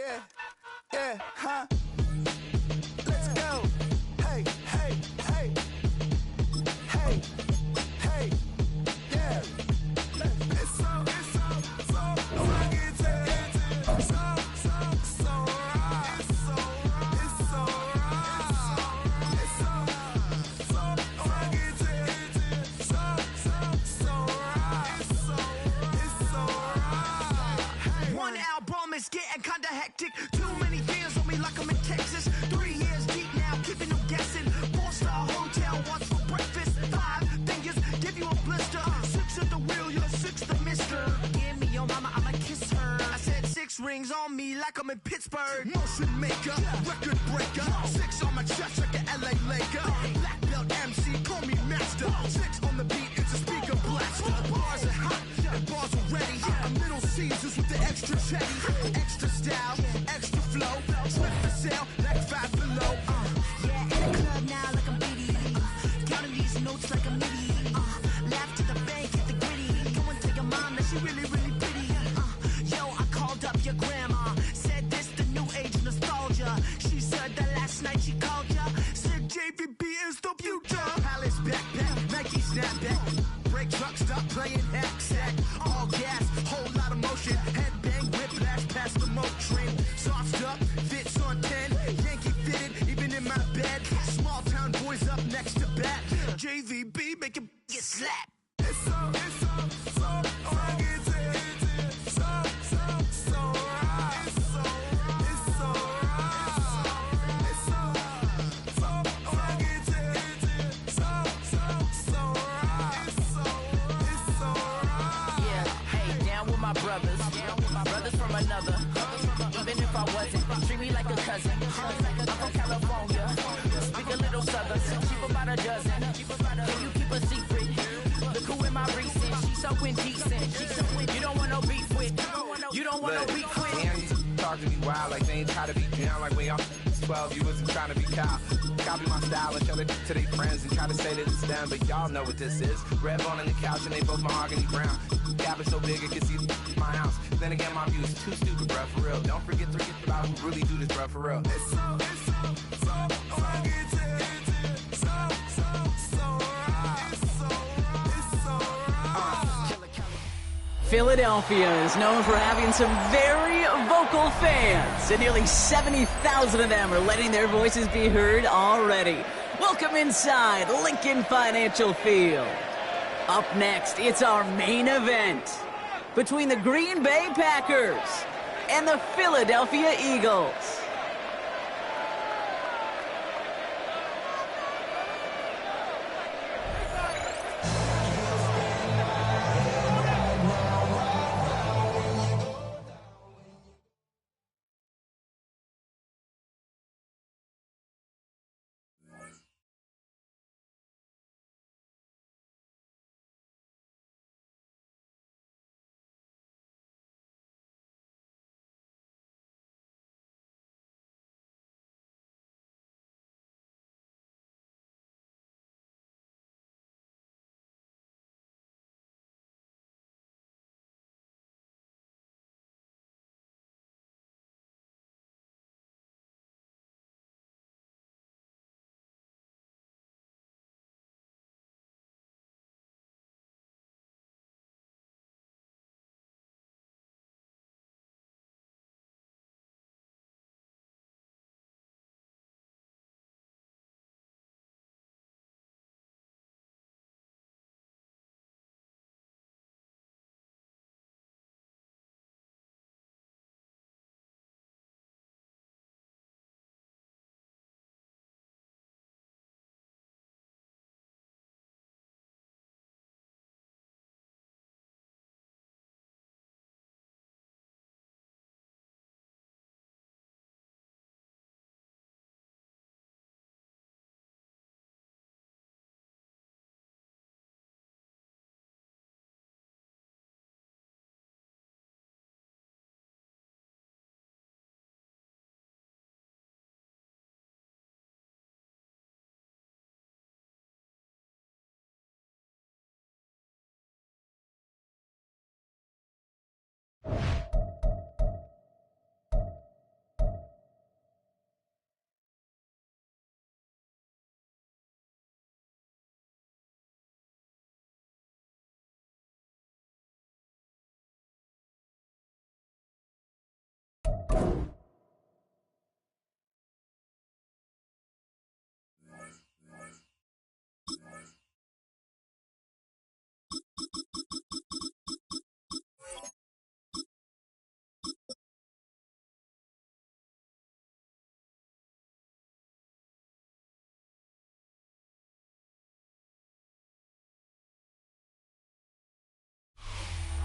Yeah, yeah, huh? Let's go. Hey, hey, hey. Hey, hey, yeah. It's so rugged. So right. It's so right. It's so rugged. So right. It's so right. One album is getting kinda hectic. Too many fans on me like I'm in Texas. 3 years deep now, keeping them guessing. 4-star hotel, what's for breakfast? 5 fingers, give you a blister. 6 at the wheel, you're 6 the mister. Give me your mama, I'ma kiss her. I said 6 rings on me like I'm in Pittsburgh. Motion maker, record breaker. 6 on my chest like an LA Laker. Black belt MC, call me master. 6 on the beat, it's a speaker blaster. Bars are hot, and bars are ready. A Middle Caesars with the extra chetty. Extra style, extra flow. Slip for sale, like 5 below. Yeah, in the club now like I'm Biddy. Counting these notes like a MIDI. Laugh to the bank, hit the gritty. Go and tell your mom that she really, really pretty. Yo, I called up your grandma. Said this the new age nostalgia. She said that last night she called ya. Said JVB is the future. Palace backpack, Nike snapback. Break truck, stop playing hack sack. All gas, whole lot of motion. Headbang, whiplash, past the moat train. Soft up, fits on 10. Yankee fitted, even in my bed. Small town boys up next to bat. JVB, make it get slapped. It's so rugged. So right. It's so right. It's so rugged. So right. It's so right. Yeah, hey, down with my brothers. Brothers from another. Even if I wasn't, treat me like a cousin. I'm from California. Speak a little southern. Keep about a dozen. Can you keep a secret? Look who in my recent. She's so indecent. You don't want no beef with. You don't want no beef with. Man, you talk to me wild like they ain't try to be down. Like when y'all 12, you wasn't trying to be cow. Copy my style and show it to their friends and try to say that it's them, but y'all know what this is. Red bone on the couch and they both mahogany brown. Cabin so big it can see my house. Then again, my view is too stupid, bruh, for real. Don't forget to get about who really do this, bruh, for real. It's so rugged. So right. It's so right. Philadelphia is known for having some very vocal fans, and nearly 70,000 of them are letting their voices be heard already. Welcome inside Lincoln Financial Field. Up next, it's our main event between the Green Bay Packers and the Philadelphia Eagles.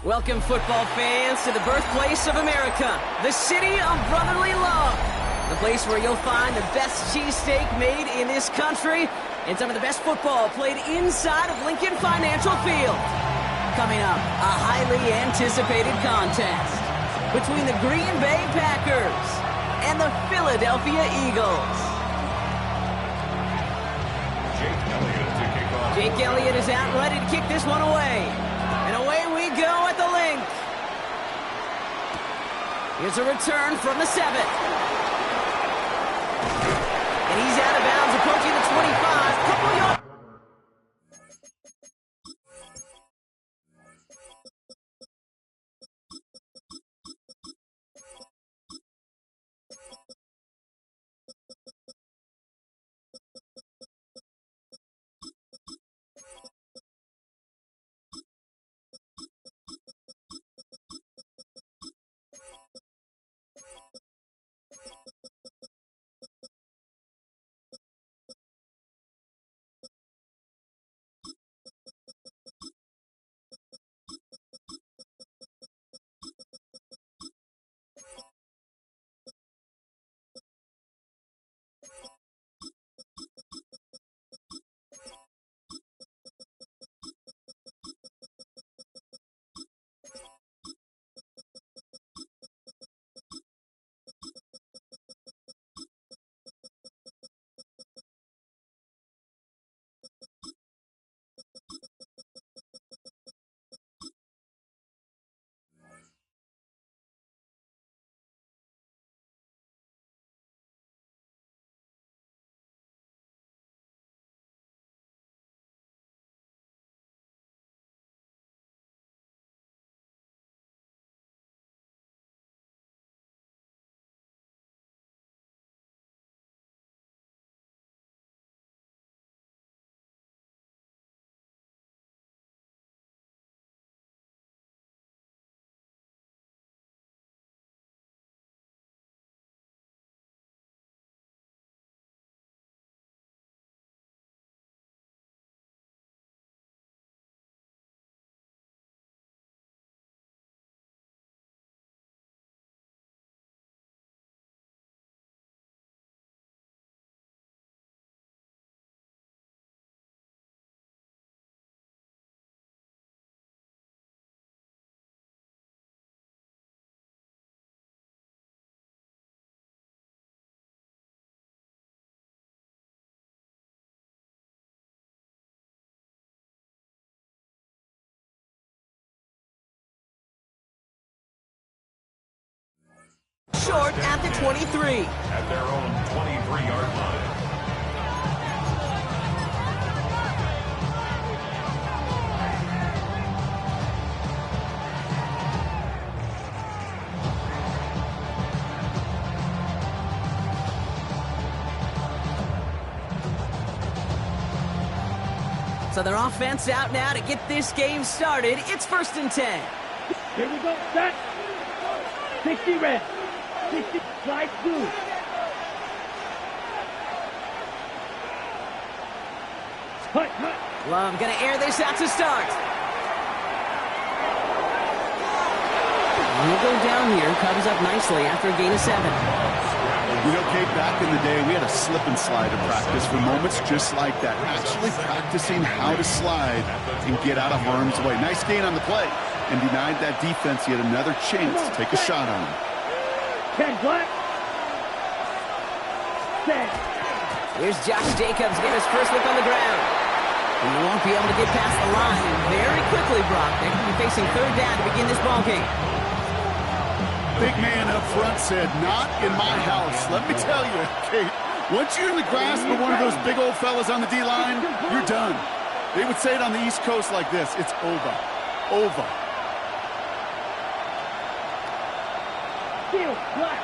Welcome, football fans, to the birthplace of America, the city of brotherly love. The place where you'll find the best cheesesteak made in this country and some of the best football played inside of Lincoln Financial Field. Coming up, a highly anticipated contest between the Green Bay Packers and the Philadelphia Eagles. Jake Elliott is out ready to kick this one away. And away we go at the link. Here's a return from the 7. And he's out of bounds, approaching the 25. Couple yards. Short at the 23. At their own 23-yard line. So their offense out now to get this game started. It's 1st and 10. Here we go, set. 60 red. 60, slide through. Hut. Love gonna air this out to start. He'll go down here, comes up nicely after a gain of 7. You know, Kate, back in the day, we had a slip and slide in practice for moments just like that. Actually practicing how to slide and get out of harm's way. Nice gain on the play. And denied that defense yet another chance to take a shot on him. 10 black. Set. Here's Josh Jacobs getting his first look on the ground. And he won't be able to get past the line. And very quickly, Brock, they could be facing 3rd down to begin this ballgame. Big man up front said, not in my house. Let me tell you, Kate, once you're in the grasp of one of those big old fellas on the D-line, you're done. They would say it on the East Coast like this, it's over. Over. Steal, black.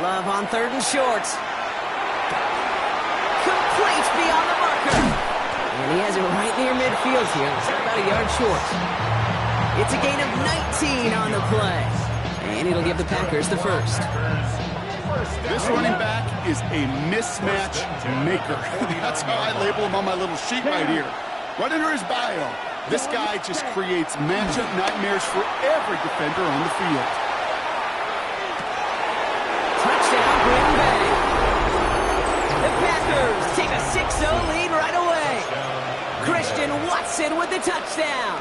Love on 3rd and short. Complete beyond the marker. And he has it right near midfield here. It's about a yard short. It's a gain of 19 on the play. And it'll give the Packers the first. This running back is a mismatch maker. That's how I label him on my little sheet right here. Right under his bio, this guy just creates matchup nightmares for every defender on the field. Touchdown, Green Bay. The Packers take a 6-0 lead right away. Christian Watson with the touchdown.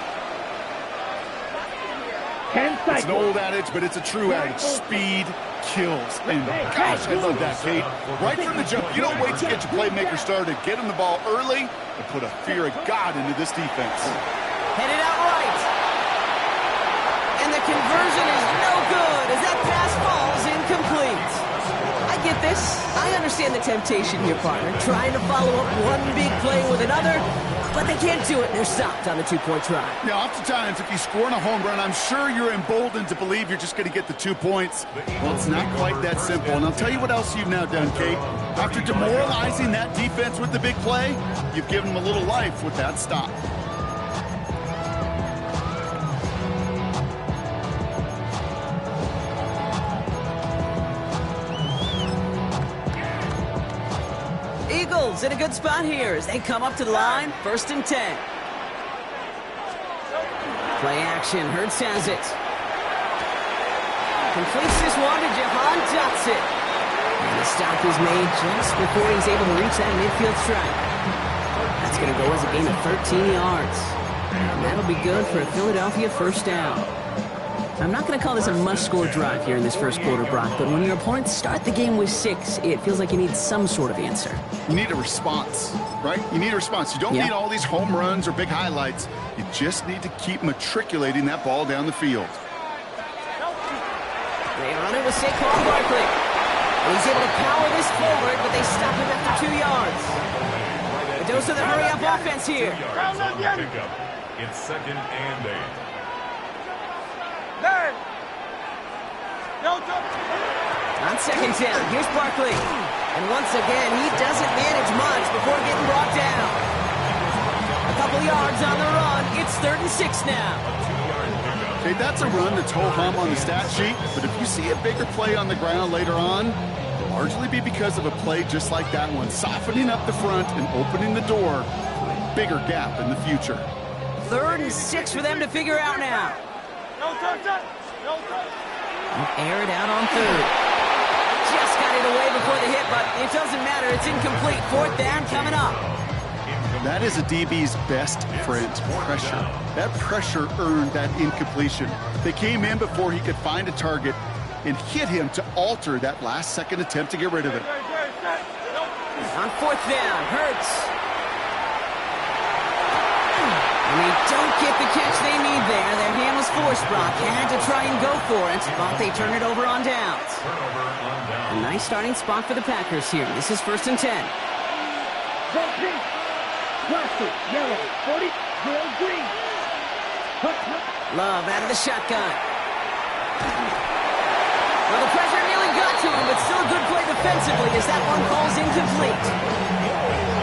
10 seconds. It's an old adage, but it's a true adage. Speed kills. And gosh, I love that, Kate. Right from the jump, you don't wait to get your playmaker started. Get him the ball early and put a fear of God into this defense. Headed out right. And the conversion is no good as that pass falls incomplete. I get this. I understand the temptation here, partner. Trying to follow up one big play with another, but they can't do it. They're stopped on the two-point try. Now, oftentimes, if you score on a home run, I'm sure you're emboldened to believe you're just going to get the 2 points. Well, it's not quite that simple. And I'll tell you what else you've now done, Kate. After demoralizing that defense with the big play, you've given them a little life with that stop. Eagles in a good spot here as they come up to the line. 1st and 10. Play action. Hurts has it. Completes this one to Jahan Dotson. And the stop is made just before he's able to reach that midfield strike. That's going to go as a gain of 13 yards. And that'll be good for a Philadelphia 1st down. I'm not going to call this a must-score drive here in this first quarter, Brock, but when your opponents start the game with 6, it feels like you need some sort of answer. You need a response, right? You need a response. You don't need all these home runs or big highlights. You just need to keep matriculating that ball down the field. They run it with Saquon Barkley. He's able to power this forward, but they stop him after 2 yards. A dose of the hurry-up offense here. It's 2nd and 8. On 2nd down, here's Barkley. And once again, he doesn't manage much before getting brought down. A couple yards on the run. It's 3rd and 6 now. Okay, that's a run that's ho-hum on the stat sheet, but if you see a bigger play on the ground later on, it'll largely be because of a play just like that one, softening up the front and opening the door for a bigger gap in the future. 3rd and 6 for them to figure out now. Air it out on 3rd. Just got it away before the hit, but it doesn't matter. It's incomplete. 4th down coming up. That is a DB's best friend, pressure. That pressure earned that incompletion. They came in before he could find a target and hit him to alter that last-second attempt to get rid of it. On 4th down, Hurts. And they don't get the catch they need there. Their hand was forced, Brock. Had to try and go for it, but they turn it over on downs. A nice starting spot for the Packers here. This is 1st and 10. Plastic, yellow, 40, real green. Love out of the shotgun. Well, the pressure nearly got to him, but still a good play defensively as that one falls incomplete.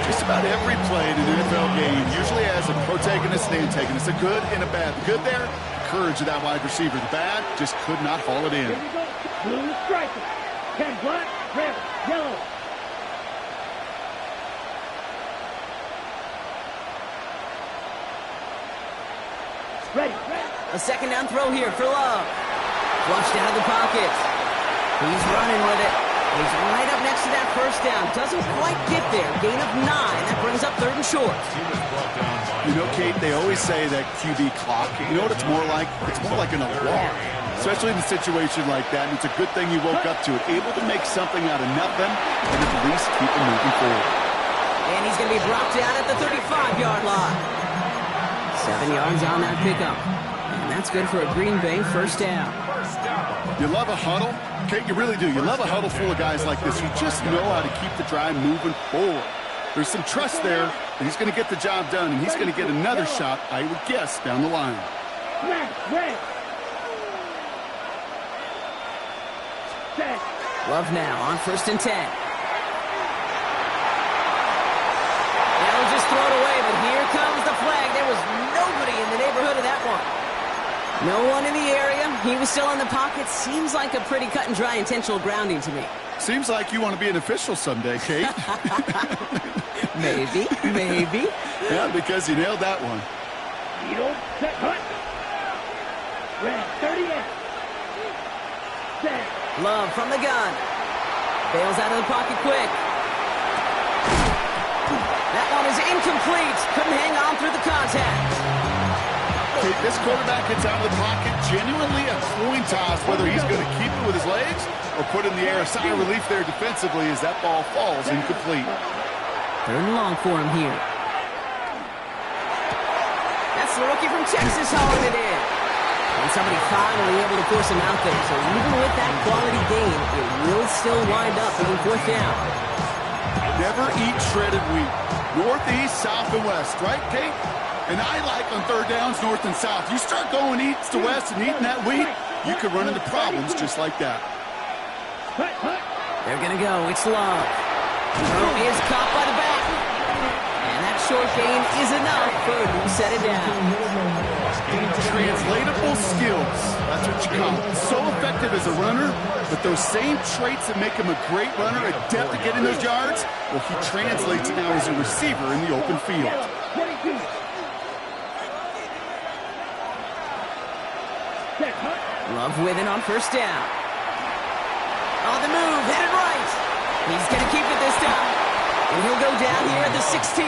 Just about every play in an NFL game usually has a protagonist and antagonist, a good and a bad. The good there, courage of that wide receiver. The bad, just could not haul it in. Here we go. Blue striker. 10 black, red, yellow. Ready. A 2nd down throw here for Love. Flushed out of the pocket. He's running with it. He's right up next to that 1st down. Doesn't quite get there. Gain of 9. That brings up 3rd and short. You know, Kate, they always say that QB clock. You know what it's more like? It's more like an alarm, especially in a situation like that. And it's a good thing you woke up to it. Able to make something out of nothing and at least keep it moving forward. And he's going to be brought down at the 35-yard line. 7 yards on that pickup. And that's good for a Green Bay 1st down. You love a huddle? Kate, you really do. You love a huddle full of guys like this who just know how to keep the drive moving forward. There's some trust there that he's going to get the job done, and he's going to get another shot, I would guess, down the line. Red. Set. Love now on 1st and 10. They'll just throw it away, but here comes the flag. There was nobody in the neighborhood of that one. No one in the area. He was still in the pocket. Seems like a pretty cut and dry intentional grounding to me. Seems like you want to be an official someday, Kate. Maybe, maybe. Yeah, because you nailed that one. Eagles, set, hut. Red, 38. Set. Love from the gun. Bails out of the pocket quick. That one is incomplete. Couldn't hang on through the contact. Kate, this quarterback gets out of the pocket, genuinely a coin toss whether he's going to keep it with his legs or put in the air. A sigh of relief there defensively as that ball falls incomplete. Third and long for him here. That's the rookie from Texas hauling it in. And somebody finally able to force him out there. So even with that quality gain, it will still wind up being fourth down. Never eat shredded wheat. Northeast, south, and west, right, Kate? And I like on third downs, north and south. You start going east to west and eating that wheat, you could run into problems just like that. They're going to go. It's Love. Throw is caught by the back. And that short gain is enough for him to set it down. Translatable skills. That's what you call it. So effective as a runner, but those same traits that make him a great runner, adept at getting those yards, well, he translates it now as a receiver in the open field. Love with it on first down. On the move, headed right. He's going to keep it this time. And he'll go down here at the 16.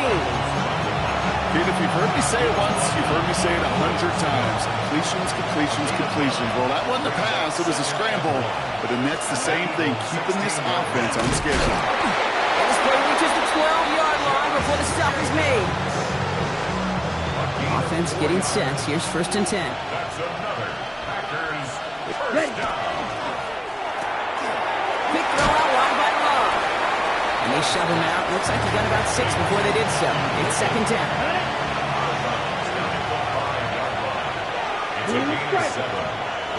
Kate, if you've heard me say it once, you've heard me say it 100 times. Completions, completions, completions. Well, that wasn't a pass, it was a scramble. But then that's the same thing, keeping this offense on schedule. And this play reaches the 12-yard line before the stop is made. Offense getting set. Here's first and 10. That's another Packers Ready. first down. Big throw out wide by Love. And they shove him out. Looks like he got about 6 before they did so. It's second down. It's a gain of 7.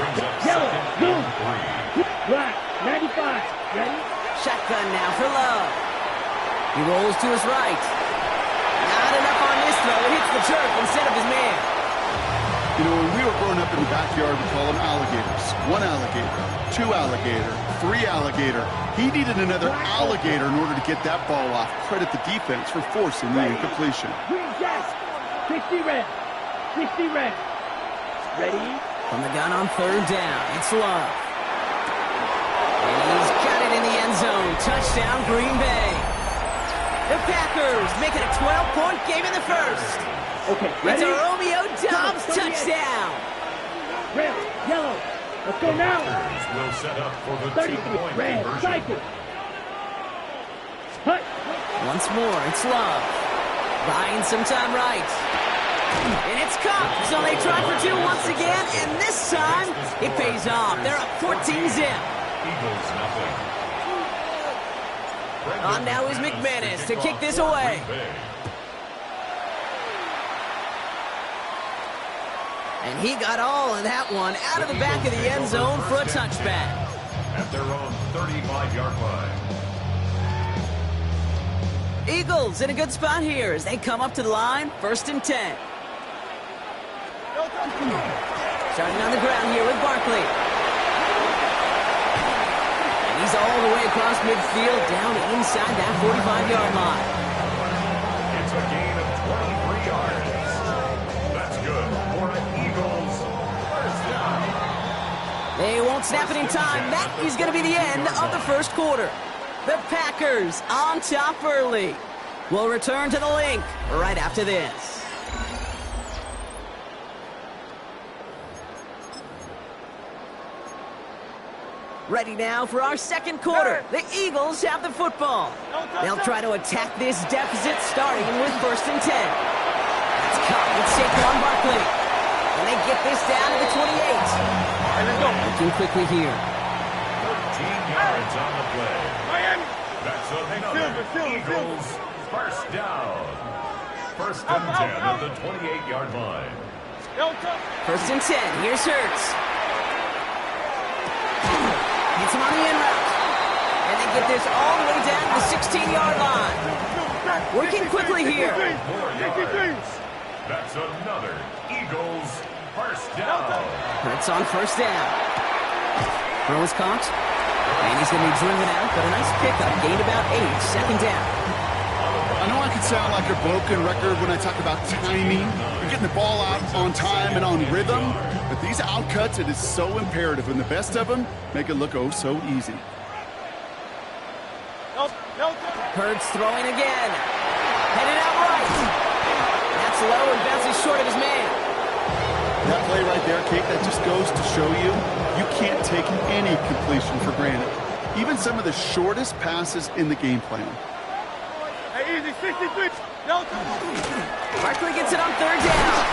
Brings up Yellow, second blue. and 3. Black, 95. Ready? Shotgun now for Love. He rolls to his right. Not enough on this throw. It hits the turf instead of his man. You know, when we were growing up in the backyard, we call them alligators. 1 alligator, 2 alligator, 3 alligator. He needed another alligator in order to get that ball off. Credit the defense for forcing the incompletion. Green jack. 60 red. 60 red. Ready? From the gun on third down, it's Love. And he's got it in the end zone. Touchdown, Green Bay. The Packers make it a 12-point game in the first. Okay, It's ready? a Romeo Doubs touchdown. Red, yellow. Let's go now. Packers will set up for the 33, two-point red, conversion. cycle. Hut. Once more, it's Love. Buying some time right. And it's caught. So they try for 2 once again, and this time it pays off. They're up 14-zip. Eagles nothing. On now is McManus to kick this away. And he got all of that one out of the back of the end zone for a touchback. At their own 35-yard line. Eagles in a good spot here as they come up to the line, first and 10. Starting on the ground here with Barkley. And he's all the way across midfield down inside that 45-yard line. It's a gain of 23 yards. That's good for an Eagles first down. They won't snap it in time. That is going to be the end of the first quarter. The Packers on top early. We'll return to the link right after this. Ready now for our second quarter. The Eagles have the football. They'll try to attack this deficit starting with first and 10. That's caught with Saquon Barkley. And they get this down to the 28. Looking quickly here. 13 yards on the play. Miami. That's another Eagles first down. First and 10 at the 28-yard line. First and 10. Here's Hurts. Gets him on the in route. And they get this all the way down to the 16-yard line. Working quickly here. 4 yards. That's another Eagles first down. Hurts on first down. Throw is caught. And he's going to be driven out, but a nice pickup. Gained about 8, second down. I know I can sound like a broken record when I talk about timing, getting the ball out on time and on rhythm, but these outcuts, it is so imperative, and the best of them make it look oh so easy. Hurts throwing again. Headed out right. That's low and bounces short of his man. That play right there, Kate, that just goes to show you, you can't take any completion for granted. Even some of the shortest passes in the game plan. Hey, easy, 63. No. Barkley gets it on third down.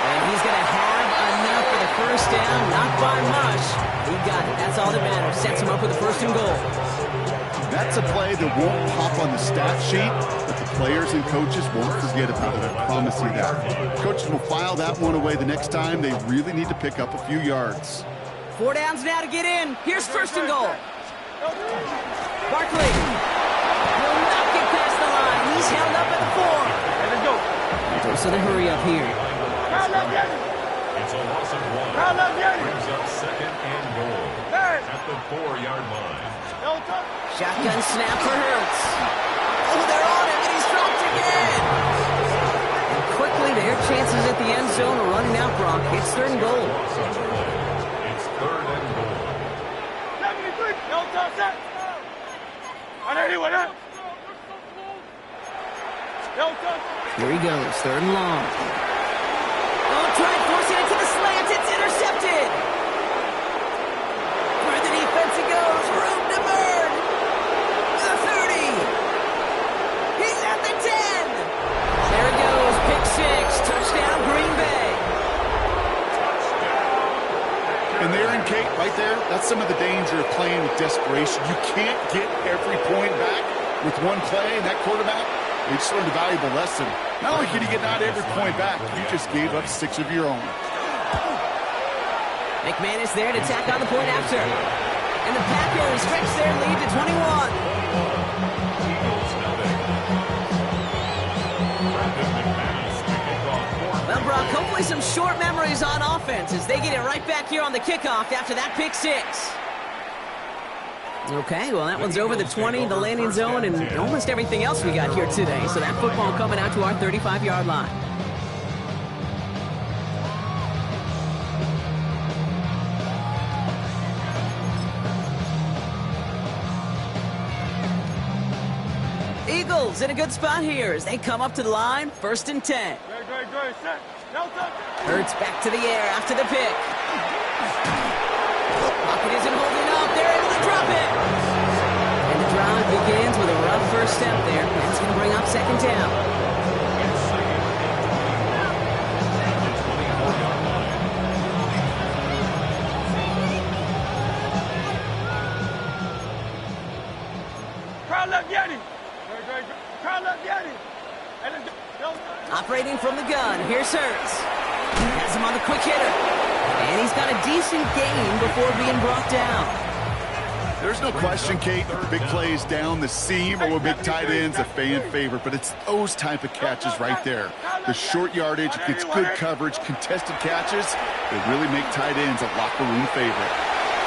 And he's going to have enough for the first down. Not by much. He got it. That's all that matters. Sets him up with a first and goal. That's a play that won't pop on the stat sheet, but the players and coaches won't forget about it. I promise you that. Coaches will file that one away the next time. They really need to pick up a few yards. 4 downs now to get in. Here's first and goal. Barkley will not get past the line. He's held up at the 4. Let's go. So they hurry up here. It's a loss of 1. Brings up second and goal at the 4-yard line. Shotgun snap for Hurts. Oh, they're on him, and he's dropped again. And quickly, their chances at the end zone are running out, Brock. It's third and goal. It's third and goal. Here he goes, third and long. Oh, try forcing it to the slant. It's intercepted. Through the defense he goes. Room to burn. The 30. He's at the 10. There he goes. Pick 6. Touchdown, Green Bay. And there in Kate, right there, that's some of the danger of playing with desperation. You can't get every point back with one play, and that quarterback, they just learned a valuable lesson. Not only can you get not every point back, you just gave up 6 of your own. McManus there to tack on the point after. And the Packers stretch their lead to 21. Well, Brock, hopefully some short memories on offense as they get it right back here on the kickoff after that pick 6. Okay, well, that one's over the 20, the landing zone, and almost everything else we got here today. So that football coming out to our 35-yard line. Eagles in a good spot here as they come up to the line, 1st and 10. Hurts back to the air after the pick. Pocket isn't holding up. They're able to drop it. And the drive begins with a rough first step there. That's going to bring up second down. Operating from the gun, here's Hurts. Has him on the quick hitter. And he's got a decent gain before being brought down. There's no question, Kate, that the big plays down the seam or with big tight ends a fan favorite, but it's those type of catches right there. The short yardage, gets good coverage, contested catches that really make tight ends a locker room favorite.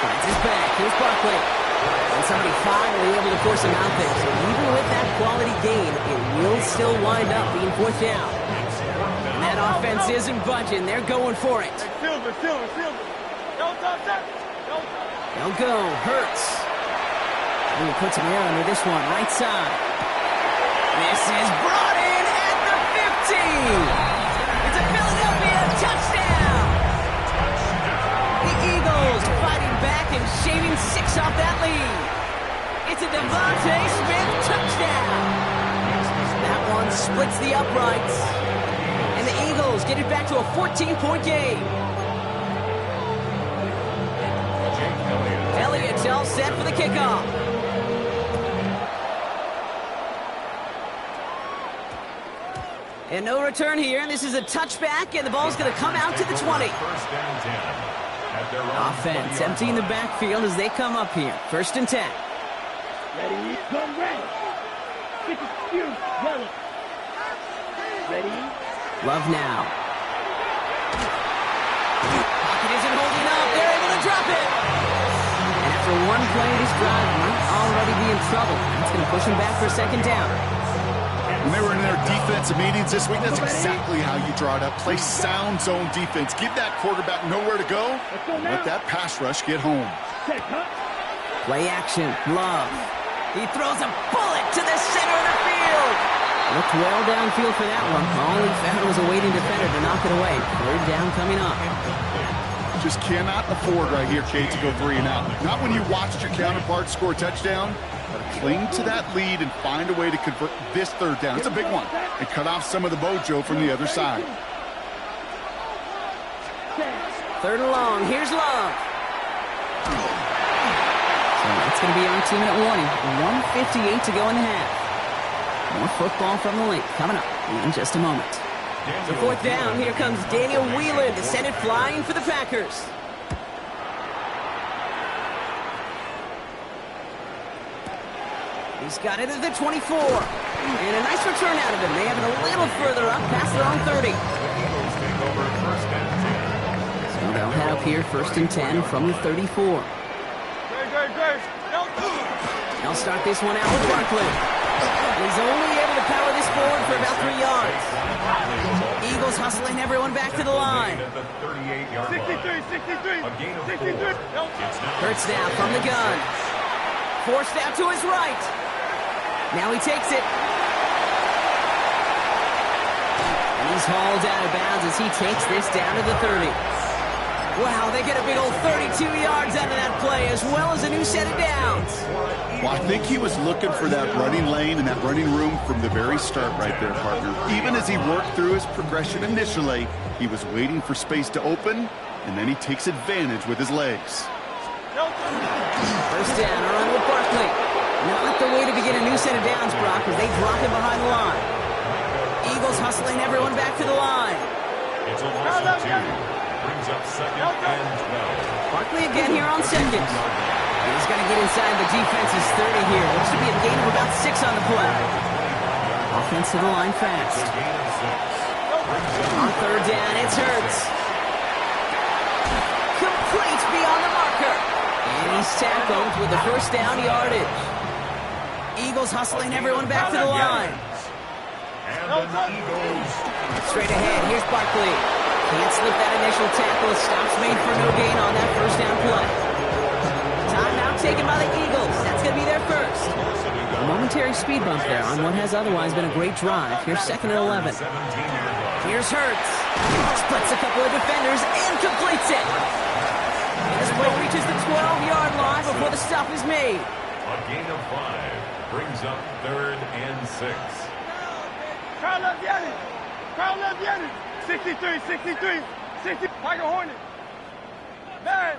Finds his back. Here's Barkley. And somebody finally able to force him out there. So even with that quality gain, it will still wind up being 4th down. And that offense isn't budging. They're going for it. They'll go. Hurts. Ooh, put some air under this one. Right side. This is brought in at the 50. It's a Philadelphia touchdown. The Eagles fighting back and shaving 6 off that lead. It's a Devontae Smith touchdown. That one splits the uprights. And the Eagles get it back to a 14-point game. Elliott's all set for the kickoff. And no return here. This is a touchback, and the ball's going to come out to the 20. Offense emptying the backfield as they come up here. 1st and 10. Ready, gun ready. Pick excuse, yellow. Ready? Love now. Pocket isn't holding up. They're able to drop it. And after After one play, this drive might already be in trouble. It's going to push him back for a second down. When they were in their defensive meetings this week, that's exactly how you draw it up. Play sound zone defense. Give that quarterback nowhere to go. And let that pass rush get home. Play action. Love. He throws a bullet to the center of the field. Looked well downfield for that one. All he found was a waiting defender to knock it away. Third down coming up. Just cannot afford right here, Kate, to go 3 and out. Not when you watched your counterpart score a touchdown. Cling to that lead and find a way to convert this third down. It's a big one. And cut off some of the mojo from the other side. Third and long. Here's Love. So that's going to be our 2-minute warning. 1:58 to go in the half. More football from the link coming up in just a moment. So fourth down, here comes Daniel Wheeler to send it flying for the Packers. He's got it at the 24. And a nice return out of him. They have it a little further up past their own 30. So they'll head up here, 1st and 10 from the 34. They'll start this one out with Barkley. He's only able to power this forward for about 3 yards. Eagles hustling everyone back to the line. 63. Hurts now from the gun. Forced out to his right. Now he takes it. And he's hauled out of bounds as he takes this down to the 30. Wow, they get a big old 32 yards out of that play, as well as a new set of downs. Well, I think he was looking for that running lane and that running room from the very start right there, partner. Even as he worked through his progression initially, he was waiting for space to open, and then he takes advantage with his legs. First down, around with Barkley. Not the way to begin a new set of downs, Brock, as they drop him behind the line. Eagles hustling everyone back to the line. It's a loss of 2. Brings up 2nd and 12. Barkley again here on 2nd. He's going to get inside the defense's 30 here. Looks to be a gain of about 6 on the play. Offense to the line fast. On 3rd down, it's Hurts. Complete beyond the marker. And he's tackled with the first down yardage. Eagles hustling everyone back to the line. Straight ahead, here's Barkley. Can't slip that initial tackle. Stops made for no gain on that first down play. Timeout taken by the Eagles. That's going to be their first. A momentary speed bump there on what has otherwise been a great drive. Here's 2nd and 11. Here's Hurts. Splits a couple of defenders and completes it. This play reaches the 12-yard line before the stop is made. A gain of 5 brings up 3rd and 6. Crowd left Yanni. 63. 60. Tiger Hornet. Man.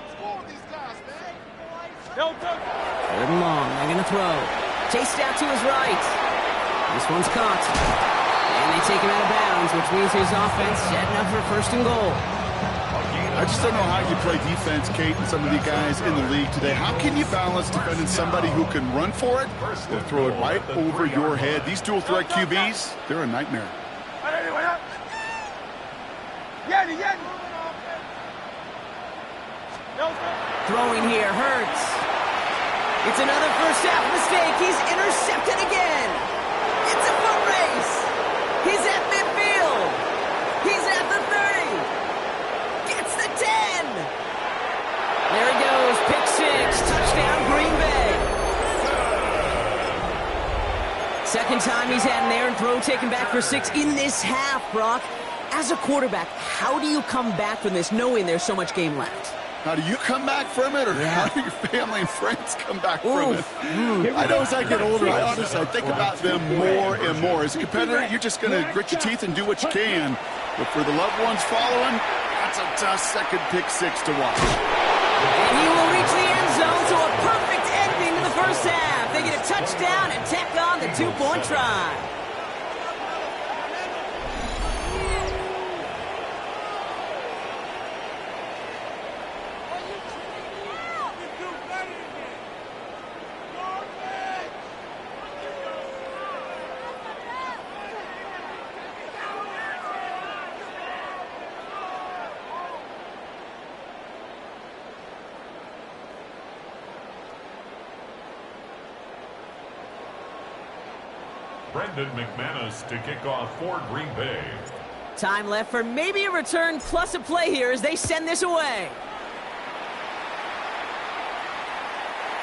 Score these guys, man. 3rd and long. They're going to throw. Chased out to his right. This one's caught. And they take him out of bounds, which means his offense setting up for 1st and goal. I just don't know how you play defense, Kate, and some of the guys in the league today. How can you balance defending somebody who can run for it or throw it right over your head? These dual threat QBs, they're a nightmare. Throwing here, Hurts. It's another first half mistake. He's intercepted again. It's a foot race. He's at midfield. He's at the 30. Gets the 10. There he goes. Pick 6. Touchdown, Green Bay. Second time he's had an errant throw taken back for 6 in this half, Brock. As a quarterback, how do you come back from this knowing there's so much game left? How do you come back from it, or how do your family and friends come back from it? I know as I get older, I think about them more and more. As a competitor, you're just going to grit your teeth and do what you can. But for the loved ones following, that's a tough second pick 6 to watch. And he will reach the end zone to a perfect ending to the first half. They get a touchdown and tack on the 2-point try. Brendan McManus to kick off for Green Bay. Time left for maybe a return plus a play here as they send this away.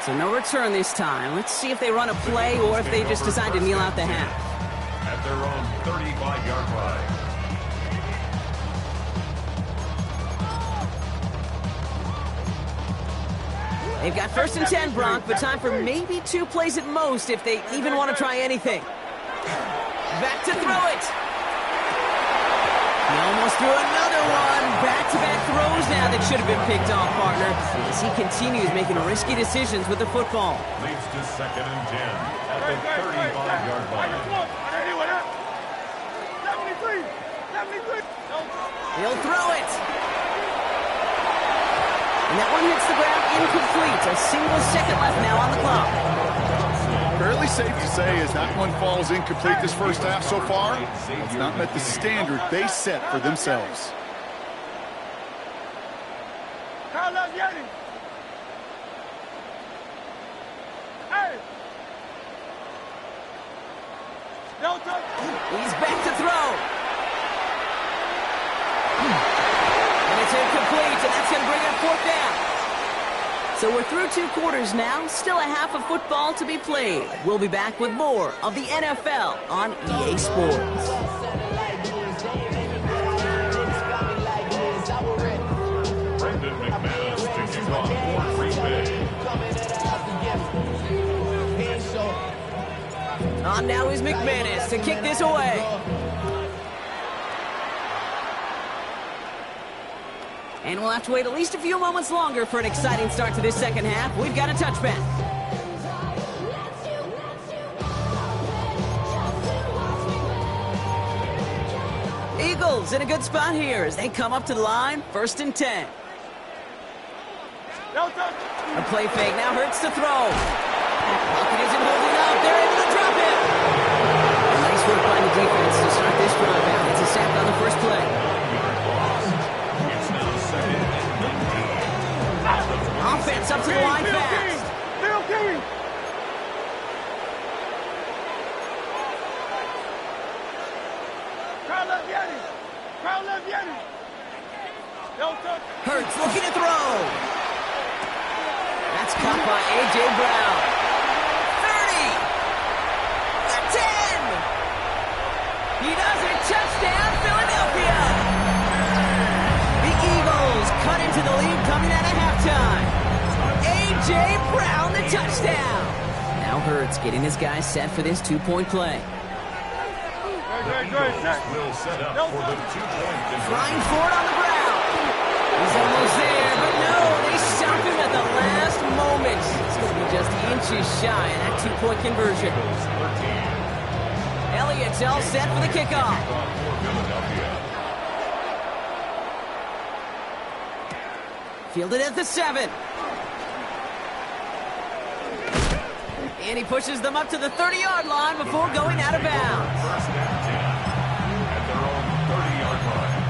So no return this time. Let's see if they run a play or if they just decide to kneel out the half. At their own 35-yard line. They've got 1st and 10, Bronk, but time for maybe 2 plays at most if they even want to try anything. Back to throw it. He almost threw another one. Back-to-back throws now that should have been picked off, partner, as he continues making risky decisions with the football. Leads to 2nd and 10 at the 35-yard line. He'll throw it. And that one hits the ground incomplete. A single second left now on the clock. Fairly safe to say as that one falls incomplete this first half so far, it's not met the standard they set for themselves. He's back to throw. And it's incomplete, and that's going to bring up 4th down. So we're through 2 quarters now, still a half of football to be played. We'll be back with more of the NFL on EA Sports. Brendan McManus to kick off for Green Bay. On now is McManus to kick this away. And we'll have to wait at least a few moments longer for an exciting start to this second half. We've got a touchback. Eagles in a good spot here as they come up to the line, 1st and 10. A play fake now hurts to throw. Pocket isn't holding up. They're able to drop it. Nice work by the defense to start this drive out. It's a sack on the first play. Offense up to the line fast. Hurts looking to throw. That's caught by A.J. Brown. 30. The 10. He does it. Touchdown, Philadelphia. The Eagles cut into the lead coming out of halftime. A.J. Brown, the touchdown. Now Hurts getting his guys set for this 2-point play. The Eagles will set up for the 2-point conversion. Flying forward on the ground. He's almost there, but no, they stop him at the last moment. It's going to be just inches shy of that 2-point conversion. Elliott's all set for the kickoff. Fielded at the 7. And he pushes them up to the 30-yard line before going out of bounds. 1st and 10 at their own 30-yard line.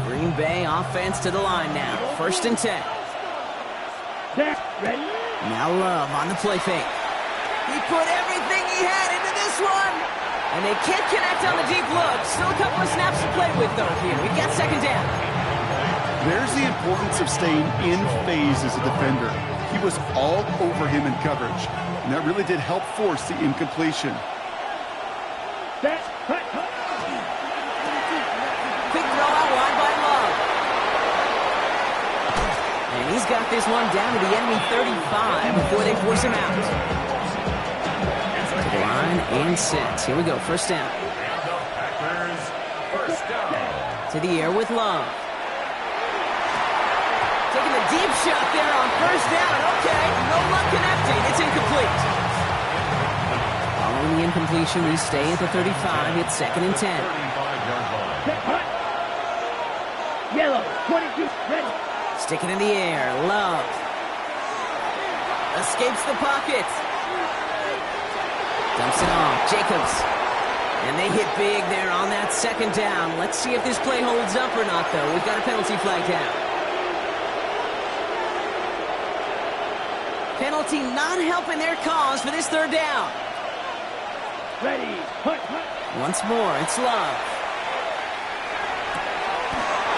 Green Bay offense to the line now. 1st and 10. Ready? Now Love on the play fake. He put everything he had into this one. And they can't connect on the deep look. Still a couple of snaps to play with, though, here. We've got 2nd down. There's the importance of staying in phase as a defender. He was all over him in coverage, and that really did help force the incompletion. Set. Quick throw out wide by Love. And he's got this one down to the enemy 35 before they force him out. To the line and set. Here we go, 1st down. And the Packers, 1st down. To the air with Love. Taking the deep shot there on 1st down. Okay, no luck connecting. It's incomplete. Following the incompletion, we stay at the 35. It's 2nd and 10. 35-yard line. Set. Hut. Yellow. 22. Ready. Sticking in the air. Love. Escapes the pocket. Dumps it off. Jacobs. And they hit big there on that 2nd down. Let's see if this play holds up or not, though. We've got a penalty flag down. Penalty not helping their cause for this third down. Ready. Hunt. Once more, it's Love.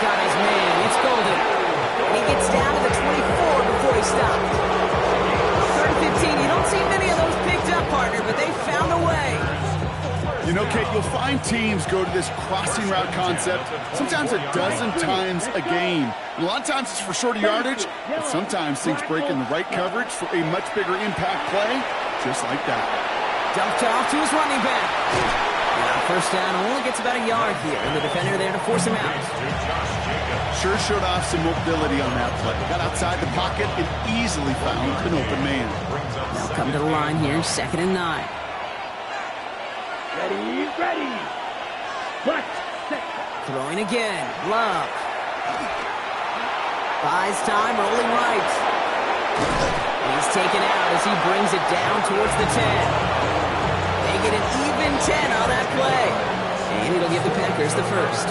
Got his man. It's Golden. And he gets down to the 24 before he stopped. 3rd and 15. You don't see many of those picked up, partner, but they found a way. You know, Kate, you'll find teams go to this crossing route concept sometimes a dozen times a game. And a lot of times it's for shorter yardage, but sometimes things break in the right coverage for a much bigger impact play, just like that. Dumped off to his running back. Now first down only gets about a yard here, and the defender there to force him out. Sure showed off some mobility on that play. Got outside the pocket and easily found an open man. Now come to the line here, 2nd and 9. Ready. What? Throwing again. Love. Buys time, rolling right. He's taken out as he brings it down towards the 10. They get an even 10 on that play. And it'll give the Packers the first.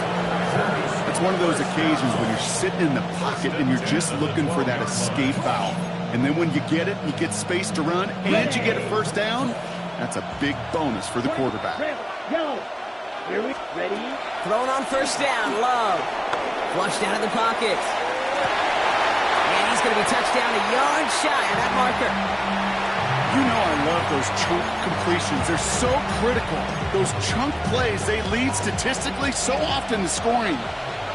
It's one of those occasions when you're sitting in the pocket and you're just looking for that escape valve. And then when you get it, you get space to run, and you get a first down, that's a big bonus for the quarterback. Go. Here we ready. Thrown on first down, Love. Flushed out of the pocket. And he's going to be touched down a yard shy of that marker. You know I love those chunk completions. They're so critical. Those chunk plays, they lead statistically so often to scoring.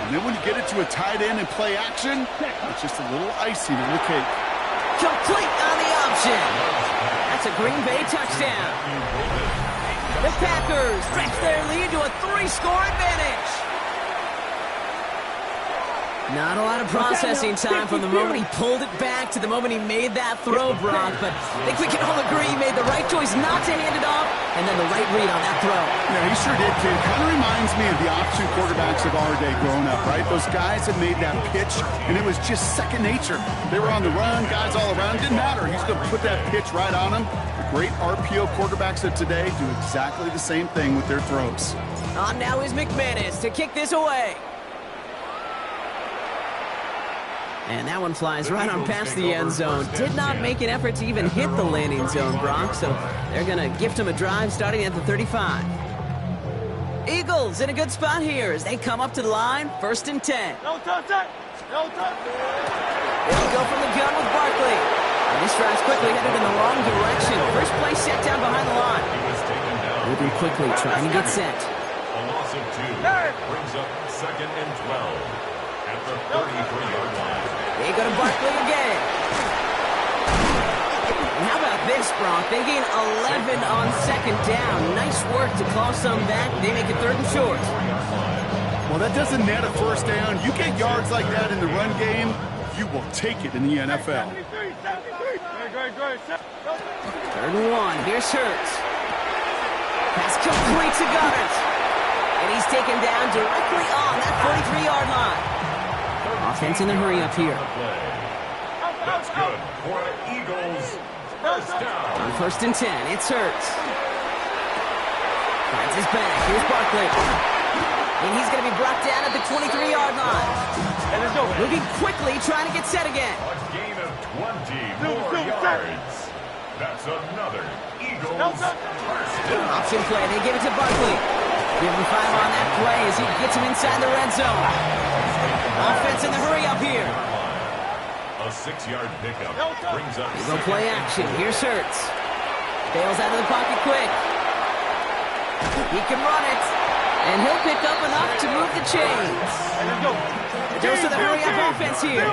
And then when you get it to a tight end and play action, it's just a little icing on the cake. Complete on the option. That's a Green Bay touchdown. The Packers stretch their lead to a 3-score advantage. Not a lot of processing time from the moment he pulled it back to the moment he made that throw, Brock. But I think we can all agree he made the right choice not to hand it off, and then the right read on that throw. Yeah, he sure did, kid. Kind of reminds me of the option quarterbacks of our day growing up, right? Those guys that made that pitch, and it was just second nature. They were on the run, guys all around. Didn't matter. He's going to put that pitch right on them. The great RPO quarterbacks of today do exactly the same thing with their throws. On now is McManus to kick this away. And that one flies right on past the end zone. Did not make an effort to even hit the landing zone, Brock, so they're going to gift him a drive starting at the 35. Eagles in a good spot here as they come up to the line, 1st and 10. No touch. They'll go from the gun with Barkley. And this drive's quickly headed in the wrong direction. First play set down behind the line. Moving quickly, trying to get set. A loss of 2 brings up 2nd and 12 at the 33-yard line. They go to Barkley again. And how about this, Brock? They gain 11 on 2nd down. Nice work to claw some back. They make it 3rd and short. Well, that doesn't net a first down. You get yards like that in the run game, you will take it in the NFL. 3rd and 1. Here's Hurts. Pass complete to Goddard. And he's taken down directly on that 43-yard line. Offense in the hurry up here. That's good for the Eagles. First down. On 1st and 10, it's Hurts. Finds his back. Here's Barkley. And he's going to be brought down at the 23-yard line. Moving quickly, trying to get set again. A gain of 20 more yards. That's another Eagles first down. Option play. They give it to Barkley. Give him 5 on that play as he gets him inside the red zone. Offense in the hurry up here. A 6-yard pickup brings up. He'll play action. Here's Hurts. Bails out of the pocket quick. He can run it. And he'll pick up enough to move the chains. Goes to the hurry up offense here.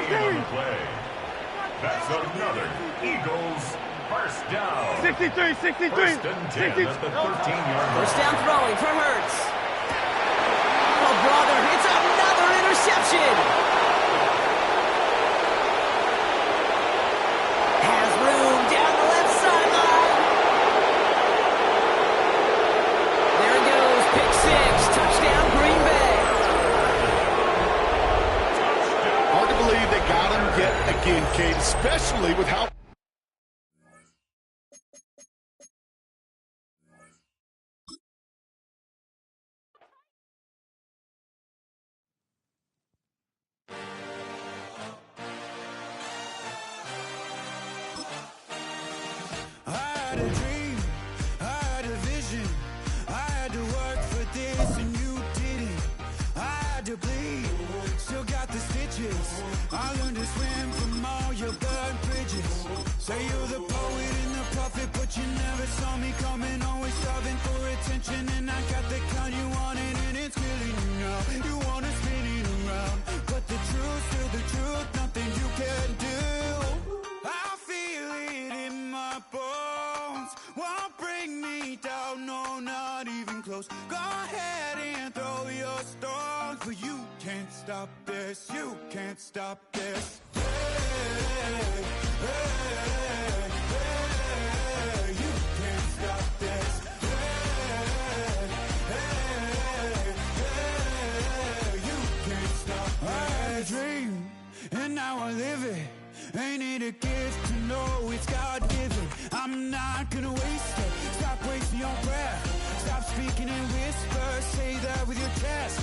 That's another Eagles first down. 63. 1st and 10 at the 13-yard line. First down throwing for Hurts. Oh, brother, it's another interception. Has room down the left sideline. There it goes, pick 6, touchdown Green Bay. Hard to believe they got him yet again, Kate, especially with how... had a dream, I had a vision, I had to work for this and you didn't. I had to bleed, still got the stitches. I learned to swim from all your burnt bridges. Say you're the poet and the prophet, but you never saw me coming. Always starving for attention, and I got the kind you wanted, and it's killing you now. You wanna spin it around, but the truth's still the truth. Nothing you can do. I feel it in my bones. Won't bring me down, no, not even close. Go ahead and throw your stones, but you can't stop this. You can't stop this. Hey, hey, hey, you can't stop this. Hey, hey, hey, you can't stop this. I had a dream, and now I live it. Ain't it a gift to know it's God-given? I'm not gonna waste it. Stop wasting your breath. Stop speaking in whispers. Say that with your chest.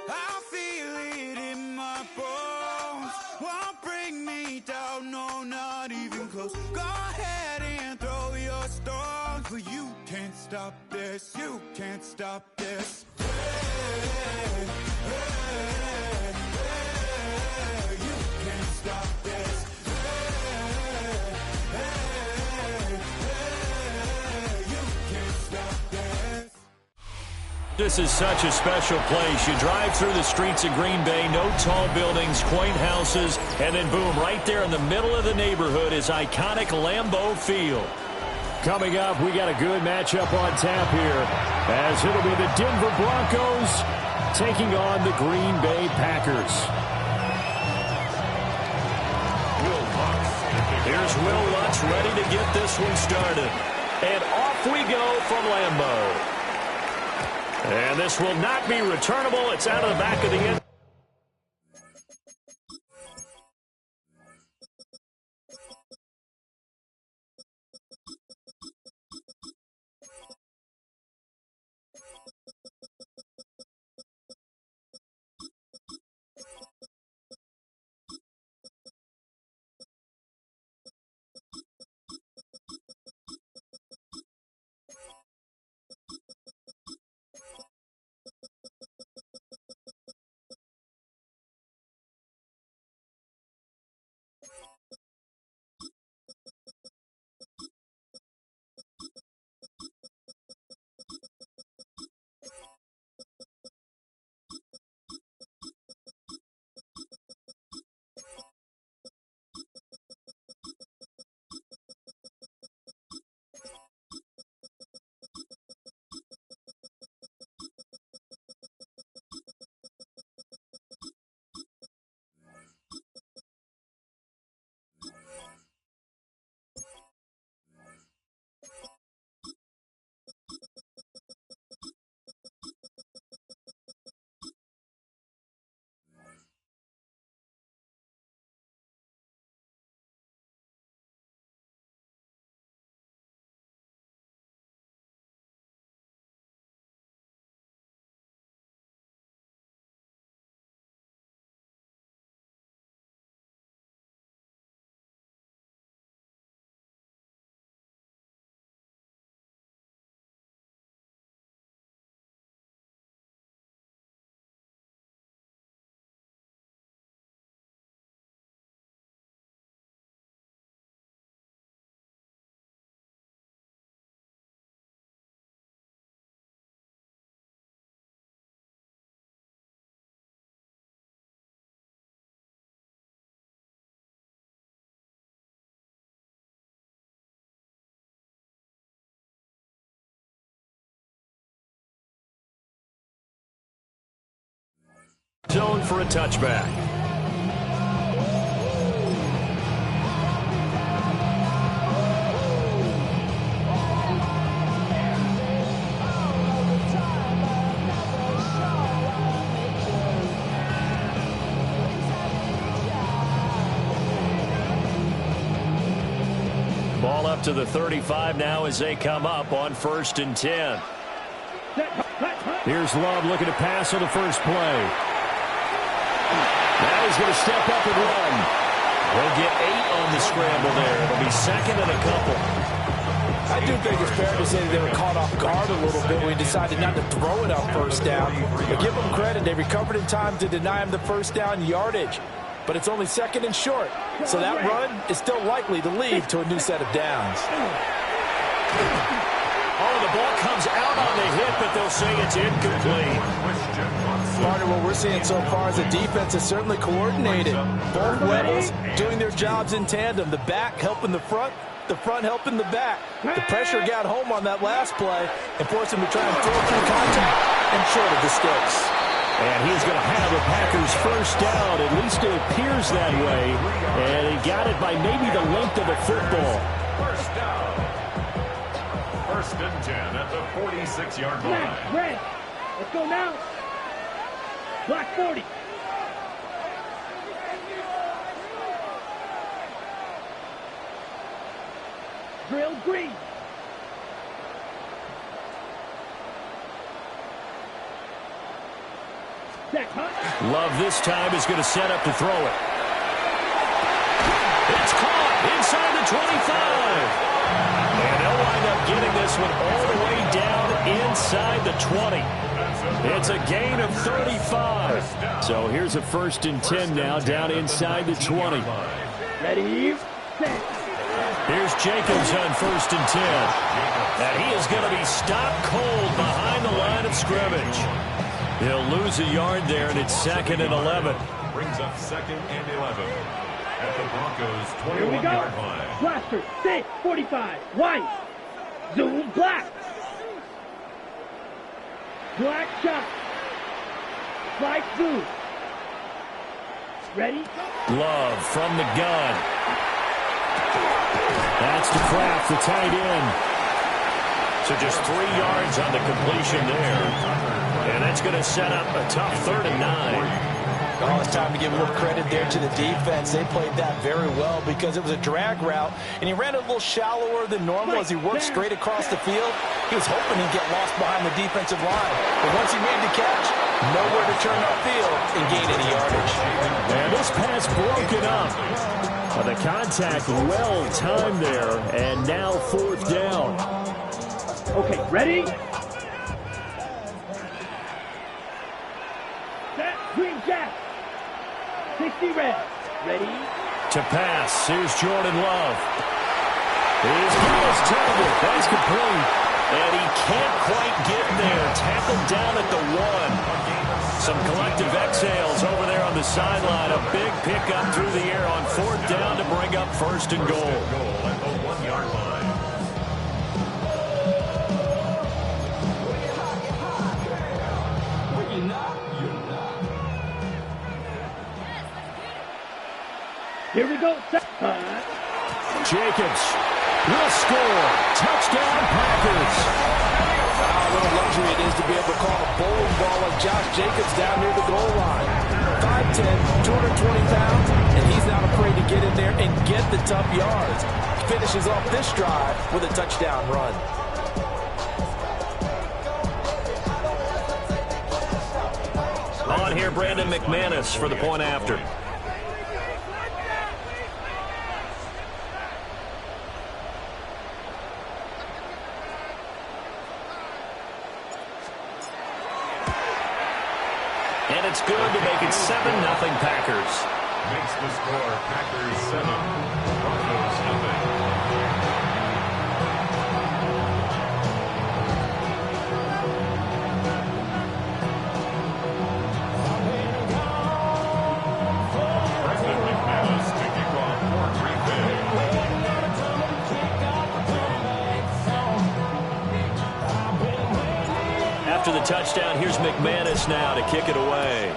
I feel it in my bones. Won't bring me down, no, not even close. Go ahead and throw your stones, but you can't stop this. You can't stop this. Hey, hey, hey, you can't stop this. Hey, hey, hey, you can't stop this. This is such a special place. You drive through the streets of Green Bay, no tall buildings, quaint houses, and then boom, right there in the middle of the neighborhood is iconic Lambeau Field. Coming up, we got a good matchup on tap here, as it'll be the Denver Broncos taking on the Green Bay Packers. Here's Will Lutz ready to get this one started. And off we go from Lambeau. And this will not be returnable. It's out of the back of the end. Zone for a touchback. Ball up to the 35 now as they come up on 1st and 10. Here's Love looking to pass on the first play. Now he's going to step up and run. He'll get 8 on the scramble there. It'll be 2nd and a couple. I do think it's fair to say that they were caught off guard a little bit when we decided not to throw it on first down. But give them credit, they recovered in time to deny him the first down yardage. But it's only second and short, so that run is still likely to lead to a new set of downs. Oh, the ball comes out on the hit, but they'll say it's incomplete. Partner, what we're seeing so far is the defense is certainly coordinated. Both levels doing their jobs in tandem. The back helping the front helping the back. The pressure got home on that last play and forced him to try and throw through contact and short of the sticks. And he's going to have the Packers first down. At least it appears that way. And he got it by maybe the length of the football. First down. First and 10 at the 46-yard line. Red. Let's go now. Black 40. Drill green. Love this time is going to set up to throw it. It's caught inside the 25. And they'll wind up getting this one all the way down inside the 20. It's a gain of 35. So here's a first and 10 now down inside the 20. Ready, set. Here's Jacobs on first and 10. And he is going to be stopped cold behind the line of scrimmage. He'll lose a yard there, and it's second and 11. Brings up second and 11 at the Broncos' 21-yard line. Blaster, set, 45, white, zoom, black. Black shot. Black zoom. Ready? Love from the gun. That's to Kraft, the tight end. So just 3 yards on the completion there. And that's going to set up a tough 3rd and 9. Oh, it's time to give a little credit there to the defense. They played that very well because it was a drag route, and he ran it a little shallower than normal as he worked straight across the field. He was hoping he'd get lost behind the defensive line. But once he made the catch, nowhere to turn upfield and gain any yardage. And this pass broken up. The contact well timed there, and now 4th down. Okay, ready? Set, green jack. 60 red. Ready? To pass. Here's Jordan Love. He's got his target. That's complete. And he can't quite get there. Tackled down at the 1. Some collective exhales over there on the sideline. A big pickup through the air on 4th down to bring up 1st and goal. At the 1-yard line. Here we go. Jacobs will score. Touchdown, Packers. What a luxury it is to be able to call a bowling ball like Josh Jacobs down near the goal line. 5'10", 220 pounds, and he's not afraid to get in there and get the tough yards. Finishes off this drive with a touchdown run. On here, Brandon McManus for the point after. And it's good to make it 7-0 Packers. Makes the score Packers 7, Broncos 0. Brandon McManus to kick off for Green Bay. After the touchdown, here's McManus now to kick it away.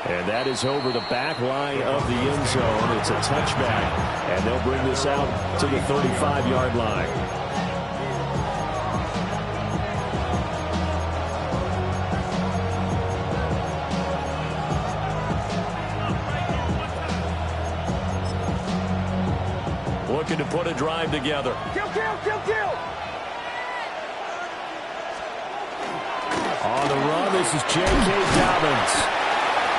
And that is over the back line of the end zone. It's a touchback, and they'll bring this out to the 35-yard line. Looking to put a drive together. Kill, kill, kill, kill. On the run, this is J.K. Dobbins.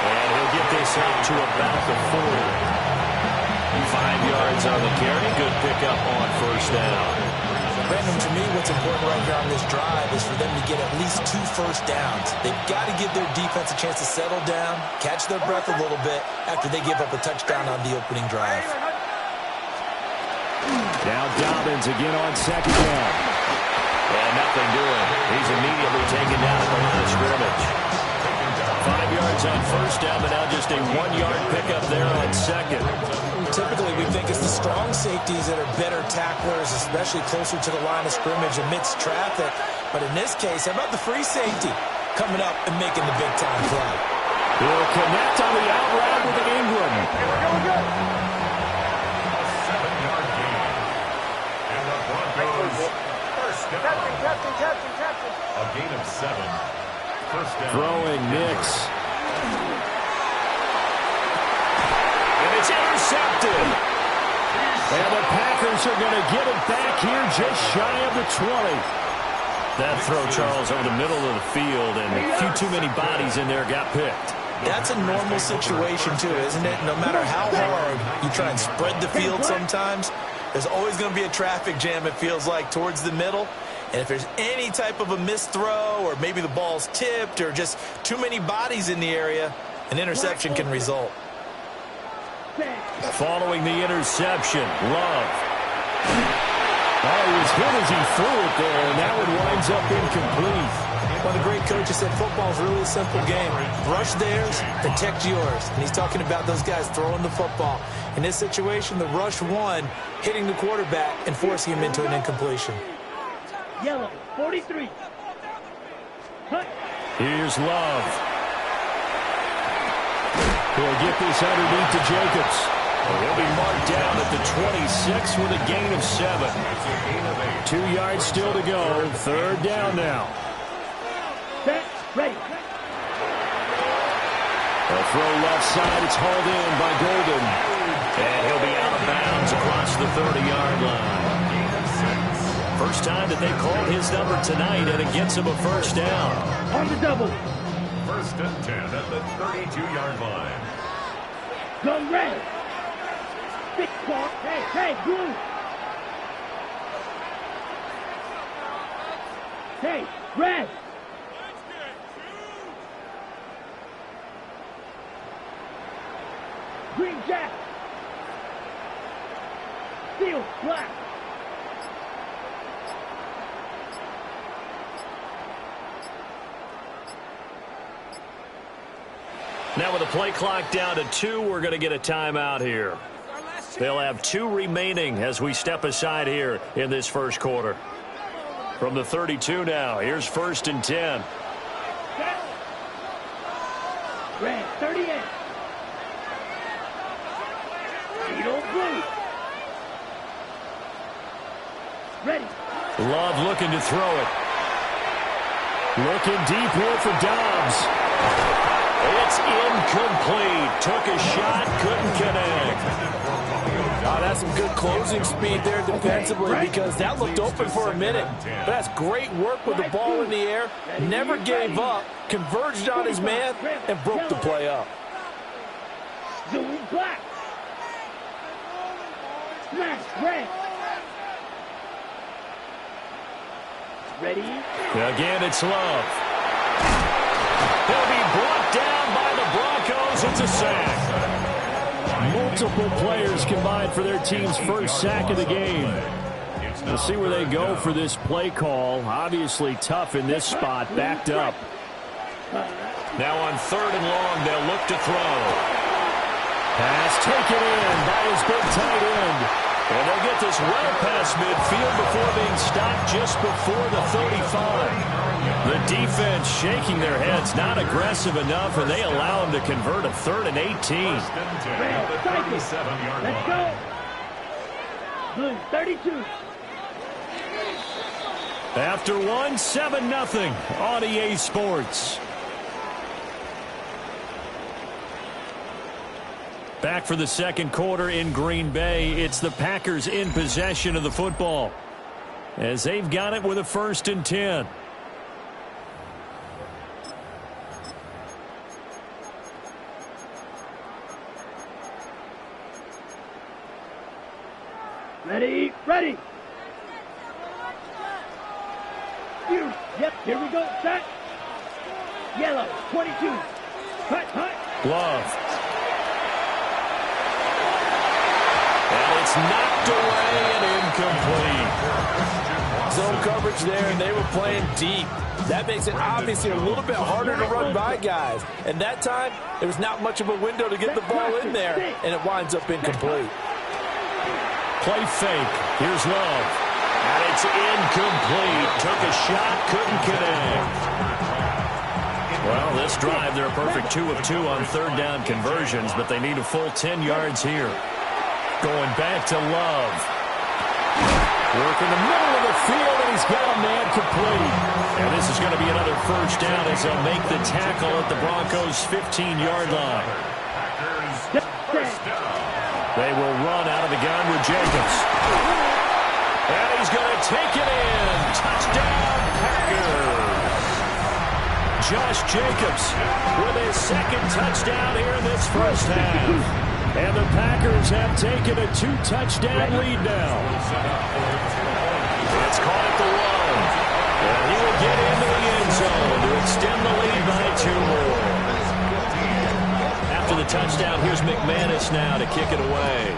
And he'll get this out to about the 40. 5 yards on the carry. Good pickup on first down. Brandon, to me, what's important right here on this drive is for them to get at least 2 first downs. They've got to give their defense a chance to settle down, catch their breath a little bit after they give up a touchdown on the opening drive. Now Dobbins again on second down. And nothing doing. He's immediately taken down at the line of scrimmage. 5 yards on first down, but now just a 1-yard pickup there on second. Typically, we think it's the strong safeties that are better tacklers, especially closer to the line of scrimmage amidst traffic. But in this case, how about the free safety coming up and making the big-time play? He'll connect on the out route with an Ingram. A 7-yard gain. And the Broncos first down. A gain of 7. First down. Throwing Nix. And it's intercepted. And the Packers are going to get it back here just shy of the 20. That throw, Charles, over the middle of the field, and a few too many bodies in there got picked. That's a normal situation, too, isn't it? No matter how hard you try and spread the field sometimes, there's always going to be a traffic jam, it feels like, towards the middle. And if there's any type of a missed throw or maybe the ball's tipped or just too many bodies in the area, an interception can result. Following the interception, Love. Oh, he was hit as he threw it there, and that one winds up incomplete. One of the great coaches said football is really a simple game. Rush theirs, protect yours. And he's talking about those guys throwing the football. In this situation, the rush one, hitting the quarterback and forcing him into an incompletion. Yellow, 43. Cut. Here's Love. He'll get this underneath to Jacobs. He'll be marked down at the 26 with a gain of 7. 2 yards still to go. Third down now. Set, ready. A throw left side. It's hauled in by Golden. And he'll be out of bounds across the 30-yard line. First time that they called his number tonight, and it gets him a first down. On the double. First and 10 at the 32-yard line. Gun red. Big ball. Hey, blue. Hey, red. Green jack. Steel, black. Now with the play clock down to 2, we're going to get a timeout here. They'll have 2 remaining as we step aside here in this first quarter. From the 32 now, here's first and 10. Red, 38. Steel, blue. Ready. Love looking to throw it. Looking deep here for Dobbs. It's incomplete. Took a shot, couldn't connect. Oh, that's some good closing speed there defensively because that looked open for a minute. But that's great work with the ball in the air. Never gave up, converged on his man, and broke the play up. Zoom black. Smash red. Ready? Again, it's Love. He'll be brought down by the Broncos. It's a sack. Multiple players combined for their team's first sack of the game. We'll see where they go for this play call. Obviously tough in this spot, backed up. Now on 3rd and long, they'll look to throw. Pass taken in by his big tight end. And they'll get this well past midfield before being stopped just before the 35. The defense shaking their heads, not aggressive enough, and they allow them to convert a 3rd and 18. First and 10 at the 37-yard line. Let's go. Blue, 32. After 1, 7-0 on EA Sports. Back for the second quarter in Green Bay. It's the Packers in possession of the football as they've got it with a 1st and 10. Ready, ready. Yep, here we go, set. Yellow, 22. Cut. Love. And it's knocked away and incomplete. Zone coverage there, and they were playing deep. That makes it obviously a little bit harder to run by guys. And that time, there was not much of a window to get the ball in there, and it winds up incomplete. Play fake. Here's Love. And it's incomplete. Took a shot, couldn't connect. Well, this drive, they're a perfect 2 of 2 on third down conversions, but they need a full 10 yards here. Going back to Love. Work in the middle of the field, and he's got a man complete. And this is going to be another first down as they'll make the tackle at the Broncos' 15-yard line. They will run out of the gun with Jacobs. And he's going to take it in. Touchdown, Packers. Josh Jacobs with his second touchdown here in this first half. And the Packers have taken a 2-touchdown lead now. It's caught at the 1. And he will get into the end zone to extend the lead by 2 more. After the touchdown, here's McManus now to kick it away.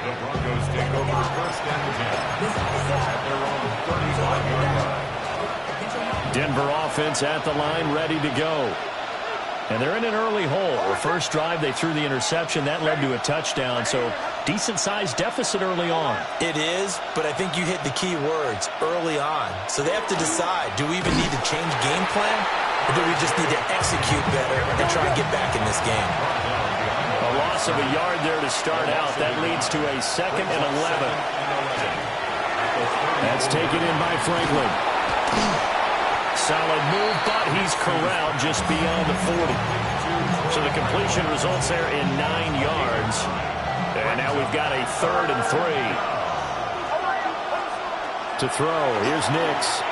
The Broncos take over first and 10. At their own 35-yard line. Denver offense at the line, ready to go. And they're in an early hole. The first drive, they threw the interception. That led to a touchdown, so decent-sized deficit early on. It is, but I think you hit the key words, early on. So they have to decide, do we even need to change game plan, or do we just need to execute better and try and get back in this game? A loss of a yard there to start out. That leads to a 2nd and 11. That's taken in by Franklin. Solid move, but he's corralled just beyond the 40. So the completion results there in 9 yards. And now we've got a 3rd and 3. To throw, here's Nix.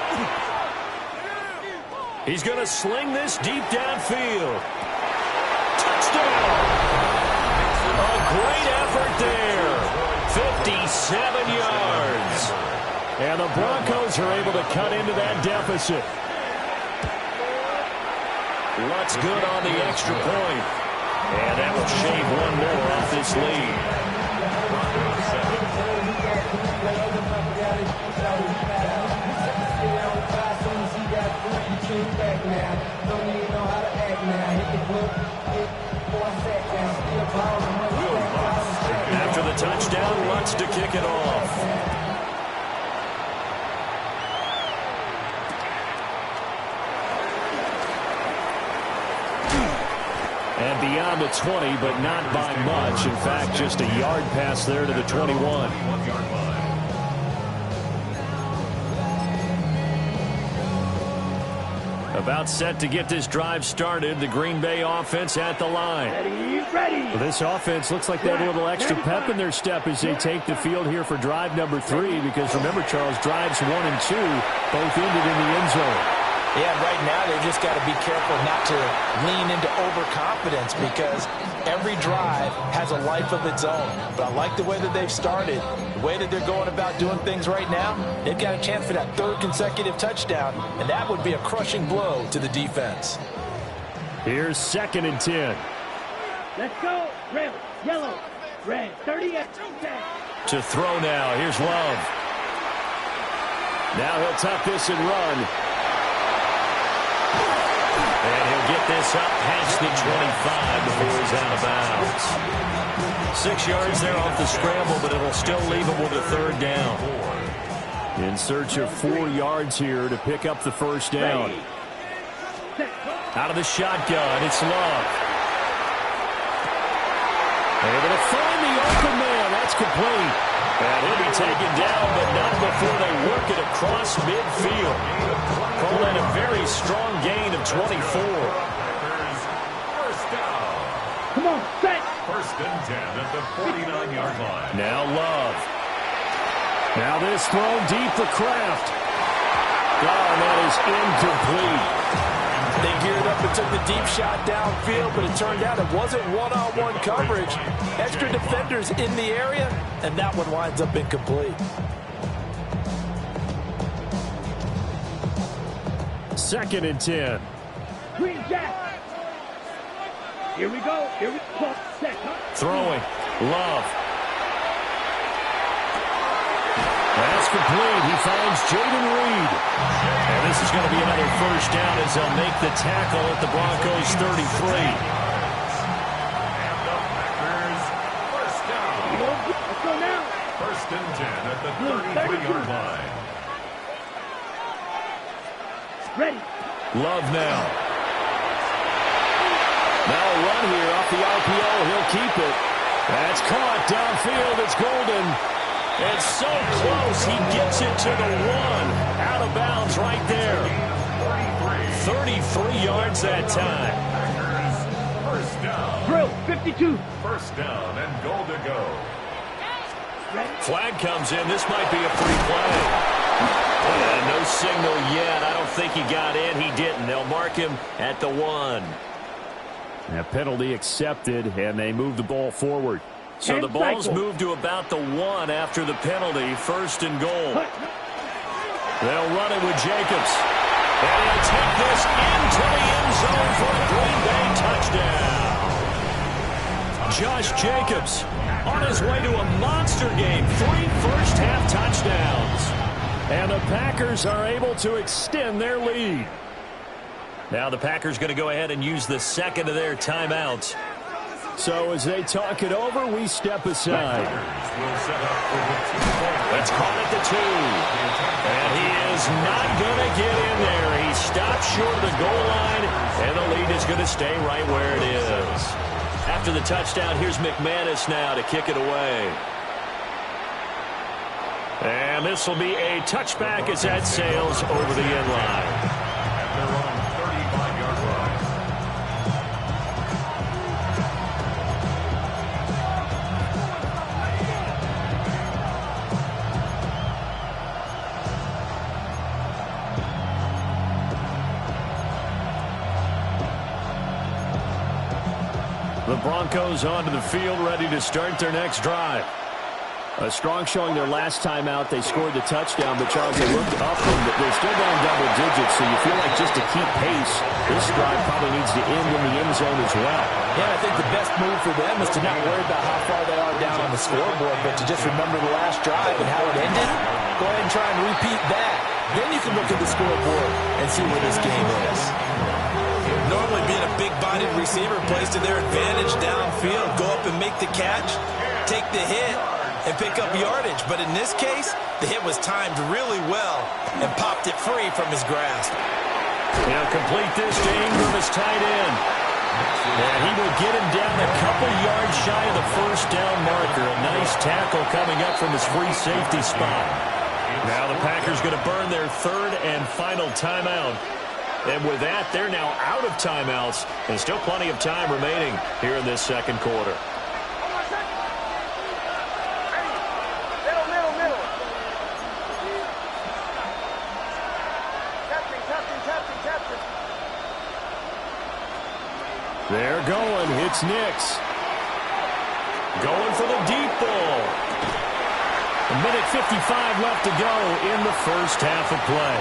He's going to sling this deep downfield. Touchdown! A great effort there. 57 yards. And the Broncos are able to cut into that deficit. Lutz good on the extra point. And that will shave 1 more off this lead. After the touchdown, Lutz to kick it off. And beyond the 20, but not by much. In fact, just a yard pass there to the 21. About set to get this drive started. The Green Bay offense at the line. Ready. Well, this offense looks like they have a little extra pep in their step as they take the field here for drive number 3. Because remember, Charles, drives 1 and 2 both ended in the end zone. Yeah, right now they've just got to be careful not to lean into overconfidence because every drive has a life of its own. But I like the way that they've started, the way that they're going about doing things right now. They've got a chance for that 3rd consecutive touchdown, and that would be a crushing blow to the defense. Here's 2nd and 10. Let's go. Red, yellow, red, 38. To throw now. Here's Love. Now he'll tuck this and run. And he'll get this up past the 25 before he's out of bounds. 6 yards there off the scramble, but it'll still leave him with a 3rd down. In search of 4 yards here to pick up the first down. Out of the shotgun, it's Love. Able to find the open man. That's complete. And he'll be taken down, but not before they work it across midfield. Call that a very strong gain of 24. First down. Come on, set. 1st and 10 at the 49-yard line. Now Love. Now this throw deep for Kraft. Oh, and that is incomplete. They geared up a took the deep shot downfield, but it turned out it wasn't one-on-one coverage. Extra defenders in the area, and that one winds up incomplete. Second and 10. Green Jack. Here we go. Here we go. Set. Throwing. Love. That's complete. He finds Jaden Reed. And this is going to be another first down as they'll make the tackle at the Broncos 33. And the Packers, first down. Let's go now. First and 10 at the 33-yard line. Ready. Love now. Now a run here off the RPO. He'll keep it. That's caught downfield. It's Golden. It's so close. He gets it to the one. Out of bounds right there. 33 yards that time. Packers, first down. Drill, 52. First down and goal to go. Flag comes in. This might be a free play. No signal yet. I don't think he got in. He didn't. They'll mark him at the one. That penalty accepted, and they move the ball forward. So the ball's moved to about the one after the penalty. First and goal. They'll run it with Jacobs. And he'll take this into the end zone for a Green Bay touchdown. Josh Jacobs on his way to a monster game. 3 first-half touchdowns. And the Packers are able to extend their lead. Now the Packers going to go ahead and use the second of their timeouts. So as they talk it over, we step aside. That's caught at the 2. And he is not going to get in there. He stopped short of the goal line, and the lead is going to stay right where it is. After the touchdown, here's McManus now to kick it away. And this will be a touchback as that sails over the end line. And they're on 35-yard line. The Broncos onto the field, ready to start their next drive. A strong showing their last time out. They scored the touchdown, but Charles, they looked up and they're still down double digits, so you feel like just to keep pace, this drive probably needs to end in the end zone as well. Yeah, I think the best move for them is to not worry about how far they are down on the scoreboard, but to just remember the last drive and how it ended. Go ahead and try and repeat that. Then you can look at the scoreboard and see where this game is. Normally being a big-bodied receiver plays to their advantage downfield. Go up and make the catch, take the hit, and pick up yardage. But in this case, the hit was timed really well and popped it free from his grasp. He'll complete this to Ingram as tight end. And he will get him down a couple yards shy of the first down marker. A nice tackle coming up from his free safety spot. Now the Packers going to burn their third and final timeout. And with that, they're now out of timeouts. And still plenty of time remaining here in this second quarter. They're going. It's Nix. Going for the deep ball. A minute 55 left to go in the first half of play.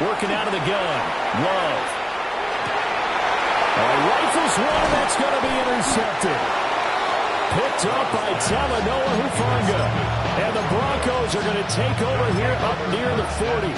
Working out of the gun. Love. Rifles one. That's going to be intercepted. Picked up by Talanoa Hufanga. And the Broncos are going to take over here up near the 40.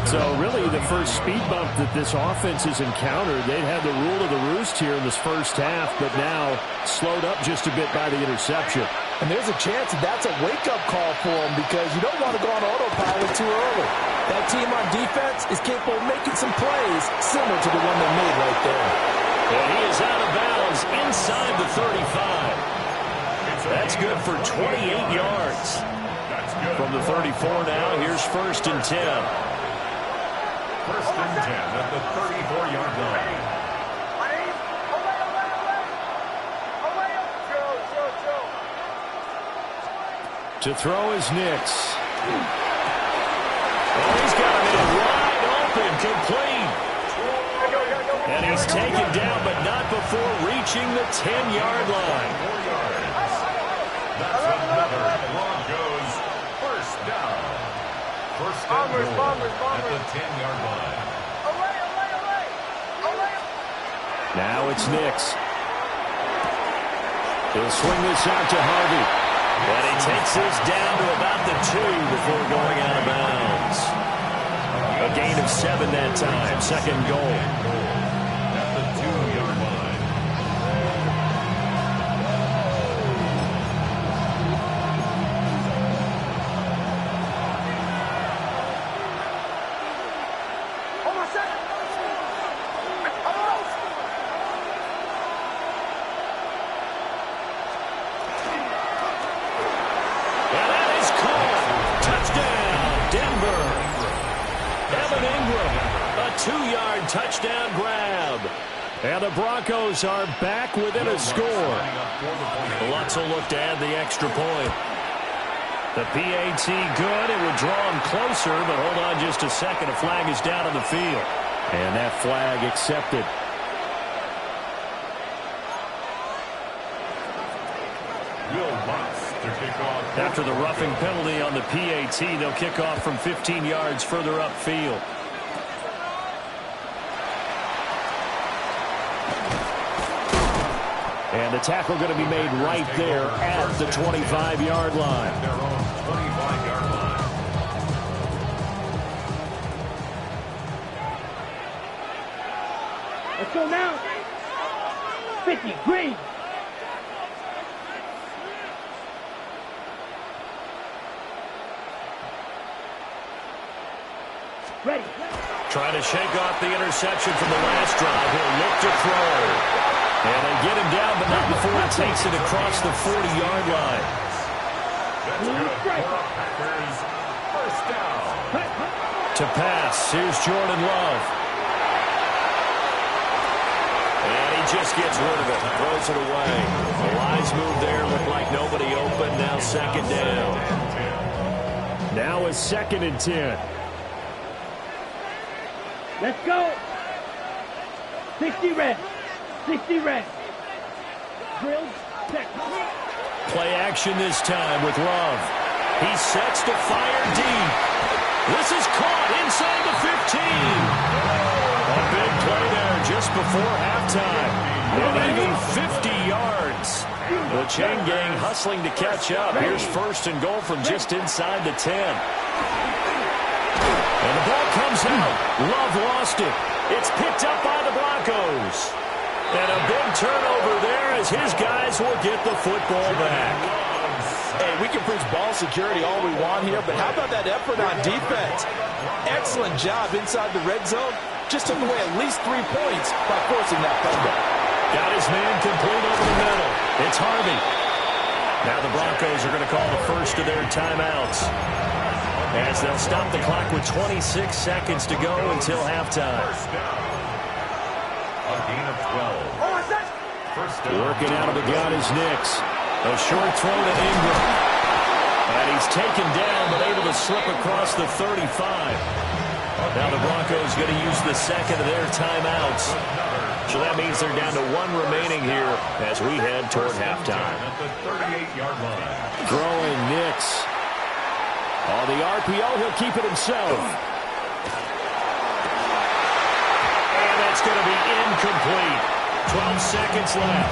So really the first speed bump that this offense has encountered. They'd had the rule of the roost here in this first half, but now slowed up just a bit by the interception. And there's a chance that that's a wake-up call for them because you don't want to go on autopilot too early. That team on defense is capable of making some plays similar to the one they made right there. And he is out of bounds inside the 35. That's good for 28 yards. From the 34 now, here's first and 10. First and 10 at the 34-yard line. To throw is Nix. Oh, he's got a man wide open, complete. And he's taken down, but not before reaching the 10-yard line. That's another Broncos first down. First and goal at the 10-yard line. Now it's Nix. He'll swing this out to Harvey. And he takes this down to about the 2 before going out of bounds. A gain of 7 that time. Second goal. At the 2-yard line. Touchdown grab. And the Broncos are back within a score. Lutz will look to add the extra point. The PAT good. It would draw him closer, but hold on just a second. A flag is down on the field. And that flag accepted. After the roughing penalty on the PAT, they'll kick off from 15 yards further upfield. And the tackle going to be made right there at the 25-yard line. Their own 25-yard line. Let's go now. 50, green. Ready. Trying to shake off the interception from the last drive. He'll look to throw. And they get him down, but not before he takes it across the 40-yard line. That's good for Packers. First down. To pass, here's Jordan Love. And he just gets rid of it, throws it away. A wise move there, looked like nobody open, now second down. Now a 2nd and 10. Let's go. 60 red. 60 red. Drill, check. Play action this time with Love. He sets to fire deep. This is caught inside the 15. A big play there just before halftime. And even 50 yards. The chain gang hustling to catch up. Here's first and goal from just inside the 10. And the ball comes out. Love lost it. It's picked up by the Broncos. And a big turnover there as his guys will get the football back. Hey, we can preach ball security all we want here, but how about that effort on defense? Excellent job inside the red zone. Just took away at least 3 points by forcing that fumble. Got his man complete over the middle. It's Harvey. Now the Broncos are going to call the first of their timeouts, as they'll stop the clock with 26 seconds to go until halftime. A gain of 12. First down. Working out of the gun is Nix. A short throw to Ingram. And he's taken down, but able to slip across the 35. Now the Broncos going to use the second of their timeouts. So that means they're down to 1 remaining here as we head toward halftime. At the 38-yard line. Throwing Nix. On the RPO, he'll keep it himself. And that's going to be incomplete. 12 seconds left.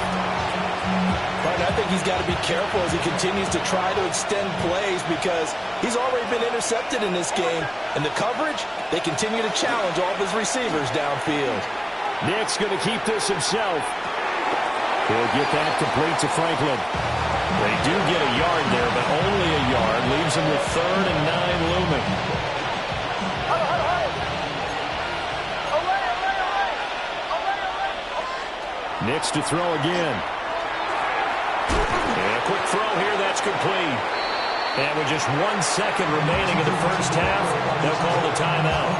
But I think he's got to be careful as he continues to try to extend plays because he's already been intercepted in this game. And the coverage, they continue to challenge all of his receivers downfield. Nick's going to keep this himself. He'll get that complete to Franklin. They do get a yard there, but only a yard. Leaves him with 3rd and 9 looming. Nix to throw again. And a quick throw here, that's complete. And with just 1 second remaining in the first half, they'll call the timeout.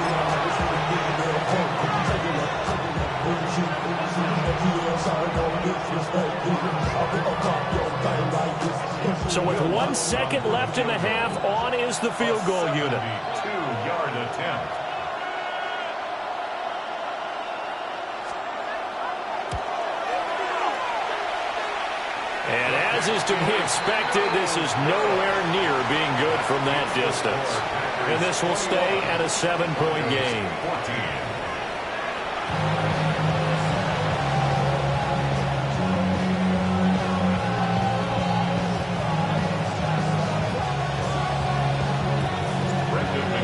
So with 1 second left in the half, on is the field goal unit. 2-yard attempt. And as is to be expected, this is nowhere near being good from that distance. And this will stay at a 7-point game. 14.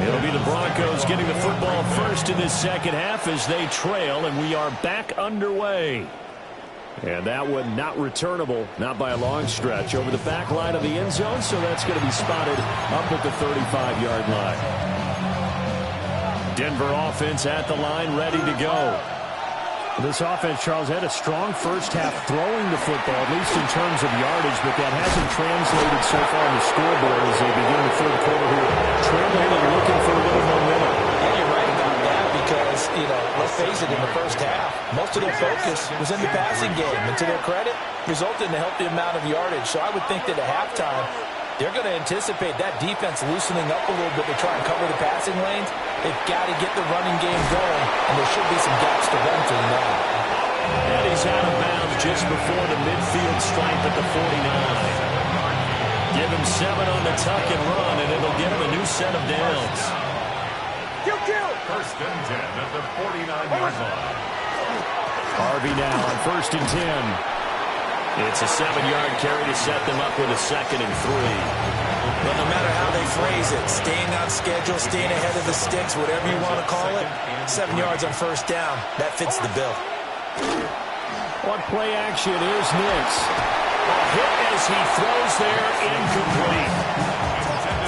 It'll be the Broncos getting the football first in this second half as they trail, and we are back underway. And that one not returnable, not by a long stretch, over the back line of the end zone, so that's going to be spotted up at the 35-yard line. Denver offense at the line, ready to go. This offense, Charles, had a strong first half throwing the football, at least in terms of yardage, but that hasn't translated so far on the scoreboard as they begin the third quarter here, trailing and looking for a little momentum. Yeah, you're right about that because, let's face it, in the first half, most of their focus was in the passing game, and to their credit, resulted in a healthy amount of yardage. So I would think that at halftime, they're going to anticipate that defense loosening up a little bit to try and cover the passing lanes. They've got to get the running game going, and there should be some gaps to run through now. And he's out of bounds just before the midfield stripe at the 49. Give him 7 on the tuck and run, and it'll get him a new set of downs. First and 10 at the 49-yard line. Harvey now on first and 10. It's a 7-yard carry to set them up with a 2nd and 3. But no matter how they phrase it, staying on schedule, staying ahead of the sticks, whatever you want to call it, 7 yards on first down, that fits the bill. On play action, here's Nix. A hit as he throws there, incomplete.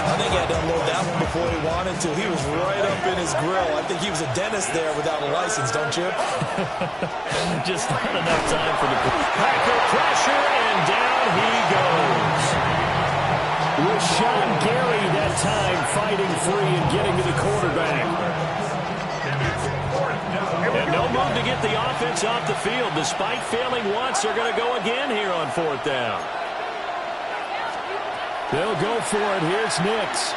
I think he had to unload that one before he wanted to. He was right up in his grill. I think he was a dentist there without a license, don't you? Just not enough time for the Packer pressure, and down he goes. Rashawn Gary that time fighting free and getting to the quarterback. And no move to get the offense off the field. Despite failing once, they're going to go again here on 4th down. They'll go for it. Here's Nix.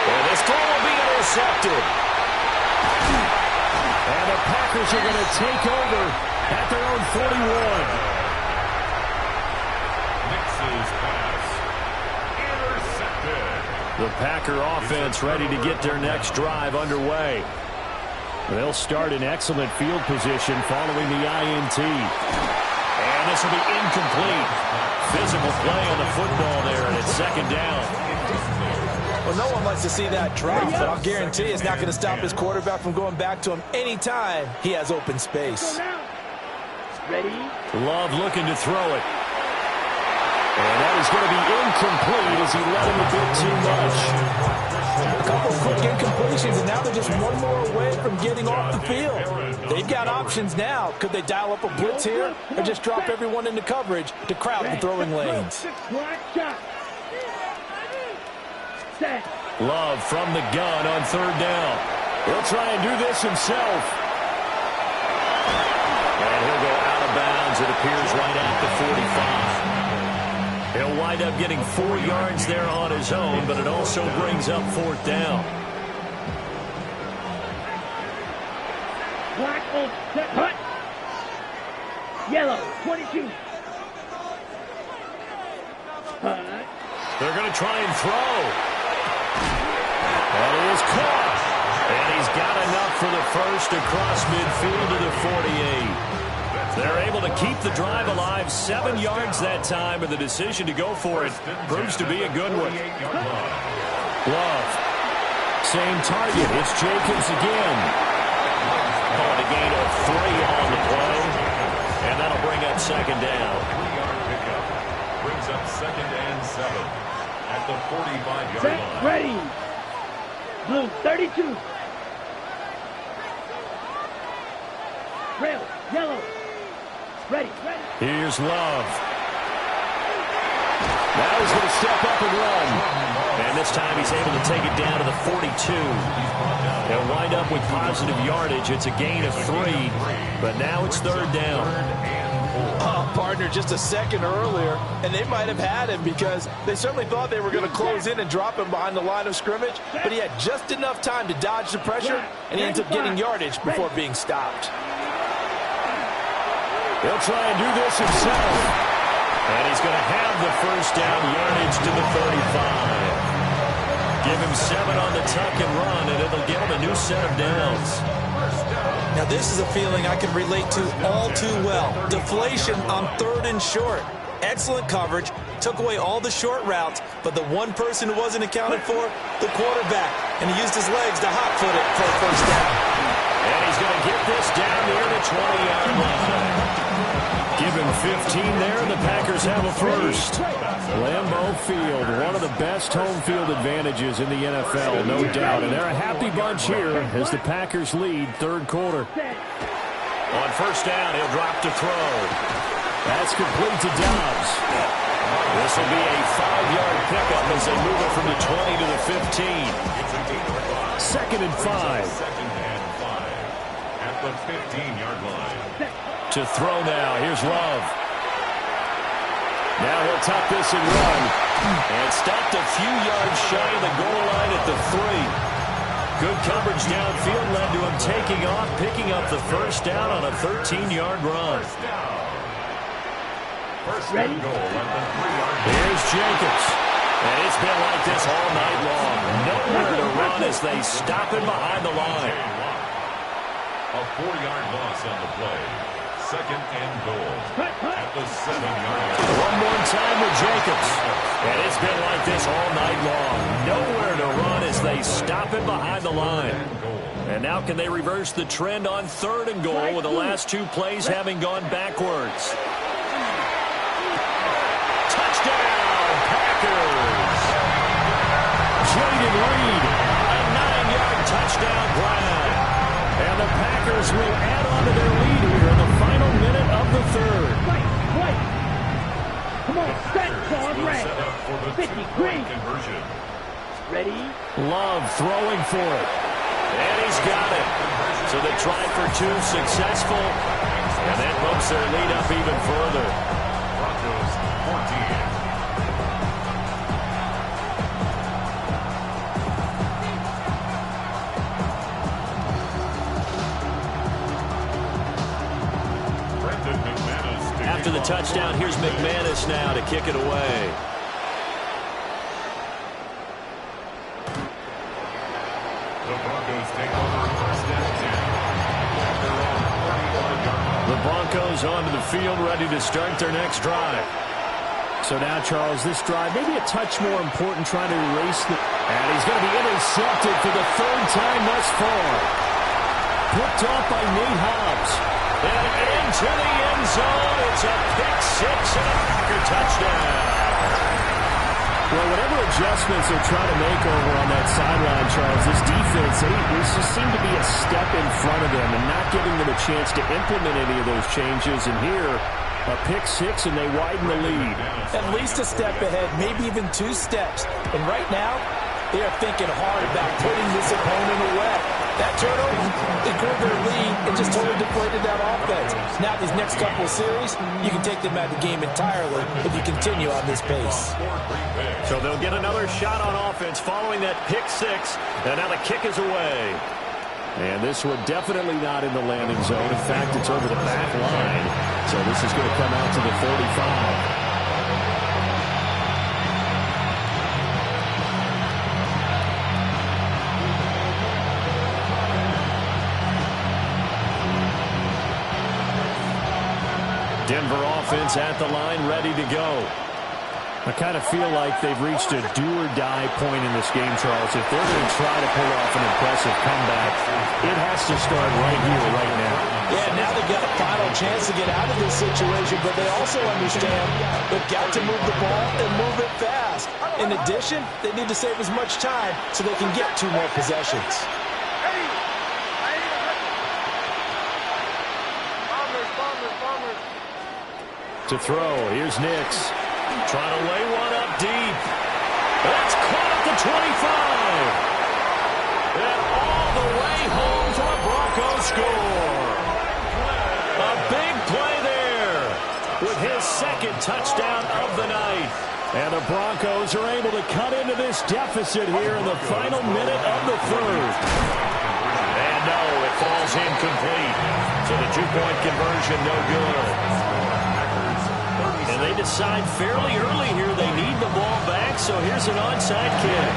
And this throw will be intercepted. And the Packers are going to take over at their own 41. Nix's pass. Intercepted. The Packer offense ready to get their next drive underway. They'll start in excellent field position following the INT. And this will be incomplete. Physical play on the football there, and it's 2nd down. Well, no one likes to see that drop, but I'll guarantee it's not going to stop his quarterback from going back to him anytime he has open space. Ready? Love looking to throw it. And that is going to be incomplete as he let him a bit too much. A couple of quick incompletions, and now they're just one more away from getting off the field. They've got options now. Could they dial up a blitz here or just drop everyone into coverage to crowd the throwing lanes? Love from the gun on 3rd down. He'll try and do this himself. And he'll go out of bounds, it appears, right at the 45. He'll wind up getting 4 yards there on his own, but it also brings up 4th down. Black on set, hut. Yellow, 22. Hut. They're going to try and throw. And he is caught. And he's got enough for the first across midfield to the 48. They're able to keep the drive alive. 7 yards that time, and the decision to go for it proves to be a good one. Love. Same target. It's Jacobs again. On a gain of 3 on the play. And that'll bring up 2nd down. 3-yard pickup. Brings up 2nd and 7 at the 45-yard Set, line. ready. Blue, 32. Red, yellow. Ready, ready. Here's Love. Now he's going to step up and run. And this time he's able to take it down to the 42. They'll wind up with positive yardage. It's a gain of 3, but now it's 3rd down. Pardon Gardner just a second earlier, and they might have had him because they certainly thought they were going to close in and drop him behind the line of scrimmage, but he had just enough time to dodge the pressure, and he ends up getting yardage before being stopped. He'll try and do this himself. And he's going to have the first down, yardage to the 35. Give him 7 on the tuck and run, and it'll give him a new set of downs. Now, this is a feeling I can relate to all too well. Deflation on 3rd and short. Excellent coverage. Took away all the short routes, but the one person who wasn't accounted for, the quarterback. And he used his legs to hot-foot it for a first down. And he's going to get this down near the 20-yard line. Give him 15 there, and the Packers have a first. Lambeau Field, one of the best home field advantages in the NFL, no doubt. And they're a happy bunch here as the Packers lead 3rd quarter. On first down, he'll drop to throw. That's complete to Dobbs. This will be a 5-yard pickup as they move it from the 20 to the 15. 2nd and 5. At the 15-yard line. To throw now. Here's Love. Now he'll tuck this and run. And stopped a few yards shy of the goal line at the 3. Good coverage downfield led to him taking off, picking up the first down on a 13-yard run. First and goal at the 3-yard line. Here's Jacobs. And it's been like this all night long. Nowhere to run as they stop him behind the line. A 4-yard loss on the play. 2nd and goal at the 7-yard line. One more time with Jacobs. And it's been like this all night long. Nowhere to run as they stop him behind the line. And now can they reverse the trend on 3rd and goal with the last 2 plays having gone backwards? Touchdown, Packers! Jaden Reed, a 9-yard touchdown grab. And the Packers will add on to their lead here in the final minute of the 3rd. White. Come on, set, on red. 50, green. Conversion. Ready? Love throwing for it. And he's got it. So the try for 2 successful. And that bumps their lead up even further. Broncos 14. After the touchdown, here's McManus now to kick it away. The Broncos take over 1st and 10. The Broncos onto the field, ready to start their next drive. So now, Charles, this drive maybe a touch more important, trying to erase the... And he's going to be intercepted for the 3rd time thus far. Picked off by Nate Hobbs. And into the end zone. It's a pick 6 and a Packer touchdown. Well, whatever adjustments they're trying to make over on that sideline, Charles, this defense, they just seem to be a step in front of them and not giving them a chance to implement any of those changes. And here, a pick 6, and they widen the lead. At least a step ahead, maybe even 2 steps. And right now, they are thinking hard about putting this opponent away. That turnover, they grew their lead and just totally deflated that offense. Now these next couple of series, you can take them out of the game entirely if you continue on this pace. So they'll get another shot on offense following that pick 6. And now the kick is away. And this one definitely not in the landing zone. In fact, it's over the back line. So this is going to come out to the 45. Denver offense at the line, ready to go. I kind of feel like they've reached a do-or-die point in this game, Charles. If they're going to try to pull off an impressive comeback, it has to start right here, right now. Yeah, now they've got a final chance to get out of this situation, but they also understand they've got to move the ball and move it fast. In addition, they need to save as much time so they can get 2 more possessions. To throw, here's Nix. Trying to lay one up deep. That's caught at the 25. And all the way home for a Broncos score. A big play there with his second touchdown of the night. And the Broncos are able to cut into this deficit here in the final minute of the third. And no, it falls incomplete. So the two-point conversion no good. And they decide fairly early here they need the ball back, so here's an onside kick.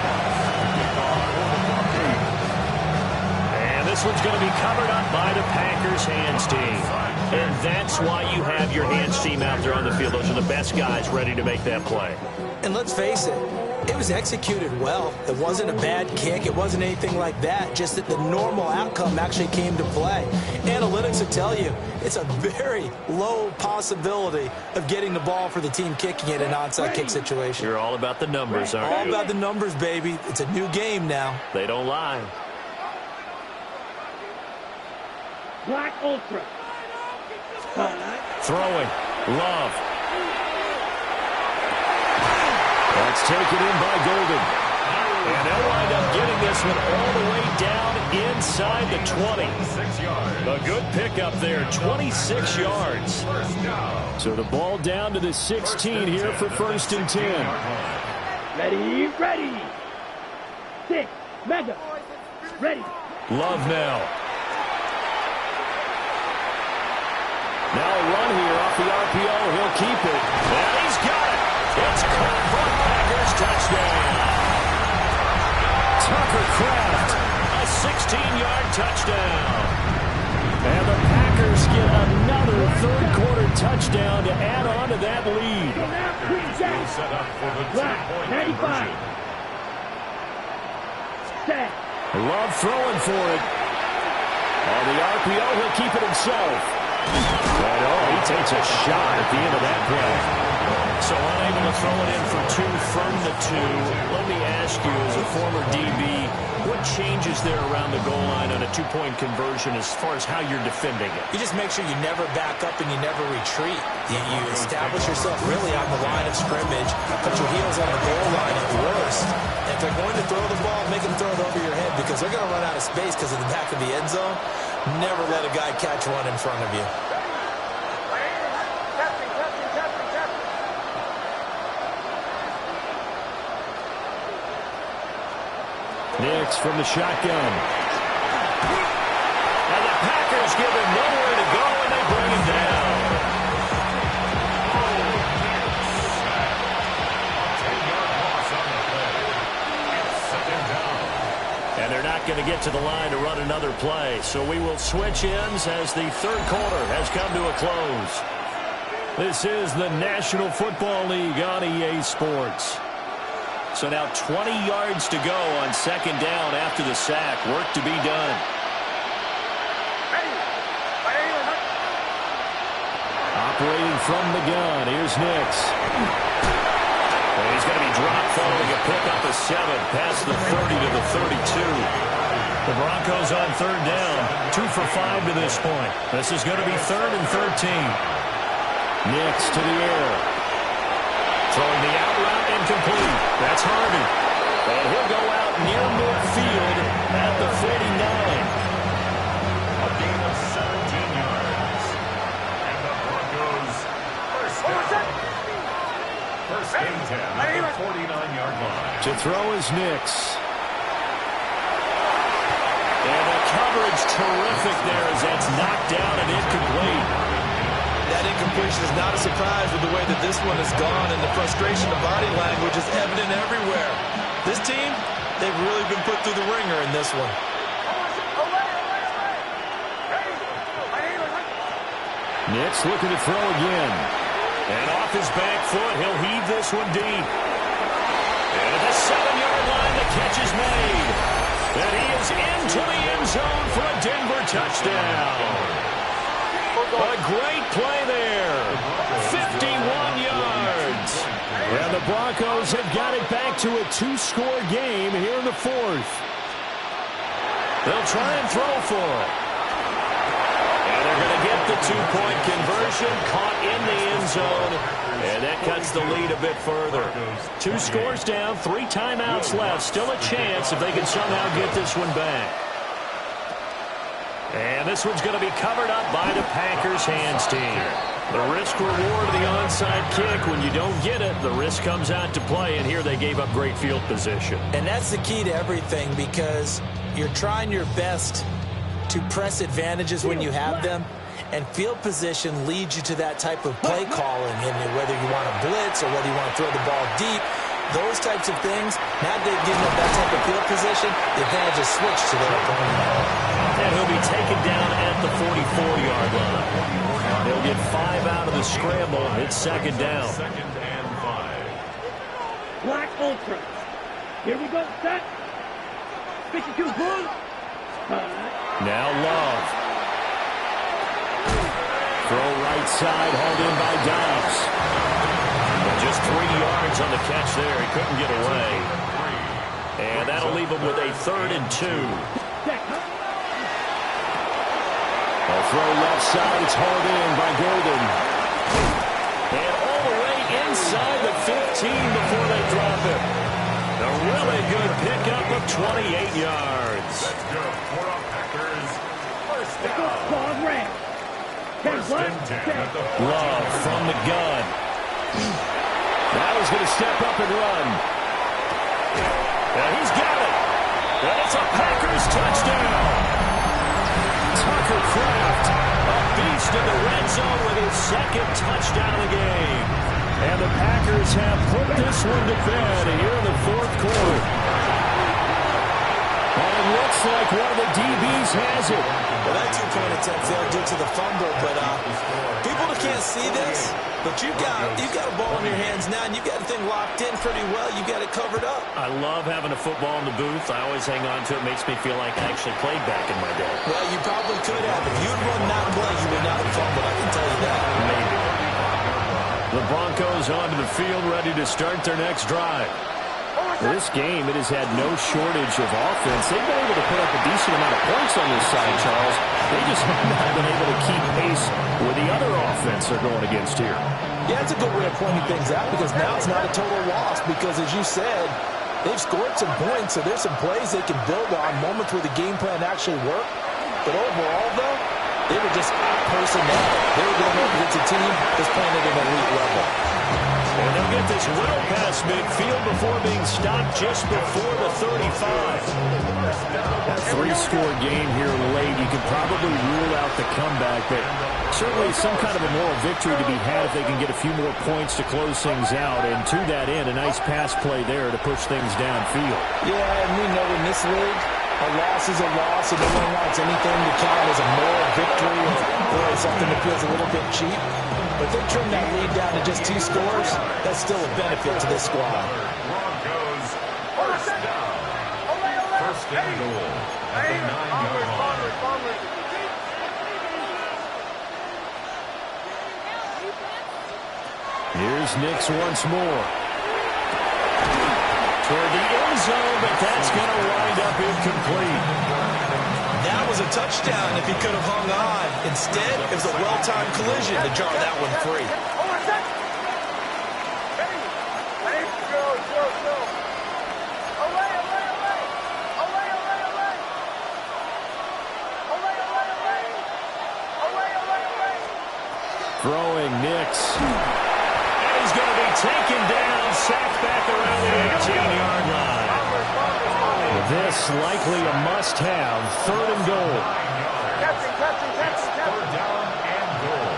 This one's going to be covered up by the Packers hands team. And that's why you have your hands team out there on the field. Those are the best guys ready to make that play. And let's face it, it was executed well. It wasn't a bad kick. It wasn't anything like that. Just that the normal outcome actually came to play. Analytics will tell you it's a very low possibility of getting the ball for the team kicking it in an onside kick situation. You're all about the numbers, aren't you? All about the numbers, baby. It's a new game now. They don't lie. Black Ultra. Throwing. Love. That's taken in by Golden. And they'll wind up getting this one all the way down inside the 20. A good pickup there, 26 yards. So the ball down to the 16 here for 1st and 10. Ready, ready. 6, Mega. Ready. Love now. Now a run here off the RPO. He'll keep it. And he's got it. It's caught for a Packers touchdown. Tucker Kraft, a 16-yard touchdown. And the Packers get another third-quarter touchdown to add on to that lead. Set up for the Black, 95. Set. Love throwing for it. On the RPO, he'll keep it himself. And he takes a shot at the end of that play. So unable to throw it in for 2 from the 2. Let me ask you, as a former DB, what changes there around the goal line on a 2-point conversion as far as how you're defending it? You just make sure you never back up and you never retreat. You establish yourself really on the line of scrimmage, put your heels on the goal line at worst. And if they're going to throw the ball, make them throw it over your head because they're going to run out of space because of the back of the end zone. Never let a guy catch one in front of you. Nix from the shotgun. And the Packers give him nowhere to go, and they bring him down. And they're not going to get to the line to run another play, so we will switch ends as the third quarter has come to a close. This is the National Football League on EA Sports. So now 20 yards to go on 2nd down after the sack. Work to be done. Operating from the gun. Here's Nix. And he's going to be dropped following a pickup of 7 past the 30 to the 32. The Broncos on 3rd down. 2 for 5 to this point. This is going to be 3rd and 13. Nix to the air. Throwing the out route incomplete. That's Harvey. And he'll go out near midfield at the 49. A gain of 17 yards. And the Broncos first and 10 at the 49-yard line. To throw is Nix. And the coverage terrific there as that's knocked down and incomplete. That incompletion is not a surprise with the way that this one has gone, and the frustration of body language is evident everywhere. This team, they've really been put through the ringer in this one. Nix looking to throw again. And off his back foot, he'll heave this one deep. And at the 7-yard line, the catch is made. And he is into the end zone for a Denver touchdown. A great play there. 51 yards. And the Broncos have got it back to a 2-score game here in the 4th. They'll try and throw for it. And they're going to get the 2-point conversion, caught in the end zone. And that cuts the lead a bit further. 2 scores down, 3 timeouts left. Still a chance if they can somehow get this one back. And this one's going to be covered up by the Packers hands team. The risk reward of the onside kick. When you don't get it, the risk comes out to play, and here they gave up great field position. And that's the key to everything, because you're trying your best to press advantages when you have them, and field position leads you to that type of play calling, and whether you want to blitz or whether you want to throw the ball deep, those types of things. Now they've given up that type of field position, the advantage is switched to their opponent. And he'll be taken down at the 44-yard line. They'll get 5 out of the scramble. It's second down. Second and 5. Black Ultra. Here we go, set. 52 Bull. Now Love. Throw right side, hauled in by Dobbs. Just 3 yards on the catch there. He couldn't get away. And that'll leave him with a 3rd and 2. A throw left side. It's hauled in by Golden. And all the way inside the 15 before they drop it. A really good pickup of 28 yards. Let's go for a Packers first down. First and 10 at the 14. Love from the gun. Now he's going to step up and run. And he's got it. And it's a Packers touchdown. Tucker Kraft, a beast in the red zone with his 2nd touchdown of the game. And the Packers have put this one to bed here in the 4th quarter. And it looks like one of the DBs has it. Well, that 2-point attempt failed due to the fumble, but people that can't see this, but you've got a ball in your hands now, and you've got the thing locked in pretty well. You've got it covered up. I love having a football in the booth. I always hang on to it. Makes me feel like I actually played back in my day. Well, you probably could have. If you'd run that play, you would not have fumbled. I can tell you that. Maybe. The Broncos onto the field, ready to start their next drive. This game, it has had no shortage of offense. They've been able to put up a decent amount of points on this side, Charles. They just have not been able to keep pace with the other offense they're going against here. Yeah, it's a good way of pointing things out, because now it's not a total loss, because as you said, they've scored some points, so there's some plays they can build on, moments where the game plan actually worked. But overall, though, they were just out-personnel. They were going up against a team that's playing at an elite level. And they'll get this little past midfield before being stopped just before the 35. A 3-score game here late. You could probably rule out the comeback, but certainly some kind of a moral victory to be had if they can get a few more points to close things out. And to that end, a nice pass play there to push things downfield. Yeah, and we know in this league, a loss is a loss, and no one wants anything to count as a moral victory or something that feels a little bit cheap. But they trim that lead down to just 2 scores. That's still a benefit to this squad. Broncos first down. First and goal at the 9-yard line. Here's Nix once more. Toward the end zone, but that's going to wind up incomplete. That was a touchdown if he could have hung on. Instead, it was a well-timed collision to jar that one free. Throwing Nix. And he's going to be taken down, sacked back around the 18-yard line. This likely a must-have, 3rd and goal. Third down and goal.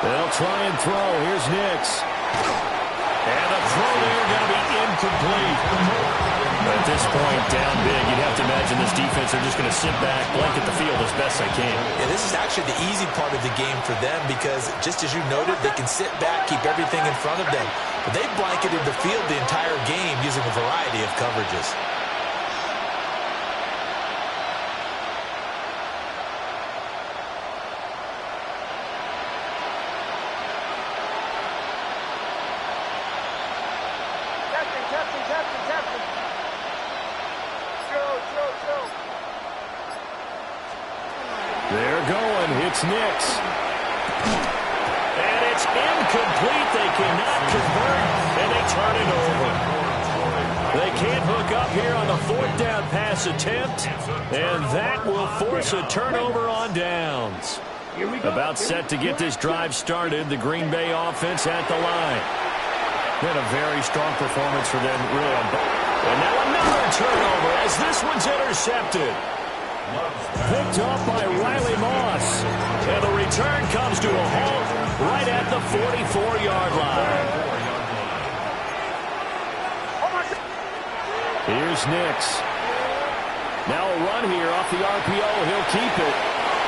They'll try and throw. Here's Nix. And the throw there going to be incomplete. At this point, down big, you'd have to imagine this defense are just going to sit back, blanket the field as best they can. Yeah, this is actually the easy part of the game for them, because just as you noted, they can sit back, keep everything in front of them. But they've blanketed the field the entire game using a variety of coverages. They're going. It's Nix. And It's incomplete. They cannot convert, and they turn it over. They can't hook up here on the fourth down pass attempt, and that will force a turnover on downs. About set to get this drive started. The Green Bay offense at the line. Been a very strong performance for them, really. And now another turnover as this one's intercepted. Picked up by Riley Moss. And the return comes to a halt right at the 44-yard line. Here's Nix. Now a run here off the RPO. He'll keep it.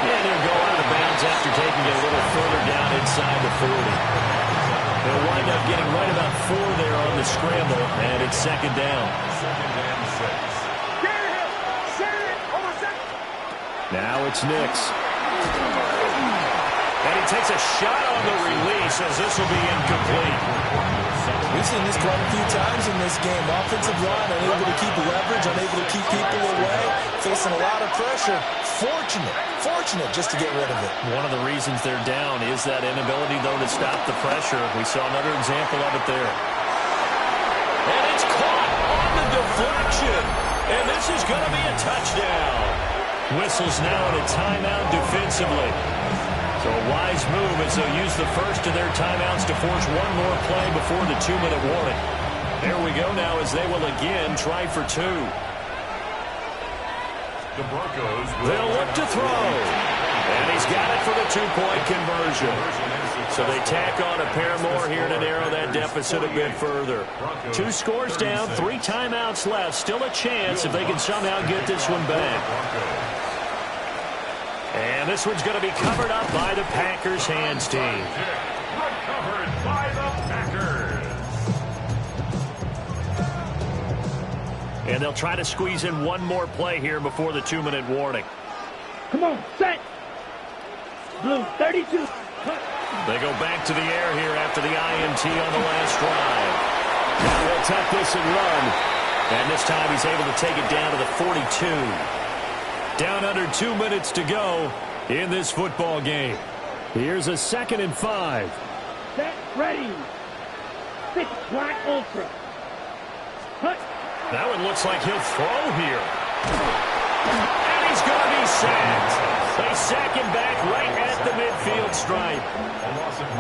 And he'll go out of bounds after taking it a little further down inside the 40. He'll wind up getting right about 4 there on the scramble, and it's second down. Now it's Nix. And he takes a shot on the release as this will be incomplete. We've seen this quite a few times in this game. Offensive line unable to keep leverage, unable to keep people away, facing a lot of pressure. Fortunate just to get rid of it. One of the reasons they're down is that inability, though, to stop the pressure. We saw another example of it there. And it's caught on the deflection. And this is going to be a touchdown. Whistles now in a timeout defensively. So a wise move as they'll use the first of their timeouts to force one more play before the 2-minute warning. There we go now as they will again try for 2. The Broncos They'll look to throw. And he's got it for the 2-point conversion. So they tack on a pair more here to narrow that deficit a bit further. 2 scores down, 3 timeouts left. Still a chance if they can somehow get this one back. And this one's going to be covered up by the Packers hands team. recovered by the Packers. And they'll try to squeeze in one more play here before the 2-minute warning. Come on, set. Blue, 32. They go back to the air here after the INT on the last drive. Now they'll tuck this and run. And this time he's able to take it down to the 42. Down under 2 minutes to go in this football game. Here's a 2nd and 5. Set, ready. 6 black ultra. Hut. That one looks like he'll throw here. And he's going to be sacked. They sack him back right at the midfield stripe.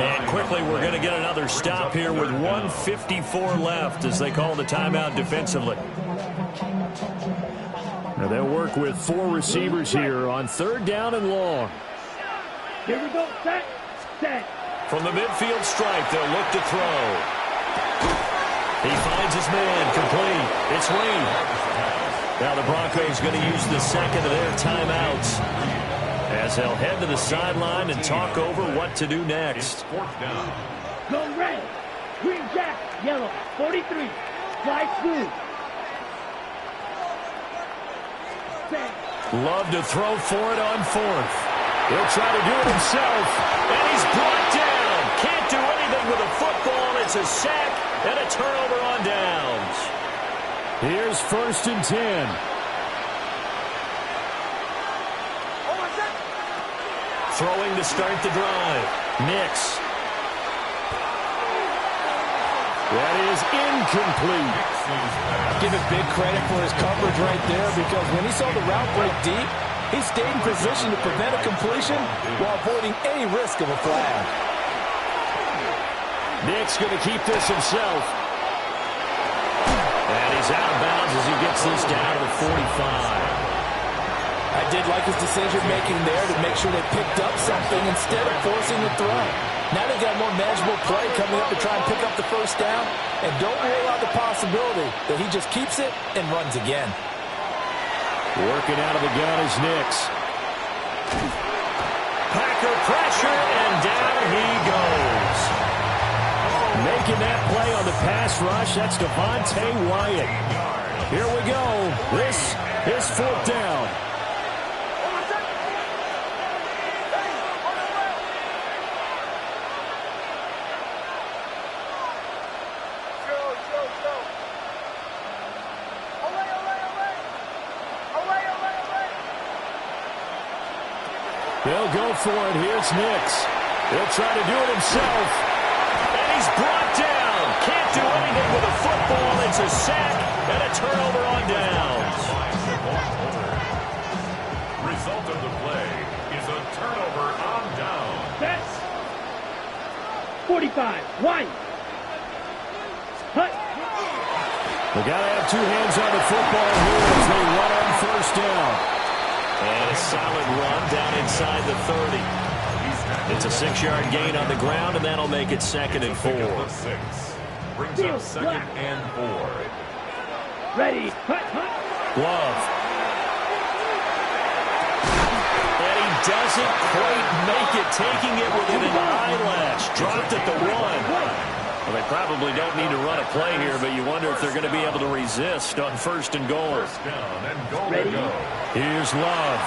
And quickly we're going to get another stop here with 1:54 left as they call the timeout defensively. Now they'll work with 4 receivers here on 3rd down and long. Here we go, set, set. From the midfield stripe, they'll look to throw. He finds his man, complete. It's Reed. Now the Broncos going to use the 2nd of their timeouts as they'll head to the sideline and talk over what to do next. Go red, green jack, yellow, 43, fly blue. Love to throw for it on 4th. He'll try to do it himself, and he's brought down. Can't do anything with a football. It's a sack and a turnover on downs. Here's 1st and 10. Throwing to start the drive. Nix. That is incomplete. Give it big credit for his coverage right there because when he saw the route break deep, he stayed in position to prevent a completion while avoiding any risk of a flag. Nick's going to keep this himself. And he's out of bounds as he gets this down to the 45. I did like his decision-making there to make sure they picked up something instead of forcing the throw. Now they got a more manageable play coming up to try and pick up the 1st down. And don't rule out the possibility that he just keeps it and runs again. Working out of the gun is Nix. Packer pressure, and down he goes. Making that play on the pass rush, that's Devontae Wyatt. Here we go. This is 4th down. They'll go for it. Here's Nix. He'll try to do it himself. And he's brought down. Can't do anything with a football. It's a sack and a turnover on downs. Result of the play is a turnover on downs. That's 45. One. Hut. They got to have two hands on the football here as they run on first down. And a solid run down inside the 30. It's a 6-yard gain on the ground, and that'll make it 2nd and 4. Brings up 2nd and 4. Ready. Hut, hut. Glove. And he doesn't quite make it, taking it within an eyelash. Dropped at the 1. Well, they probably don't need to run a play here, but you wonder if they're going to be able to resist on 1st and goal. First down and goal to Ready. go. Here's Love.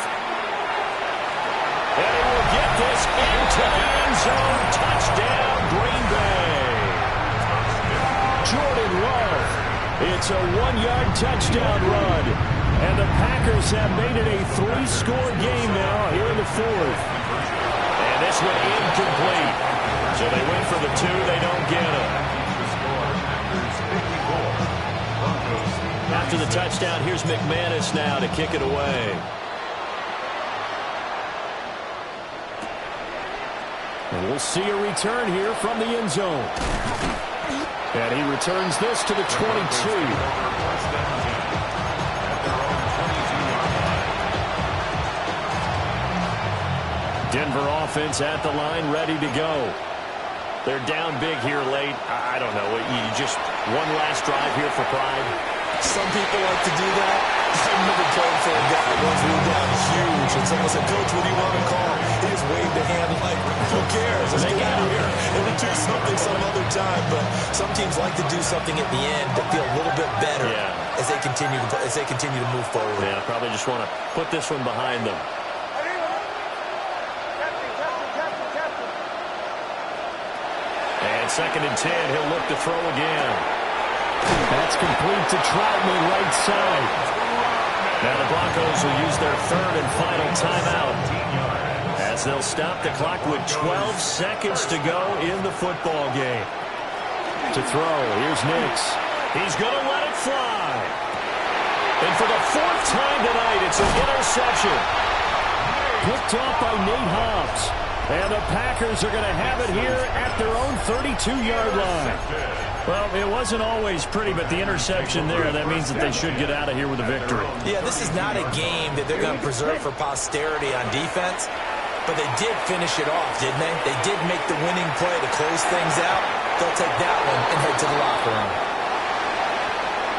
And he will get this into the end zone. Touchdown, Green Bay. Jordan Love. It's a 1-yard touchdown run. And the Packers have made it a 3-score game now here in the 4th. And this one incomplete. So they went for the 2. They don't get it. After the touchdown, here's McManus now to kick it away. And we'll see a return here from the end zone. And he returns this to the 22. Denver offense at the line, ready to go. They're down big here late. I don't know. You just one last drive here for pride. Some people like to do that. I've never played for a guy once we were down huge, and someone said, "Coach, what do you want to call?" He just waved a hand like, "Who cares? Let's get out of here and we'll do something some other time." But some teams like to do something at the end to feel a little bit better as they continue to move forward. Yeah, probably just want to put this one behind them. And 2nd and 10, he'll look to throw again. That's complete to Troutman right side. Now the Broncos will use their 3rd and final timeout as they'll stop the clock with 12 seconds to go in the football game. To throw, here's Nix. He's going to let it fly. And for the 4th time tonight, it's an interception. Picked off by Nate Hobbs. And the Packers are going to have it here at their own 32-yard line. Well, it wasn't always pretty, but the interception there, that means that they should get out of here with a victory. Yeah, this is not a game that they're going to preserve for posterity on defense, but they did finish it off, didn't they? They did make the winning play to close things out. They'll take that one and head to the locker room.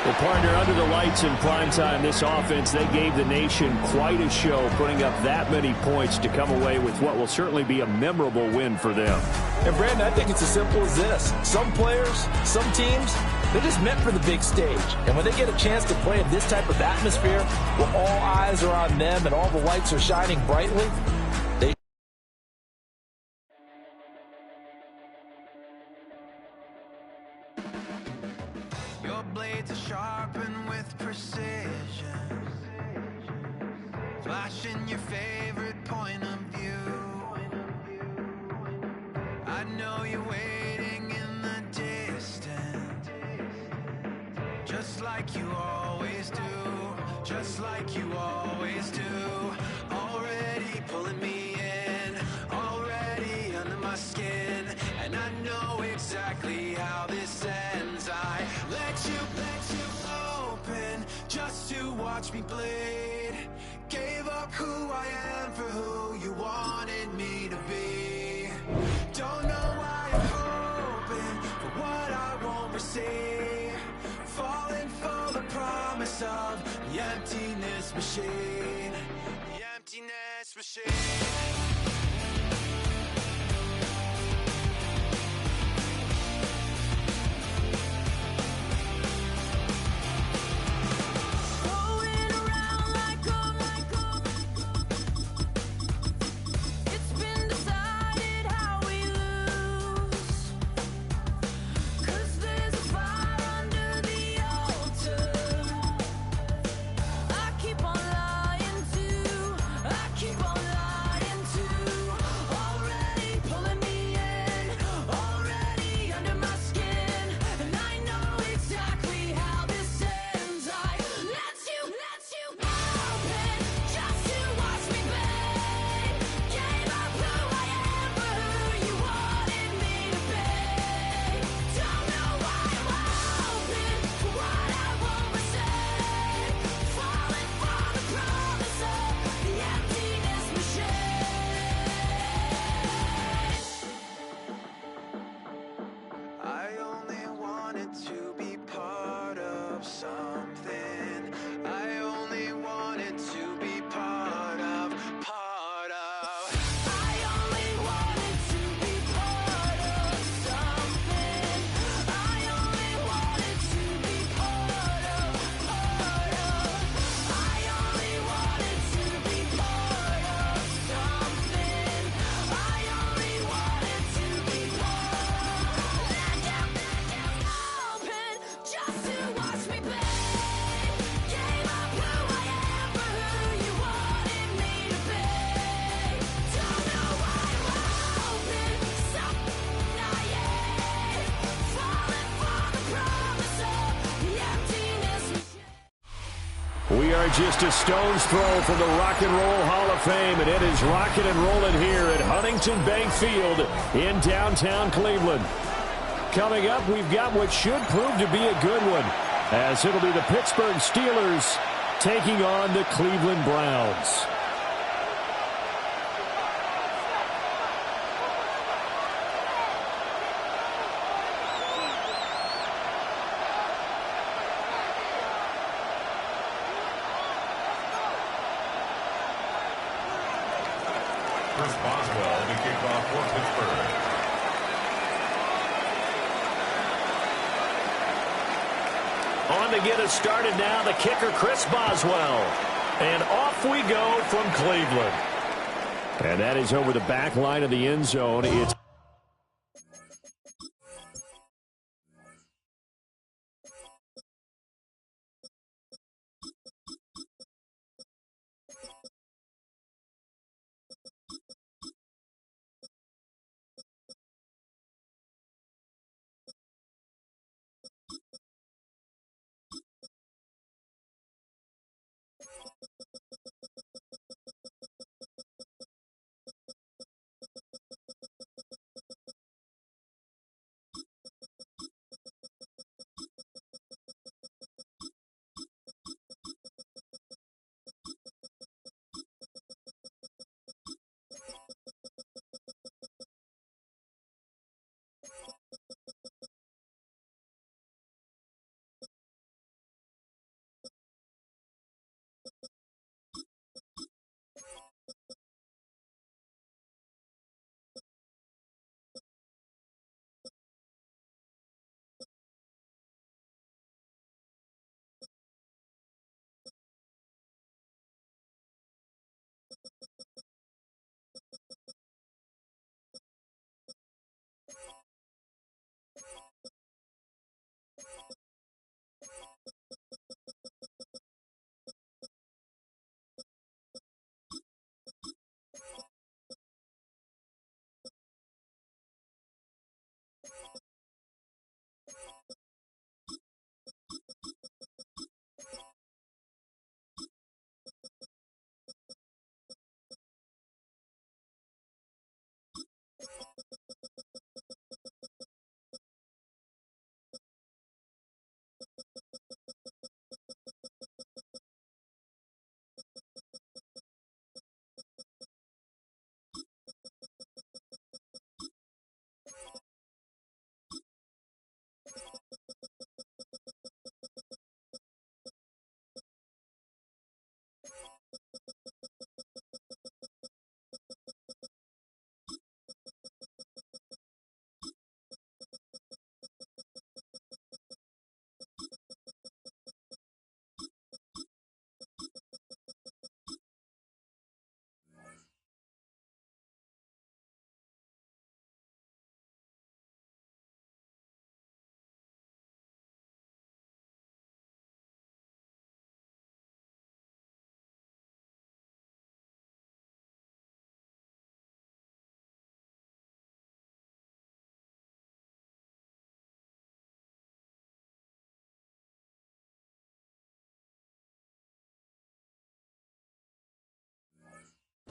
Well, partner, under the lights in primetime, this offense, they gave the nation quite a show, putting up that many points to come away with what will certainly be a memorable win for them. And, Brandon, I think it's as simple as this. Some players, some teams, they're just meant for the big stage. And when they get a chance to play in this type of atmosphere, where all eyes are on them and all the lights are shining brightly, they Your blades are sharpened with precision, flashing your favorite point of view. I know you're waiting in the distance, just like you always do, just like you always do. Already pulling me in, already under my skin, and I know exactly how this ends. I let you open just to watch me bleed. Gave up who I am for who you wanted me to be. Don't know why I'm hoping for what I won't receive. Falling for the promise of the emptiness machine. The emptiness machine. Keep on lying are just a stone's throw from the Rock and Roll Hall of Fame, and it is rocking and rolling here at Huntington Bank Field in downtown Cleveland. Coming up, we've got what should prove to be a good one, as it'll be the Pittsburgh Steelers taking on the Cleveland Browns. Chris Boswell to kick off for Pittsburgh. On to get us started now, the kicker, Chris Boswell. And off we go from Cleveland. And that is over the back line of the end zone. It's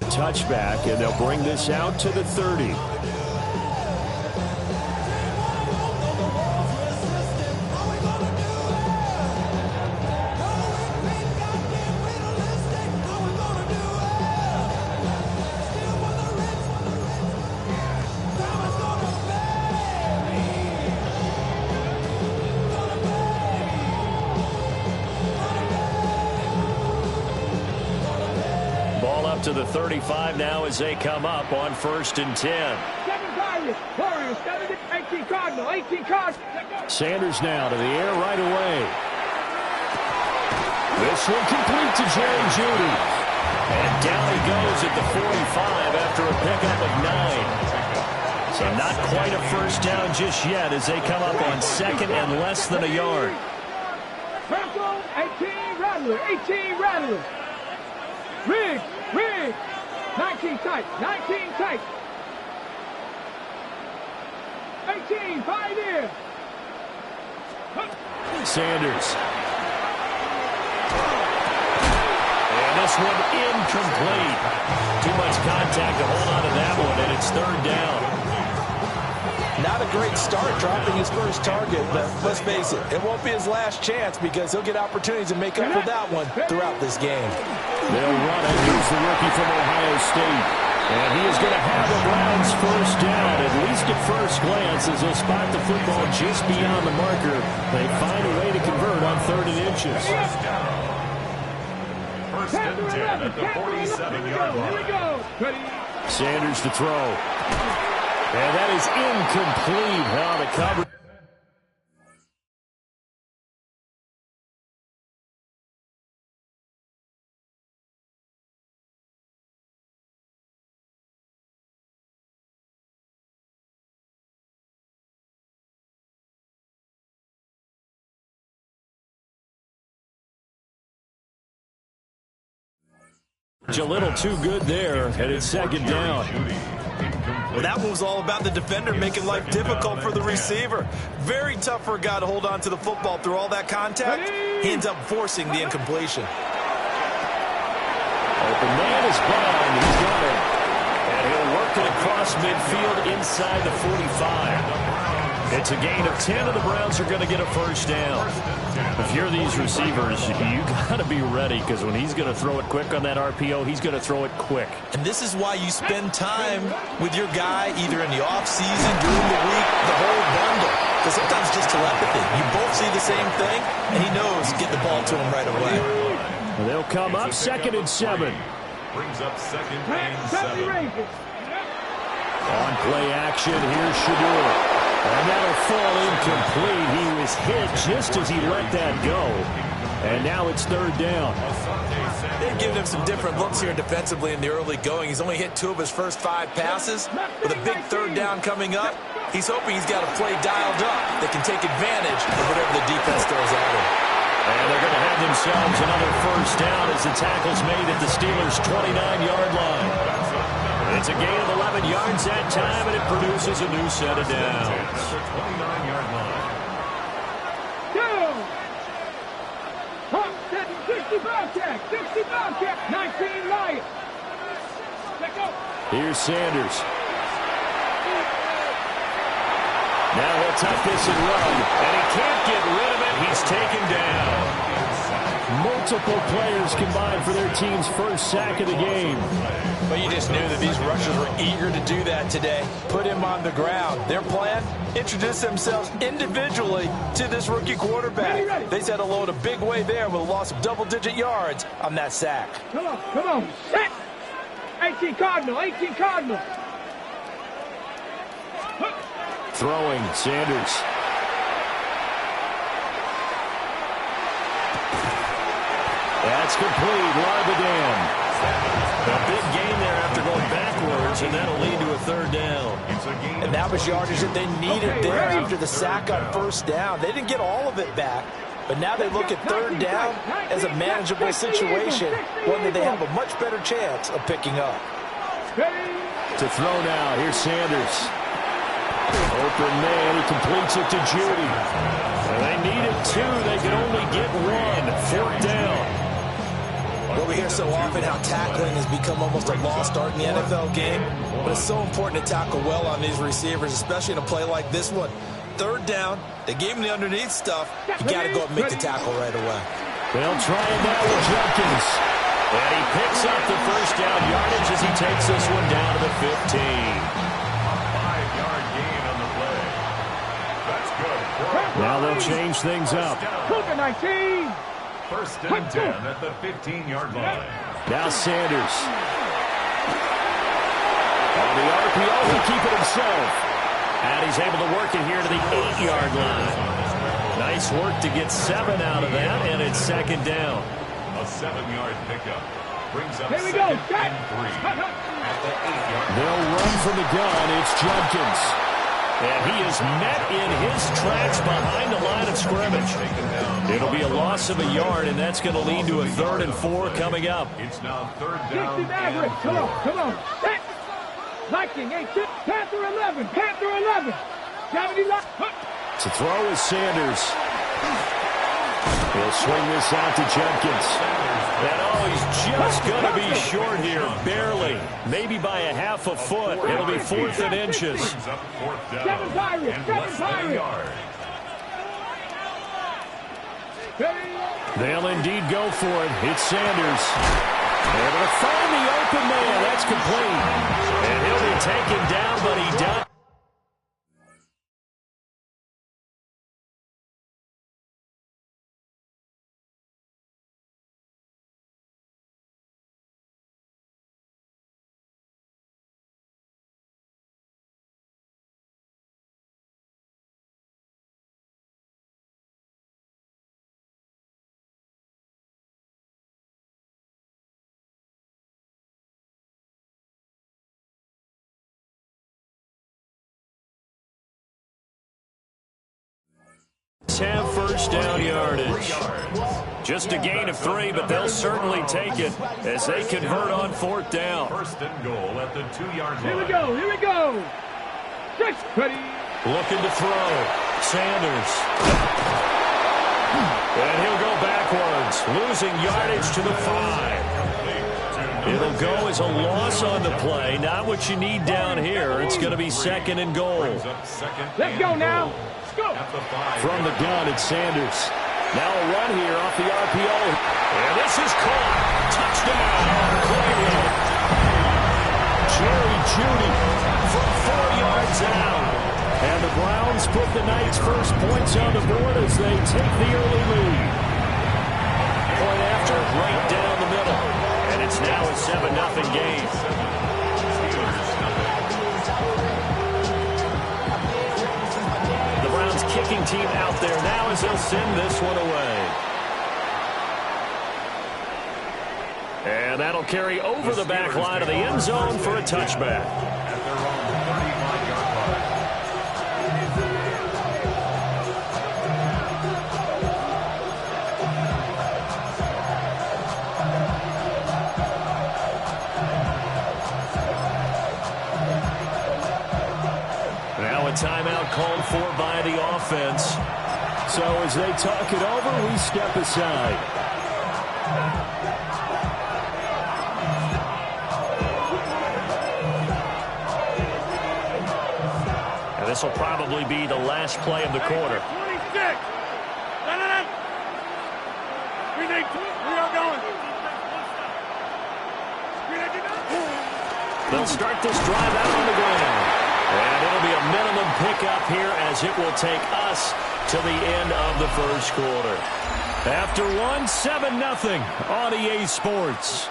a touchback, and they'll bring this out to the 30. To the 35 now as they come up on 1st and 10. 7 Tigers, Warriors, 18 Cardinal, 18 Cardinal. Sanders now to the air right away. This one complete to Jerry Jeudy. And down he goes at the 45 after a pickup of 9. So not quite a first down just yet as they come up on 2nd and less than a yard. Purple, 18 Rattler, 18 Rattler. Riggs, 19 tight, 19 tight. 18, 5 here. Sanders. this one incomplete. Too much contact to hold on to that one, and it's third down. Not a great start dropping his first target, but let's face it, it won't be his last chance because he'll get opportunities to make up for that one throughout this game. They'll run it. Here's the rookie from Ohio State. And he is going to have the Browns first down, at least at first glance, as they'll spot the football just beyond the marker. They find a way to convert on 3rd and inches. First and 10 at the 47-yard line. Sanders to throw. And that is incomplete. How to cover. A little too good there, and it's second down. Well, that one was all about the defender making life difficult for the receiver. Very tough for a guy to hold on to the football through all that contact. He ends up forcing the incompletion. Open man is bound. He's got it. And he'll work it across midfield inside the 45. It's a gain of 10, and the Browns are going to get a first down. If you're these receivers, you got to be ready, because when he's going to throw it quick on that RPO, he's going to throw it quick. And this is why you spend time with your guy either in the offseason, during the week, the whole bundle. Because sometimes just telepathy. You both see the same thing, and he knows get the ball to him right away. They'll come up 2nd and 7. Brings up 2nd and 7. On play action, here's Shadur. And that'll fall incomplete. He was hit just as he let that go. And now it's 3rd down. They've given him some different looks here defensively in the early going. He's only hit 2 of his first 5 passes. With a big 3rd down coming up, he's hoping he's got a play dialed up that can take advantage of whatever the defense throws at him. And they're going to have themselves another first down as the tackle's made at the Steelers' 29-yard line. It's a gain of 11 yards that time, and it produces a new set of downs. 29-yard line. 60 Bobcat, 19 Lions. Here's Sanders. Now he'll tuck this and run, and he can't get rid of it. He's taken down. Multiple players combined for their team's first sack of the game. But you just knew that these rushers were eager to do that today. Put him on the ground. Their plan, introduce themselves individually to this rookie quarterback. They said hello in a big way there with a loss of double-digit yards on that sack. Come on. Set. 18 Cardinal. Throwing, Sanders. That's complete. Larbadan. A big gain there after going backwards, and that'll lead to a 3rd down. And that was yardage that they needed there after the sack on 1st down. They didn't get all of it back, but now they look at 3rd down as a manageable situation, one that they have a much better chance of picking up. To throw now, here's Sanders. Open man, he completes it to Judy. And they needed 2, they could only get 1. 4th down. Well, we hear so often how tackling has become almost a lost art in the NFL game, but it's so important to tackle well on these receivers, especially in a play like this one. 3rd down, they gave him the underneath stuff. You got to go up and make the tackle right away. They'll try it now with Jenkins. And he picks up the first down yardage as he takes this one down to the 15. 5-yard gain on the play. That's good. Now they'll change things up. 19. First and 10 at the 15-yard line. Now Sanders. On the RPO, he'll keep it himself. And he's able to work it here to the 8-yard line. Nice work to get 7 out of that, and it's 2nd down. A 7-yard pickup. Brings up Here we 2nd go. and 3 at the 8-yard line. They'll run from the gun. It's Jenkins. And he is met in his tracks behind the line of scrimmage. It'll be a loss of a yard, and that's going to lead to a 3rd and 4 coming up. It's now 3rd down and 4. Come on. Set. Viking 18. Panther 11. 70 left. To throw is Sanders. He'll swing this out to Judkins. And oh, he's just going to be short here, barely. Maybe by a half a foot. It'll be 4th and inches. Seven Pirates. They'll indeed go for it. It's Sanders. Able to find the open man. That's complete. And he'll be taken down, but he does. Have first down yardage. Just a gain of 3, but they'll certainly take it as they convert on 4th down. First and goal at the 2-yard line. Here we go. 6, ready. Looking to throw. Sanders. And he'll go backwards, losing yardage to the 5. It'll go as a loss on the play. Not what you need down here. It's going to be 2nd and goal. Let's go now. Go. From the gun, it's Sanders. Now a run here off the RPO. And this is caught. Touchdown, Cleveland. Jerry Jeudy from 4 yards out. And the Browns put the Knights' first points on the board as they take the early lead. Point after, right down the middle. And it's now a 7-0 game. Kicking team out there now as they'll send this one away. And that'll carry over the back line of the end zone for a touchback. At their own 35-yard line. Now a timeout called for by the offense. So as they talk it over, we step aside. And this will probably be the last play of the quarter. 26. We are going. They'll start this drive out on the ground. And it'll be a minimum pickup here as it will take us to the end of the first quarter. After 7-0 on EA Sports.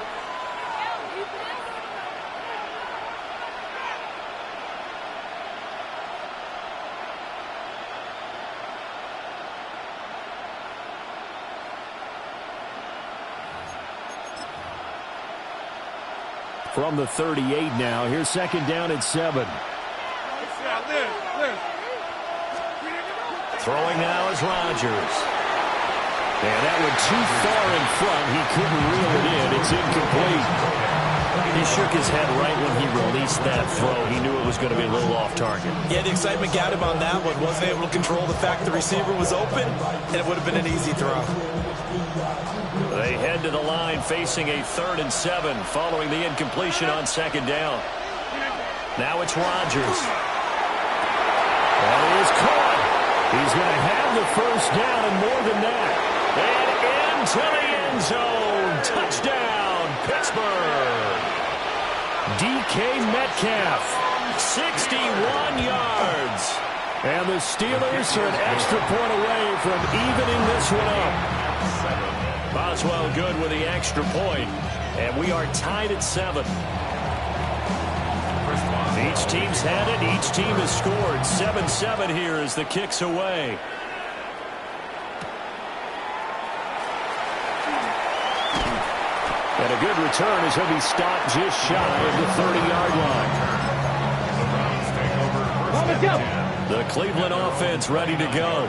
From the 38 now, here's 2nd down and 7. Throwing now is Rodgers. And that one too far in front. He couldn't reel it in. It's incomplete. He shook his head right when he released that throw. He knew it was going to be a little off target. Yeah, the excitement got him on that one. Wasn't able to control the fact the receiver was open, and it would have been an easy throw. They head to the line facing a 3rd and 7 following the incompletion on 2nd down. Now it's Rodgers. And he is caught. He's going to have the first down and more than that. And into the end zone. Touchdown, Pittsburgh. DK Metcalf, 61 yards. And the Steelers are an extra point away from evening this one up. Boswell good with the extra point. And we are tied at 7. Each team's had it. Each team has scored. 7-7 here as the kick's away. And a good return as he'll be stopped just shy of the 30-yard line. The Cleveland offense ready to go.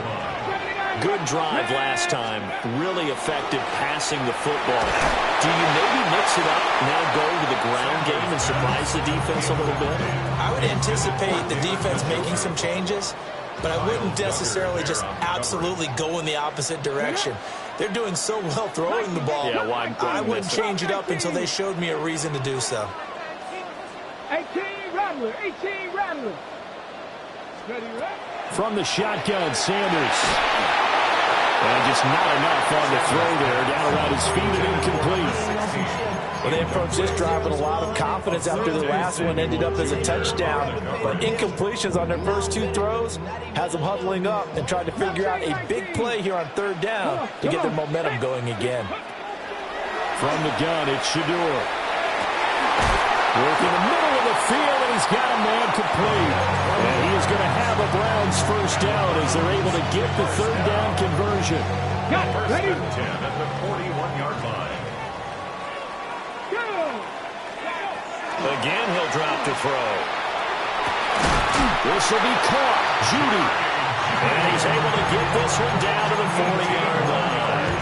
Good drive last time. Really effective passing the football. Do you maybe mix it up, now go to the ground game and surprise the defense a little bit? I would anticipate the defense making some changes, but I wouldn't necessarily just absolutely go in the opposite direction. They're doing so well throwing the ball. Yeah, why I wouldn't change it up until they showed me a reason to do so. 18 Rattler, 18 Rattler. From the shotgun, Sanders. And just not enough on the throw there. Down around his feet and incomplete. Well, they approached this drive with a lot of confidence after the last one ended up as a touchdown. But incompletions on their first two throws has them huddling up and trying to figure out a big play here on third down to get their momentum going again. From the gun, it's Shador. Working the middle of the field, and he's got a man complete. And he is going to have a Browns first down as they're able to get the third down conversion. Got it. Ready? 10 at the 41-yard line. Again, he'll drop to throw. This will be caught. Judy. And he's able to get this one down to the 40-yard line.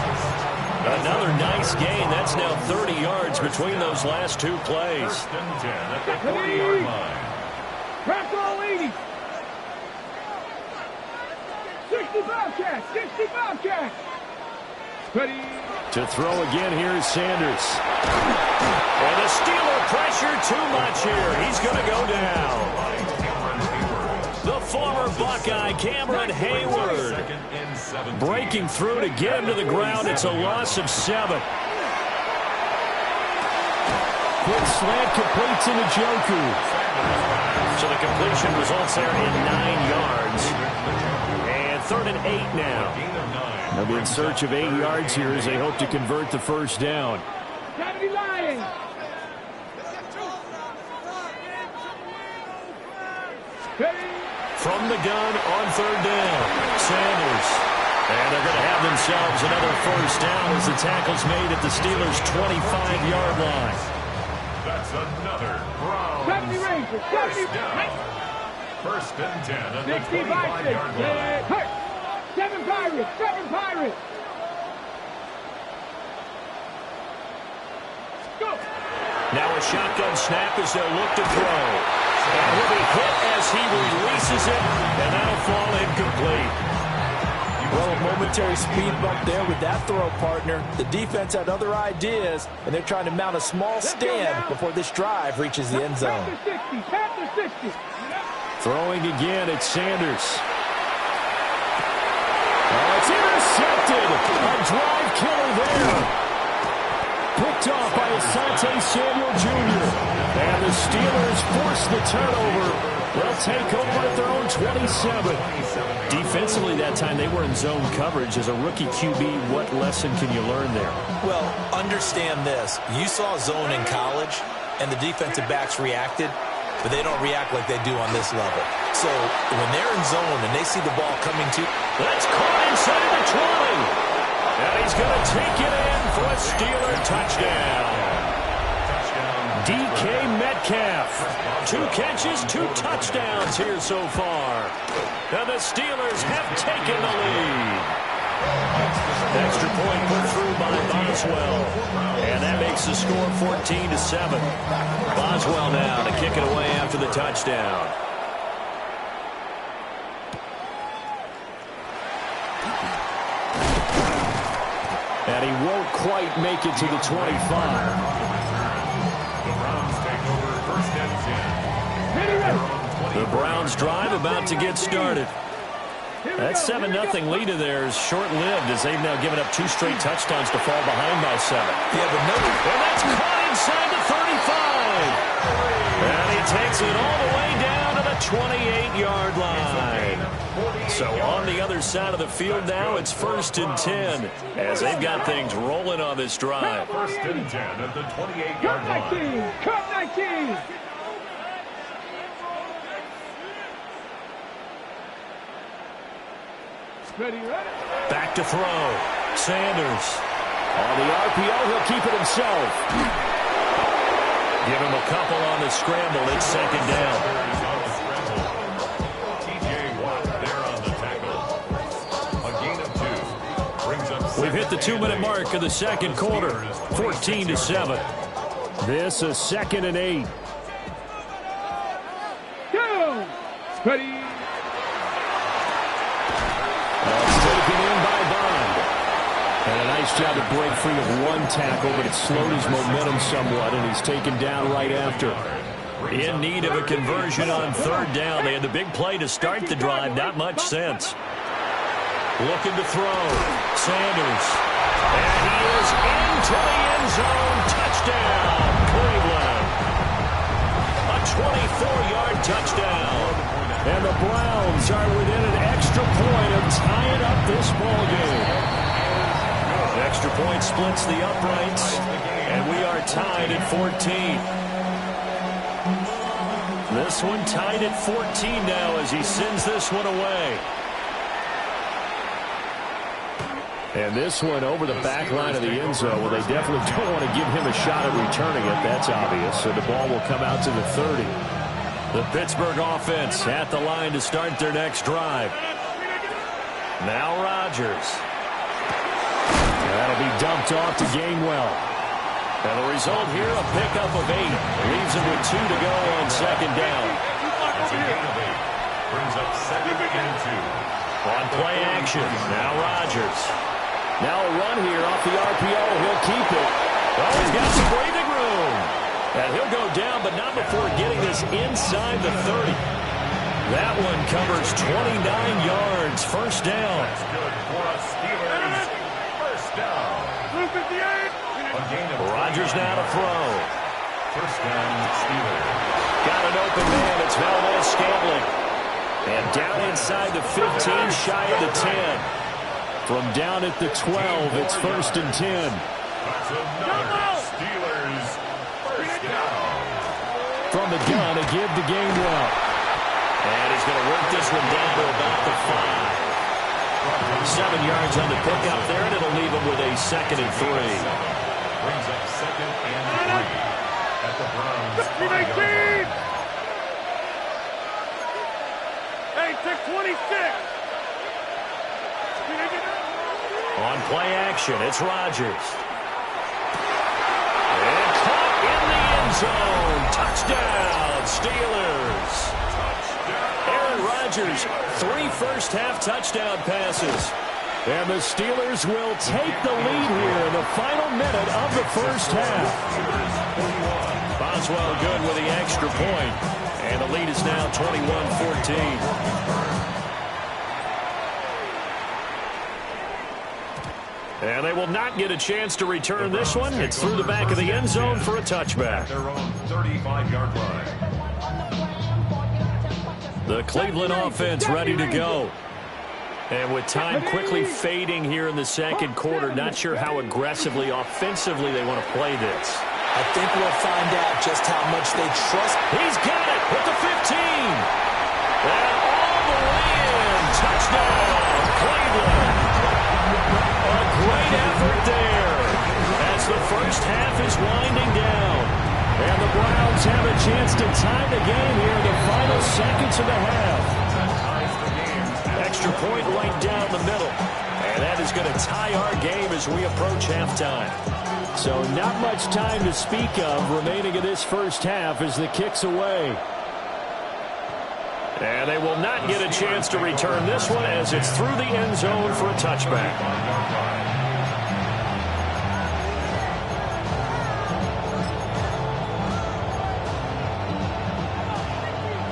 Another nice gain. That's now 30 yards between those last two plays. First and 10 at the 40-yard line. Crack all 80. 65 catch. 65 catch. Ready? To throw again, here's Sanders. And the Steeler pressure too much here. He's going to go down. The former Buckeye, Cameron Hayward. Breaking through to get him to the ground. It's a loss of 7. Quick slant completes into Joku. So the completion results there in 9 yards. And 3rd and 8 now. They'll be in search of 8 yards here as they hope to convert the first down. From the gun on 3rd down, Sanders. And they're going to have themselves another first down as the tackle's made at the Steelers' 25-yard line. That's another Browns first down. First and 10 at the 25-yard line. 7 Pirates, 7 Pirates. Go. Now a shotgun snap as they'll look to throw. And he'll be hit as he releases it, and that'll fall incomplete. Well, a momentary speed bump there with that throw, partner. The defense had other ideas, and they're trying to mount a small stand before this drive reaches the end zone. Throwing again, it's Sanders. Oh, it's intercepted. A drive killer there. Picked off by Asante Samuel Jr. And the Steelers force the turnover. They'll take over at their own 27. Defensively that time, they were in zone coverage. As a rookie QB, what lesson can you learn there? Well, understand this. You saw zone in college, and the defensive backs reacted, but they don't react like they do on this level. So when they're in zone and they see the ball coming to... That's caught inside the 20. And he's going to take it in for a Steeler touchdown. DK Metcalf. 2 catches, 2 touchdowns here so far. And the Steelers have taken the lead. Extra point put through by Boswell. And that makes the score 14-7. Boswell now to kick it away after the touchdown. And he won't quite make it to the 25. The Browns drive about to get started. That 7-0 lead of theirs short-lived as they've now given up 2 straight touchdowns to fall behind by 7. Yeah, but no. And that's caught inside the 35. And he takes it all the way down to the 28-yard line. So on the other side of the field now, it's 1st and 10 as they've got things rolling on this drive. 1st and 10 at the 28-yard line. Cut 19. Back to throw. Sanders. On the RPO, he'll keep it himself. Give him a couple on the scramble. It's 2nd down. TJ Watt there on the tackle. A gain of 2. Brings up We've hit the 2-minute mark of the second quarter. 14-7. This is 2nd and 8. Go. Ready. Taken in by Bond. And an nice job to break free of one tackle, but it slowed his momentum somewhat, and he's taken down right after. In need of a conversion on third down. They had the big play to start the drive. Not much sense. Looking to throw. Sanders. And he is into the end zone. Touchdown, Cleveland. A 24-yard touchdown. And the Browns are within an extra point of tying up this ball game. Extra point splits the uprights, and we are tied at 14. This one tied at 14 now as he sends this one away. And this one over the back line of the end zone. Well, they definitely don't want to give him a shot at returning it. That's obvious. So the ball will come out to the 30. The Pittsburgh offense at the line to start their next drive. Now Rodgers. That'll be dumped off to Gainwell. And the result here, a pickup of 8. Leaves him with 2 to go on second down. That's a gain of 8. Brings up 2nd and 2. On play action, now Rodgers. Now a run here off the RPO. He'll keep it. Oh, he's got some breathing room. And he'll go down, but not before getting this inside the 30. That one covers 29 yards. First down. That's good for a Steelers. First down. Rodgers now to throw. First down, Steelers. Got an open man. It's Valdez-Scantling. And down inside the 15, shy of the 10. From down at the 12, it's 1st and 10. That's another Steelers. First down. From the gun, a give to Gainwell. And he's going to work this one down to about the 5. 7 yards on the pickup there, and it'll leave him with a 2nd and 3. Brings up 2nd and 3 at the Browns. 19! Hey, take 26! On play action, it's Rodgers. And caught in the end zone. Touchdown, Steelers. Aaron Rodgers, 3 first-half touchdown passes. And the Steelers will take the lead here in the final minute of the first half. Boswell good with the extra point. And the lead is now 21-14. And they will not get a chance to return this one. It's through the back of the end zone for a touchback. Their own 35-yard line. The Cleveland offense ready to go. And with time quickly fading here in the second quarter, not sure how aggressively, offensively they want to play this. I think we'll find out just how much they trust. He's got it with the 15. And all the way in. Touchdown, Cleveland. A great effort there as the first half is winding down. And the Browns have a chance to tie the game here in the final seconds of the half. Extra point right down the middle. And that is going to tie our game as we approach halftime. So not much time to speak of remaining in this first half as the kick's away. And they will not get a chance to return this one as it's through the end zone for a touchback.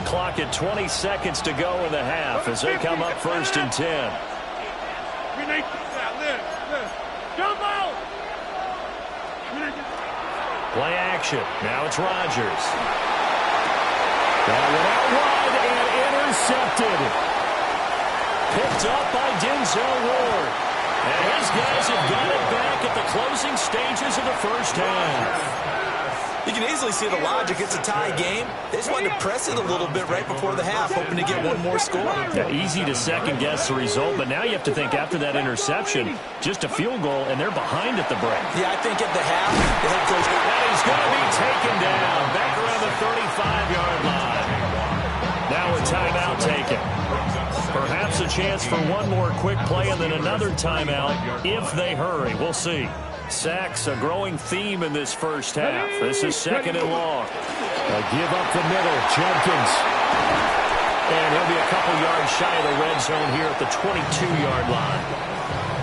Clock at 20 seconds to go in the half as they come up 1st and 10. Play action. Now it's Rodgers. That went out wide and intercepted. Picked up by Denzel Ward. And his guys have got it back at the closing stages of the first half. You can easily see the logic. It's a tie game. They just wanted to press it a little bit right before the half, hoping to get one more score. Yeah, easy to second-guess the result, but now you have to think after that interception, just a field goal, and they're behind at the break. Yeah, I think at the half, the head coach... And he's going to be taken down back around the 35-yard line. Now a timeout taken. Perhaps a chance for one more quick play and then another timeout if they hurry. We'll see. Sacks, a growing theme in this first half. This is 2nd and long. A give up the middle, Jenkins. And he'll be a couple yards shy of the red zone here at the 22-yard line.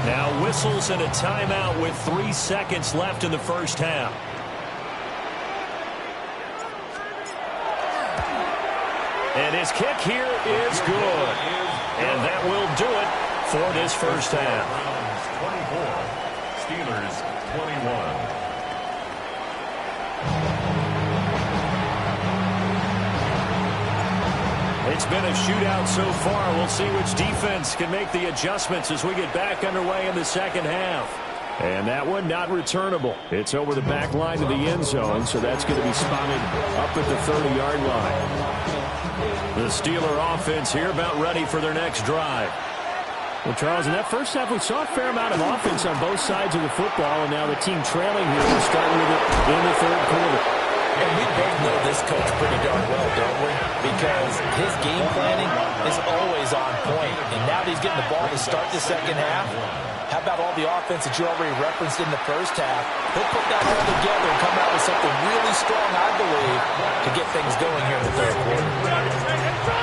Now whistles and a timeout with 3 seconds left in the first half. And his kick here is good. And that will do it for this first half. Browns 24, Steelers 21. It's been a shootout so far. We'll see which defense can make the adjustments as we get back underway in the second half. And that one not returnable. It's over the back line to the end zone, so that's going to be spotted up at the 30-yard line. The Steeler offense here about ready for their next drive. Well, Charles, in that first half, we saw a fair amount of offense on both sides of the football, and now the team trailing here will start with it in the third quarter. And we both know this coach pretty darn well, don't we? Because his game planning is always on point. And now that he's getting the ball to start the second half, how about all the offense that you already referenced in the first half? He'll put that all together and come out with something really strong, I believe, to get things going here in the third quarter.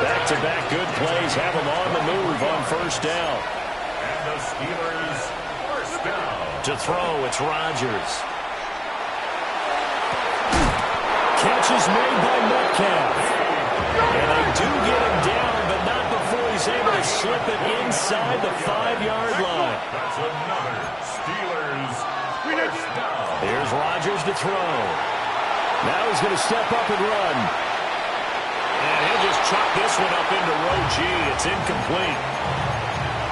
Back-to-back good plays have them on the move on first down. And the Steelers first down. To throw, it's Rodgers. Catch is made by Metcalf. And they do get him down, but not before he's able to slip it inside the 5-yard line. That's another Steelers first down. Here's Rodgers to throw. Now he's going to step up and run. And he'll just chuck this one up into row G. It's incomplete.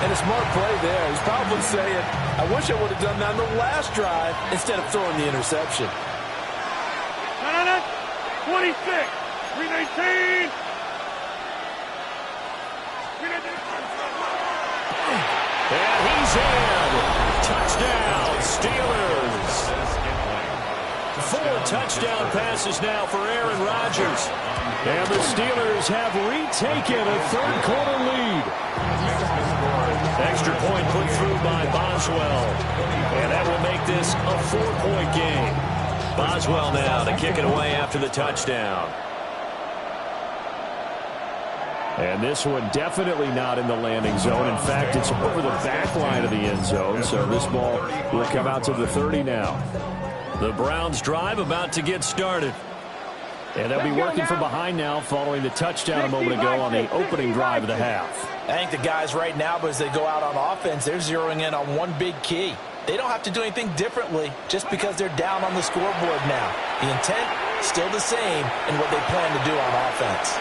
And a smart play there. He's probably saying, I wish I would have done that on the last drive instead of throwing the interception. 26, 319. And he's in. Touchdown, Steelers. 4 touchdown passes now for Aaron Rodgers. And the Steelers have retaken a third quarter lead. Extra point put through by Boswell. And that will make this a 4-point game. Boswell now to kick it away after the touchdown. And this one definitely not in the landing zone. In fact, it's over the back line of the end zone, so this ball will come out to the 30 now. The Browns drive about to get started. And they'll be working from behind now following the touchdown a moment ago on the opening drive of the half. I think the guys right now, as they go out on offense, they're zeroing in on one big key. They don't have to do anything differently just because they're down on the scoreboard now. The intent, still the same in what they plan to do on offense.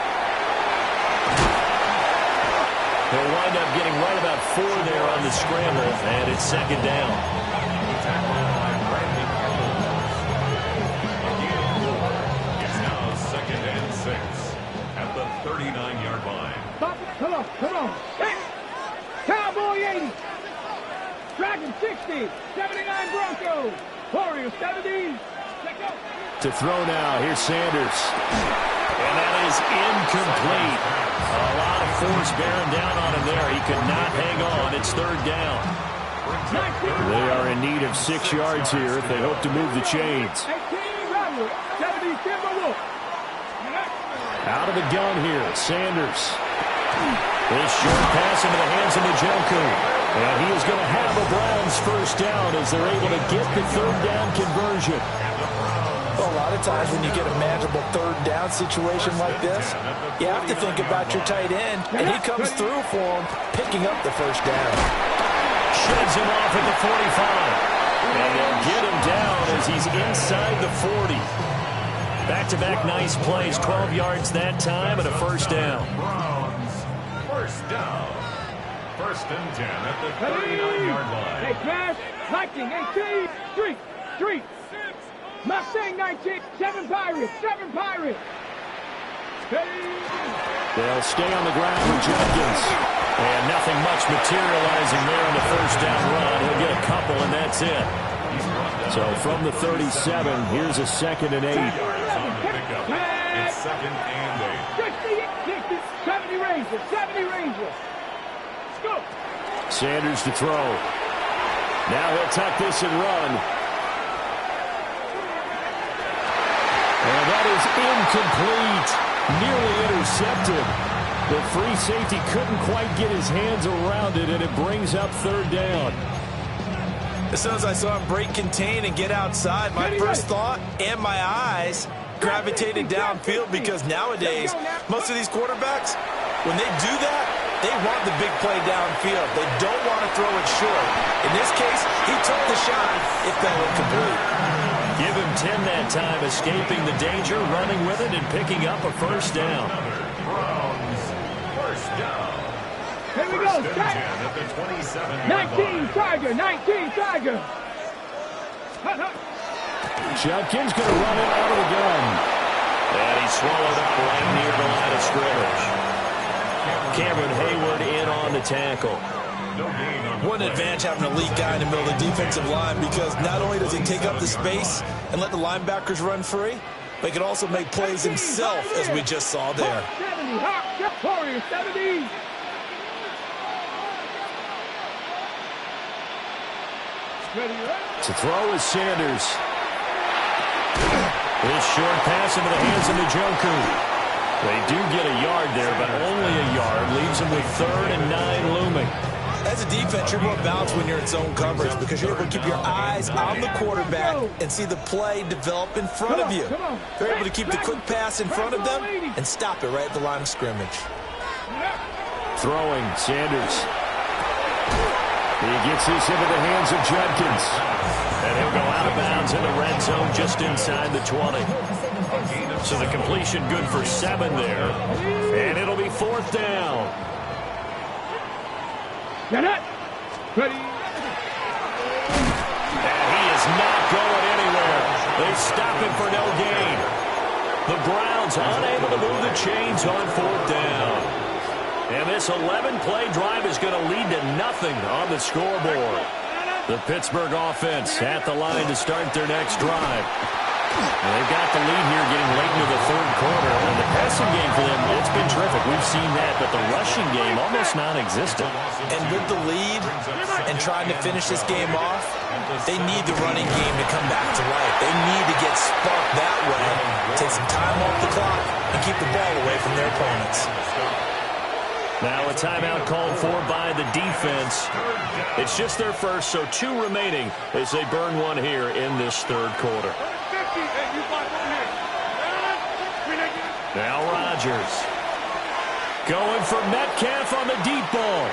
They'll wind up getting right about 4 there on the scramble, and it's second down. It's now 2nd and 6 at the 39-yard line. Stop it. Come on. Hey. Cowboy 80. Dragon 60. 79 Broncos. Warriors 70. Let's go. To throw now, here's Sanders. And that is incomplete. A lot of force bearing down on him there. He could not hang on. It's third down. They are in need of 6 yards here if they hope to move the chains. 18 Robert. 70 Timberwolf. Out of the gun here, Sanders. This short pass into the hands of Njoku. And he is going to have a Browns first down as they're able to get the third down conversion. Well, a lot of times when you get a manageable third down situation like this, you have to think about your tight end, and he comes through for him, picking up the first down. Sheds him off at the 45. And they'll get him down as he's inside the 40. Back-to-back nice plays, 12 yards that time, and a first down. Browns first down. 1st and 10 at the 39-yard line. Hey, pass. Viking 18. Street. Mustang 19. 7 Pirates. They'll stay on the ground with Jenkins. And nothing much materializing there on the first down run. He'll get a couple, and that's it. So from the 37, here's a 2nd and 8. It's 2nd and 8. 70 Rangers. Go. Sanders to throw. Now he'll tuck this and run. And that is incomplete. Nearly intercepted. The free safety couldn't quite get his hands around it, and it brings up third down. As soon as I saw him break contain and get outside, my first thought and my eyes gravitated downfield, because nowadays, most of these quarterbacks, when they do that, they want the big play downfield. They don't want to throw it short. In this case, he took the shot. It fell incomplete. Give him 10 that time, escaping the danger, running with it, and picking up a first down. Browns, first down. Here we go. 19 Tiger, 19 Tiger. Judkins going to run it out of the gun. And he swallowed up right near the line of scrimmage. Cameron Hayward in on the tackle. One advantage having a lead guy in the middle of the defensive line, because not only does he take up the space and let the linebackers run free, but he can also make plays himself, as we just saw there. 70, Warriors 70. To throw is Sanders. This short pass into the hands of Njoku. They do get a yard there, but only a yard. Leaves them with 3rd and 9 looming. As a defense, you're more balanced when you're in zone coverage, because you're able to keep your eyes on the quarterback and see the play develop in front of you. They're able to keep the quick pass in front of them and stop it right at the line of scrimmage. Throwing, Sanders. He gets this into the hands of Judkins. And he'll go out of bounds in the red zone just inside the 20. So the completion good for 7 there. And it'll be 4th down. Get it. Ready. And he is not going anywhere. They stop him for no gain. The Browns unable to move the chains on 4th down. And this 11-play drive is going to lead to nothing on the scoreboard. The Pittsburgh offense at the line to start their next drive. And they've got the lead here getting late into the 3rd quarter. And the passing game for them, it's been terrific. We've seen that, but the rushing game almost non-existent. And with the lead and trying to finish this game off, they need the running game to come back to life. They need to get sparked that way, take some time off the clock, and keep the ball away from their opponents. Now a timeout called for by the defense. It's just their first, so 2 remaining as they burn one here in this 3rd quarter. Now Rodgers. Going for Metcalf on the deep ball.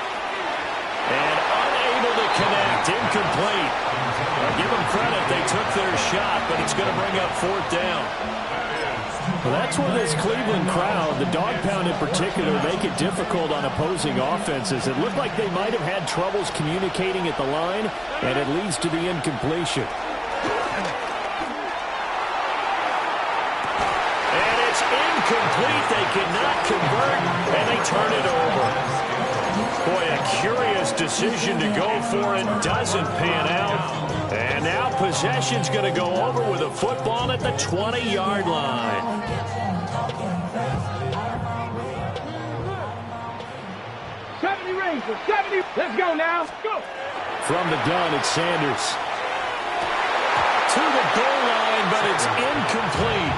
And unable to connect. Incomplete. I'll give them credit. They took their shot, but it's going to bring up 4th down. Well, that's where this Cleveland crowd, the dog pound in particular, make it difficult on opposing offenses. It looked like they might have had troubles communicating at the line, and it leads to the incompletion. And it's incomplete. They cannot convert, and they turn it over. Boy, a curious decision to go for it. Doesn't pan out. And now possession's going to go over with a football at the 20-yard line. 70 Rangers, 70. Let's go now. Go. From the gun, it's Sanders. To the goal line, but it's incomplete.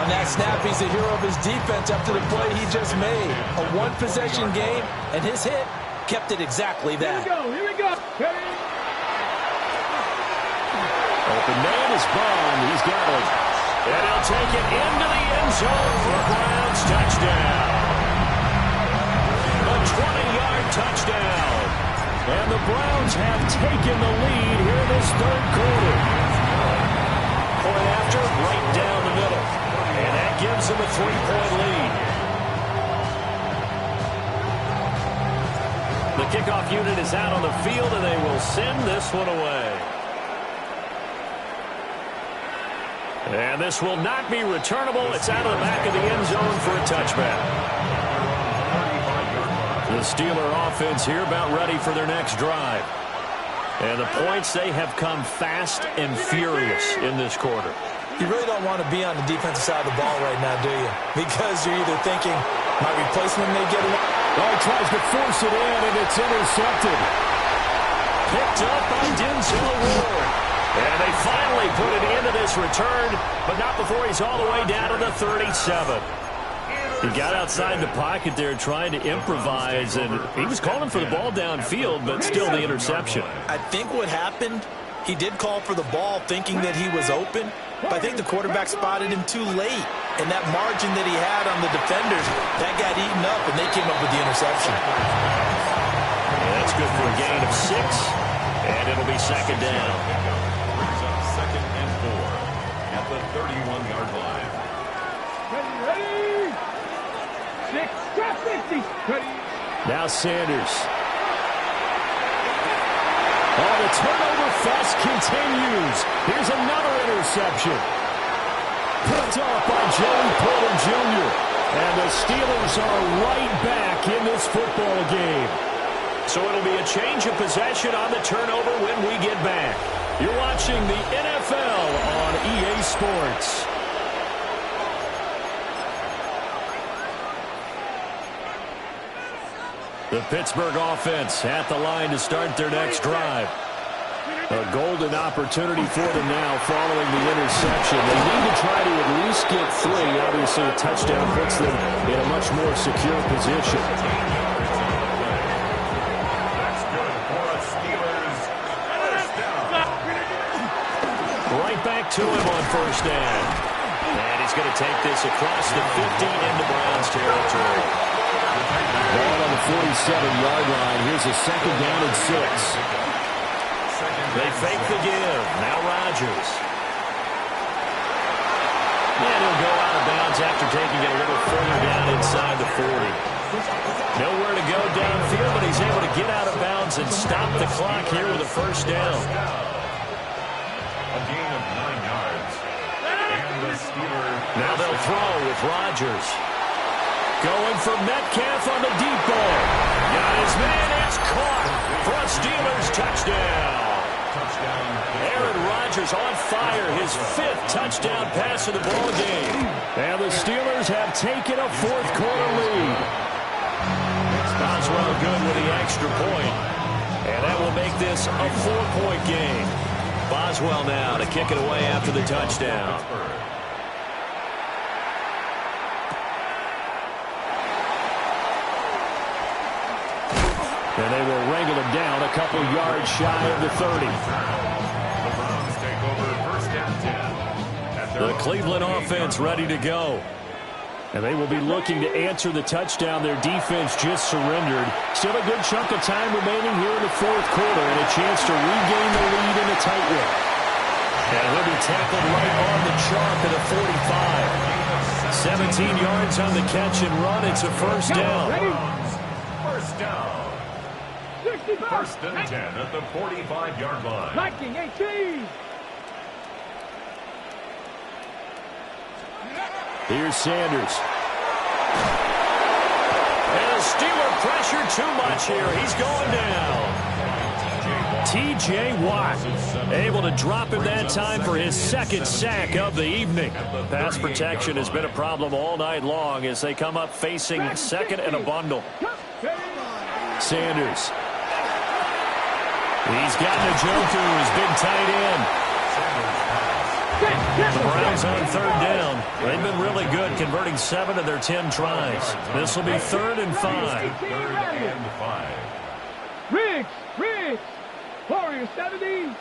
On that snap, he's the hero of his defense after the play he just made. A one-possession game, and his hit kept it exactly that. Here we go. Here we go. Open man is Bond. He's got it. And he'll take it into the end zone for a Browns touchdown. A 20-yard touchdown. And the Browns have taken the lead here in this 3rd quarter. Point after, right down the middle. And that gives them a 3-point lead. The kickoff unit is out on the field, and they will send this one away. And this will not be returnable. It's out of the back of the end zone for a touchback. The Steeler offense here about ready for their next drive. And the points, they have come fast and furious in this quarter. You really don't want to be on the defensive side of the ball right now, do you? Because you're either thinking, my replacement may get away. Oh, he tries to force it in, and it's intercepted. Picked up by Denzel Ward. And they finally put it into this return, but not before he's all the way down to the 37. He got outside the pocket there trying to improvise, and he was calling for the ball downfield, but still the interception. I think what happened, he did call for the ball thinking that he was open, but I think the quarterback spotted him too late. And that margin that he had on the defenders, that got eaten up, and they came up with the interception. Yeah, that's good for a gain of 6, and it'll be second down. Brings up 2nd and 4 at the 31-yard line. Ready? 6, drop 50. Ready. Now Sanders. Oh, the turnover fest continues. Here's another interception. Picked off by Joey Porter Jr. And the Steelers are right back in this football game. So it'll be a change of possession on the turnover when we get back. You're watching the NFL on EA Sports. The Pittsburgh offense at the line to start their next drive. A golden opportunity for them now following the interception. They need to try to at least get 3. Obviously, a touchdown puts them in a much more secure position. That's good for a Steelers first down. Right back to him on first down. And he's going to take this across the 15 into Browns territory. Ball on the 47-yard line. Here's a second down and 6. They fake the give. Now Rodgers. And he'll go out of bounds after taking it a little further down inside the 40. Nowhere to go downfield, but he's able to get out of bounds and stop the clock here with a first down. A gain of 9 yards. And the Steelers. Now they'll throw with Rodgers. Going for Metcalf on the deep ball. Got his man. It's caught for a Steelers touchdown. Aaron Rodgers on fire, his 5th touchdown pass of the ball game. And the Steelers have taken a fourth-quarter lead. Boswell good with the extra point. And that will make this a 4-point game. Boswell now to kick it away after the touchdown. And they will wrangle him down a couple yards shy of the 30. The Browns take over first and 10. The Cleveland offense ready to go. And they will be looking to answer the touchdown. Their defense just surrendered. Still a good chunk of time remaining here in the fourth quarter and a chance to regain the lead in a tight one. And he'll be tackled right on the chalk at the 45. 17 yards on the catch and run. It's a first down. First down. 1st and 10 at the 45-yard line. Viking 18. Here's Sanders. And the Steeler pressure too much here. He's going down. T.J. Watt able to drop him that time for his 2nd sack of the evening. Pass protection has been a problem all night long as they come up facing 2nd and a bundle. Sanders. He's got Njoku, his big tight end. The Browns on 3rd down. They've been really good, converting 7 of their 10 tries. This will be 3rd and 5. 3rd and 5. Riggs. Warriors 70.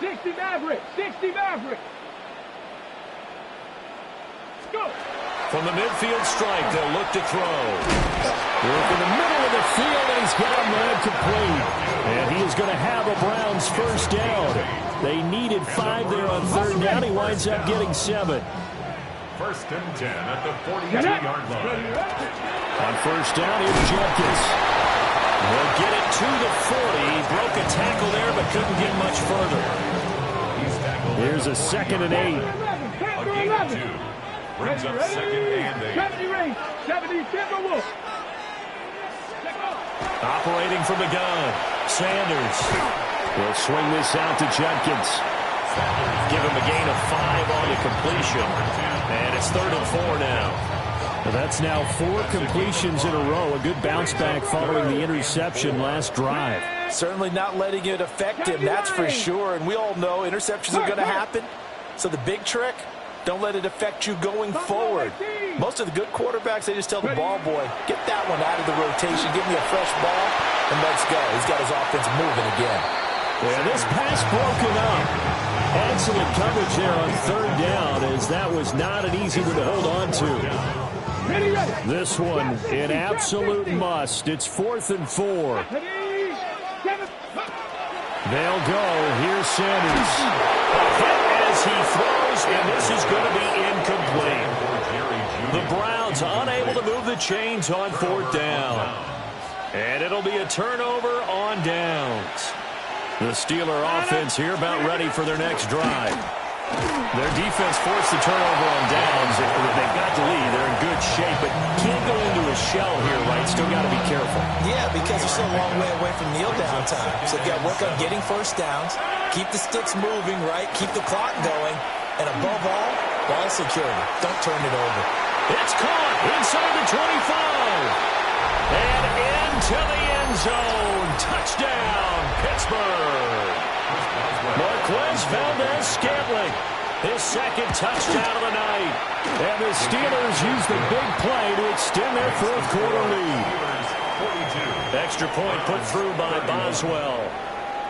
60 Maverick. 60 Maverick. Go. From the midfield strike, they'll look to throw. Work in the middle of the field, and he's got him there complete. And he is going to have a Browns first down. They needed 5 there on 3rd down. He winds up getting 7. 1st and 10 at the 42-yard line. On first down, here's Jenkins. They'll get it to the 40. He broke a tackle there, but couldn't get much further. Here's a 2nd and 8. A gain of 2. Brings up 2nd and 8. 70 Ring. 70 Timberwolf. Operating from the gun. Sanders. Will swing this out to Jenkins. Give him a gain of 5 on the completion. And it's 3rd and 4 now. Well, that's now 4 completions in a row. A good bounce back following the interception last drive. Certainly not letting it affect him, that's for sure. And we all know interceptions are going to happen. So the big trick, Don't let it affect you going forward. Most of the good quarterbacks, they just tell the ball boy, get that one out of the rotation, give me a fresh ball, and let's go. He's got his offense moving again. Yeah, this pass broken up. Excellent coverage there on third down, as that was not an easy one to hold on to. This one, an absolute must. It's 4th and 4. They'll go. Here's Sanders. A hit as he throws, and this is going to be incomplete. The Browns unable to move the chains on 4th down. And it'll be a turnover on downs. The Steeler offense here about ready for their next drive. Their defense forced the turnover on downs. They've got the lead. They're in good shape, but can't go into a shell here, right? Still got to be careful. Yeah, because they're still a long way away from kneel down time. So they've got to work on getting first downs, keep the sticks moving, right? Keep the clock going. And above all, ball security. Don't turn it over. It's caught inside the 25. And into the end zone. Touchdown, Pittsburgh. Marquez Valdez-Scantling, his second touchdown of the night. And the Steelers use the big play to extend their fourth quarter lead. Extra point put through by Boswell.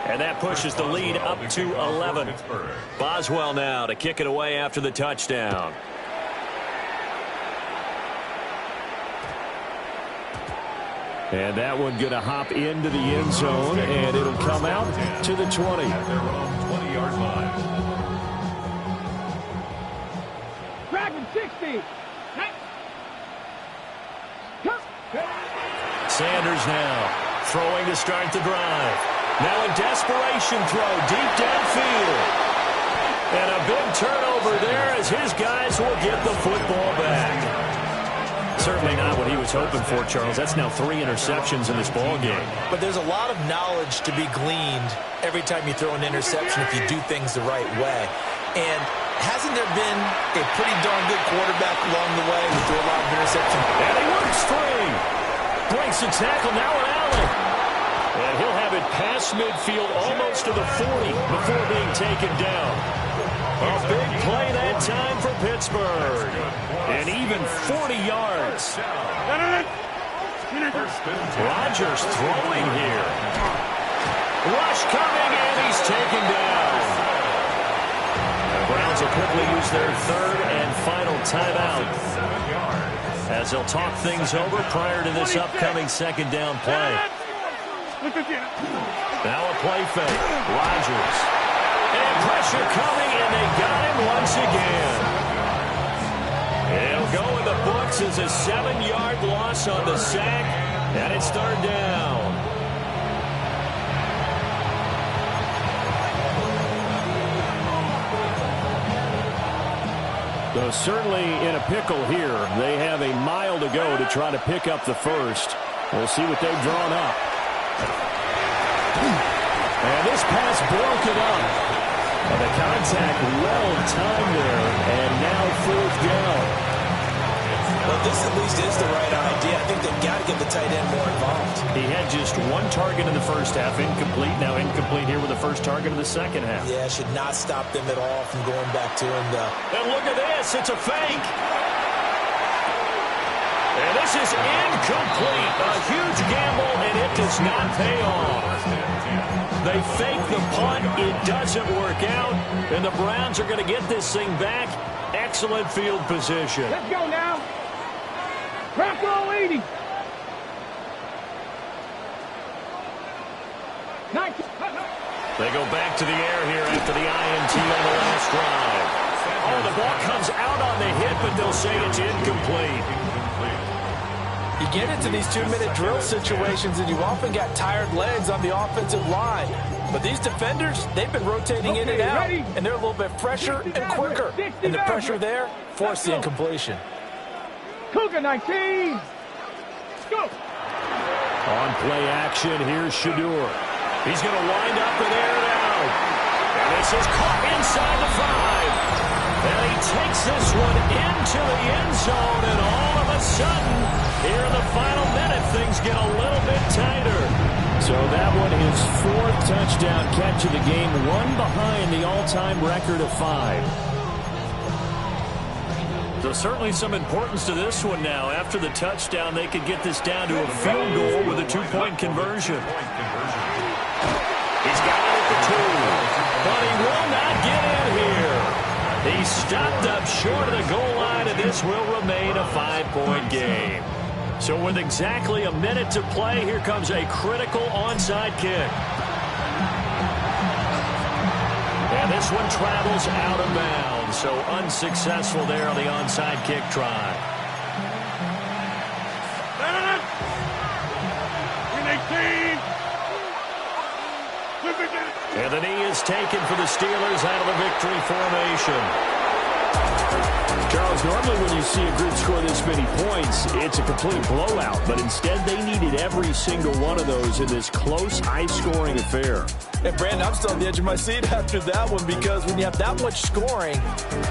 And that pushes the lead up to 11. Boswell now to kick it away after the touchdown. And that one going to hop into the end zone, and it'll come out to the 20. Their own 20-yard line. Dragon 60. Sanders now throwing to start the drive. Now a desperation throw deep downfield. And a big turnover there as his guys will get the football back. Certainly not what he was hoping for, Charles. That's now 3 interceptions in this ball game. But there's a lot of knowledge to be gleaned every time you throw an interception if you do things the right way. And hasn't there been a pretty darn good quarterback along the way who threw a lot of interceptions? And he works free. Breaks the tackle, now an alley. And he'll have it past midfield almost to the 40 before being taken down. A big play that time for Pittsburgh. And even 40 yards. Rodgers throwing here. Rush coming, and he's taken down. The Browns will quickly use their third and final timeout, as they'll talk things over prior to this upcoming second down play. Now a play fake. Rodgers. And pressure coming, and they got him once again. It'll go in the books as a 7-yard loss on the sack, and it's third down. So certainly in a pickle here. They have a mile to go to try to pick up the first. We'll see what they've drawn up. And this pass broken up. And the contact well timed there, and now fourth down. Well, this at least is the right idea. I think they've got to get the tight end more involved. He had just one target in the first half, incomplete. Now incomplete here with the first target of the second half. Yeah, should not stop them at all from going back to him, though. And look at this. It's a fake. And this is incomplete. A huge gamble, and it does not pay off. They fake the punt. It doesn't work out. And the Browns are going to get this thing back. Excellent field position. Let's go now. Bronco 80. 19. They go back to the air here after the INT on the last drive. Oh, the ball comes out on the hit, but they'll say it's incomplete. You get into these 2-minute drill situations, and you often got tired legs on the offensive line. But these defenders, they've been rotating in and out, and they're a little bit fresher and quicker. And the pressure there forced the incompletion. Cougar 19. Go. On play action, here's Shadur. He's going to wind up and air it out. And this is caught inside the 5. And he takes this one into the end zone, and all of a sudden, here in the final minute, things get a little bit tighter. So that one is 4th touchdown catch of the game, one behind the all-time record of 5. So certainly some importance to this one now. After the touchdown, they could get this down to a field goal with a 2-point conversion. He's got it at the 2, but he will not get in here. He stopped up short of the goal line, and this will remain a 5-point game. So with exactly a minute to play, here comes a critical onside kick. And this one travels out of bounds, so unsuccessful there on the onside kick try. And the knee is taken for the Steelers out of the victory formation. Charles, normally when you see a group score this many points, it's a complete blowout. But instead, they needed every single one of those in this close, high-scoring affair. And, Brandon, I'm still on the edge of my seat after that one because when you have that much scoring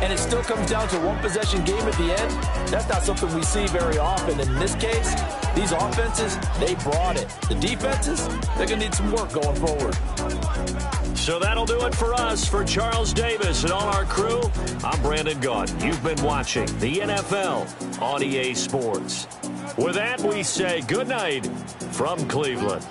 and it still comes down to one-possession game at the end, that's not something we see very often. And in this case, these offenses, they brought it. The defenses, they're going to need some work going forward. So that'll do it for us. For Charles Davis and all our crew, I'm Brandon Gaudin. You've been watching the NFL on EA Sports. With that, we say good night from Cleveland.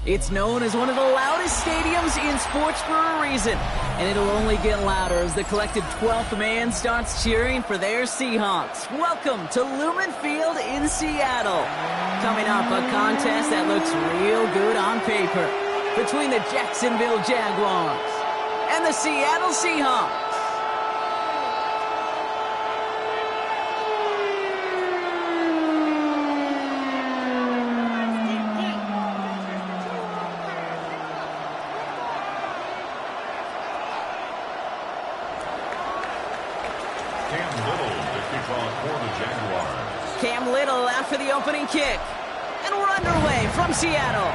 It's known as one of the loudest stadiums in sports for a reason, and it'll only get louder as the collective 12th man starts cheering for their Seahawks. Welcome to Lumen Field in Seattle. Coming up, a contest that looks real good on paper between the Jacksonville Jaguars and the Seattle Seahawks. Cam Little after the opening kick. And we're underway from Seattle.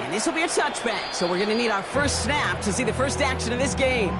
And this will be a touchback, so we're going to need our first snap to see the first action of this game.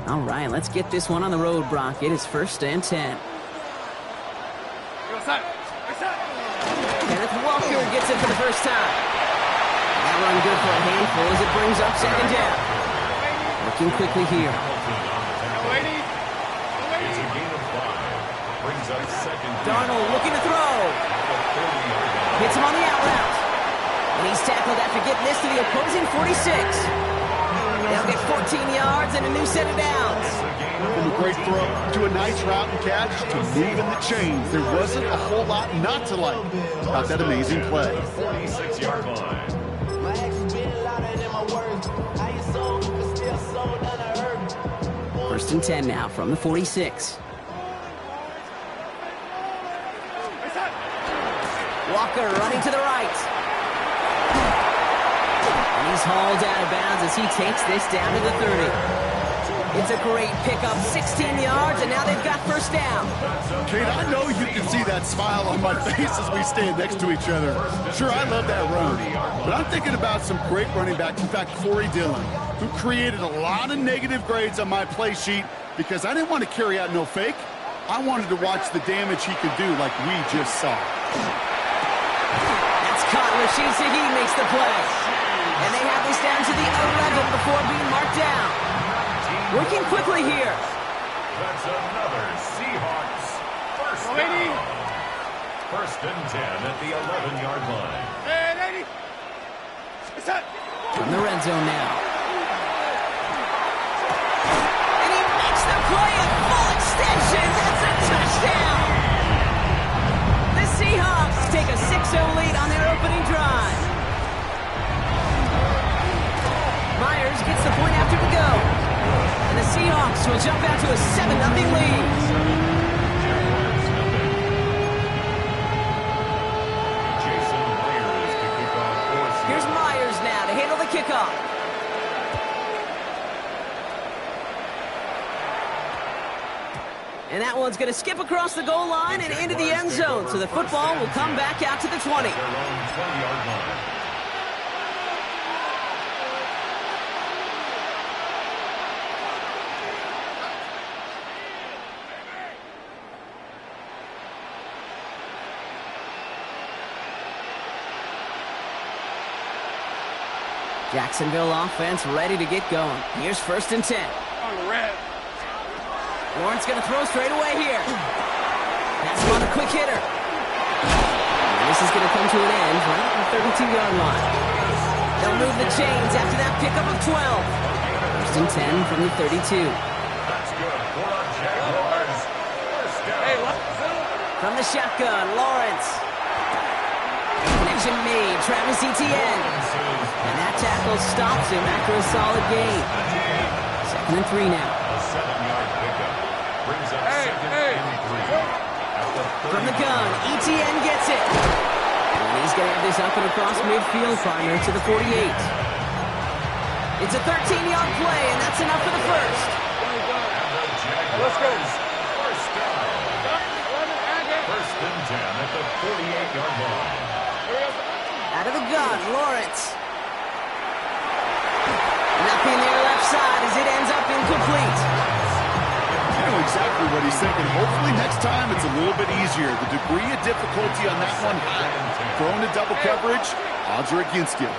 All right, let's get this one on the road, Brock. It is 1st and 10. Kenneth Walker gets it for the first time. That run good for a handful as it brings up 2nd down. Looking quickly here. Darnold looking to throw. Hits him on the out route. And he's tackled after getting this to the opposing 46. They'll get 14 yards and a new set of downs. From a great throw to a nice route and catch to moving the chains. There wasn't a whole lot not to like about that amazing play. 46-yard line. First and 10 now from the 46. Walker running to the right. And he's hauled out of bounds as he takes this down to the 30. It's a great pickup, 16 yards, and now they've got first down. Kate, I know you can see that smile on my face as we stand next to each other. Sure, I love that run, but I'm thinking about some great running backs. In fact, Corey Dillon, who created a lot of negative grades on my play sheet because I didn't want to carry out no fake. I wanted to watch the damage he could do like we just saw. That's caught. Rashid Shaheed makes the play. And they have this down to the 11 before being marked down. Working quickly here. That's another Seahawks first down. First and 10 at the 11-yard line. From the red zone now. And he makes the play at full extension. That's a touchdown. The Seahawks take a 6-0 lead on their opening drive. Myers gets the point after the go. And the Seahawks will jump out to a 7-0 lead. Jason Myers to kick off. Here's Myers now to handle the kickoff. And that one's going to skip across the goal line and into the end zone. So the football will come back out to the 20. Their own 20-yard line. Jacksonville offense ready to get going. Here's first and 10. Lawrence going to throw straight away here. That's on a quick hitter. And this is going to come to an end right at the 32-yard line. They'll move the chains after that pickup of 12. First and 10 from the 32. That's good for our Jaguars. First down. From the shotgun, Lawrence. Connection made, Travis Etienne. And that tackle stops him after a solid gain. Second and 3 now. A 7-yard pickup brings up second and 3. From the gun, Etienne gets it. And he's going to have this up and across midfield, partner, to the 48. It's a 13-yard play, and that's enough for the first. Let's go. First down. First and 10 at the 48-yard line. Out of the gun, Lawrence. Nothing there left side as it ends up incomplete. You know exactly what he's thinking. Hopefully next time it's a little bit easier. The degree of difficulty on that one high. Thrown to double coverage, odds are against you.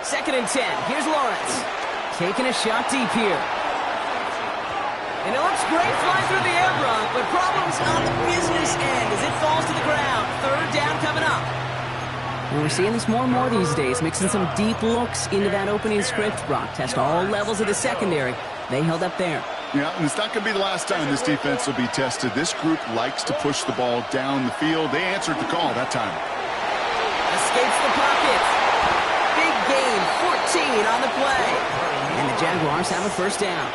Second and 10. Here's Lawrence. Taking a shot deep here. And it looks great flying through the air, Brock, but problems on the business end as it falls to the ground. Third down coming up. And we're seeing this more and more these days, mixing some deep looks into that opening script, Brock. Test all levels of the secondary. They held up there. Yeah, and it's not going to be the last time this defense will be tested. This group likes to push the ball down the field. They answered the call that time. Escapes the pocket. Big gain, 14 on the play. And the Jaguars have a first down.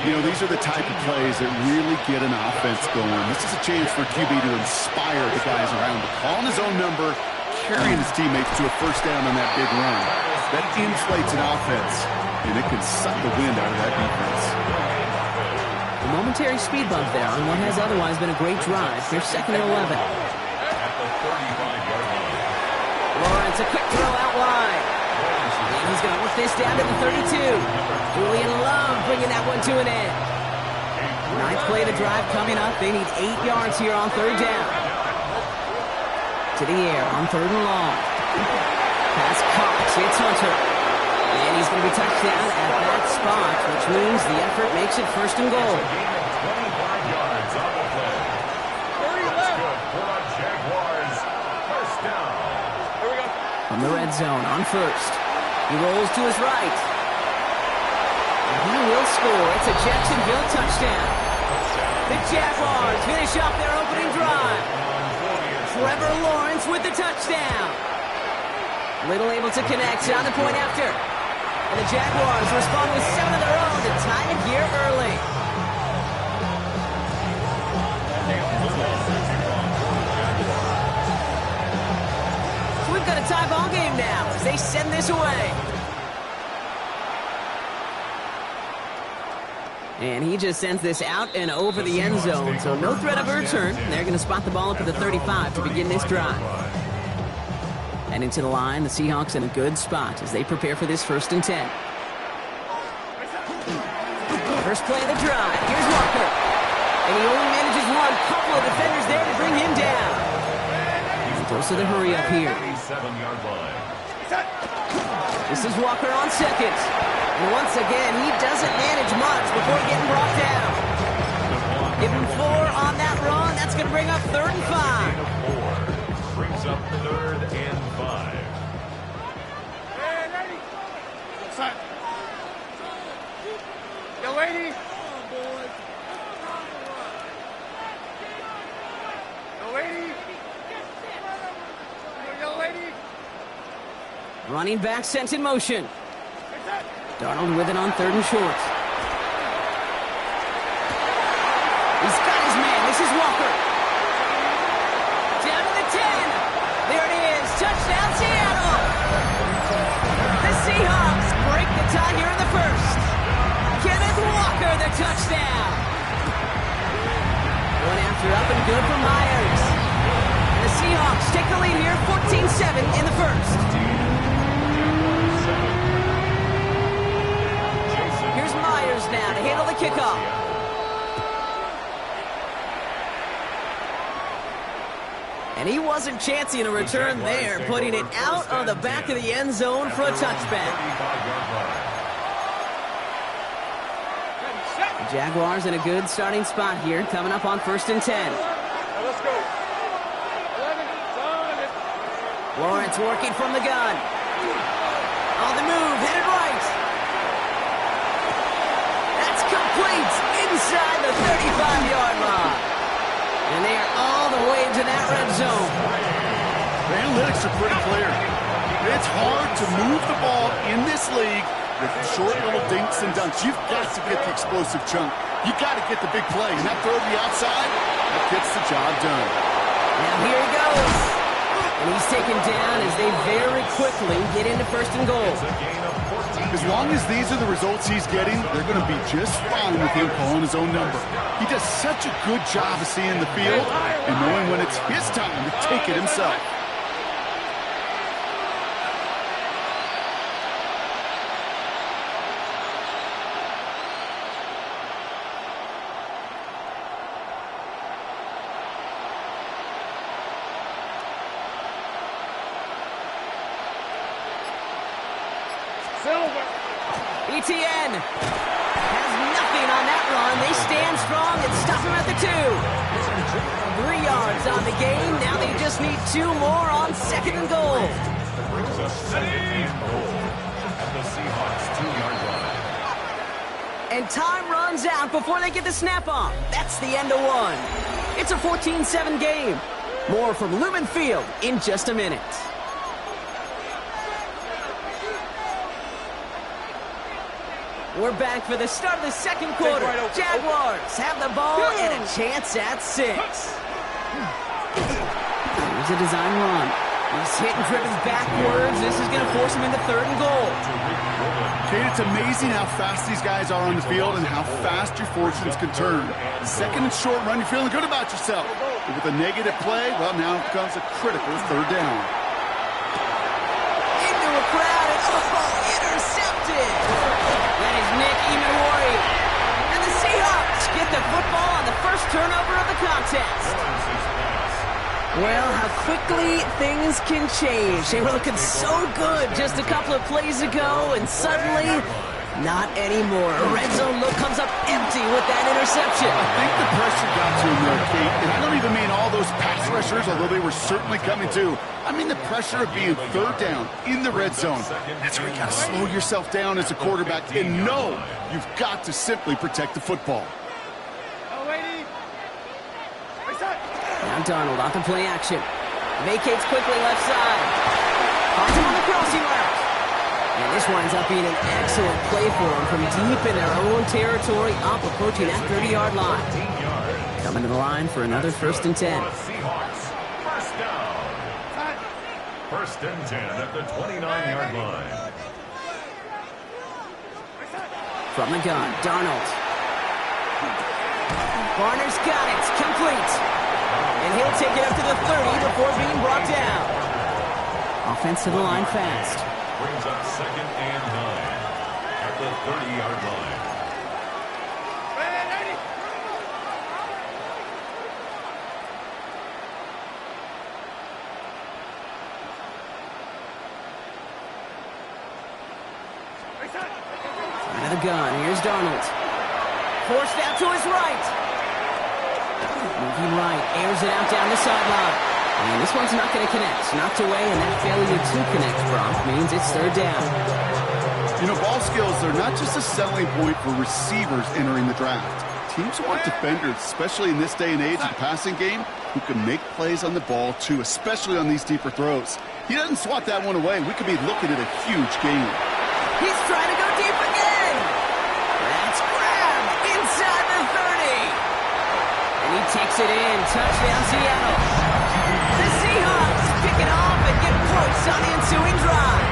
You know, these are the type of plays that really get an offense going. This is a chance for QB to inspire the guys around him. Calling his own number, carrying his teammates to a first down on that big run. That inflates an offense, and it can suck the wind out of that defense. A momentary speed bump there on what has otherwise been a great drive. Here's second and 11. Lawrence, a quick throw out wide. And he's going to work this down to the 32. Julian Love bringing that one to an end. Ninth play of the drive coming up. They need 8 yards here on third down. To the air on third and long. Pass caught. It's Hunter. And he's going to be touched down at that spot, which means the effort makes it first and goal. 25 yards on the play. That's good for a Jaguar. From the red zone on first. He rolls to his right. And he will score. It's a Jacksonville touchdown. The Jaguars finish off their opening drive. Trevor Lawrence with the touchdown. Little able to connect on the point after. And the Jaguars respond with 7 of their own to tie it here early. So we've got a tie ball game now as they send this away. And he just sends this out and over the end zone, so no threat of a return. They're going to spot the ball up at the 35 to begin this drive. And into the line, the Seahawks in a good spot as they prepare for this 1st and 10. First play of the drive. Here's Walker. And he only manages one. Couple of defenders there to bring him down. He goes to the hurry up here. 7-yard line. This is Walker on second. And once again, he doesn't manage much before getting brought down. Give him 4 on that run. That's going to bring up 3rd and 5. Brings up 3rd and 5. Yo, lady. Yo, lady. Yo, lady. Running back sent in motion. Darnold with it on 3rd and short. He's got his man. This is Walker. Down to the 10. There it is. Touchdown, Seattle. The Seahawks break the tie here in the 1st. Kenneth Walker, the touchdown. One after up and good for Myers. And the Seahawks take the lead here, 14-7 in the 1st. Here's Myers now to handle the kickoff. And he wasn't chancing a return there, putting it out of the back of the end zone for a touchback. The Jaguars in a good starting spot here, coming up on 1st and 10. Let's go. Lawrence working from the gun. On the move, headed right. That's complete inside the 35-yard line. And they are all the way into that red zone. The analytics are pretty clear. It's hard to move the ball in this league with short little dinks and dunks. You've got to get the explosive chunk. You've got to get the big play. And that throw to the outside, that gets the job done. Now here he goes. And he's taken down as they very quickly get into 1st and goal. As long as these are the results he's getting, they're going to be just fine with him calling his own number. He does such a good job of seeing the field and knowing when it's his time to take it himself. ETN has nothing on that run. They stand strong and stop him at the 2. 3 yards on the game. Now they just need 2 more on 2nd and goal. Brings us 2nd and goal at the Seahawks 2-yard line. And time runs out before they get the snap off. That's the end of 1. It's a 14-7 game. More from Lumen Field in just a minute. We're back for the start of the 2nd quarter. Jaguars have the ball and a chance at 6. Here's a design run. He's hit and driven backwards. This is going to force him into 3rd and goal. Kate, it's amazing how fast these guys are on the field and how fast your fortunes can turn. 2nd and short run, you're feeling good about yourself. But with a negative play, well, now it becomes a critical 3rd down. Into a crowd and intercepted. That is Nick Imawari. And the Seahawks get the football on the first turnover of the contest. Well, how quickly things can change. They were looking so good just a couple of plays ago, and suddenly Not anymore. Red zone look comes up empty with that interception. I think the pressure got to him there, Kate. And I don't even mean all those pass rushers, although they were certainly coming too. I mean the pressure of being third down in the red zone. That's where you got to slow yourself down as a quarterback and know you've got to simply protect the football. Now Darnold off the play action. Vacates quickly left side. Finds him on the crossing route. And this winds up being an excellent play for them from deep in their own territory, up approaching that 30-yard line. Coming to the line for another 1st and 10. First down. 1st and 10 at the 29-yard line. From the gun, Darnold. Barner's got it. Complete. And he'll take it up to the 30 before being brought down. Offense to the line fast. Brings up 2nd and 9 at the 30-yard line. Out of the gun, here's Darnold. Forced out to his right. Moving right, airs it out down the sideline. And this one's not going to connect. Knocked away, and that failure to connect, Brock, means it's 3rd down. You know, ball skills are not just a selling point for receivers entering the draft. Teams want defenders, especially in this day and age of the passing game, who can make plays on the ball, too, especially on these deeper throws. He doesn't swat that one away. We could be looking at a huge game. He's trying to go deep again. That's grabbed inside the 30. And he takes it in. Touchdown, Seattle. The Seahawks pick it off and get close on the ensuing drive.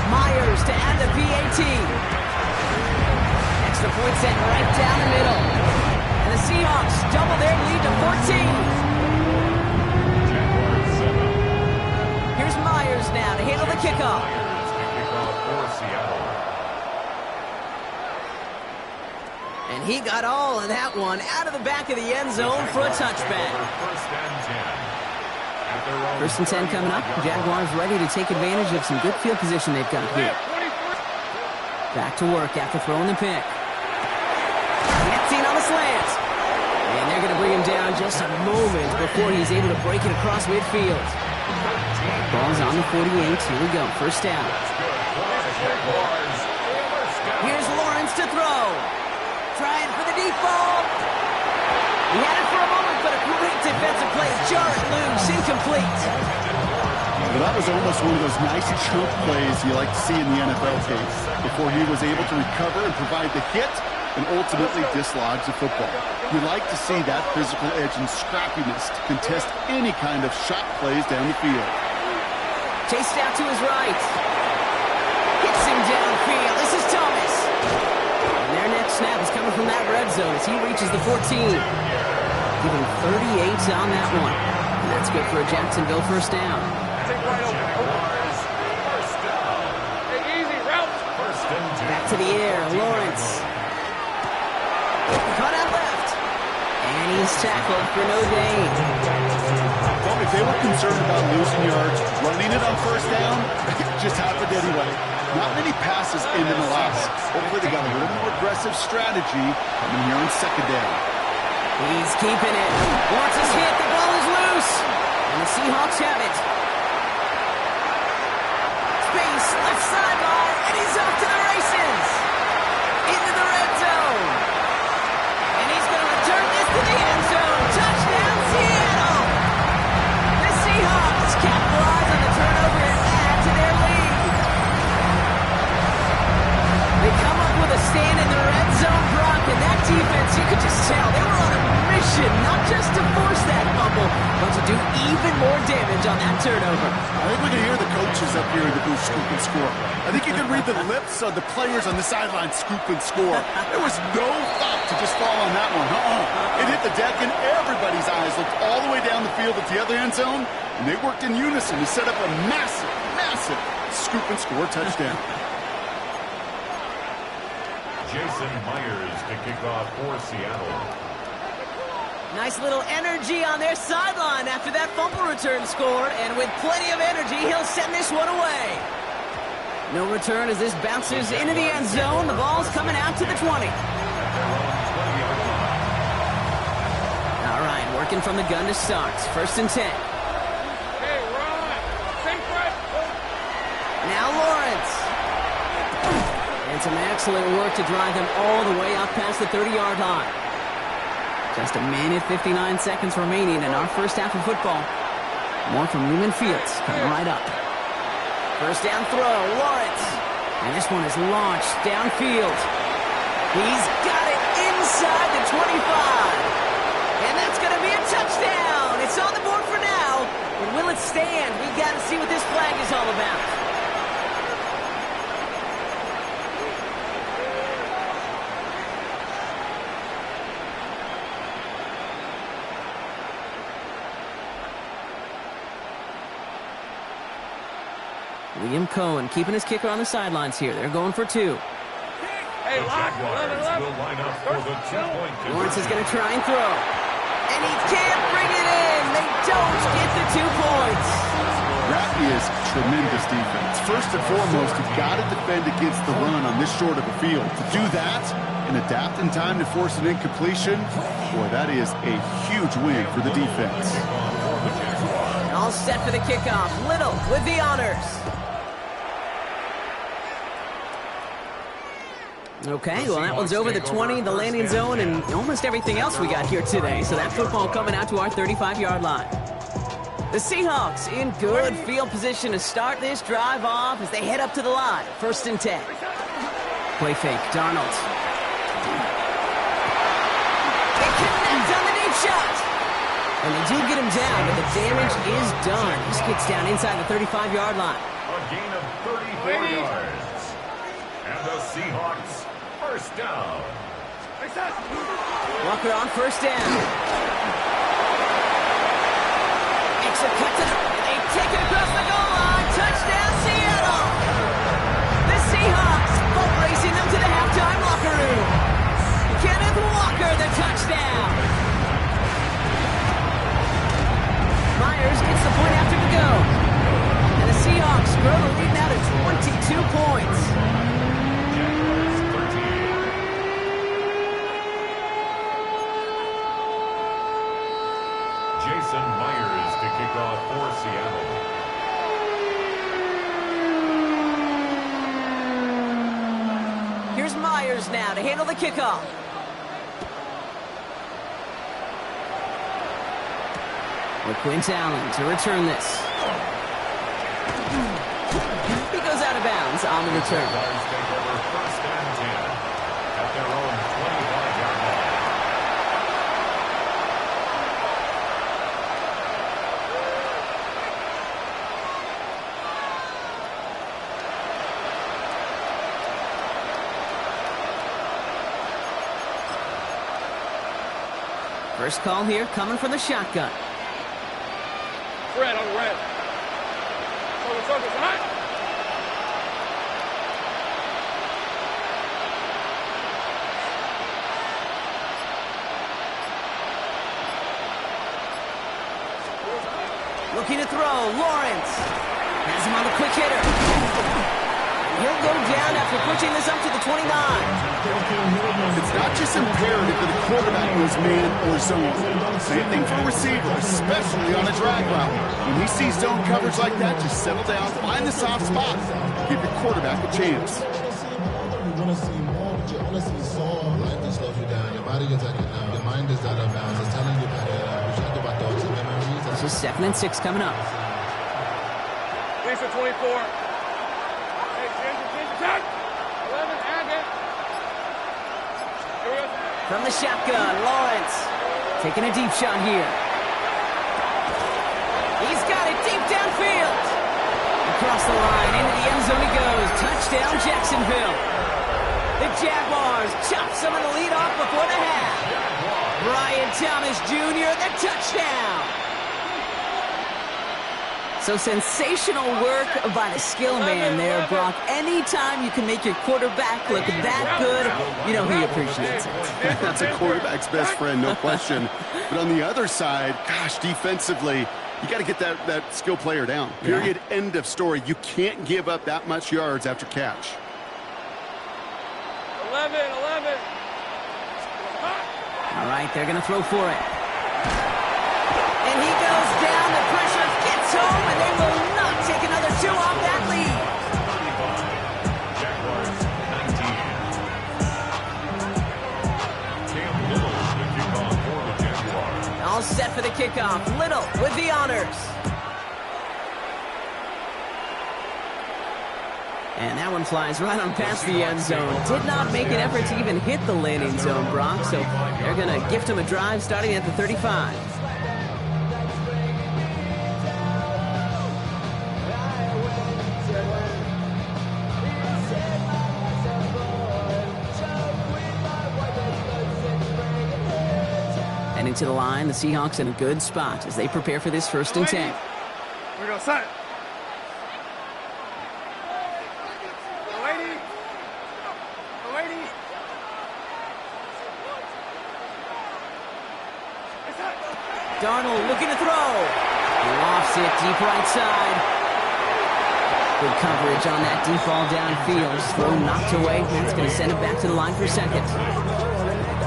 Myers to add the PAT. Extra point set right down the middle. And the Seahawks double their lead to 14. Here's Myers now to handle the kickoff. And he got all of that one out of the back of the end zone for a touchback. 1st and 10 coming up. Jaguars ready to take advantage of some good field position they've got here. Back to work after throwing the pick. Gets in on the slant. And they're going to bring him down just a moment before he's able to break it across midfield. Ball's on the 48. Here we go. 1st down. Here's Lawrence to throw. Trying for the deep ball. He had it for a moment, but a great defensive play. Jar it loose, incomplete. Well, that was almost one of those nice choke plays you like to see in the NFL case, before he was able to recover and provide the hit and ultimately dislodge the football. You like to see that physical edge and scrappiness to contest any kind of shot plays down the field. Chased out to his right. Hits him downfield. This is Thomas. And their next snap is coming from that red zone as he reaches the 14. Giving 38 on that one. And that's good for a Jacksonville 1st down. Back to the air, Lawrence. Cut out left. And he's tackled for no gain. Well, if they were concerned about losing yards, running it on 1st down, it just happened anyway. Not many passes in the last. Hopefully they got a little more aggressive strategy coming here on 2nd down. He's keeping it. Wants his hit. The ball is loose. And the Seahawks have it. Space, left sideline, and he's off to the races. Into the red zone. And he's going to return this to the end zone. Touchdown, Seattle. The Seahawks capitalize on the turnover and add to their lead. They come up with a stand in the red zone, Brock, and that defense, you could just tell they were on a mission, not just to force that fumble, but to do even more damage on that turnover. I think we can hear the coaches up here in the booth scoop and score. I think you can read the lips of the players on the sideline scoop and score. There was no thought to just fall on that one. It hit the deck, and everybody's eyes looked all the way down the field at the other end zone, and they worked in unison to set up a massive, massive scoop and score touchdown. Jason Myers to kick off for Seattle. Nice little energy on their sideline after that fumble return scored, and with plenty of energy, he'll send this one away. No return as this bounces into the end zone. The ball's coming out to the 20. All right, working from the gun to start. 1st and 10. Now Lawrence. And some excellent work to drive them all the way up past the 30-yard line. Just a minute, 59 seconds remaining in our first half of football. More from Newman Fields coming right up. 1st down throw, Lawrence. And this one is launched downfield. He's got it inside the 25. And that's going to be a touchdown. It's on the board for now. But will it stand? We got to see what this flag is all about. Liam Cohen keeping his kicker on the sidelines here. They're going for 2. Hey, Jaguars will line up for the 2-point conversion. Lawrence is going to try and throw. And he can't bring it in. They don't get the 2 points. That is tremendous defense. First and foremost, you've got to defend against the run on this short of a field. To do that and adapt in time to force an incompletion, boy, that is a huge win for the defense. All set for the kickoff. Little with the honors. Okay, well, that one's over the 20, the landing zone, and almost everything else we got here today. So that football coming out to our 35-yard line. The Seahawks in good field position to start this drive off as they head up to the line. 1st and 10. Play fake, Darnold. They connect on the deep shot. And they do get him down, but the damage is done. This gets down inside the 35-yard line. A gain of 34 yards. And the Seahawks, 1st down. Walker on 1st down. Extra cut to they take it across the goal line. Touchdown, Seattle. The Seahawks boat racing them to the halftime locker room. Kenneth Walker, the touchdown. Myers gets the point after the go. And the Seahawks grow the lead now to 22 points. Jaguars 13. Jason Myers to kick off for Seattle. Here's Myers now to handle the kickoff. With Quint Allen to return this. He goes out of bounds on the return. Jaguars take over 1st and 10 at their own 25-yard line. First call here coming from the shotgun. Red on red. Circle, right? Looking to throw, Lawrence. Has him on the quick hitter. He'll go down after pushing this up to the 29. It's not just imperative that a quarterback goes man or zone. Same thing for a receiver, especially on a drag route. When he sees zone coverage like that, just settle down, find the soft spot, give your quarterback a chance. You want to see more, but you honestly saw life just slows you down. Your body is acting up, your mind is out of bounds. It's telling you better. We talk about thoughts and memories. This is 2nd and 6 coming up. Lisa 24. From the shotgun, Lawrence taking a deep shot here. He's got it deep downfield. Across the line, into the end zone he goes. Touchdown, Jacksonville. The Jaguars chop some of the lead off before the half. Brian Thomas Jr., the touchdown. So sensational work by the skill man there, Brock. Anytime you can make your quarterback look that good, you know he appreciates it. That's a quarterback's best friend, no question. But on the other side, gosh, defensively, You got to get that skill player down. Period. Yeah. End of story. You can't give up that much yards after catch. 11. All right, they're going to throw for it. And he goes down. The pressure gets home, and they will not take another 2 off that lead. All set for the kickoff. Little with the honors. And that one flies right on past the end zone. Did not make an effort to even hit the landing zone, Brock. So they're going to gift him a drive starting at the 35. Heading to the line, the Seahawks in a good spot as they prepare for this 1st and 10. We go, set. Darnold looking to throw. He lofts it deep right side. Good coverage on that deep ball downfield. Throw knocked away. That's going to send it back to the line for 2nd.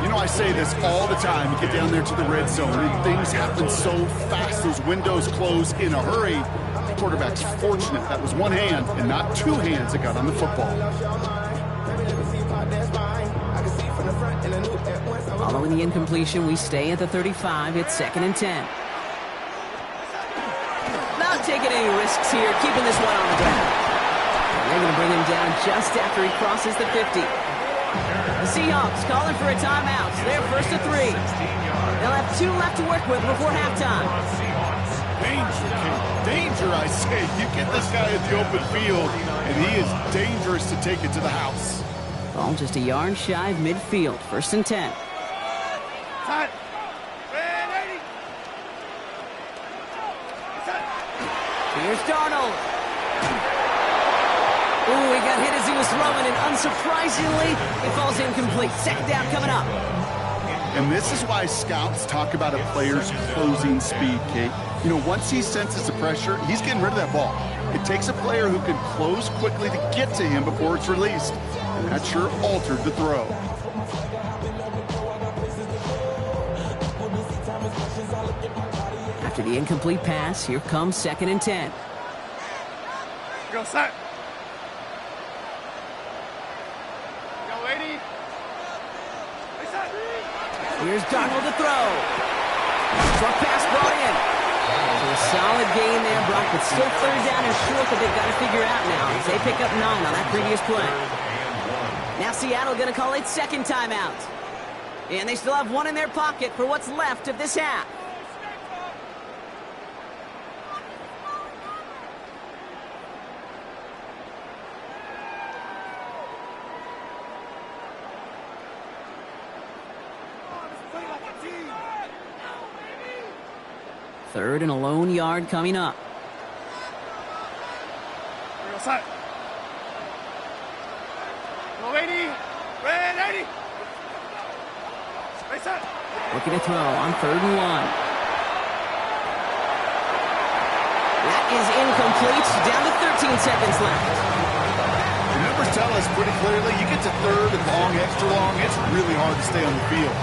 You know, I say this all the time. You get down there to the red zone, and things happen so fast. Those windows close in a hurry. The quarterback's fortunate. That was one hand and not 2 hands that got on the football. Following the incompletion, we stay at the 35. It's 2nd and 10. Not taking any risks here, keeping this one on the ground. They're going to bring him down just after he crosses the 50. The Seahawks calling for a timeout. They're 1st and 3. They'll have 2 left to work with before halftime. Danger, King. Danger, I say. You get this guy at the open field, and he is dangerous to take it to the house. Ball just a yard shy of midfield. 1st and 10. Here's Darnold. Ooh, he got hit as he was throwing, and unsurprisingly, it falls incomplete. 2nd down coming up. And this is why scouts talk about a player's closing speed, Kate. You know, once he senses the pressure, he's getting rid of that ball. It takes a player who can close quickly to get to him before it's released. And that sure altered the throw. After the incomplete pass, here comes 2nd and 10. Go, set. Go, 80. Here's Darnold to throw. Short pass brought in. So a solid gain there, Brock, but still 3rd down and short that they've got to figure out now as they pick up 9 on that previous play. Now Seattle going to call it 2nd timeout. And they still have 1 in their pocket for what's left of this half. Third and a lone yard coming up. Set. Go, 80. Red 80. Set. Looking to throw on 3rd and 1. That is incomplete. Down to 13 seconds left. The numbers tell us pretty clearly, you get to 3rd and long, extra long, it's really hard to stay on the field.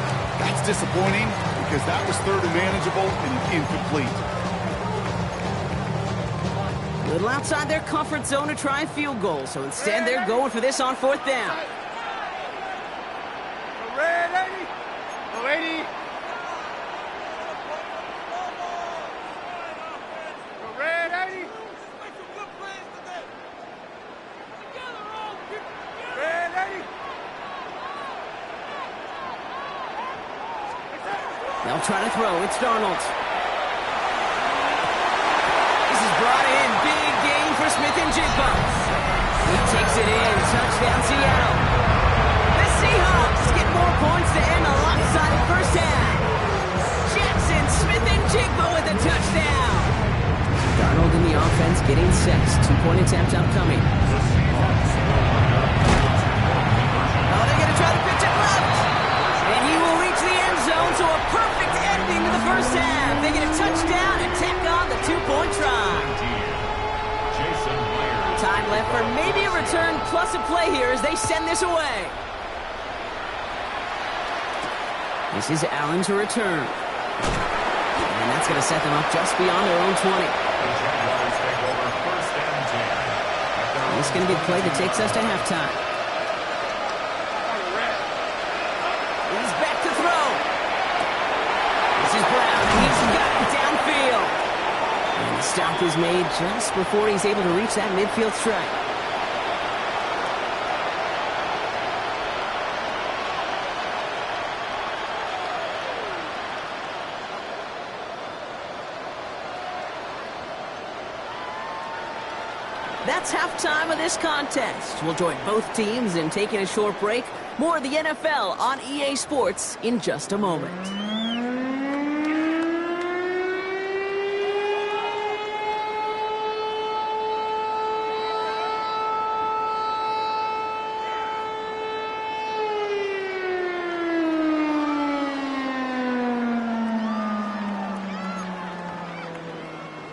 That's disappointing because that was 3rd and manageable and incomplete. A little outside their comfort zone to try a field goal, so instead they're going for this on 4th down. Red 80. Go, 80. Go, red 80. Red 80. They'll try to throw. It's Darnold. This is brought in. Big gain for Smith-Njigba. He takes it in. Touchdown, Seattle. The Seahawks get more points to end a lopsided 1st half. Jackson Smith-Njigba with a touchdown. Darnold in the offense getting sets. 2-point attempt upcoming. Oh, they're going to try to pitch it left. And he will reach the end zone, so a perfect ending to the 1st half. They get a touchdown and tack on the offensive play here as they send this away. This is Allen to return. And that's going to set them up just beyond their own 20. This is going to be the play that takes us to halftime. He's back to throw. This is Brown. He's got it downfield. And the stop is made just before he's able to reach that midfield strike. That's halftime of this contest. We'll join both teams in taking a short break. More of the NFL on EA Sports in just a moment.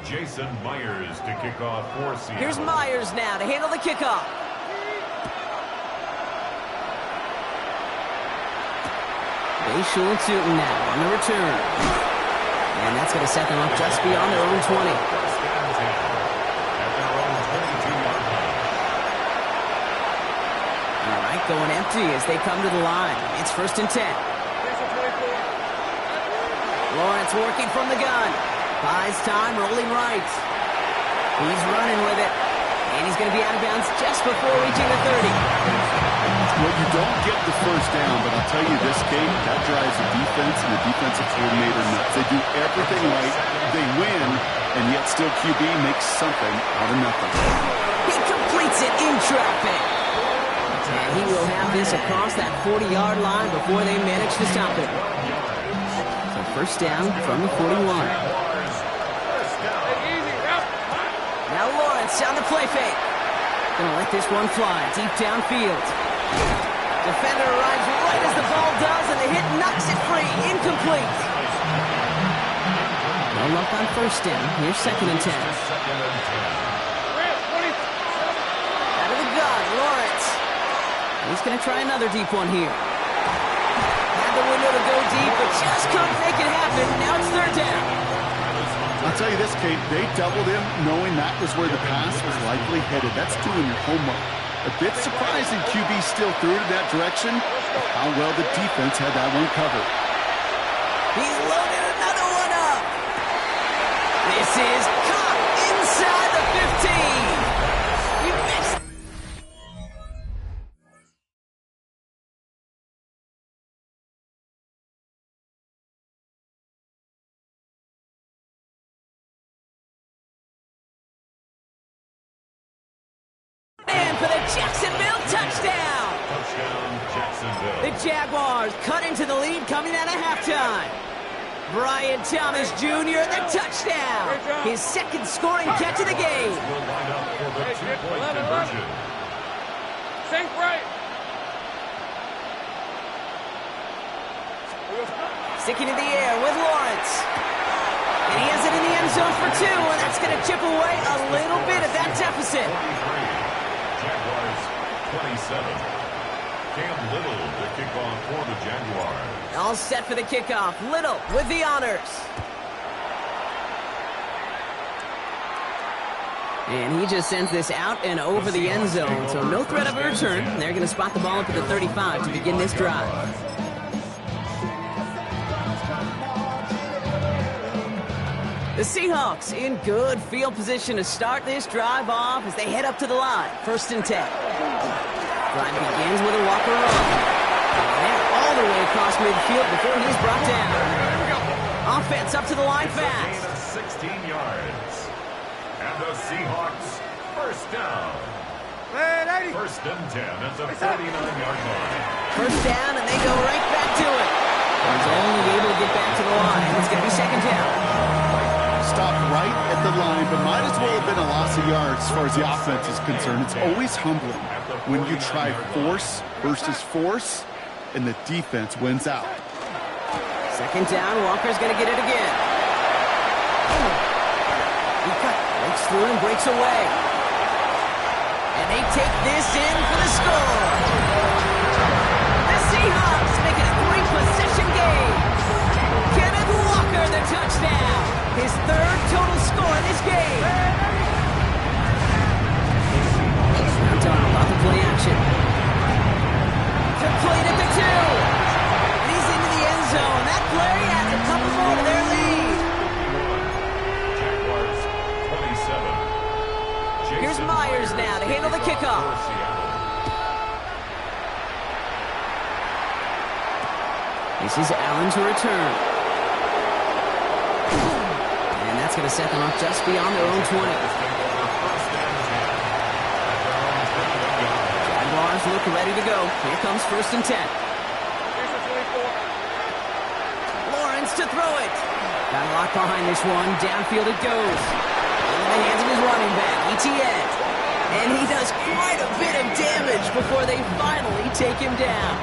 Jason Myers to kick off for Seattle. Here's Myers now to handle the kickoff. Bayshul and Tootin now on the return. And that's going to set them up just beyond their own 20. First and 10 at their own 22-yard line. All right, going empty as they come to the line. It's first and 10. Lawrence working from the gun. Buys time, rolling right. He's running with it. And he's going to be out of bounds just before reaching the 30. Well, you don't get the first down, but I'll tell you this, Kate, that drives the defense and the defensive coordinator nuts. They do everything right, they win, and yet still QB makes something out of nothing. He completes it in traffic. And he will have this across that 40-yard line before they manage to stop it. So first down from the 41. Now Lawrence on the play fake. Gonna let this one fly deep downfield. Defender arrives right as the ball does, and the hit knocks it free. Incomplete. No luck on first down. Here's second and 10. Out of the gun, Lawrence. He's gonna try another deep one here. Had the window to go deep, but just couldn't make it happen. Now it's third down. I'll tell you this, Kate, they doubled him knowing that was where the pass was likely headed. That's doing your homework. A bit surprising QB still threw it in that direction, but how well the defense had that one covered. He's loaded another one up. This is caught inside the 15. You missed. And for the Jacksonville touchdown. Touchdown, Jacksonville. The Jaguars cut into the lead coming out of halftime. Brian Thomas Jr., the touchdown. His second scoring catch of the game. Will line up for the two-point conversion. Sink right. Sticking in the air with Lawrence. And he has it in the end zone for two, and that's going to chip away a little bit of that deficit. 23. Jaguars 27. Cam Little to kick off for the Jaguars. All set for the kickoff. Little with the honors. And he just sends this out and over the end zone, so no threat of a return. They're going to spot the ball up at the 35 to begin this drive. The Seahawks in good field position to start this drive off as they head up to the line. First and 10. Drive begins with a Walker run. And all the way across midfield before he's brought down. Offense up to the line fast. 16 yards. And the Seahawks first down. First and 10 at the 49-yard line. First down, and they go right back to it. He's only able to get back to the line. It's going to be second down. Stopped right at the line, but might as well have been a loss of yards as far as the offense is concerned. It's always humbling when you try force versus force, and the defense wins out. Second down, Walker's going to get it again. He breaks through and breaks away. And they take this in for the score. The Seahawks make it a 3-possession game. Kenneth Walker, the touchdown. His 3rd total score in this game. Now Donald off the play action. Complete at the 2. And he's into the end zone. That play adds a couple more to their lead. Jaguars 27. Here's Myers now to handle the kickoff. This is Allen to return. And that's going to set them up just beyond their own 20. Jaguars look ready to go. Here comes 1st and 10. Lawrence to throw it. Got a lock behind this one. Downfield it goes. In the hands of his running back, ETN. And he does quite a bit of damage before they finally take him down.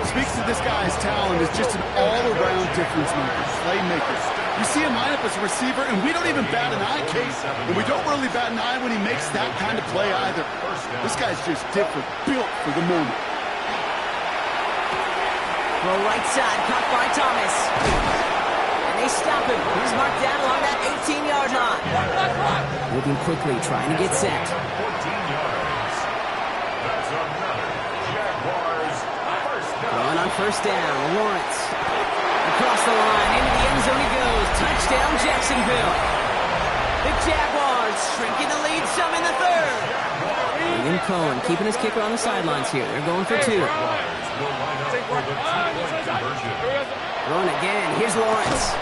Speaks to this guy's talent as just an all-around difference maker, playmaker. You see him line up as a receiver, and we don't even bat an eye, Kate. And we don't really bat an eye when he makes that kind of play either. This guy's just different, built for the moment. Throw right side, caught by Thomas. And they stop him. He's marked down along that 18-yard line. Moving quickly, trying to get set. 14 yards. That's another Jaguars first down. Going on 1st down, Lawrence. Across the line, into the end zone he goes. Touchdown, Jacksonville. The Jaguars shrinking the lead some in the 3rd. William Cohen keeping his kicker on the sidelines here. They're going for 2. Throwing again. Here's Lawrence.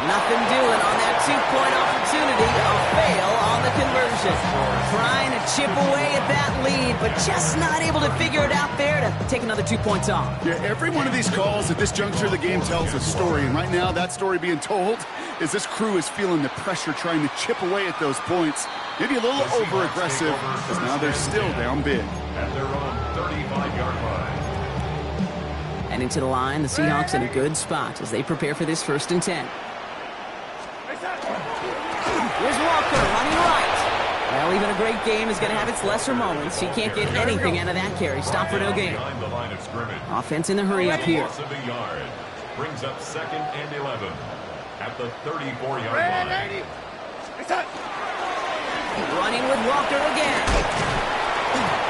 Nothing doing on that 2-point opportunity. A fail on the conversion. Trying to chip away at that lead, but just not able to figure it out there to take another 2 points off. Yeah, every one of these calls at this juncture of the game tells a story, and right now that story being told is this crew is feeling the pressure trying to chip away at those points. Maybe a little over-aggressive, because now they're still down big. At their own 35-yard line. And into the line, the Seahawks in a good spot as they prepare for this 1st and 10. Here's Walker running right. Well, even a great game is going to have its lesser moments. He can't get anything out of that carry. Stop for no gain. Offense in the hurry up here. Brings up 2nd and 11 at the 34-yard line. Running with Walker again.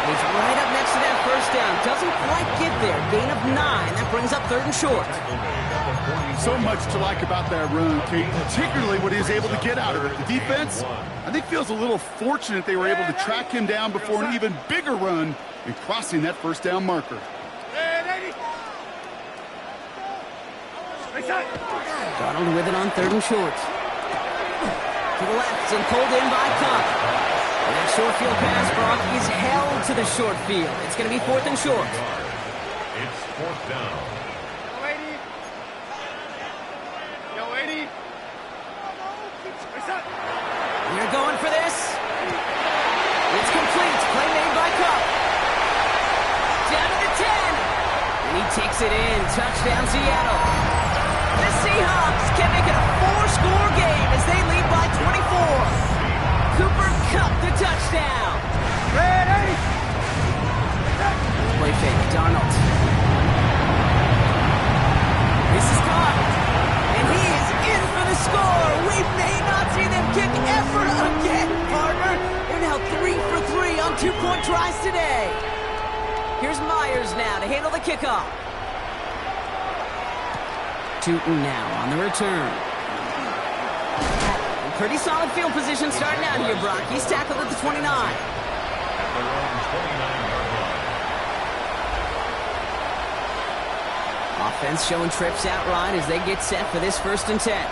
He's right up next to that 1st down. Doesn't quite get there. Gain of 9. That brings up 3rd and short. So much to like about that run, Kate, particularly what he was able to get out of it. The defense, I think, feels a little fortunate they were able to track him down before an even bigger run and crossing that 1st down marker. Donald with it on 3rd and short. To the left and pulled in by Cup. And that short field pass, Brock, is held to the short field. It's going to be 4th and short. It's 4th down. They're going for this. It's complete. Play made by Cup. Down to the 10. And he takes it in. Touchdown, Seattle. The Seahawks can make it a 4-score game as they lead by 24. Cooper Kupp the touchdown. Ready. Play fake. Donald. This is Cupp. And he is in for the score. We may not see them kick ever again, partner. They're now 3 for 3 on 2-point tries today. Here's Myers now to handle the kickoff. Tootin now on the return. And pretty solid field position starting out here, Brock. He's tackled at the 29. Offense showing trips outright as they get set for this 1st and 10.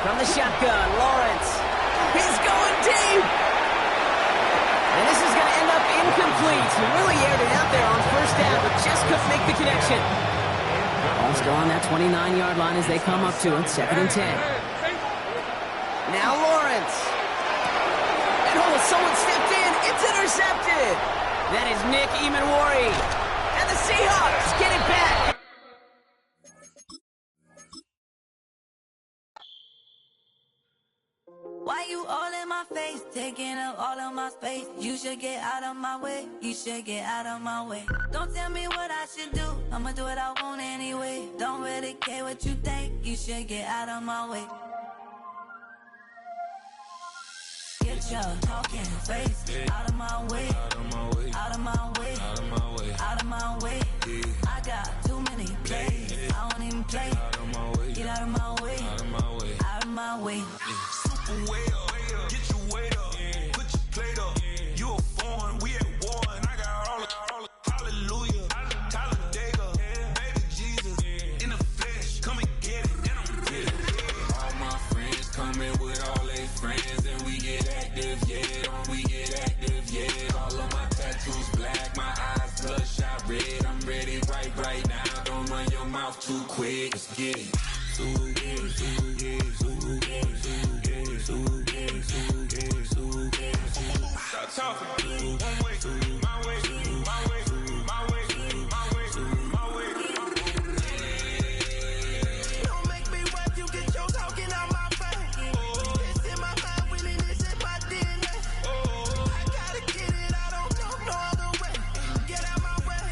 From the shotgun, Lawrence. He's going deep. And this is going to end up incomplete. He really aired it out there on 1st down, but just couldn't make the connection. Ball's still on that 29-yard line as they come up to it, 2nd and 10. Now Lawrence. And someone stepped in. It's intercepted. That is Nick Emanwari. And the Seahawks get it back. Why you all in my my face, taking up all of my space. You should get out of my way, you should get out of my way. Don't tell me what I should do, I'ma do what I want anyway. Don't really care what you think, you should get out of my way. Get your talking face out of my way, out of my way, out of my way, out of my way, out of my way. I got too many plays, I don't even play. Out of my way, get out of my way, out of my way, out of my way. Super way up, get your weight up, put your plate up. You a foreign, we at war, and I got all the hallelujah, Talladega, baby Jesus, in the flesh, come and get it, and I'm with it. All my friends coming with all their friends, and we get active, yeah, don't we get active, yeah. All of my tattoos black, my eyes bloodshot red, I'm ready right now, don't run your mouth too quick, let's get it. Stop talking. One way, my way, my way, my way, my way, my way. Don't make me rap, you get your talking out my face. It's in my mind, winning this in my DNA. I gotta get it, I don't know no other way. Get out my way.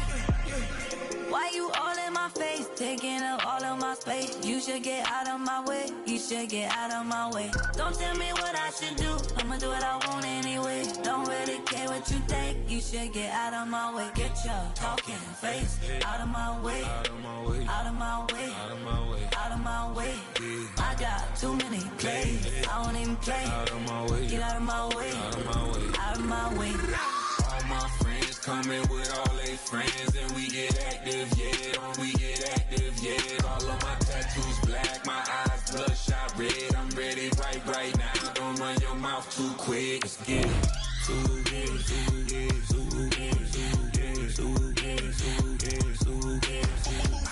Why you all in my face, taking up all of my space? You should get out of my way, you should get out of my way. Don't tell me what I should do, I'ma do what I want anyway. Don't really care what you think, you should get out of my way. Get your talking face out of my way, out of my way, out of my way, out of my way, out of my way. I got too many plays, I don't even play. Out of my way, get out of my way, out of my way, out of my way. All my friends coming with all their friends, and we get active, yeah, don't we get active, yeah. All of my tattoos black, my eyes bloodshot red, I'm ready right now, don't run your mouth too quick, let's get it.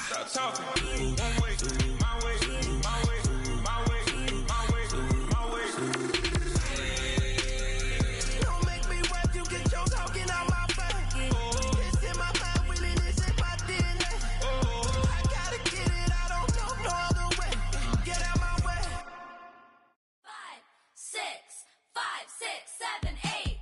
Stop talking. One way, my way, my way, my way, my way, my way. Don't make me rap, you get your talking out my face. It's in my mind, winning this in my DNA. I gotta get it, I don't know no other way. Get out my way. 5, 6, 5, 6, 7, 8.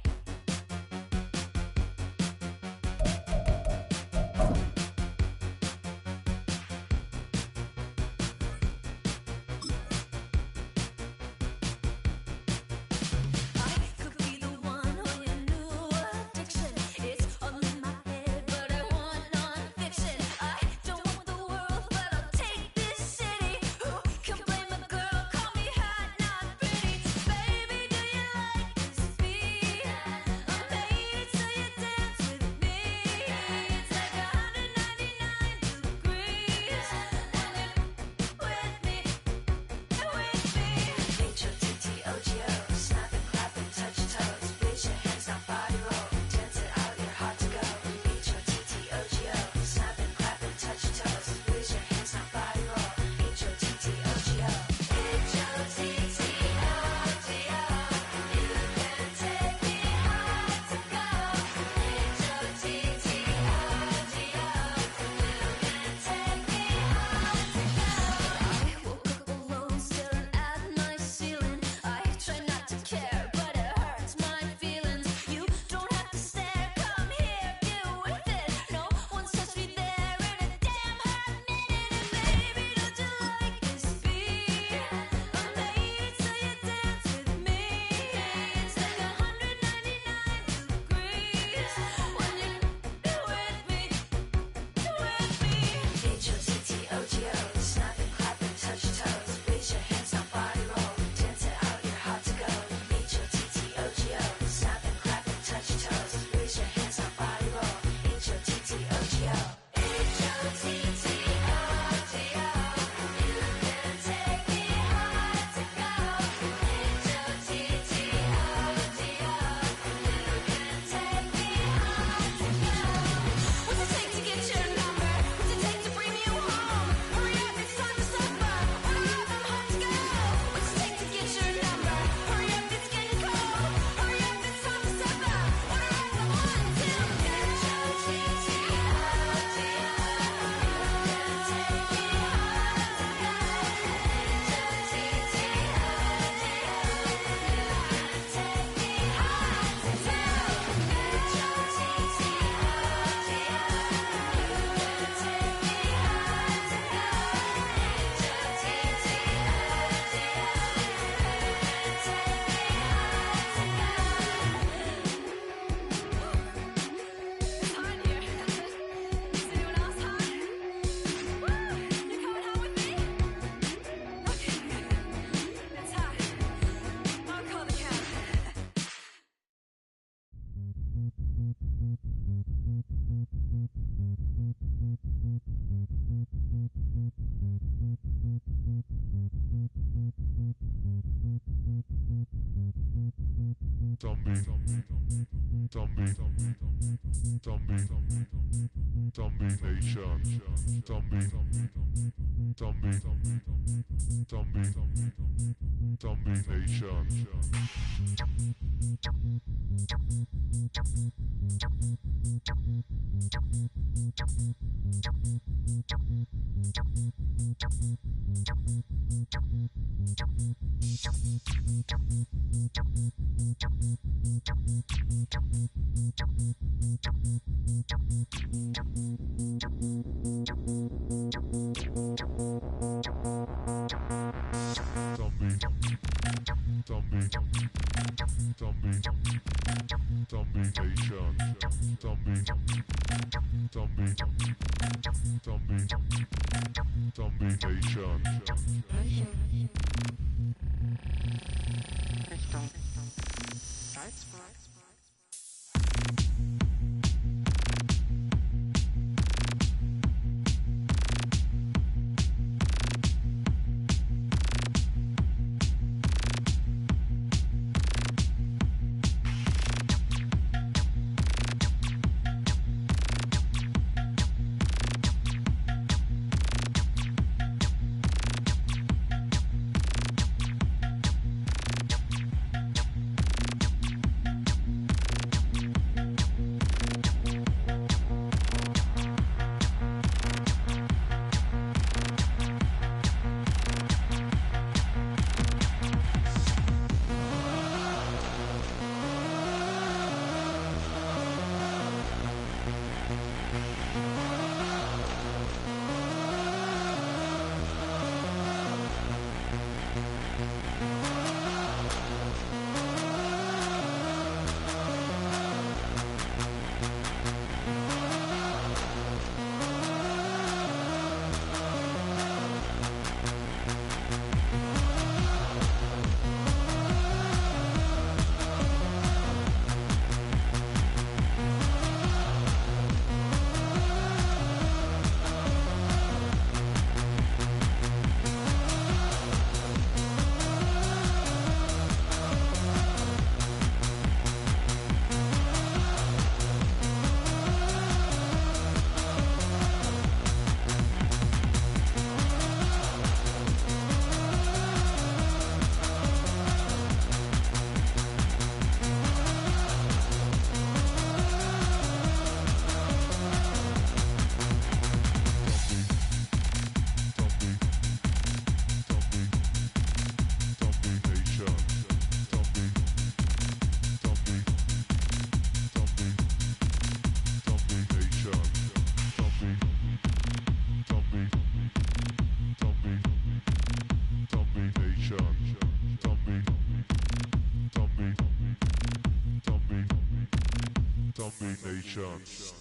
Nations.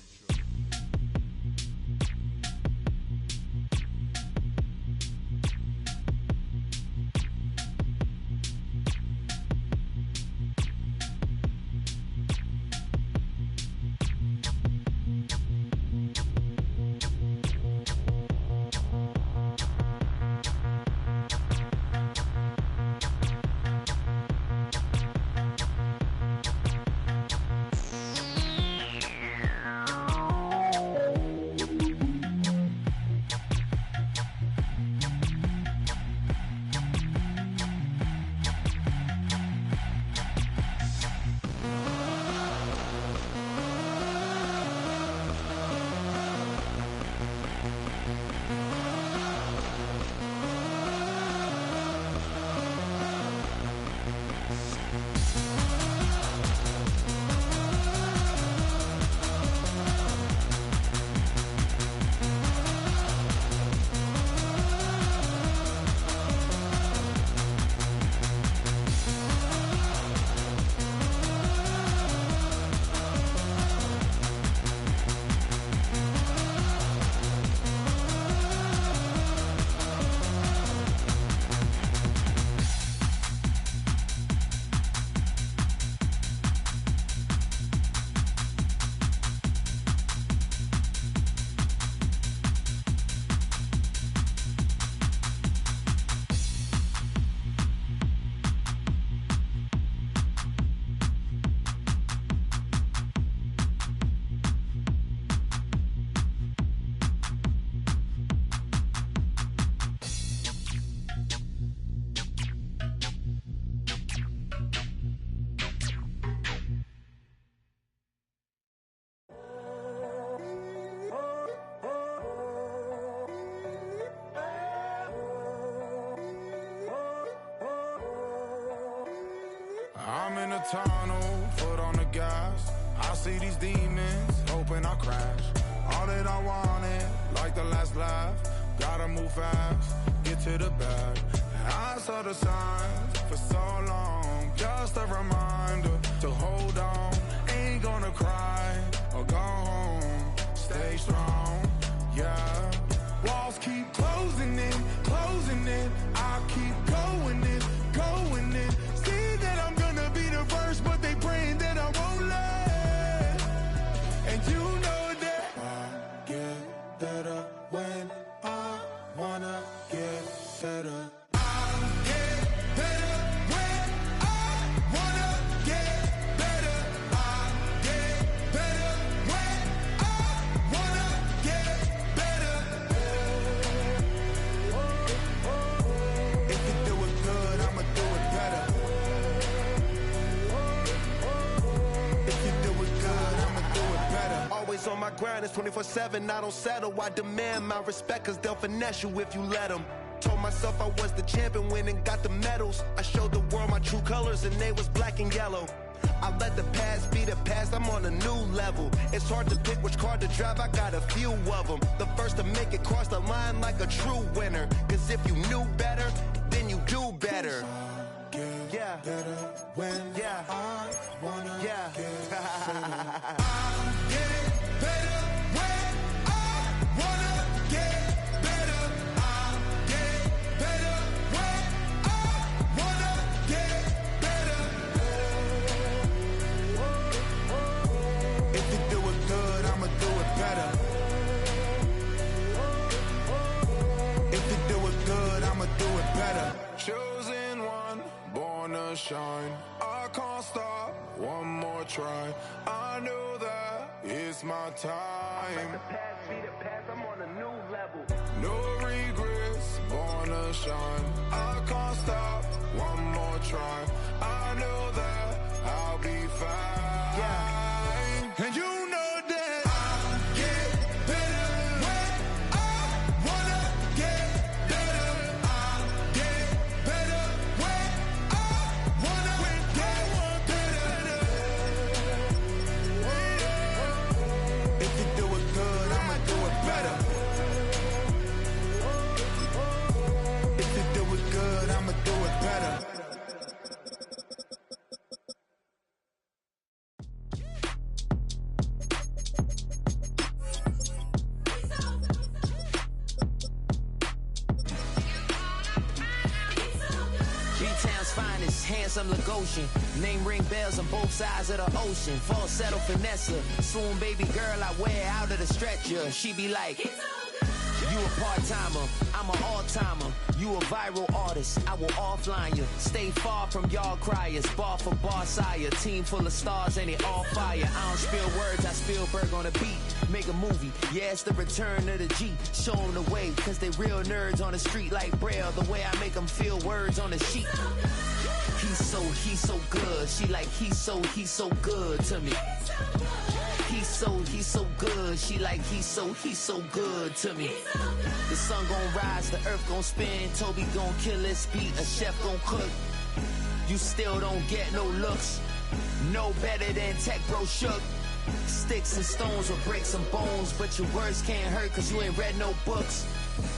tunnel, foot on the gas. I see these demons, hoping I crash. All that I wanted, like the last laugh. Gotta move fast, get to the bag. I saw the signs for so long, just a reminder to hold on. Ain't gonna cry or go home, stay strong, yeah. Walls keep closing in, I keep going in, going in. See that I'm gonna be the first, but they praying that I won't let. And you know that I get better when I wanna get better. On my grind, it's 24/7, I don't settle. I demand my respect, cause they'll finesse you if you let them. Told myself I was the champion, went and got the medals. I showed the world my true colors and they was black and yellow. I let the past be the past, I'm on a new level. It's hard to pick which car to drive, I got a few of them. The first to make it cross the line like a true winner. Cause if you knew better, then you do better. Yeah. Better when I wanna get better. Chosen one, born to shine. I can't stop, one more try. I know that it's my time. The past be the past, I'm on a new level. No regrets, born to shine. I can't stop, one more try. I know that I'll be fine. Yeah. And you know that I get better when I wanna get better. I get better when I wanna get better. If you do it good, I'ma do it better. If you do it good, I'ma do it better. B-Town's finest, handsome Lagosian. Name ring bells on both sides of the ocean. Falsetto Vanessa, soon baby girl I wear out of the stretcher. She be like, you a part-timer, I'm an all-timer. You a viral artist, I will offline you. Stay far from y'all criers, bar for bar sire. Team full of stars and it all fire. I don't spill words, I Spielberg on a beat. Make a movie, yeah, it's the return of the G. Show them the way, cause they real nerds on the street like Braille. The way I make them feel words on the sheet. He's so good. She like, he's so good to me. He's so good. She like, he's so good to me. The sun gon' rise, the earth gon' spin. Toby gon' kill this beat, a chef gon' cook. You still don't get no looks. No better than Tech Bro Shook. Sticks and stones will break some bones, but your words can't hurt cause you ain't read no books.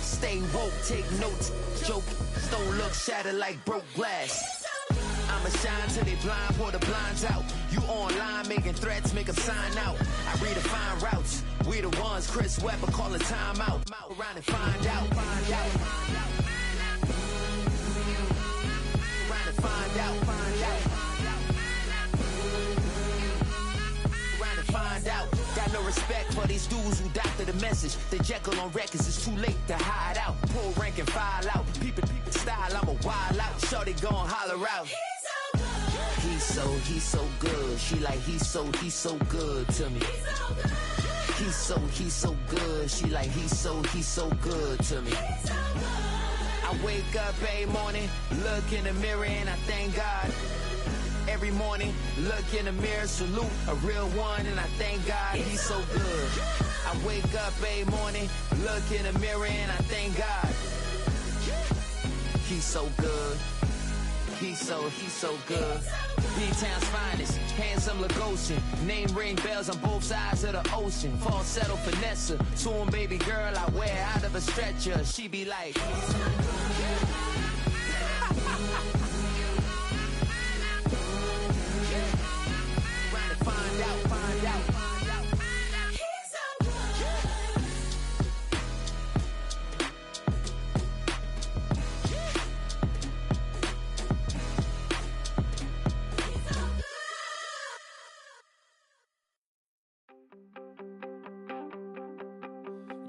Stay woke, take notes, joke. Stone look shattered like broke glass. I'ma shine till they blind, pull the blinds out. You online making threats, make them sign out. I redefine routes. We the ones Chris Webber call a timeout. Around and find out. Around and find out. Around and find out. Got no respect for these dudes who doctor the message. They Jekyll on records, it's too late to hide out. Pull rank and file out. People style, I'm a wild out. Shorty gon' holler out. He's so good. She like, he's so good to me. He's so good. She like, he's so good to me. I wake up every morning, look in the mirror and I thank God. Every morning, look in the mirror, salute a real one and I thank God he's so good. I wake up every morning, look in the mirror and I thank God. He's so good. He's so good. B-Town's finest, handsome Lagosian. Name ring bells on both sides of the ocean. Falsetto finesse, soon baby girl I wear out of a stretcher. She be like, find out.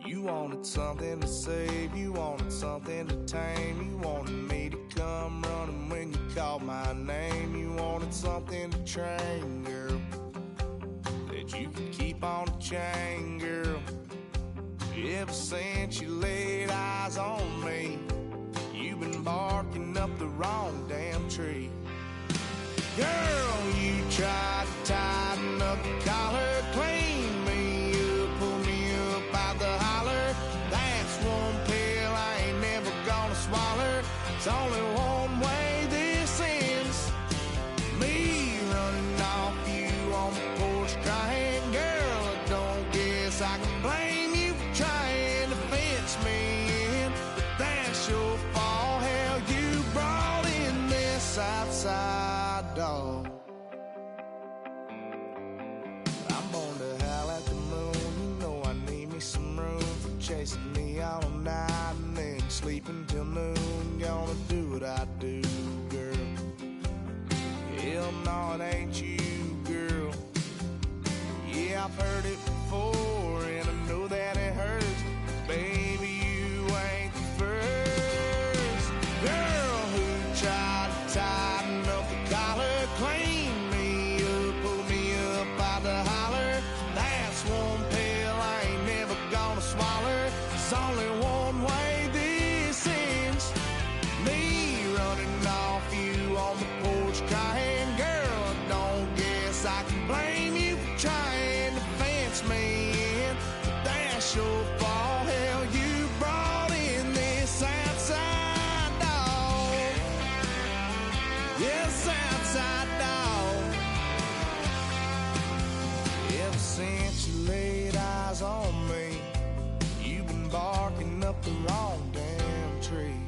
You wanted something to save, you wanted something to tame, you wanted me to come running when you called my name, you wanted something to train, girl, that you could keep on the chain, girl. Ever since you laid eyes on me, you've been barking up the wrong damn tree. Girl, you tried to tighten up the collar, clean me up, pull me up out the holler. That's one pill I ain't never gonna swallow. It's only one way this ends. Me running off you on the porch crying. Girl, I don't guess I can blame you for trying to fence me in. But that's your fault, hell, you brought in this outside dog. I'm born to howl at the moon. You know I need me some room for chasing me all night and then sleeping till noon. Gonna do what I do, girl. Hell no, it ain't you, girl. Yeah, I've heard it before and I know that it hurts. Baby, you ain't the first girl who tried to tighten up the collar, clean me up, pull me up out the holler. That's one pill I ain't never gonna swallow. It's only one way this ends. Me running off you on the porch crying. Girl, I don't guess I can blame you for trying to fence me in. But that's your fault, hell, you brought in this outside dog. Yes, outside dog. Ever since you laid eyes on me, you've been barking up the wrong damn tree.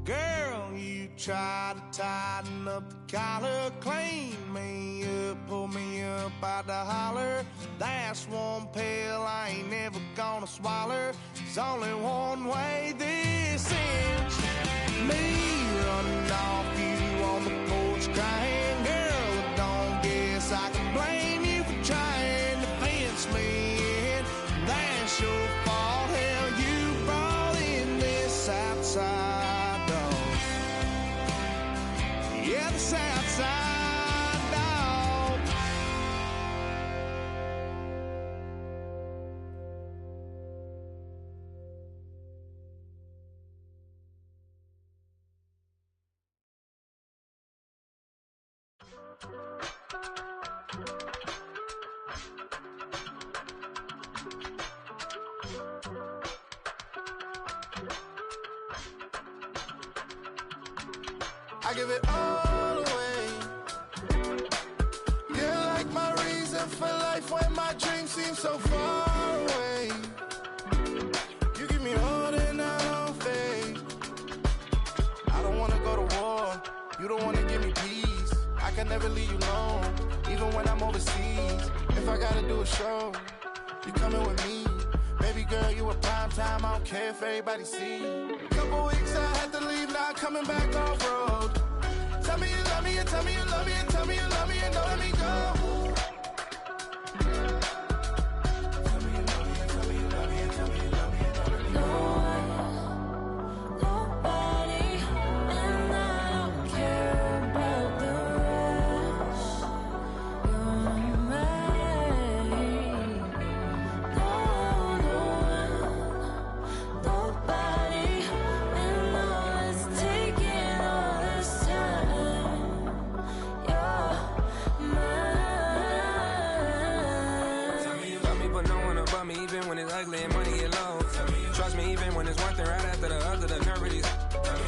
Girl, you tried to tighten up the collar, clean me up, pull me up out the holler. That's one pill I ain't never gonna swallow. It's only one way this ends. Me running off you on the porch crying. Girl, I don't guess I can blame you for trying to fence me in. That's your fault, hell, you brought in this outside dog. Yeah, this outside dog. I give it all away. You're like my reason for life when my dreams seem so far away. You give me all and I don't fade. I don't wanna go to war. You don't wanna give me peace. I can never leave you alone, even when I'm overseas. If I gotta do a show, you coming with me. Baby girl, you a prime time. I don't care if everybody see. Couple weeks I had to leave, now coming back off road. Tell me you love me and tell me you love me and tell me you love me and don't let me go. Tell me you love me and tell me you love me and tell me you love me and don't let me go. Nobody, and I don't care about the rest. You're mine. Nobody, and all it's taking all this time. You're mine. Tell me you love me, but no one above me, even when it's ugly and money get low. Trust me, even when it's one thing right after the other, the nerve of these.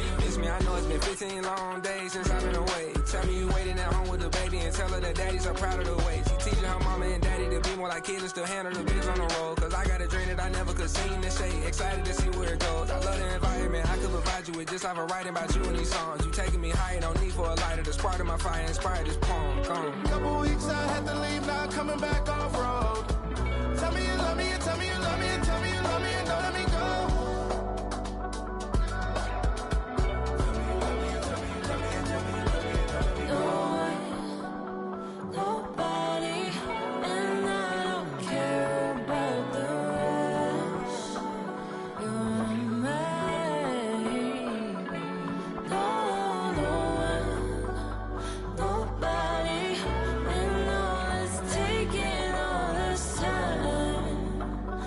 Can you miss me? I know it's been 15 long days since I've been away. Tell me you waiting at home with the baby and tell her that daddy's so proud of the way. She teaching her mama and daddy to be more like kids and still handle the biz on the road. Cause I got a dream that I never could sing and say. Excited to see where it goes. I love the environment. I could provide you with just like I'm writing about you in these songs. You taking me higher, no need for a lighter. The spark of my fire inspired this poem. Gone. Couple weeks I had to leave, now coming back off road. Tell me you love me, and tell me you love me, and tell me you love me, and don't let me go. Nobody, and I don't care about the rest. You're mine. No one, nobody, and all it's taking all this time.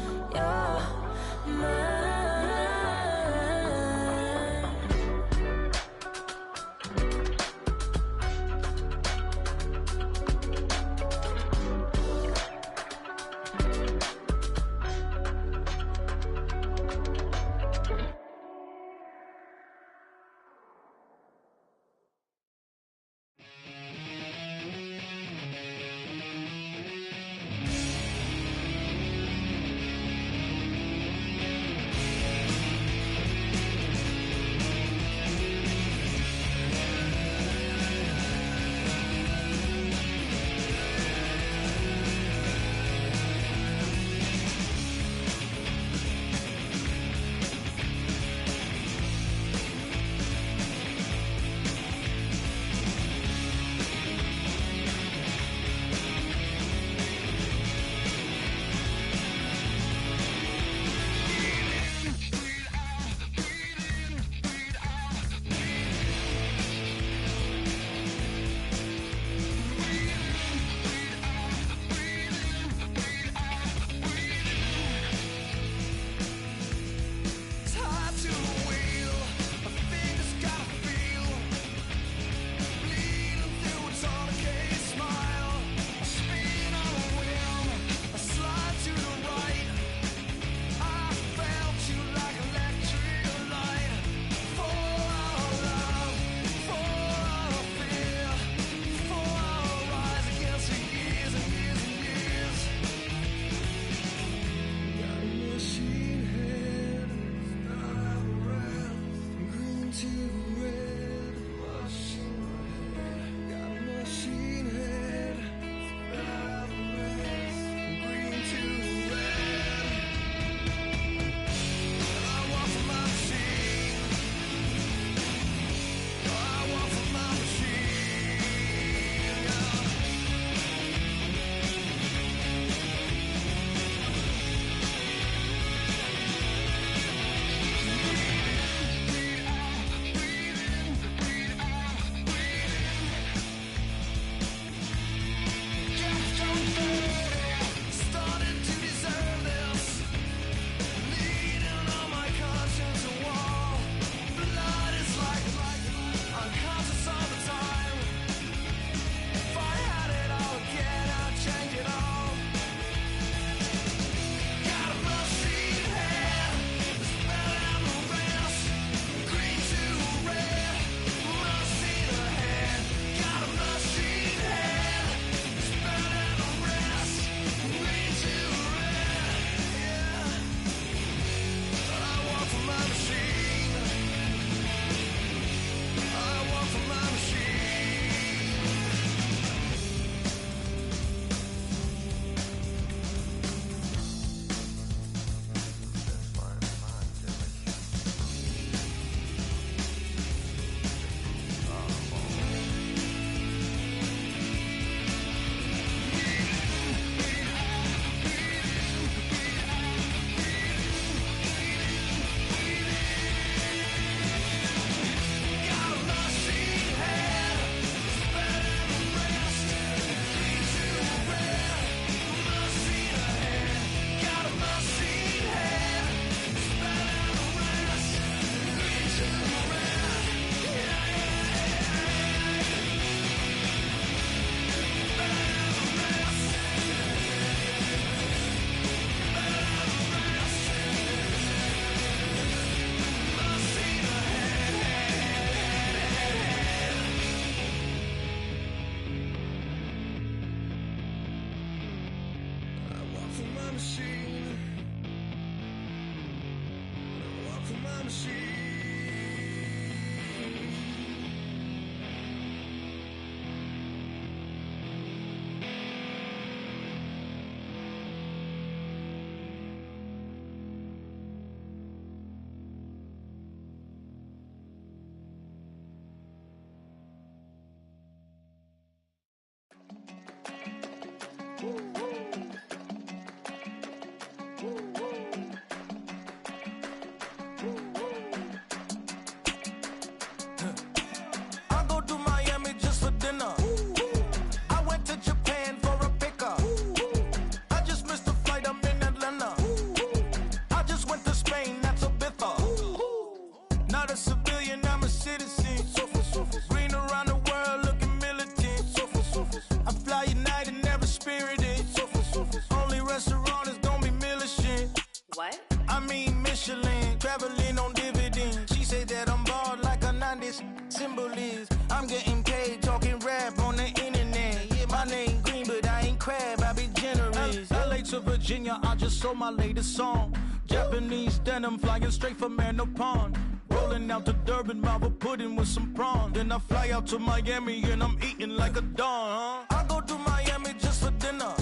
What? I mean Michelin, traveling on dividends. She said that I'm bald like a 90s symbol is. I'm getting paid talking rap on the internet. Yeah, my name green, but I ain't crab, I be generous. LA to Virginia, I just sold my latest song. Japanese denim flying straight from Manapon. Rolling out to Durban, Marble pudding with some prawn. Then I fly out to Miami and I'm eating like a don. I go to Miami just for dinner.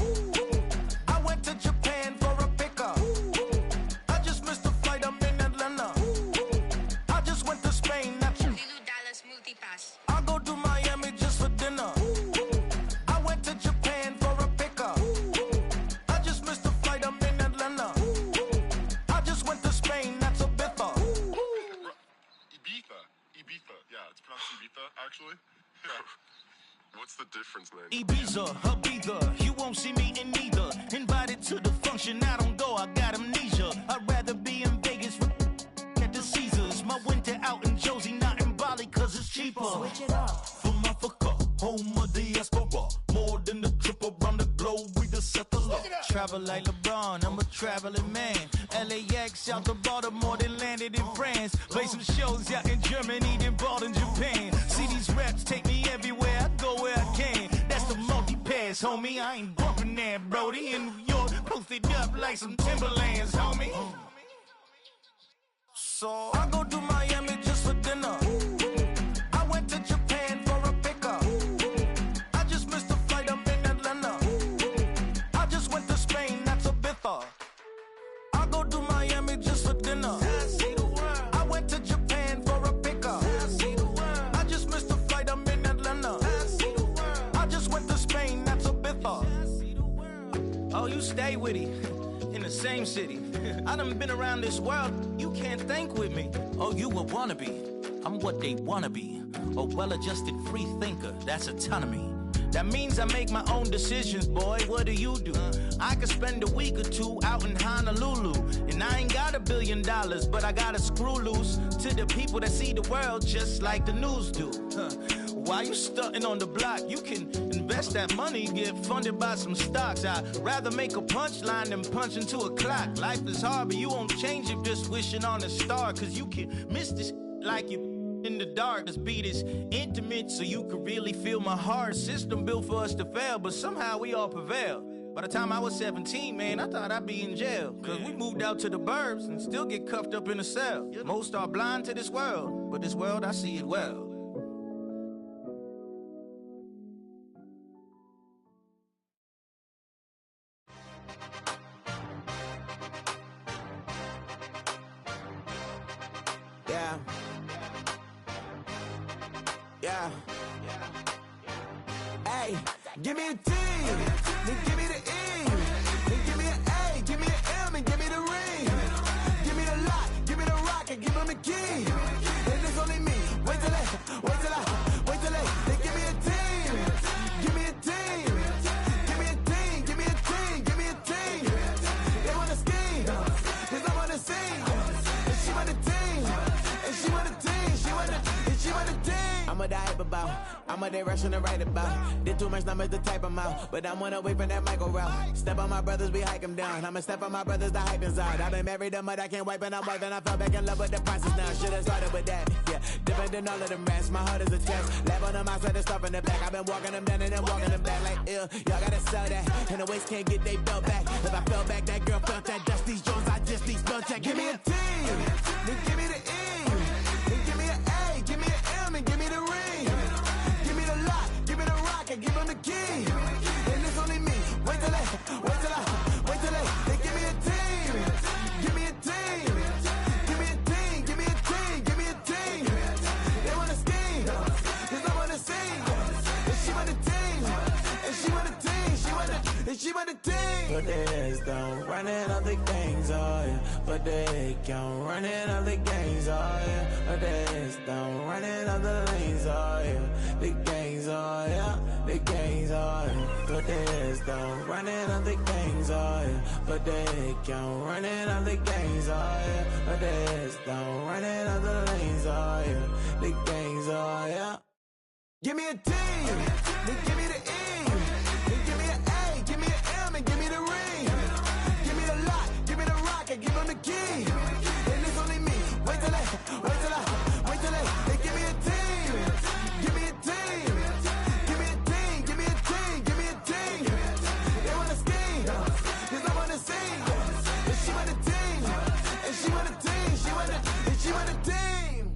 I went to Japan for a pickup. I just missed a flight, I'm in Atlanta. I just went to Spain, not you. I go to Miami just for dinner. I went to Japan for a pickup. I just missed a flight, I'm in Atlanta. I just went to Spain, that's a Ibiza. Ibiza, yeah, it's pronounced Ibiza, actually. What's the difference, man? Ibiza, Ibiza, you won't see me in neither. Invited to the function, I don't go, I got amnesia. I'd rather be in Vegas at the Caesars. My winter out in Josie, not in Bali, cause it's cheaper. Switch it up. From Africa, home of the diaspora. More than the trip around the globe, we just set the law. Travel like LeBron, I'm a traveling man. LAX out to Baltimore, then landed in France. Play some shows out in Germany, then bought in Japan. See these raps take me everywhere, I go where I can. That's the multi-pass, homie, I ain't bumping that, Brody. In New York, posted up like some Timberlands, homie. So I go to Miami just for dinner. I went to Japan for a pickup. I just missed a flight, I'm in Atlanta. I just went to Spain, that's Ibiza. I go to Miami just for dinner. I went to Japan for a pickup. I just missed a flight, I'm in Atlanta. I just went to Spain, that's Ibiza. Oh, you stay with it. In the same city. I done been around this world, you can't think with me. Oh, you a wannabe, I'm what they wanna be. A well-adjusted free thinker, that's autonomy. That means I make my own decisions, boy, what do you do? I could spend a week or two out in Honolulu. And I ain't got $1 billion, but I got a screw loose to the people that see the world just like the news do. Why you stunting on the block? You can invest that money, get funded by some stocks. I'd rather make a punchline than punch into a clock. Life is hard, but you won't change it just wishing on a star. Cause you can miss this like you in the dark. This beat is intimate, so you can really feel my heart. System built for us to fail, but somehow we all prevail. By the time I was 17, man, I thought I'd be in jail. Cause we moved out to the burbs and still get cuffed up in a cell. Most are blind to this world, but this world, I see it well. Yeah. Yeah. Hey, give me a T, then give me the E, then give me an A, give me an M, and give me the ring. Give me the lock, give me the rock, and give them the key. And it's only me. Wait till they give me a team. Give me a team. Give me a team. Give me a team. Give me a team. They wanna scheme, 'cause I wanna sing. And she want a team. And she want a team. She want a team. I'm what I hype about. I'm what they rushing to write about. Did too much numbers to type them out. But I'm one away from that Michael route. Step on my brothers, we hike them down. I'ma step on my brothers, the hype is out. I've been married them, but I can't wipe and I'm wiping. I fell back in love with the process now. Should've started with that. Yeah, different than all of them rats. My heart is a test. Lab on them outside, the stuff in the back. I've been walking them down and then walking them back like ill. Y'all gotta sell that. And the waist can't get they belt back. If I fell back, that girl felt that. Dust these Jones, I just need spell check. Give me a T, then give me the E, then give me an A, give me an M, and give me the ring. Give me the lock, give me the rock, and give them the key. And it's only me. Wait till they give me a team. Give me a team. Give me a team. Give me a team. Give me a team. They wanna scheme, 'cause I wanna sing. And she want a team. And she want a team. She want a team. But there's don't running other gangs, oh yeah. But they can't running other gangs, oh yeah. But there's don't running other lanes, oh yeah. The gangs, oh yeah. The gangs, oh yeah. But there's don't running other gangs, oh yeah. But they can't running other gangs, oh yeah. But there's don't running other lanes, oh yeah. The gangs, oh yeah. Give me a team, then give me the E, then give me an A, give me an M, and give me the ring. Give me the lock, give me the rock, and give them the the key. And it's only me. Wait till they give me a team. Give me a team. Give me a team. Give me a team. Give me a team. They wanna scheme. 'Cause I wanna sing. And she want a team. And she want a team. She want a team.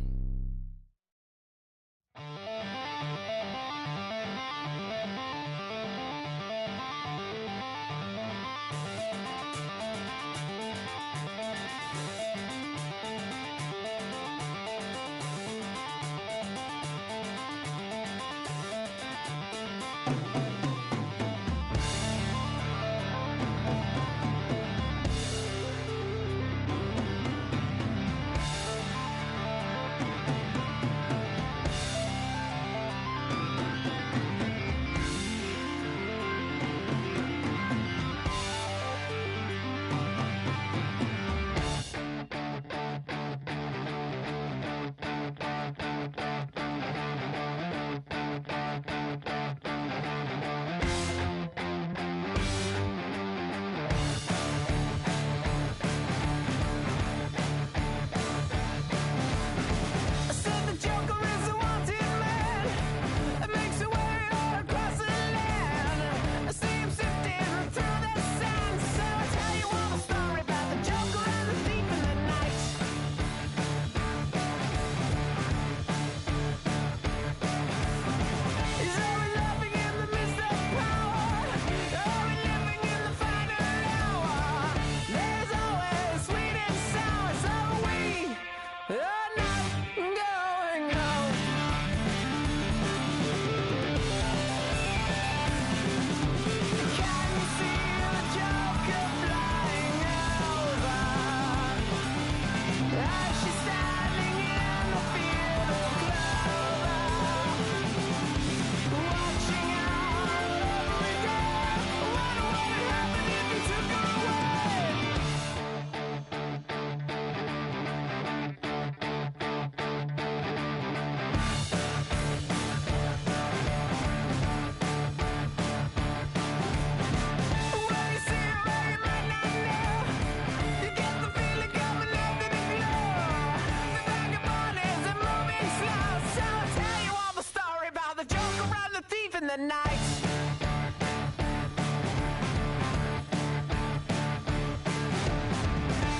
the night.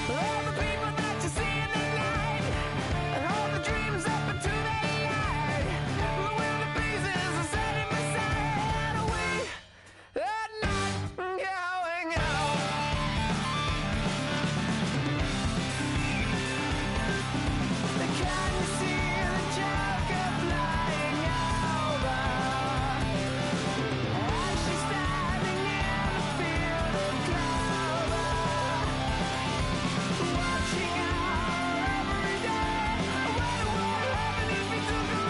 All the people that you see in the night, and all the dreams up into the light. When the breezes are setting beside, we are not going home. Can you see the Joker flying over? As she's standing in the field of clover, watching her every day. What would happen if we took her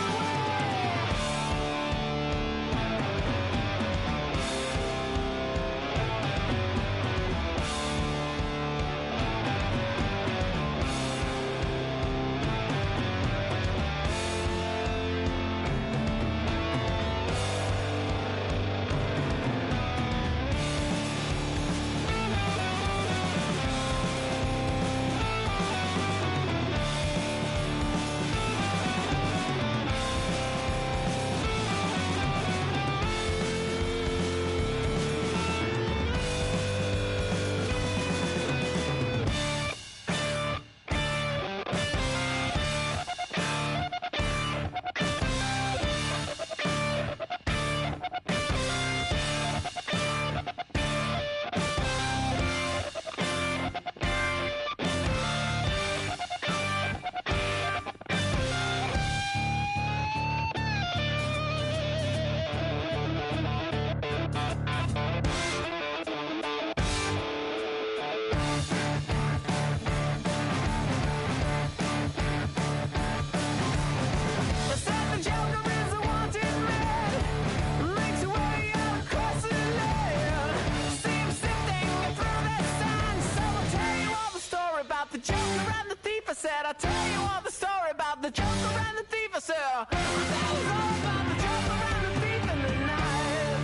I'll tell you all the story about the Joker and the thief. I said, I'll tell you all about the Joker and the thief in the night.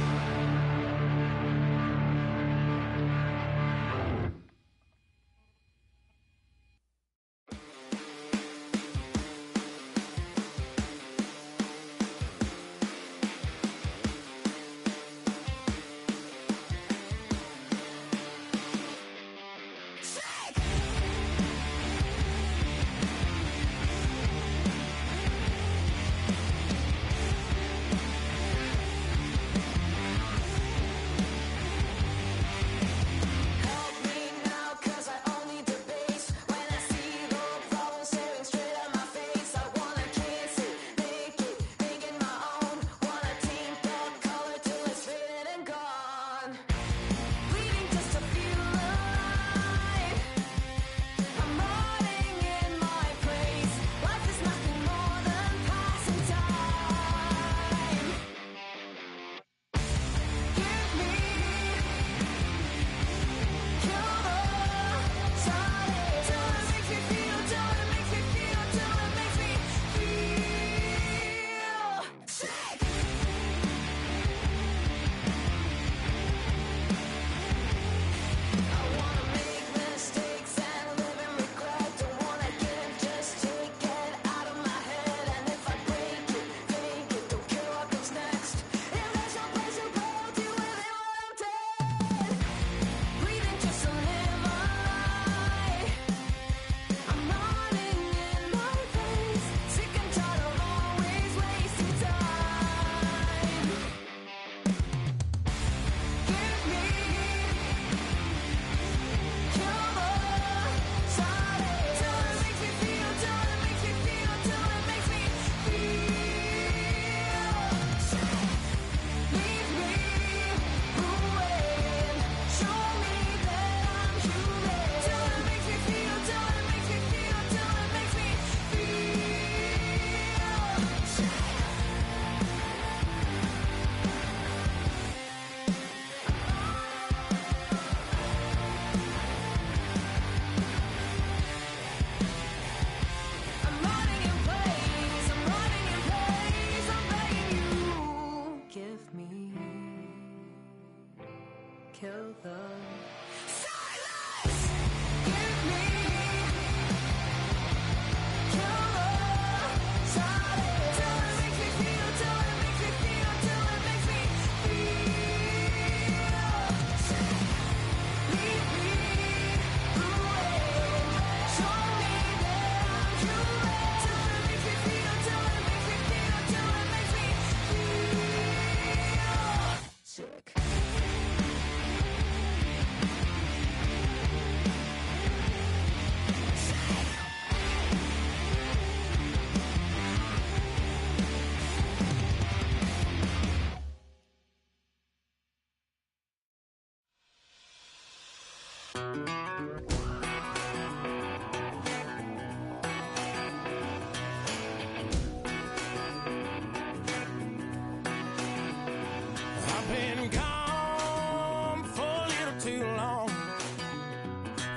I've been gone for a little too long.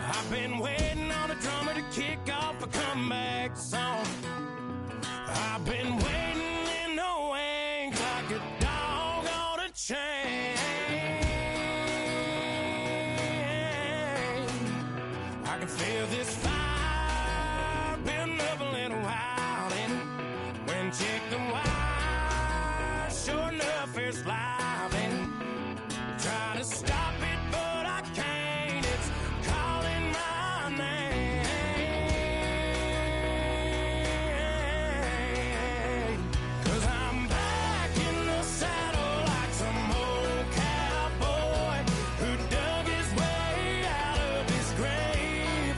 I've been waiting on the drummer to kick off a comeback song. I've been waiting in the wings like a dog on a chain. I can feel this fire building up a little while, and when check the wire, sure enough it's live, and try to stop it, but I can't. It's calling my name. 'Cause I'm back in the saddle like some old cowboy who dug his way out of his grave.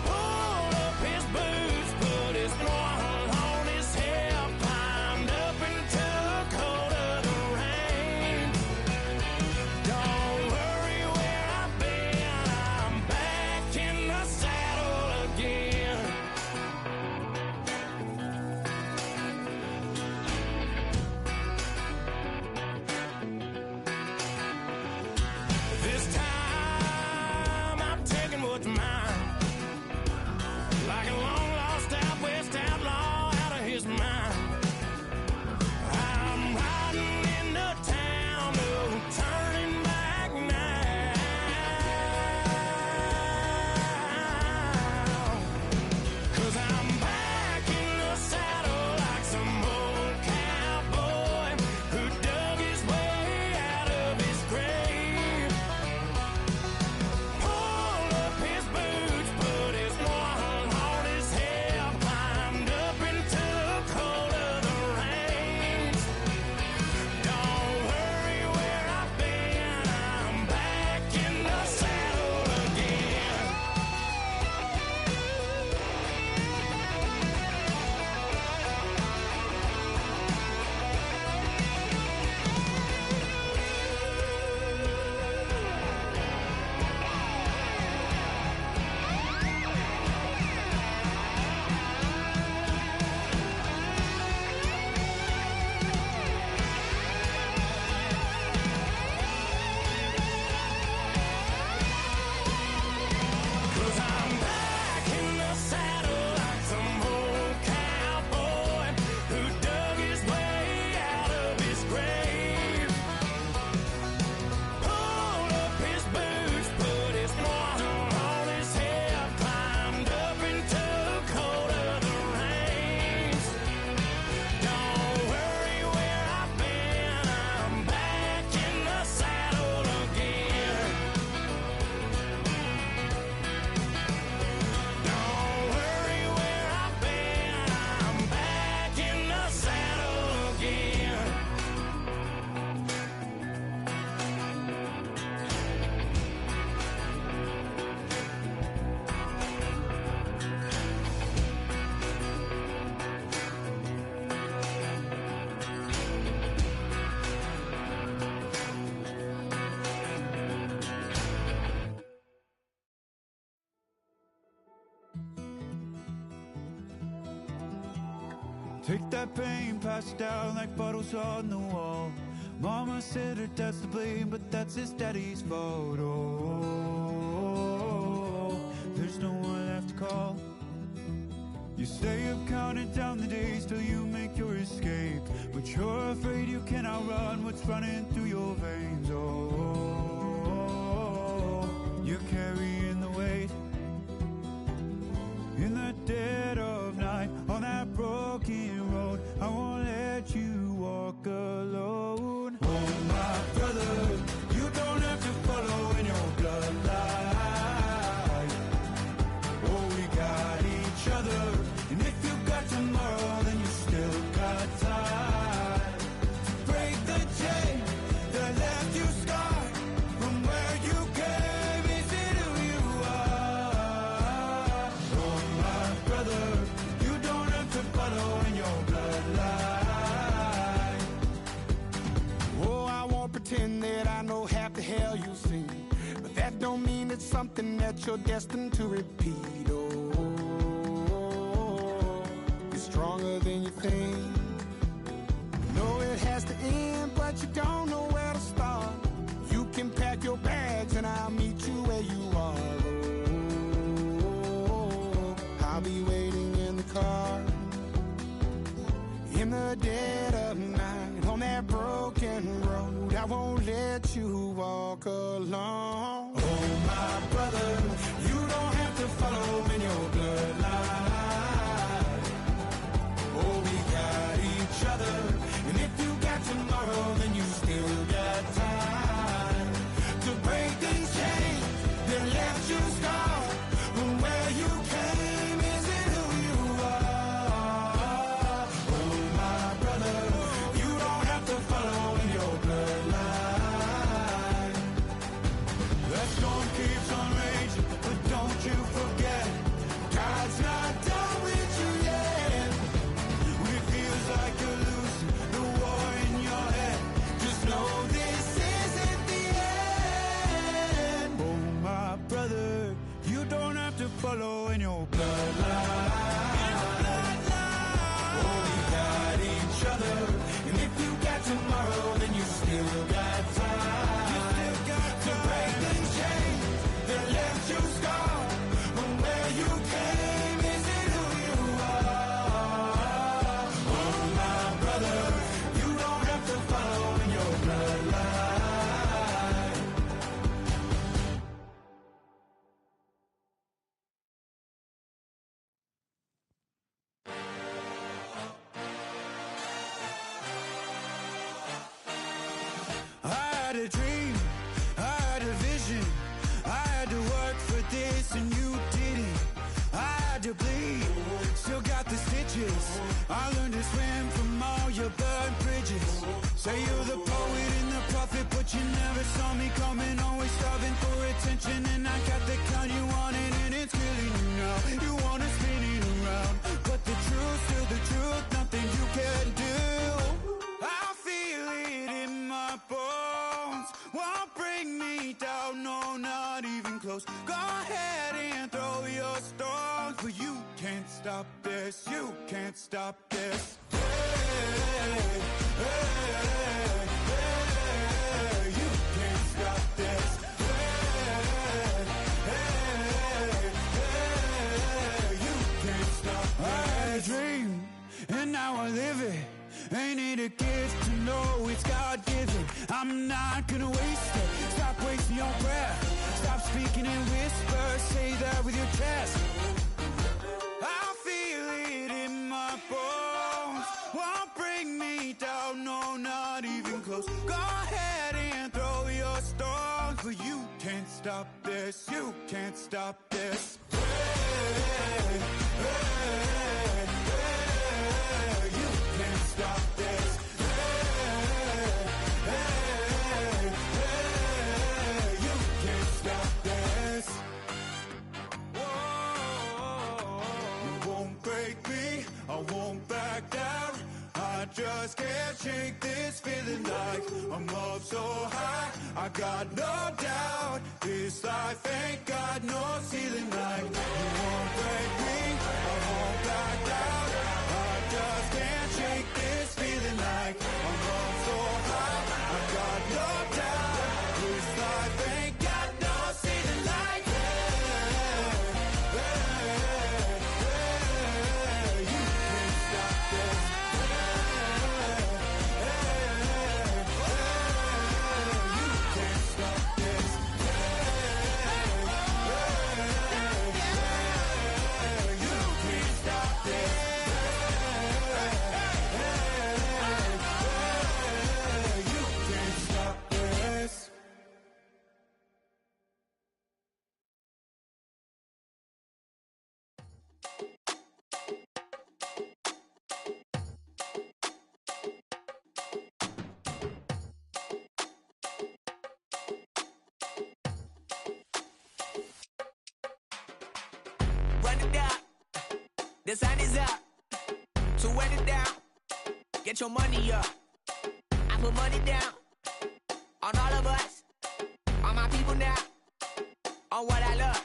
Pulled up his boots, put his noir on his hip, climbed up and took hold of the reins. Don't worry where I've been, I'm back in the saddle again. This time I'm taking what's mine, like a long lost out west outlaw out of his mind. I'm riding into town, no turning back now. 'Cause I'm back in the saddle like some old cowboy who dug his way out of his grave. Pulled up his boots, put his noir on his hip, climbed up and took hold of the reins. Don't worry where I've been, I'm back in the saddle again. Cause I'm back in the saddle like some old cowboy who dug his way out of his grave. Pulled up his boots, put his noir on his hip, climbed up and took hold of the reins. Don't worry where I've been, I'm back in the saddle again. Don't worry where I've been, I'm back in the saddle again. Take that pain, pass it down like bottles on the wall. Mama said her dad's to blame, but that's his daddy's fault. Oh, there's no one left to call. You stay up counting down the days till you make your escape, but you're afraid you cannot run what's running through your veins. Oh, you're carrying the weight in the dead of night on that broken road. I won't let you walk alone. Oh, my brother, you don't have to follow in your bloodline. Oh, we got each other, and if you got tomorrow, then you still got time to break the chain that left you scarred. that you're destined to repeat. Oh, you're stronger than you think. Know it has to end, but you don't know where to start. You can pack your bags and I'll meet you where you are. Oh, I'll be waiting in the car in the dead of night on that broken road. I won't let you walk alone. Oh, my brother, you don't have to follow in your bloodline. Oh, we got each other. And if you got tomorrow, then you still got time to break these chains that left you scarred. From where you came isn't who you are. Oh, my brother, you don't have to follow in your bloodline. That storm keeps on raging, but don't you forget, God's not done with you yet. When it feels like you're losing the war in your head, just know this isn't the end. Oh, my brother, you don't have to follow in your bloodline. Oh, we got each other, and if you got tomorrow, then you still got time. You still got to break the chains that left you scarred. From where you came isn't who you are. Oh, my brother, you don't have to follow in your bloodline. I had a dream, I had a vision, I had to work for this and you didn't. I had to bleed, still got the stitches. I learned to swim from all your burnt bridges. Say you're the poet and the prophet, but you never saw me coming. Always starving for attention, and I got the kind you wanted, and it's killing you now. You wanna spin it around, but the truth's still the truth, nothing you can do. I feel it in my bones, won't bring me down, no, not even close. Go ahead and throw your stones, but you can't stop this, you can't stop this. Hey, hey, hey, you can't stop this. Hey, hey, hey, you can't stop this. I had a dream, and now I live it. Ain't it a gift to know it's God-given? I'm not gonna waste it. Stop wasting your breath. Stop speaking in whispers. Say that with your chest. I feel it in my bones. Won't bring me down, no, not even close. Go ahead and throw your stones, but you can't stop this. You can't stop this. Hey, hey, hey, you can't stop this. Hey, hey, hey, you can't stop this. Whoa, you won't break me, I won't back down. I just can't shake this feeling like I'm up so high. I got no doubt, this life ain't got no ceiling like. You won't break me, I won't back down. I just can't shake this feeling like I'm up so high. I got no doubt, this life ain't got no ceiling like. Hey, hey, you can't stop this. You can't stop this. You can't stop this. You can't stop this. Run it down. The sun is up. So run it down. Get your money up. I put money down on all of us, on my people now, on what I love.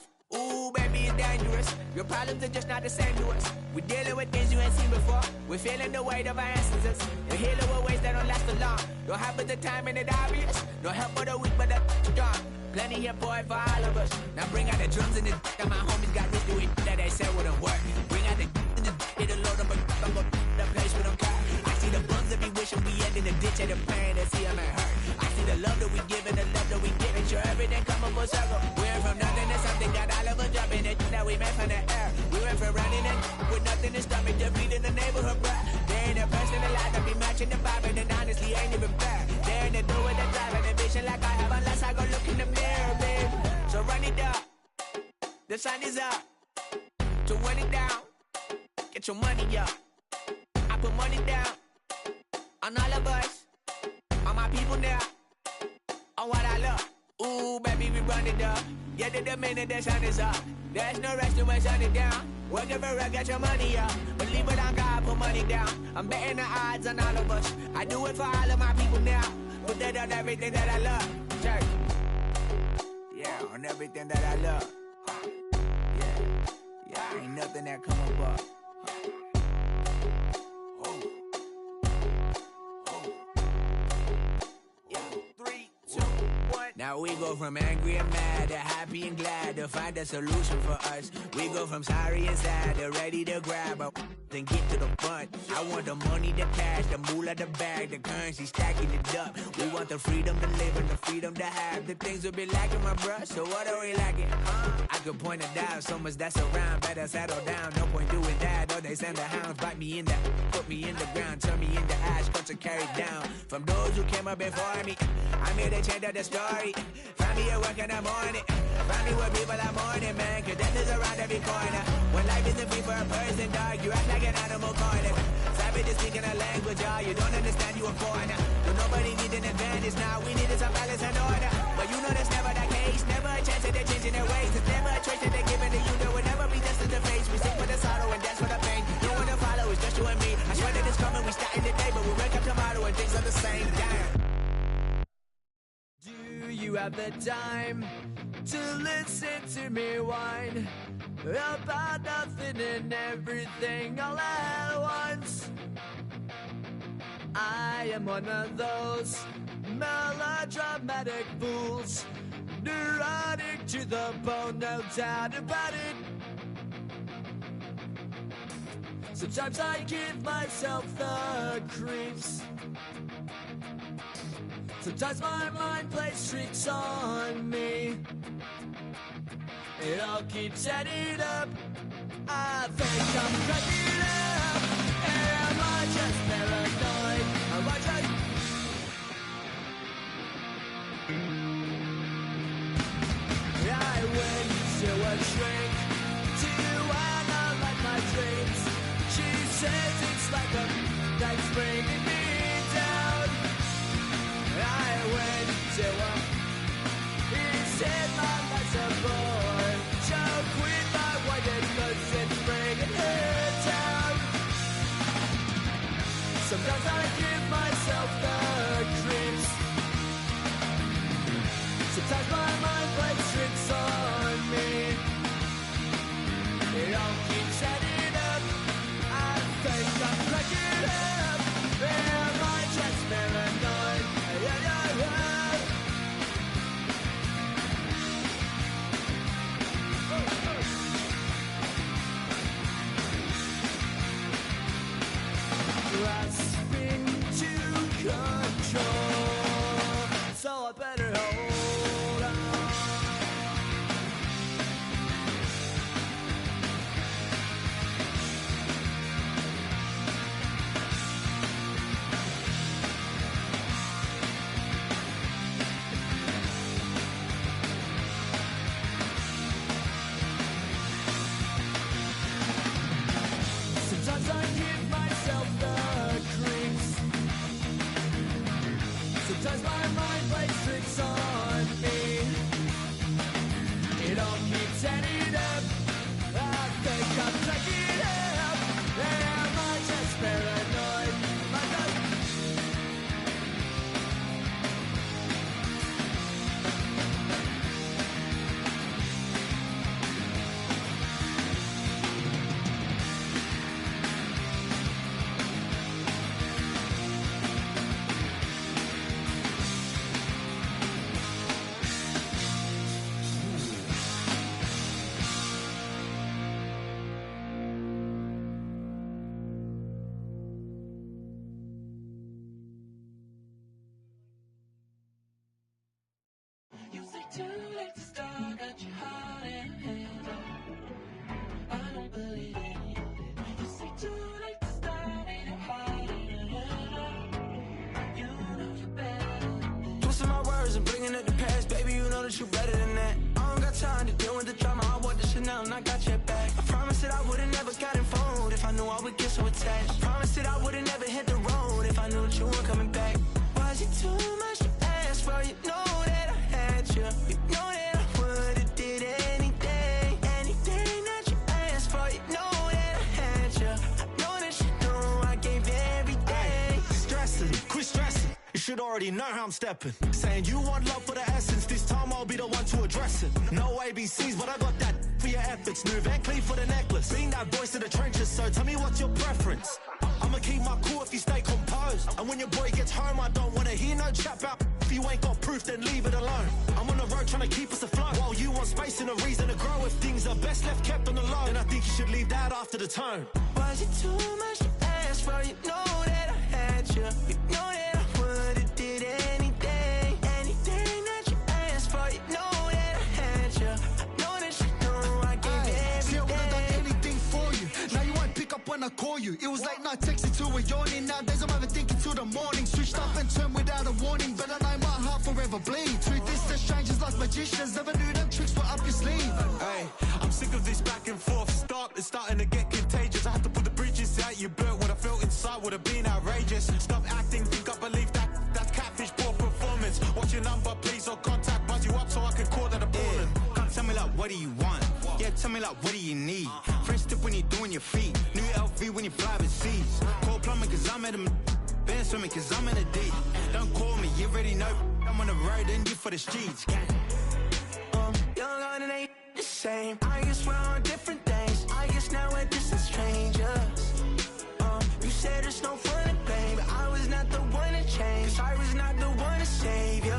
dangerous. Your problems are just not the same to us. We're dealing with things you ain't seen before. We're feeling the weight of our ancestors. We're healing with ways that don't last for long. Don't have but the time and it obvious. No help for the weak, but the strong. Plenty here, boy, for all of us. Now bring out the drums and the and my homies got rich doing that they said wouldn't work. Bring out the and the it'll load them, but I'm gonna the place with them car. I see the bums that be wishing we end in the ditch and the pain that see them ain't hurt. I see the love that we give and the love that we give. And sure everything come up full circle. We went from nothing to something, got all of us jumping it. That we made from the air. We went from running and with nothing to stomach, just beating the neighborhood, bruh. There ain't a person alive that be matching the vibe, and honestly ain't even fair. There ain't a do with the drive and the vision like I have unless I go look in the mirror, babe. So run it up. The sun is up. To run it down. Get your money up. I put money down on all of us, on my people now, on what I love. Ooh, baby, we run it up. Get to the minute the sun is up. There's no rest to when sun it down. Working for it, get your money up. Believe it on God, put money down. I'm betting the odds on all of us. I do it for all of my people now. Put that on everything that I love. Check. Yeah, on everything that I love. Yeah, ain't nothing that come above. Now we go from angry and mad to happy and glad to find a solution for us. We go from sorry and sad to ready to grab up and get to the front. I want the money, the cash, the moolah, the bag, the currency, stacking it up. We want the freedom to live and the freedom to have. The things will be lacking, my bruh, so what are we lacking? I could point it out, so much that's around. Better settle down, no point doing that. Or they send the hounds, bite me in the, put me in the ground, turn me into ash, cut to carry down. From those who came up before me, I'm here to change up the story. Find me at work in the morning. Find me where people are mourning, man, cause death is around every corner. When life isn't free for a person, dog, you act like an animal corner. Savage is speaking a language, y'all, you don't understand, you a foreigner. But nobody needs an advantage now, we needed some balance and order. But you know that's never the case, never a chance that they're changing their ways. It's never a choice that they're giving to you, there will never be justice to face. We sing for the sorrow and dance for the pain. No one to follow, it's just you and me. I swear that it's coming, we starting today, but we wake up tomorrow and things are the same. Damn. You have the time to listen to me whine about nothing and everything all at once. I am one of those melodramatic fools, neurotic to the bone, no doubt about it. Sometimes I give myself the creeps. Sometimes my mind plays tricks on me. It all keeps adding up. I think I'm cracking up. Am I just paranoid? Am I just... I went to a shrink to analyze my dreams. She says it's like a that's bringing me down. I went to a, he said my life's a bore. Joke with my wife cause it's bringing her down. Sometimes I give myself the creeps. Sometimes my mind plays tricks on me. It all keeps adding up. I think I'm cracking up. Am I just paranoid? Grasping to control, so I better hold on. Sometimes I give myself the creeps. I got your back. I promise that I would've never got involved if I knew I would get so attached. I promise that I would've never hit the road if I knew that you weren't coming back. Was it too much to ask for? You know that I had you. You know that I would've did anything, anything that you asked for. You know that I had you. I know that you know I gave everything. Stressing, quit stressing. You should already know how I'm stepping. Saying you want love for the essence. This time I'll be the one to address it. No ABCs, but I got that for your efforts. New Van Cleef for the necklace. Being that voice of the trenches, so tell me what's your preference. I'ma keep my cool if you stay composed. And when your boy gets home, I don't wanna hear no chat about. If you ain't got proof, then leave it alone. I'm on the road trying to keep us afloat. While you want space and a reason to grow. If things are best left kept on the low, then I think you should leave that after the tone. Was it too much to ask for? You know that I had you. You know that I would've did anything, anything that you asked for. You know that I had you. I know that you know I gave everything. See, I would've done anything for you. Now you won't pick up when I call you. It was late night texting to a yawning. Nowadays I'm overthinking till the morning. Switched up and turned without a warning, but I know my heart forever bleeds. Truth is that strangers like magicians never knew them tricks were up your sleeve. Hey, I'm sick of this back and forth. It's starting to get contagious. I have to put the bridges out you built. What I felt inside would have been outrageous. Stop acting, think I believe that's catfish, poor performance. What's your number, please, or contact, buzz you up so I can call that appalling. Can't tell me like, what do you want? Yeah, tell me like, what do you need? French tip when you're doing your feet. New LV when you fly overseas. Call plumbing cause I'm at a band swimming cause I'm in a deep. Don't call me, you already know. I'm on the road and you for the streets. Young on and ain't the same. I guess we're on different things. I guess now we're distant strangers. You said it's no fun to blame, but I was not the one to change. 'Cause I was not the one to save you.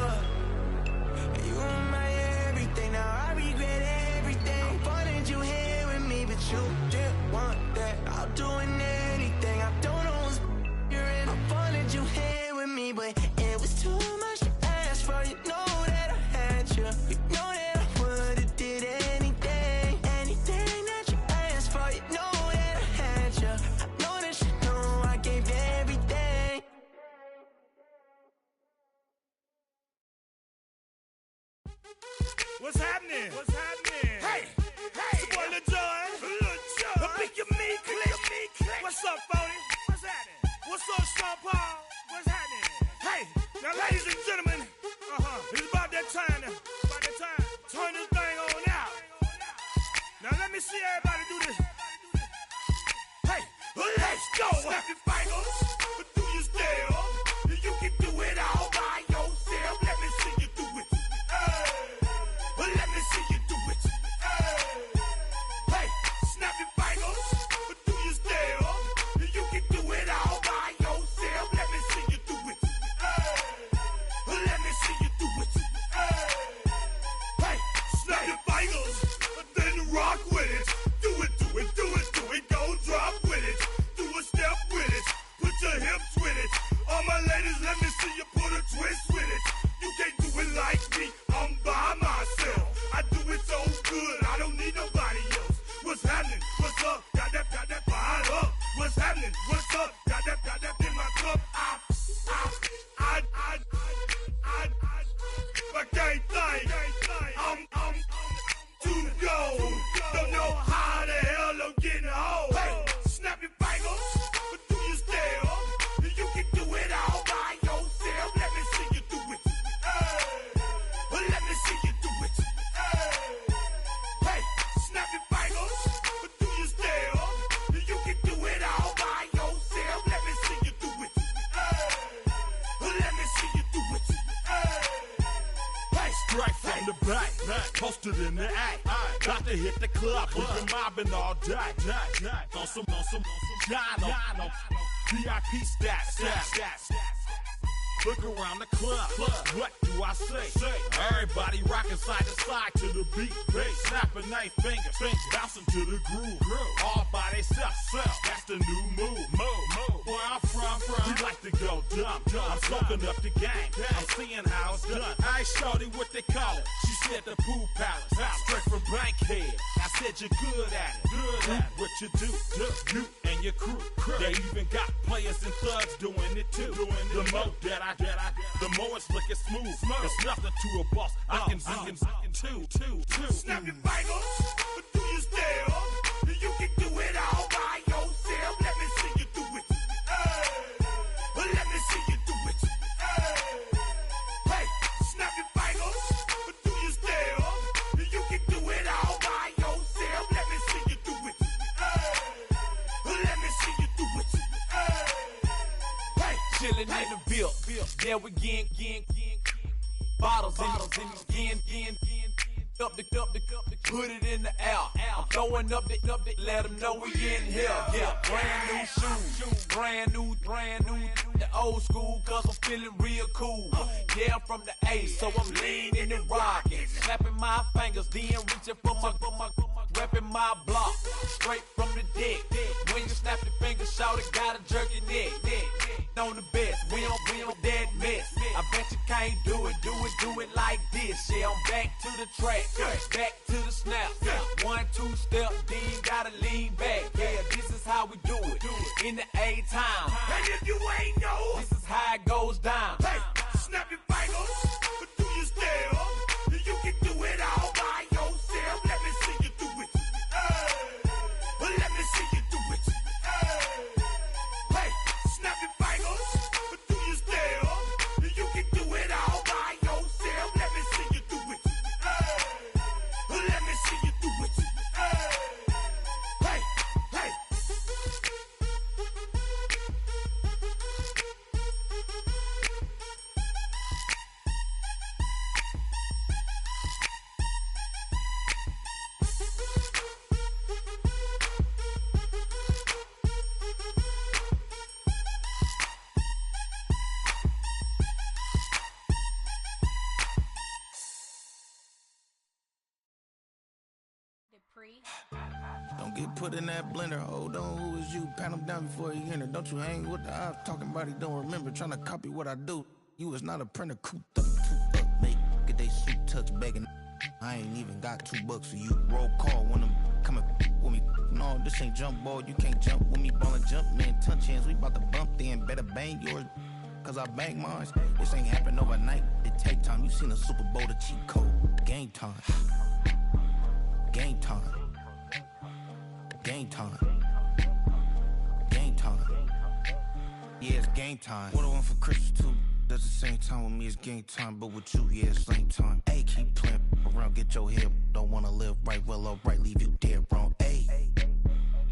You were my everything, now I regret everything. I wanted you here with me, but you didn't want that. I'll do anything, I don't know what's you're in. I wanted you here with me, but it was too much to ask for. You know that I had you. You know that I would've did anything, anything that you asked for. You know that I had you. I know that you know I gave everything. What's happening? What's happening? Hey, it's your boy Lil Jon. The pick your me click. What's up, Phony? What's happening? What's up, Sean Paul? What's happening? Hey, now ladies and gentlemen, it's about that time. Turn this thing on out. Now let me see everybody do this. Hey, let's go. Snap your fingers, but do you still? You can do it all by yourself. Let me see you do it. Let me see you do it. Hey, snap your fingers, but do you still? You can do it all by yourself. Let me see you do it. Let me see you do it. Hey, snap your fingers, but then rock with it. Do it, go drop with it. Do a step with it, put your hips with it. All my ladies, let me see you put a twist with it. You can't do it like me, I'm by myself. I do it so good, I don't need nobody else. What's happening? What's up? Got that fired up. What's happening? What's up? Got that in my cup. I can't think. I'm too go. Don't know how the hell I'm getting home. Hey, snap your fingers, but do you still? You can do it all by yourself. Let me see you do it. Let me see you do it. Hey, snap your fingers, but do you still? You can do it all by yourself. Let me see you do it. Let me see you do it. Hey, strike from the back, posted in the act. Got to hit the club, we've been mobbing all day. On some Jono, VIP stats. Look around the club. What do I say? Everybody rocking side to side to the beat. Snapping their fingers, bouncing to the groove. All by themselves. That's the new move. Where I'm from, we like to go dumb. I'm soaking up the game. I'm seeing how it's done. I ain't shorty what they call it. She said the pool palace. Straight from Bankhead. I said you're good at it. Do what you do. You and your crew. They even got players and thugs doing it too. The more that I the more it's looking smooth. It's nothing to a boss. I can two. Snap your fingers, but do you still? beer. Yeah, we getting bottles in again. Up the put it in the air. I'm throwing up the, let them know we in here. Yeah, brand new shoes, brand new, the old school, cause I'm feeling real cool. Yeah, I'm from the A, so I'm leaning and rocking, snapping my fingers, then reaching for my repping my block, straight from the deck. When you snap your fingers, shout it, gotta jerk your neck. On the best, we don't dead mess. I bet you can't do it like this. Yeah, I'm back to the track, back to the snap. 1, 2 step, then gotta lean back. Yeah, this is how we do it in the A time. And if you ain't know, this is how it goes down. Hey, snap your fingers, but do you still? You can do it all by yourself. Let me see you do it. Let me see you do it. Hey, snap your fingers, but do you still? You can do it all by yourself. Let me see you do it. Let me see you do it. Hey. Don't get put in that blender. Hold on, who is you? Pat him down before you enter. Don't you hang with the ops talking about he don't remember. Trying to copy what I do. You is not a printer. Cooped up, make get they suit touch begging. I ain't even got $2 for you. Roll call when I'm coming with me. No, this ain't jump ball. You can't jump with me. Ballin' jump, man. Touch hands. We about to bump then. Better bang yours, cause I bang mine. This ain't happen overnight. It take time. You seen a Super Bowl, the cheat code. Game time. Game time. Game time. Game time. Yeah, it's game time. What I want for Christmas too. That's the same time with me, it's game time. But with you, yeah, it's same time. Hey, keep playing around, get your head. Don't wanna live right, well, alright, leave you dead wrong. Hey,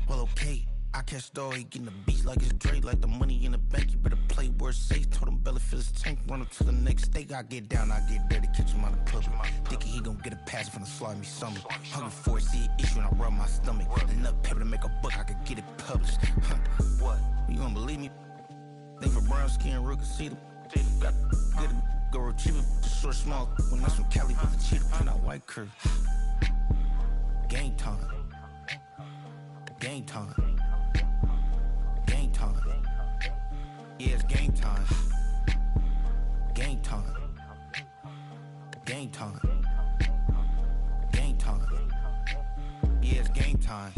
well, okay. I catch the dog, he getting the beats like it's Dre, like the money in the bank. You better play where it's safe. Told him Bella fill his tank, run him to the next state. I get down, I get dirty, catch him on the club. Thinking he gon' get a pass from the slide me something. Hungry for it, see an issue and I rub my stomach. Enough paper to make a book, I could get it published. What? You don't believe me? Think for brown skin, real can see them. Got good, go retrieve it, short, small. When that's from Cali, but the cheetah print out white curve. Game time. Game time. Game time. Yeah, it's game time. Game time. Game time. Game time. Yeah, it's game time.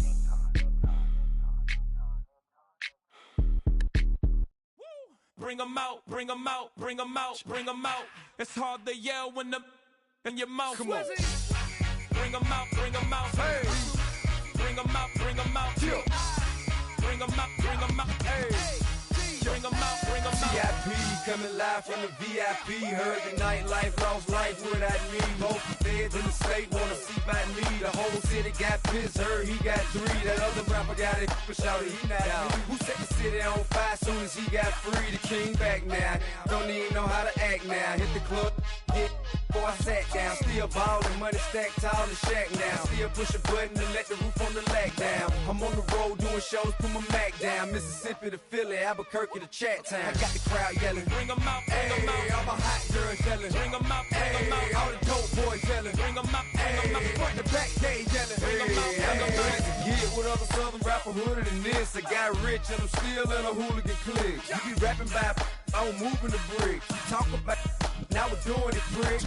Bring 'em out, bring 'em out, bring 'em out, bring 'em out. It's hard to yell when the in your mouth. Come on. Bring 'em out, bring 'em out. Hey. Bring 'em out, bring 'em out. Yeah. Bring 'em out, bring 'em out. Hey. Bring 'em out, bring 'em out. VIP coming live from the VIP. Heard the nightlife, lost life without me. Both the feds in the state wanna see by me. The whole city got pissed, heard he got 3. That other rapper got it, but shouted he not out. Who set the city on fire soon as he got free? The king back now, don't even know how to act now. Hit the club, hit before I sat down. Still ballin', money stacked tall in shack now. Still push a button and let the roof on the lag down. I'm on the road doing shows, put my Mac down. Mississippi to Philly, Albuquerque to Chat Town. I got the crowd yelling. Bring 'em out, bring 'em out. All my hot girls yelling. Bring 'em out, bring 'em out. All the dope boys yelling. Bring 'em out, bring 'em out. Front the back gate yelling. Bring 'em out, bring 'em out. Get with other southern rapper hooded than this. I got rich and I'm still in a hooligan clique. You be rapping by I'm moving the bricks. You talk about now we're doing it quick.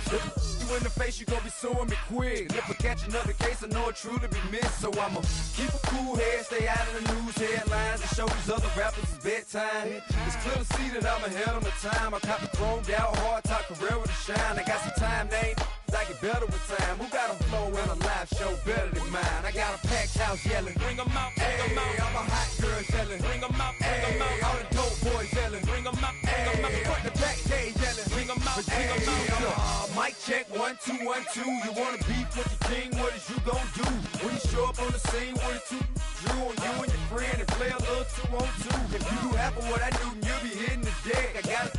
You in the face, you gon' be suing me quick. If I catch another case, I know it truly be missed. So I'ma keep a cool head, stay out of the news headlines, and show these other rappers it's bedtime. It's clear to see that I'm ahead of my time. I cop the chromed out, hard top career with a shine. I got some time, name. I get better with time. Who got a flow and a live show better than mine? I got a packed house yelling. Bring 'em out, bring 'em out. All my hot girls yelling. Bring 'em out, bring 'em out. All the dope boys yelling. Bring 'em out, bring 'em out. Front the back gate yelling. Bring 'em out, bring 'em out. Mic check 1 2 1 2. You wanna beef with the king? What is you gon' do when you show up on the scene with a 2 drew on you and your friend and play a little 2 on 2? If you do half of what I do, you'll be hitting the deck. I got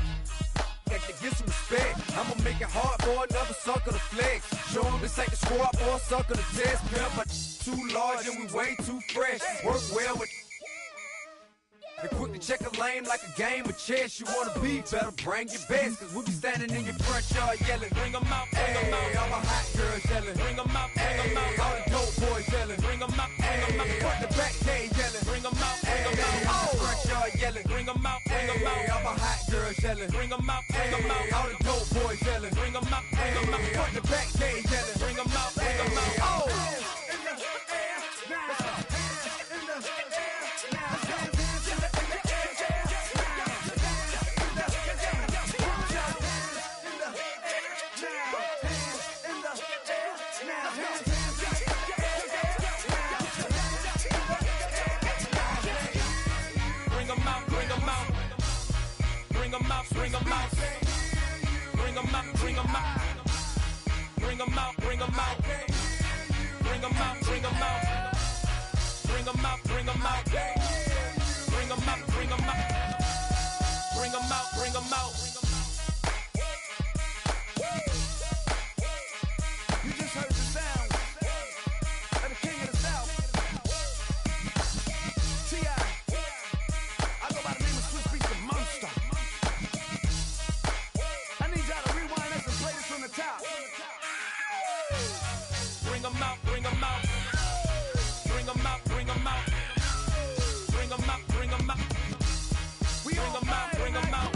to get some respect. I'ma make it hard for another sucker to flex. Show them this ain't the squad for a sucker to test. Pimp, but too large and we way too fresh. Work well with. And quick to check a lane like a game of chess. You wanna be better, bring your best. Cause we be standing in your front yard yelling. Bring them out, bring them out. All my hot girls yelling. Bring them out, bring them out. All the dope boys yelling. Bring them out, bring them out. Front the back cage yelling. Bring them out, bring them out. All the front yard yelling. Bring them out, bring them out. All my hot girls yelling. Bring them out, bring them out. All the dope boys yelling. Bring them out, bring them out. Front the back cage yelling. Bring them out, bring them out. Oh! Bring them out, bring them out, bring them out, bring them out, bring them out, bring them out, bring them out, bring them out, bring them out, bring them out, bring them out, bring them out, bring them out. You just heard the sound of the king of the South, T.I. I go by the name of Swiss Beats the Monster. Bring them out, bring them out, bring them out, bring them out, bring them out, bring them out, bring them out, bring them out.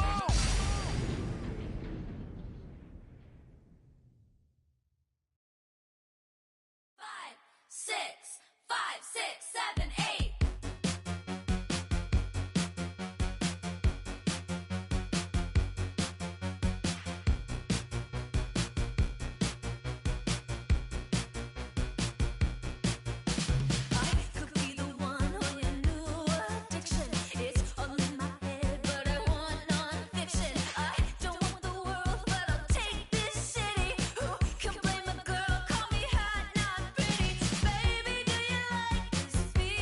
5, 6, 5, 6, 7, 8. Baby, do you like this beat?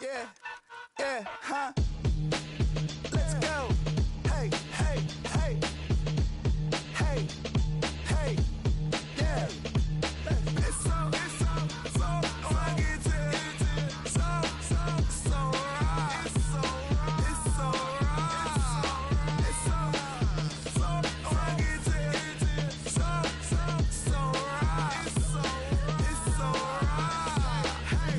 Yeah, yeah, huh? Let's go. Hey, hey, hey. Hey, hey, yeah. It's so rugged. So raw. It's so raw. It's so raw. It's so rugged. So raw. It's so raw.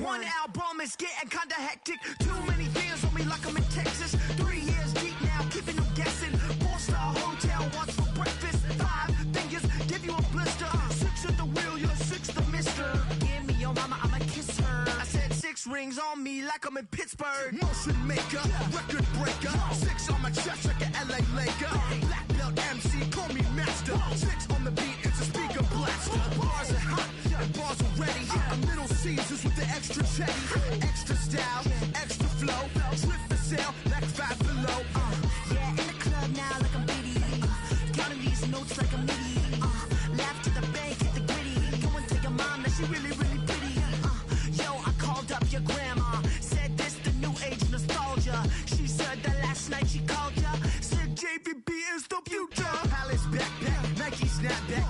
One album is getting kinda hectic. Too many fans on me like I'm in Texas. 3 years deep now, keeping them guessing. 4-star hotel, what's for breakfast? 5 fingers, give you a blister. 6 at the wheel, you're 6 the mister. Give me your mama, I'ma kiss her. I said 6 rings on me like I'm in Pittsburgh. Motion maker, record breaker. 6 on my chest like an LA Laker. Black belt MC, call me master. 6 on the beat, it's a speaker blaster. Bars are hot, and bars are ready. I'm Little Caesars with the extra chetty. Extra style, extra flow. Trip for sale, like 5 below. Yeah, in the club now like I'm BDE. Counting these notes like a MIDI. Laugh to the bank, hit the gritty. Go and tell your mom that she really, really pretty. Yo, I called up your grandma. Said this the new age nostalgia. She said that last night she called ya. Said JVB is the future. Palace backpack, Nike snapback.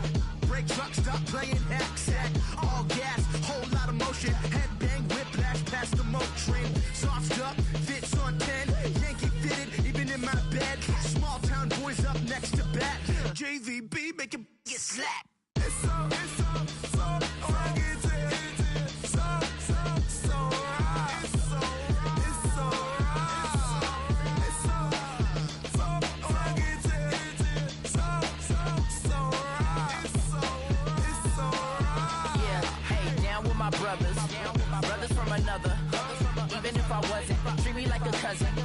Break truck, stop playing hack sack. All gas, whole lot of motion. Headbang, whiplash, past the moat train. Soft up, fits on 10. Yankee fitted, even in my bed. Small town boys up next to bat. JVB make it get slapped. It's so rugged. So raw. It's so raw. It's so rugged. So raw. It's so raw. Yeah, hey, down with my brothers. Brothers from another. Even if I wasn't, treat me like a cousin. I'm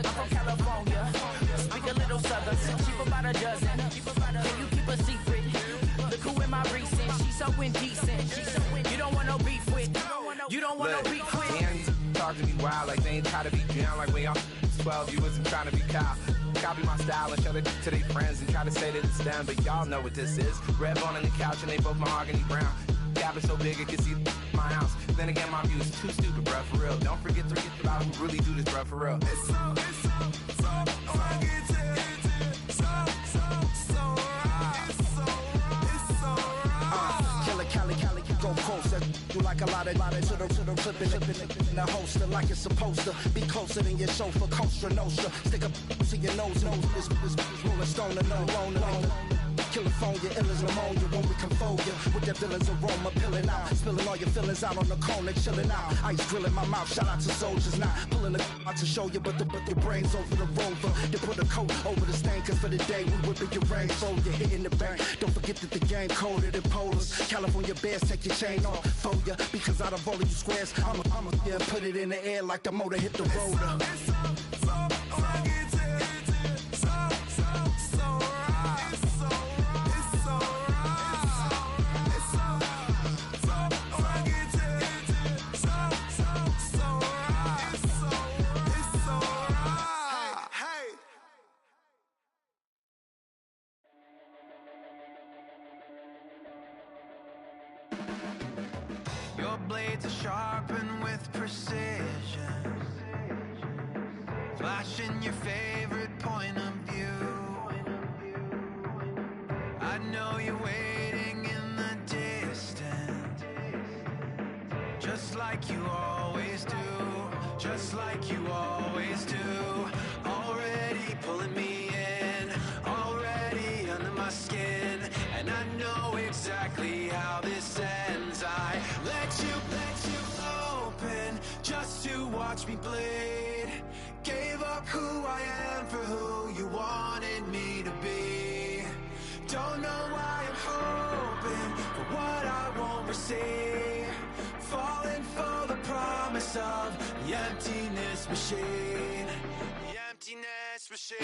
from California. Speak a little southern. Cheap about a dozen. Can you keep a secret? Look who in my recent. She's so indecent. You don't want no beef with. You don't want no beef with. Man, talk to me wild like they ain't try to be down like when y'all 12. You wasn't trying to be Kyle. Copy my style and show it to their friends and try to say that it's them, but y'all know what this is. Red bone on the couch and they both mahogany brown. Cabin so big it can see my house. Then again, my view is too stupid, bruh, for real. Don't forget to get about who really do this, bruh, for real. It's so rugged. So raw. It's so raw. Killer Cali, go coast. That do like a lot of to the flipping in the holster like it's supposed to be closer than your chauffeur. Costa Nostra, stick up to your nose. This rolling stone and alone. California, ill as pneumonia when we come for you. With that villain's aroma, pilling out. Spilling all your feelings out on the corner, chilling out. Ice grilling my mouth, shout out to soldiers. Not pulling the out to show you, but the brains over the rover. They put a coat over the stain, cause for the day we whipping your rain. So you're hitting the bank. Don't forget that the game coded in polars. California bears, take your chain off for ya. Because out of all of you squares, I'm a yeah, put it in the air like the motor hit the rotor. It's so rugged. So raw. It's so Your blades are sharpened with precision, flashing your favorite point of view. I know you're waiting in the distance, just like you always do, just like you always do. Already pulling me in, already under my skin, and I know exactly how this ends. I let you open just to watch me bleed. Gave up who I am for who you wanted me to be. Don't know why I'm hoping for what I won't receive. Falling for the promise of the emptiness machine. The emptiness machine.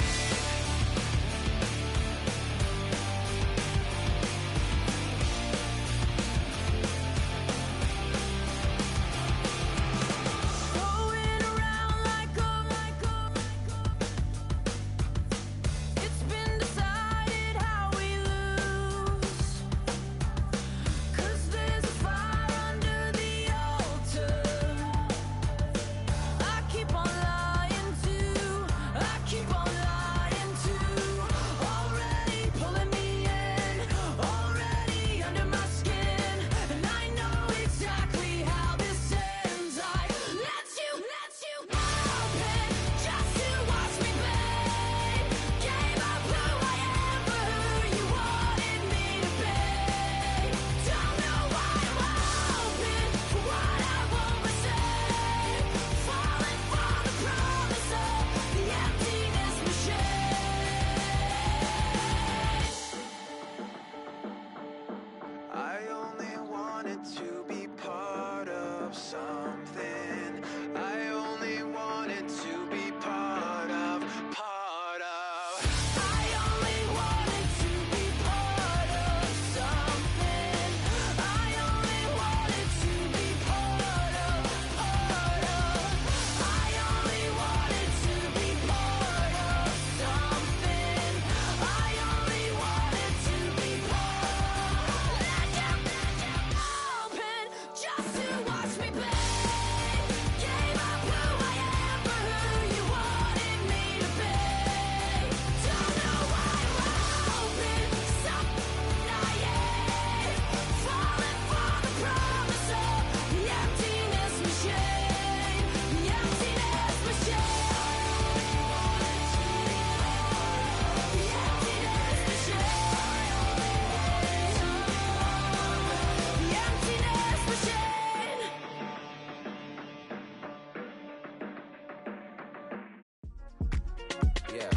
Yeah.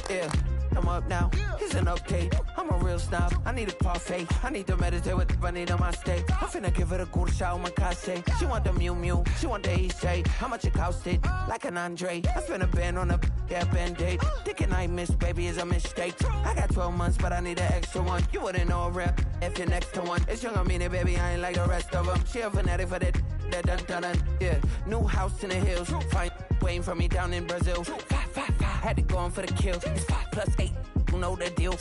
Yeah, I'm up now. It's an update. I'm a real snob. I need a parfait. I need to meditate with the bunny on my state. I'm finna give her a good shot with my case. She want the Mew Mew. She want the Eastside. How much it costed? Like an Andre. I spent a band on a band-aid. Thinking I missed, baby, is a mistake. I got 12 months, but I need an extra one. You wouldn't know a rep if you're next to one. It's young, I mean it, baby. I ain't like the rest of them. She a fanatic for that. Yeah, new house in the hills. Fine, waiting for me down in Brazil. 5. Had to go on for the kill. It's 5 + 8. You know the deal.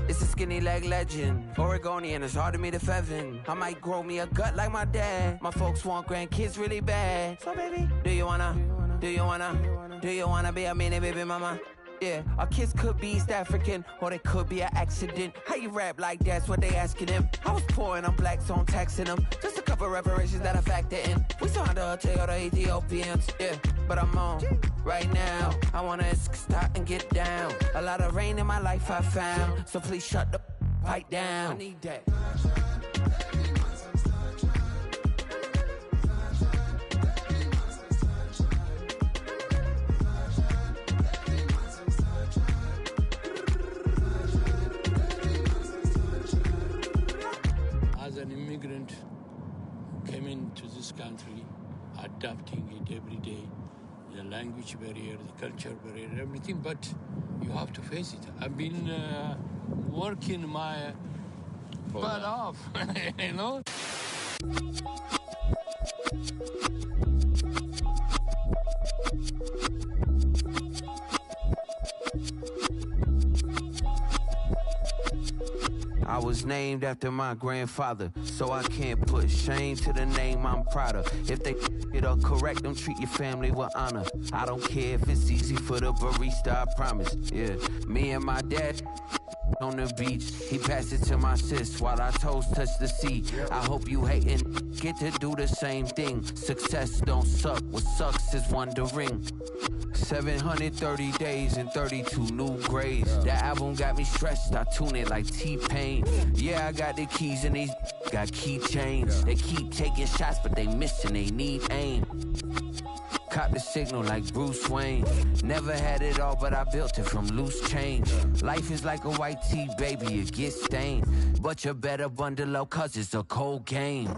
It's a skinny leg legend. Oregonian, it's hard to meet a Fevin. I might grow me a gut like my dad. My folks want grandkids really bad. So baby, do you wanna be a mini baby mama? Yeah, our kids could be East African, or they could be an accident. How you rap like that's what they asking him. I was poor and I'm black, so I'm taxing them. Just a couple reparations that I factor in. We saw the Toyota Ethiopians, yeah, but I'm on right now. I wanna stop and get down. A lot of rain in my life I found, so please shut the pipe down. I need that. As an immigrant who came into this country, adapting it every day, the language barrier, the culture barrier, everything, but you have to face it. I've been working my butt off, you know? I was named after my grandfather, so I can't put shame to the name I'm proud of. If they it up correct, them treat your family with honor. I don't care if it's easy for the barista, I promise. Yeah, me and my dad on the beach, he passed it to my sis while our toes touch the sea. I hope you hatin' get to do the same thing. Success don't suck, what sucks is wondering. 730 days and 32 new grades. That album got me stressed, I tune it like T-Pain. Yeah, I got the keys and these got keychains. They keep taking shots, but they missing, they need aim. Cop the signal like Bruce Wayne. Never had it all, but I built it from loose change. Life is like a white tee, baby, it gets stained. But you better bundle up, cause it's a cold game.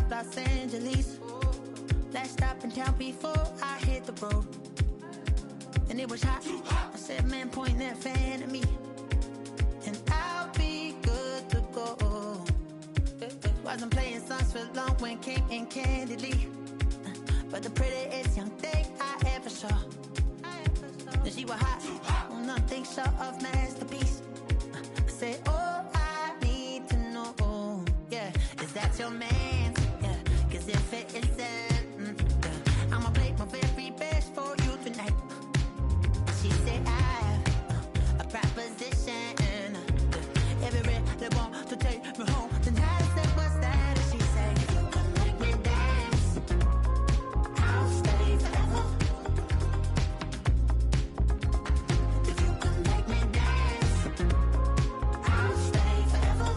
Los Angeles. Last stop in town before I hit the road. And it was hot. I said, man, point that fan at me. And I'll be good to go. Wasn't playing songs for long when came in candidly. But the prettiest young thing I saw that she was hot. Well, none think so of masterpiece. I said, oh, I need to know, yeah, is that your man? Yeah, cause if it isn't, yeah, I'ma play my very best for you tonight. She said, I have a proposition. Every really want to take me home tonight. I said, what's that? And she said, if you can make me dance, I'll stay forever. If you can make me dance, I'll stay forever.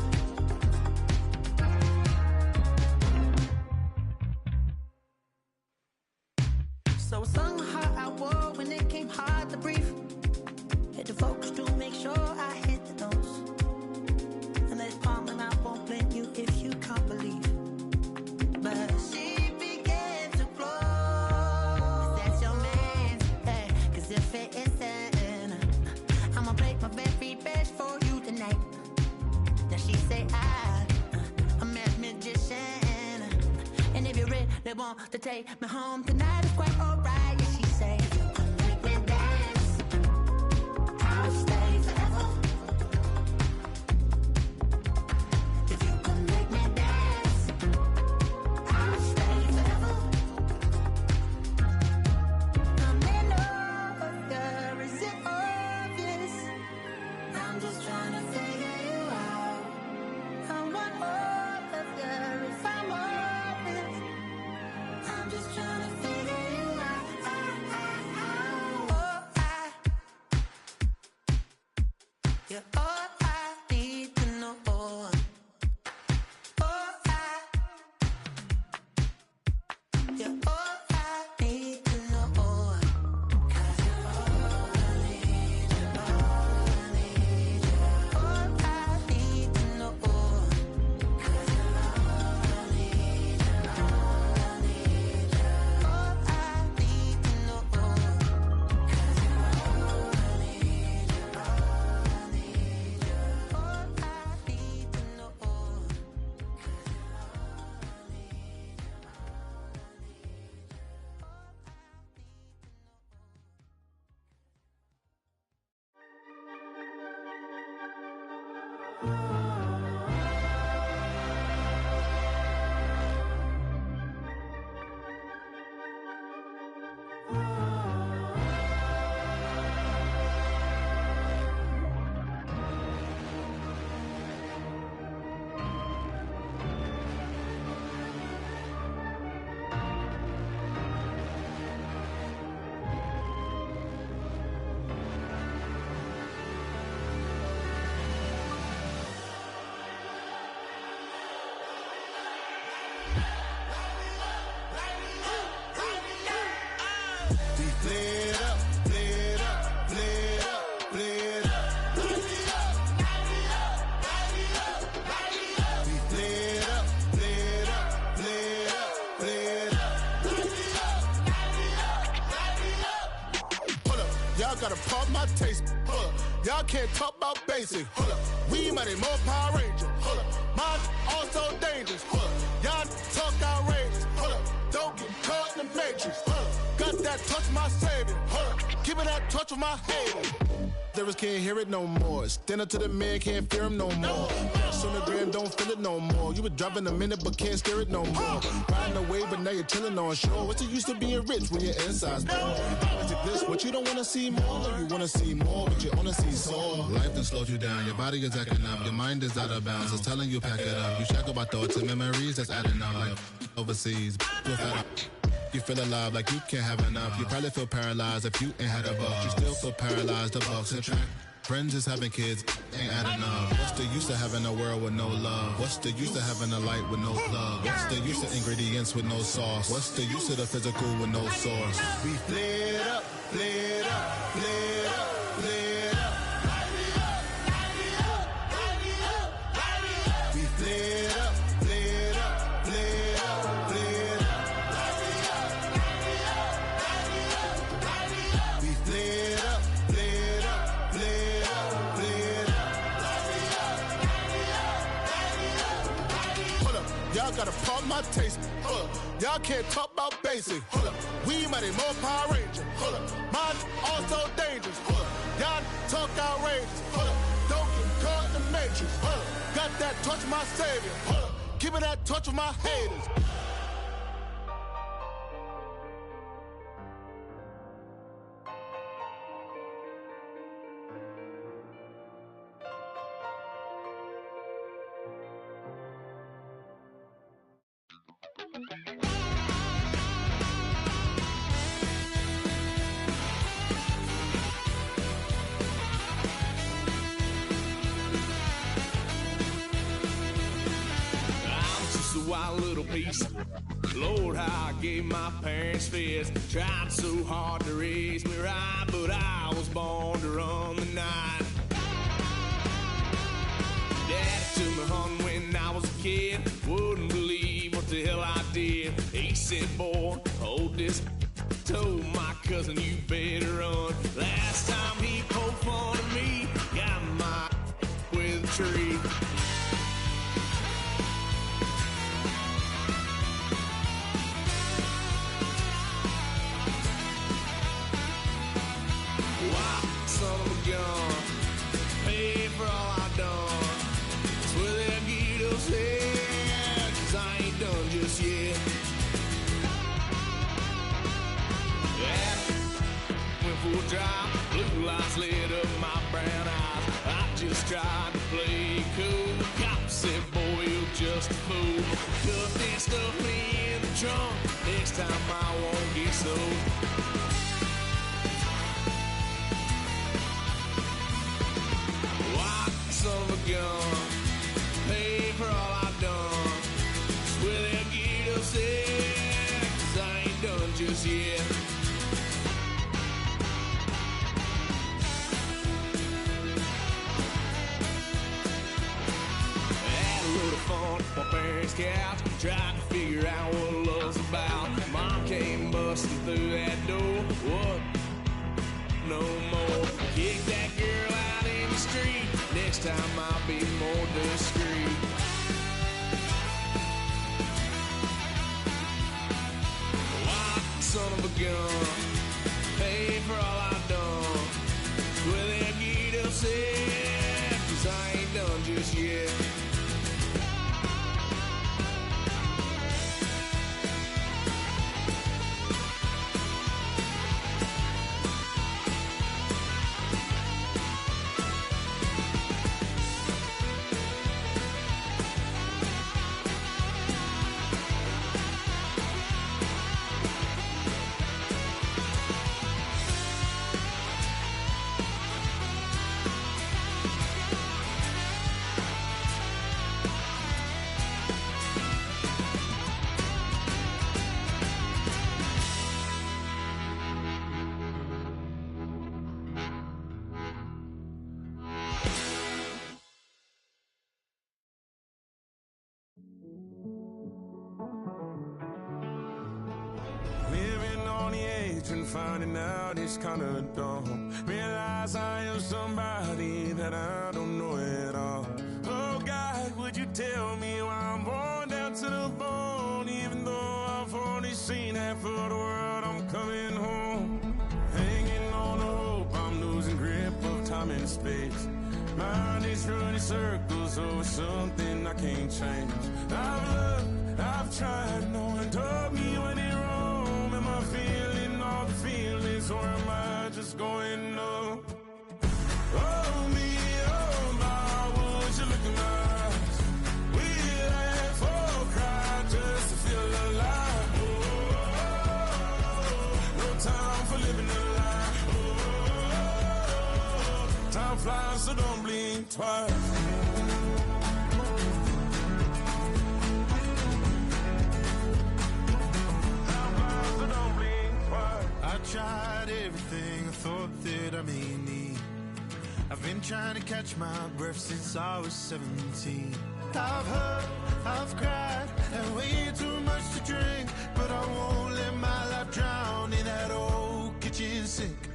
So sung how I wore when it came hard to breathe. Had to focus to make sure I hit the notes. And let's palm and I won't blame you if you can't believe. But she began to flow. That's your man, hey, cause if it isn't, I'ma play my very best for you tonight. Now she say I'm a magician. And if you really want to take me home tonight, it's quite alright. Yeah, she say, if you can make me dance, I'll stay forever. If you can make me dance, I'll stay forever. I'm in love, is it obvious? I'm just trying to figure you out. I want all of you if I'm honest. I'm just trying to figure you out. You're all I need to know. You're all I need to know. 'Cause you're all I need, you're all I need, you're all I need to know. 'Cause you're all I need, you're all I need, you're all I need to know. 'Cause you're all I need, you're all I need, you're all I need to know. 'Cause you're all I need, We played up, played up, played up, played up. We played up, played up, played up, played up. Hold up, y'all gotta pump my taste. Hold up, y'all can't talk about basic. Hold up, we mighty more Power Ranger. Hold up, mine also dangerous. Hold up, y'all talk outrageous. Hold up, don't get caught in the matrix. Hold up, got that touch my savior. Hold up, give me that touch with my head. Lyrics can't hear it no more. Stand up to the man, can't fear him no more. Sonogram don't feel it no more. You were driving a minute but can't steer it no more. Riding away but now you're chilling on shore. What's the use of being rich when your inside's poor? Is it this what you don't wanna see more? Or you wanna see more but you only see sore? Life done slowed you down, your body is acting up, your mind is out of bounds. It's telling you pack it up. You shackle by thoughts and memories that's adding up like overseas. You feel alive like you can't have enough. You probably feel paralyzed if you ain't had a buck. You still feel paralyzed, the bucks and track. Friends is having kids, ain't adding up. What's the use of having a world with no love? What's the use of having a light with no plug? What's the use of ingredients with no sauce? What's the use of the physical with no source? We played up, played up, played up, played up. We played up, played up, played up, played up. We played up, played up, played up, played up. Hold up, y'all gotta pump my taste. Hold up. Y'all can't talk about basic. Hold up. We mighty more Power Ranger. Hold up. Mine also dangerous. Hold up. Y'all talk outrageous. Hold up. Don't get caught in the matrix. Hold up. Got that touch of my savior. Hold up. Keeping that touch of my haters. Wild little piece. Lord, how I gave my parents fist. Tried so hard to raise me right, but I was born to run the night. Daddy took me home when I was a kid. Wouldn't believe what the hell I did. He said, boy, hold this. Told my cousin, you better run. Last time he poked fun at me, got my with a tree. Son of a gun, pay for all I done. It's where that Guido's head, 'cause I ain't done just yet. Yeah, went for a drive, blue lights lit up my brown eyes. I just tried to play cool. Cop said, boy, you're just a fool. Cuffed and stuffed me in the trunk. Next time I won't get so. Son of a gun, pay for all I've done. Swear they'll get us in, 'cause I ain't done just yet. Had a little fun at my parents' couch, tried to figure out what love's about. Mom came busting through that door. What? No more. Kick that girl out in the street. Next time I'll be more discreet. White son of a gun, pay for all I've done. Well, they'll get upset, 'cause I ain't done just yet. And finding out it's kinda dumb. Realize I am somebody that I don't know at all. Oh God, would you tell me why I'm born down to the bone? Even though I've only seen half of the world, I'm coming home. Hanging on the hope, I'm losing grip of time and space. Mind is running circles over something I can't change. I've looked, I've tried, no one told me when it wrong. Am I feeling all the feelings, or am I just going numb? Oh me, oh my, would you look in my eyes? We laugh or cry just to feel alive. Oh, no time for living a lie. Oh, time flies, so don't blink twice. I tried everything I thought that I may need. I've been trying to catch my breath since I was 17. I've hurt, I've cried, and way too much to drink, but I won't let my life drown in that old kitchen sink.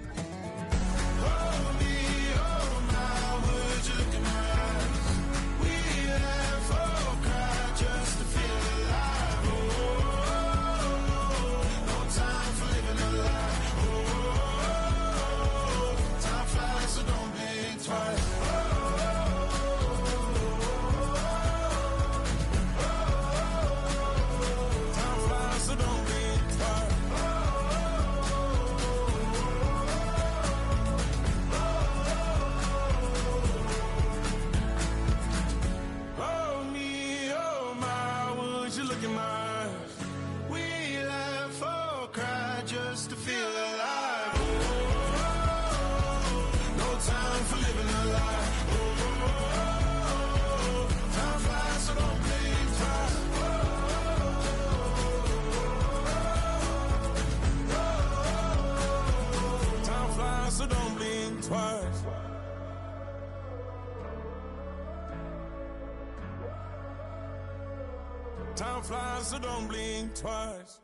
Oh me, oh my, would you look in my eyes? We laugh or cry just to feel alive. Oh, Time flies, so don't blink twice.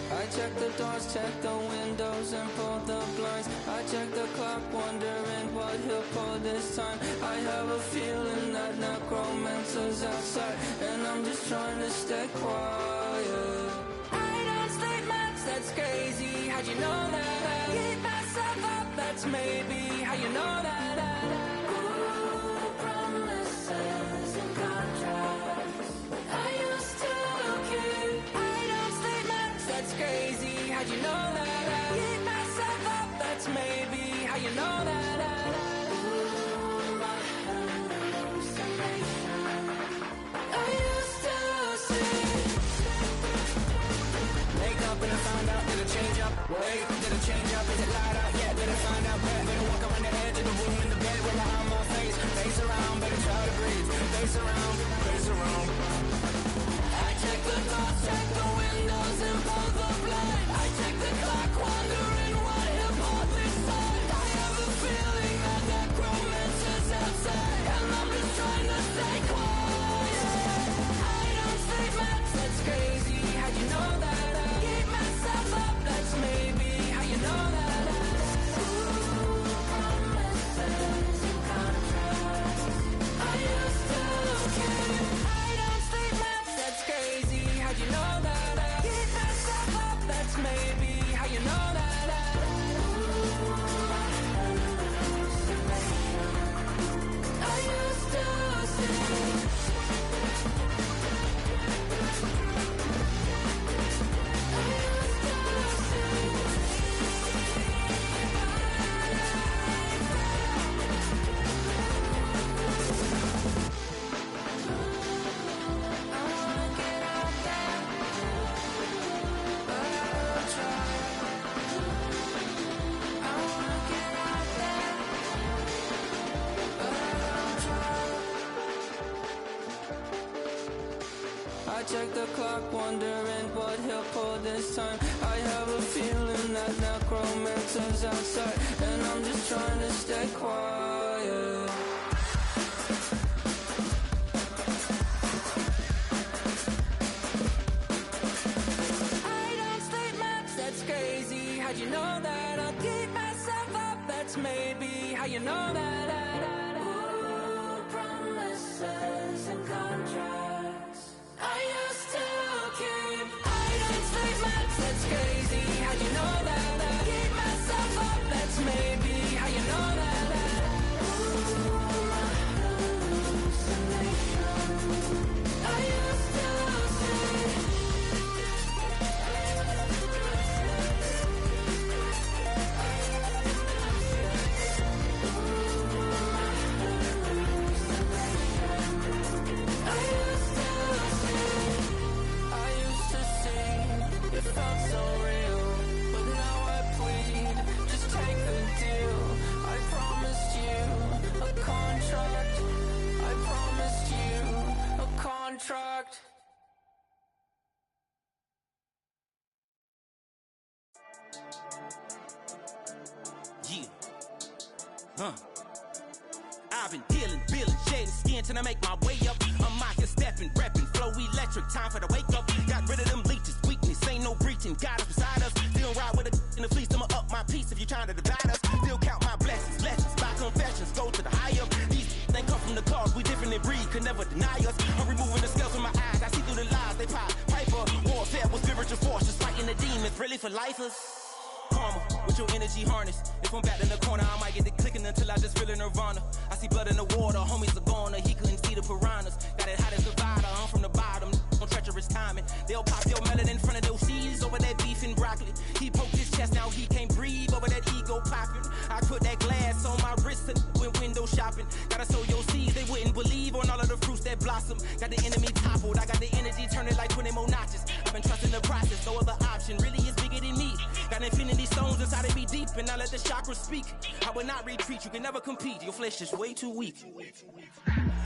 I check the doors, check the windows, and pull the blinds. I check the clock, wondering what he'll pull this time. I have a feeling that necromancer's outside, and I'm just trying to stay quiet. I don't sleep much, that's crazy. How'd you know that? I keep myself up, that's maybe how you know that. Ooh, promises and contracts. I used to keep. I don't sleep much, that's crazy. How'd you know that? I keep myself up, that's maybe how you know that. Ooh, my hallucination. I used to see. Wake up and I found out, did it change up? Wait, did it change up? Is it light out? Yeah, did it find out? Better walk around the edge of the room in the bed with my arm on my face. Face around, better try to breathe. Face around, face around. I check the doors, check the windows, and pull the blind. I check the clock, wondering what he'll pull this time. I have a feeling that necromancer's outside, and I'm just trying to stay quiet. I don't sleep much, that's crazy. How'd you know that? I keep myself up, that's maybe how you know that. Ooh, promises and contracts. I used to keep. I don't sleep much, that's crazy. How'd you know that? I keep myself up, that's maybe how you know that. Ooh, my hallucination. I used to see. I check the clock, wondering what he'll pull this time. I have a feeling that necromancer's outside, and I'm just trying to stay quiet. I don't sleep much, that's crazy. How'd you know that? I'll keep myself up, that's maybe how you know that. Ooh, promises and contracts. I used to keep. I don't sleep much, that's crazy. How'd you know that? I keep myself up, that's maybe how you know that. Ooh, my hallucination. I used to see. It felt so real, but now I plead. Just take the deal. I promised you a contract. I promised you a contract. Yeah. I've been dealing, shading skin till I make my way up. I'm mocking, stepping, repping, flow electric. Time for the wake up. Got rid of them leeches, weakness, ain't no breaching. God is beside us. Still ride with a in the fleece. I'ma up my piece if you trying to divide us. Still count my blessings, lessons, by confessions. Go to the higher. These ain't come from the cause. We different in breed, could never deny us. I'm removing the scales from my eyes. I see through the lies they pop. Piper, warfare with spiritual force, just fighting the demons. Really for lifers. Karma, with your energy harness. If I'm back in the corner, I might get it clicking until I just feel a nirvana. I see blood in the water, homies are gone, he couldn't see the piranhas. Got it hot as a divider, I'm from the bottom, on treacherous timing. They'll pop your melon in front of those seeds over that beef and broccoli. He poked his chest, now he can't breathe over that ego popping. I put that glass on my wrist and went window shopping. Gotta sow your seeds, they wouldn't believe on all of the fruits that blossom. Got the enemy toppled, I got the energy turning like 20 more notches. I've been trusting the process, no other option really is bigger than me. Got infinity stones inside of me deep, and I let the chakras speak. I will not retreat, you can never compete. Your flesh is way too weak.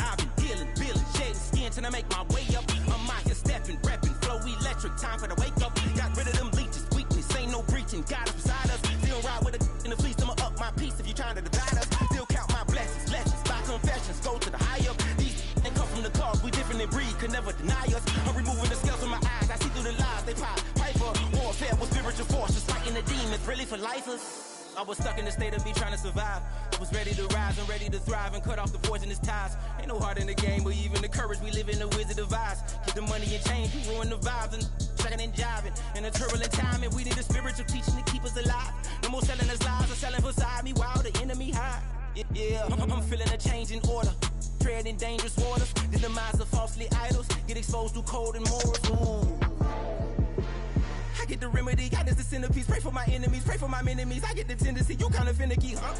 I've been dealing, shedding skin till I make my way up. I'm out here stepping, repping, flow electric, time for the wake up. Got rid of them leeches, weakness, ain't no breaching. God is beside us, still ride with a in the fleece. I'ma up my piece if you trying to divide us. Still count my blessings, lessons, by confessions, go to the high up. These they come from the cause, we different in breed, could never deny us. I'm removing the scales from my eyes, I see through the lies they pop. Piper, warfare with spiritual force, just fighting the demons, really for lifers. I was stuck in the state of me trying to survive. I was ready to rise and ready to thrive and cut off the poisonous ties. Ain't no heart in the game, but even the courage we live in the wizard of Oz. Get the money and change, you ruin the vibes and shucking and jiving. In a turbulent time, and we need a spiritual teaching to keep us alive. No more selling us lies or selling beside me while the enemy hide. Yeah, I'm feeling a change in order. Treading dangerous waters. The demise of falsely idols. Get exposed to cold and morals. Ooh. I get the remedy, God is the centerpiece. Pray for my enemies, pray for my enemies. I get the tendency, you kinda finicky, huh?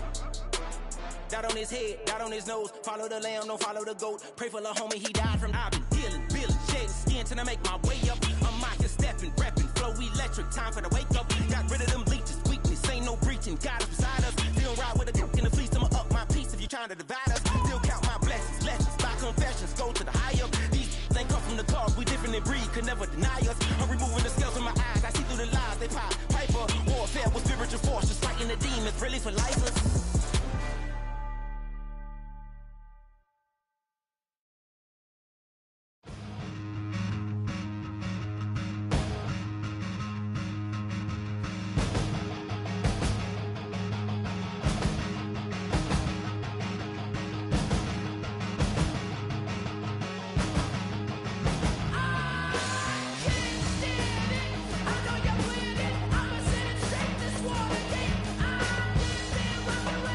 Dot on his head, dot on his nose. Follow the lamb, don't follow the goat. Pray for the homie, he died from. I've been dealing, shedding skin till I make my way up. I'm out here stepping, repping, flow electric, time for the wake up. Got rid of them leeches, weakness, ain't no breaching. God is beside us, still ride with a dick in the fleece. I'ma up my piece if you trying to divide us. Still count my blessings, lessons, by confessions, go to the high up. These ain't come from the cause, we different in breed, could never deny us. I'm removing the scales from my eyes, I see through the lies they pop. Piper, warfare with spiritual force, just fighting the demons, really for lifers. I know you're bleeding. I'ma set it straight this war again. I've been there.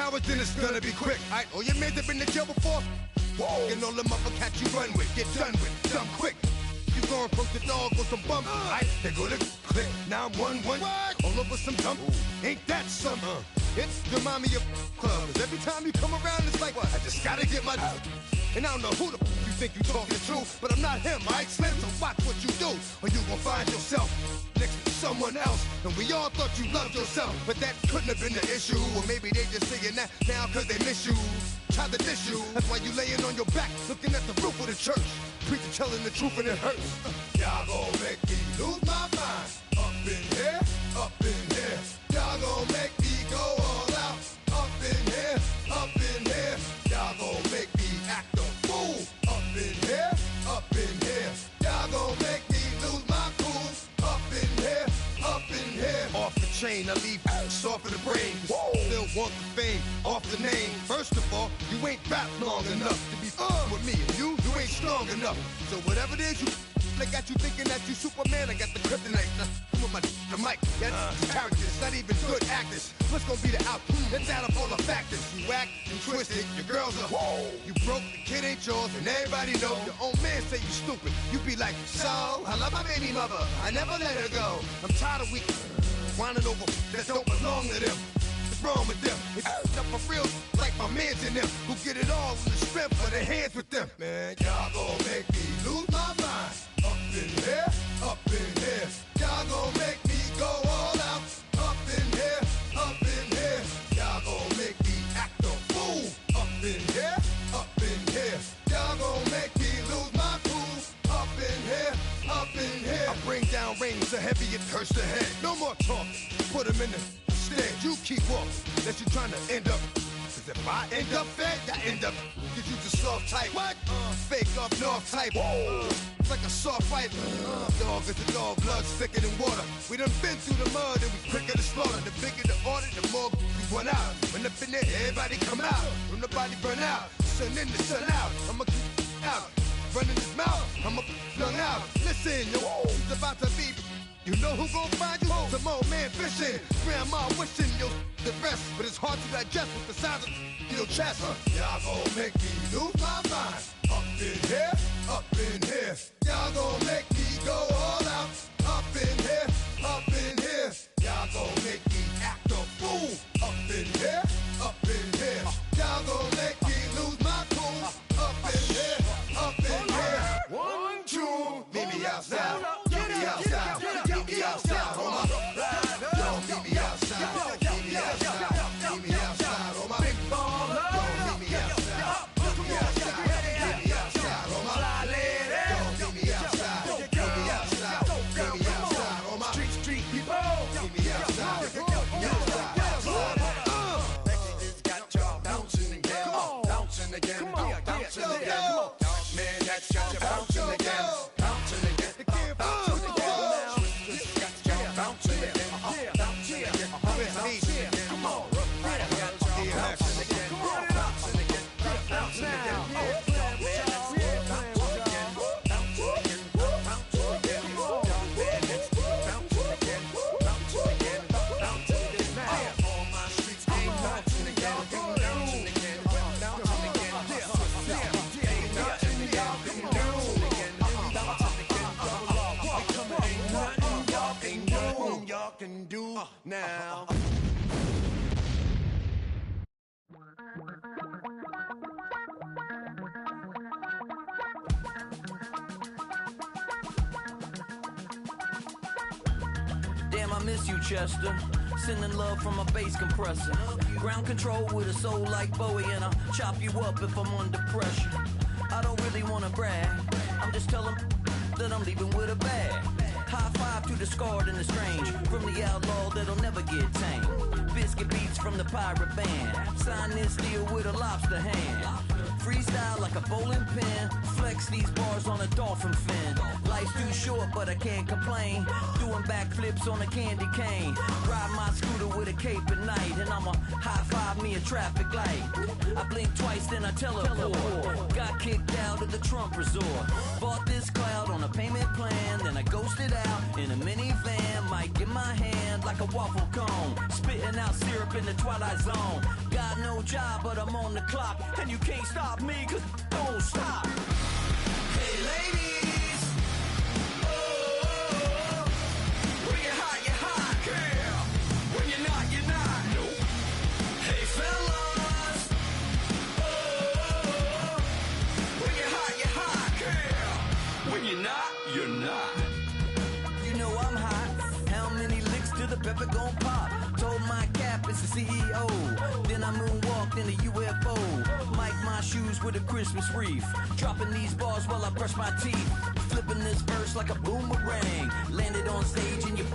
hours, then it's gonna be quick. Alright, all your men have been to jail before? Whoa. And all them other cats you run with, get done with, done quick. You going from the dog or some bum? Alright, they go to click 911. All over some dump. Ain't that some? It's remind me of clubs. Every time you come around, it's like, I just gotta get my. And I don't know who the you think you talking to, but I'm not him, alright, Slim? So watch what you do, or you gon' find yourself next to someone else. And we all thought you loved yourself, but that couldn't have been the issue. Or maybe they just saying that now cause they miss you. Try to diss you, that's why you laying on your back, looking at the roof of the church. Preacher telling the truth and it hurts. Y'all gon' make me lose my mind. Up in here, up in here. Y'all gon' make me go all out. Up in here, up in here. Y'all gon' make me act a fool. Up in here, up in here. Y'all gon' make me lose my cool. Up in here, up in here. Off the chain, I leave soft in the brain. Still want the fame, off the name. First of all, you ain't rap long enough to be with me. And you ain't strong enough. So whatever it is you they got you thinking that you Superman, I got the kryptonite. Come with the mic, that's characters, not even good actors. What's gonna be the outcome? Let's add up all the factors. You act, you twisted, your girls are you broke, the kid ain't yours, and everybody know. Your own man say you stupid. You be like, so, I love my baby mother, I never let her go. I'm tired of weak whining over that don't belong to them. What's wrong with them? It's up for real, like my mans in them, who get it all in the strength of their hands with them. Man, y'all gon' make me lose my mind. Up in here, up in here. Y'all gon' make me go all out. Up in here, up in here. Y'all gon' make me act a fool. Up in here, up in here. Y'all gon' make me lose my cool. Up in here, up in here. I bring down rain so heavy it hurts the head. No more talk, put them in the stand. You keep walking, that you trying to end up. Cause if I end up fed, I end up. Cause you the soft type. What? Fake up north type. It's like a soft fight. Dog is a dog, blood's thicker than water. We done been through the mud and we quicker to slaughter. The bigger the order, the more we run out. When up in there, everybody come out. When the body burn out, sun in the sun out. I'ma keep out. Running his mouth, I'ma flung out. Listen, yo, it's about to be. You know who gon' find you? Some old man fishing. Grandma wishing you'll the rest. But it's hard to digest with the size of your chest. Y'all gon' make me lose my mind. Up in here, up in here. Y'all gon' make me go all out. Up in here, up in here. Y'all gon' make me act a fool. Up in here, up in here. Y'all gon' make me lose my cool. Up in here, up in here. 1, 2, meet me outside. Meet me outside. Meet me outside on my don't meet me outside. Meet me outside. Meet me outside on my big baller. Don't meet me outside. Meet me outside. Meet me outside on my fly lady. Don't meet me outside. Meet me outside. Meet me outside on my street people. Meet me outside. Meet me outside. It's got y'all bouncing again. Bouncing again. Bouncing again. Man, that's got you bouncing again. Bouncing again. Bouncing again. Bouncing again. Bouncing again. Bouncing again. Come on. Bouncing again. Bouncing again. Bouncing again. Can do now. Damn, I miss you, Chester. Sending love from a bass compressor. Ground control with a soul like Bowie, and I'll chop you up if I'm under pressure. I don't really wanna brag. I'm just telling that I'm leaving with a bag. High five to the scarred and the strange. From the outlaw that'll never get tamed. Biscuit beats from the pirate band. Sign this deal with a lobster hand. Freestyle like a bowling pin. Flex these bars on a dolphin fin. Life's too short, but I can't complain. Doing backflips on a candy cane. Ride my scooter with a cape at night. And I'ma high five me a traffic light. I blink twice, then I teleport. Got kicked out of the Trump resort. Bought this cloud on a payment plan. Then I ghosted out in a minivan. Mic in my hand like a waffle cone. Spitting out syrup in the twilight zone. Got no job, but I'm on the clock, and you can't stop me, cause don't stop. Hey ladies, oh, when you're hot, girl. When you're not, nope. Hey fellas, oh, when you're hot, girl. When you're not, you're not. You know I'm hot. How many licks till the pepper gon' pop? Told my cap it's the CEO. Then I moonwalked in a UFO. Mic my shoes with a Christmas wreath. Dropping these bars while I brush my teeth. Flipping this verse like a boomerang. Landed on stage in your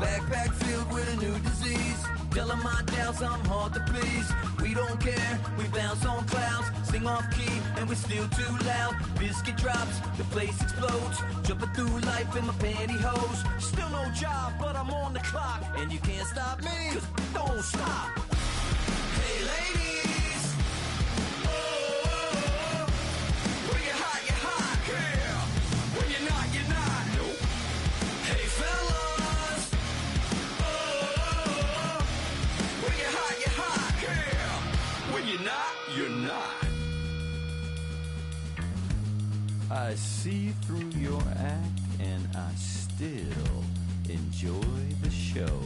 backpack filled with a new disease. Telling my doubts I'm hard to please. We don't care, we bounce on clouds. Sing off key and we're still too loud. Biscuit drops, the place explodes. Jumping through life in my pantyhose. Still no job, but I'm on the clock. And you can't stop me, cause don't stop. Hey ladies, oh, when you're hot, girl. When you're not, nope. Hey fellas, oh, when you're hot, girl. When you're not, you're not. I see through your act and I still enjoy the show.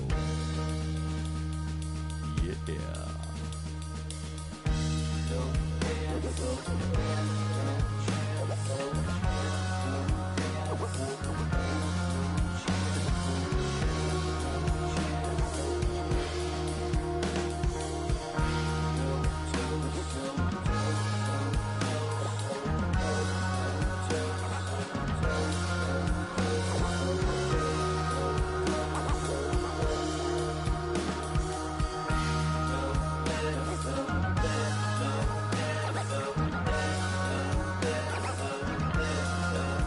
Yeah.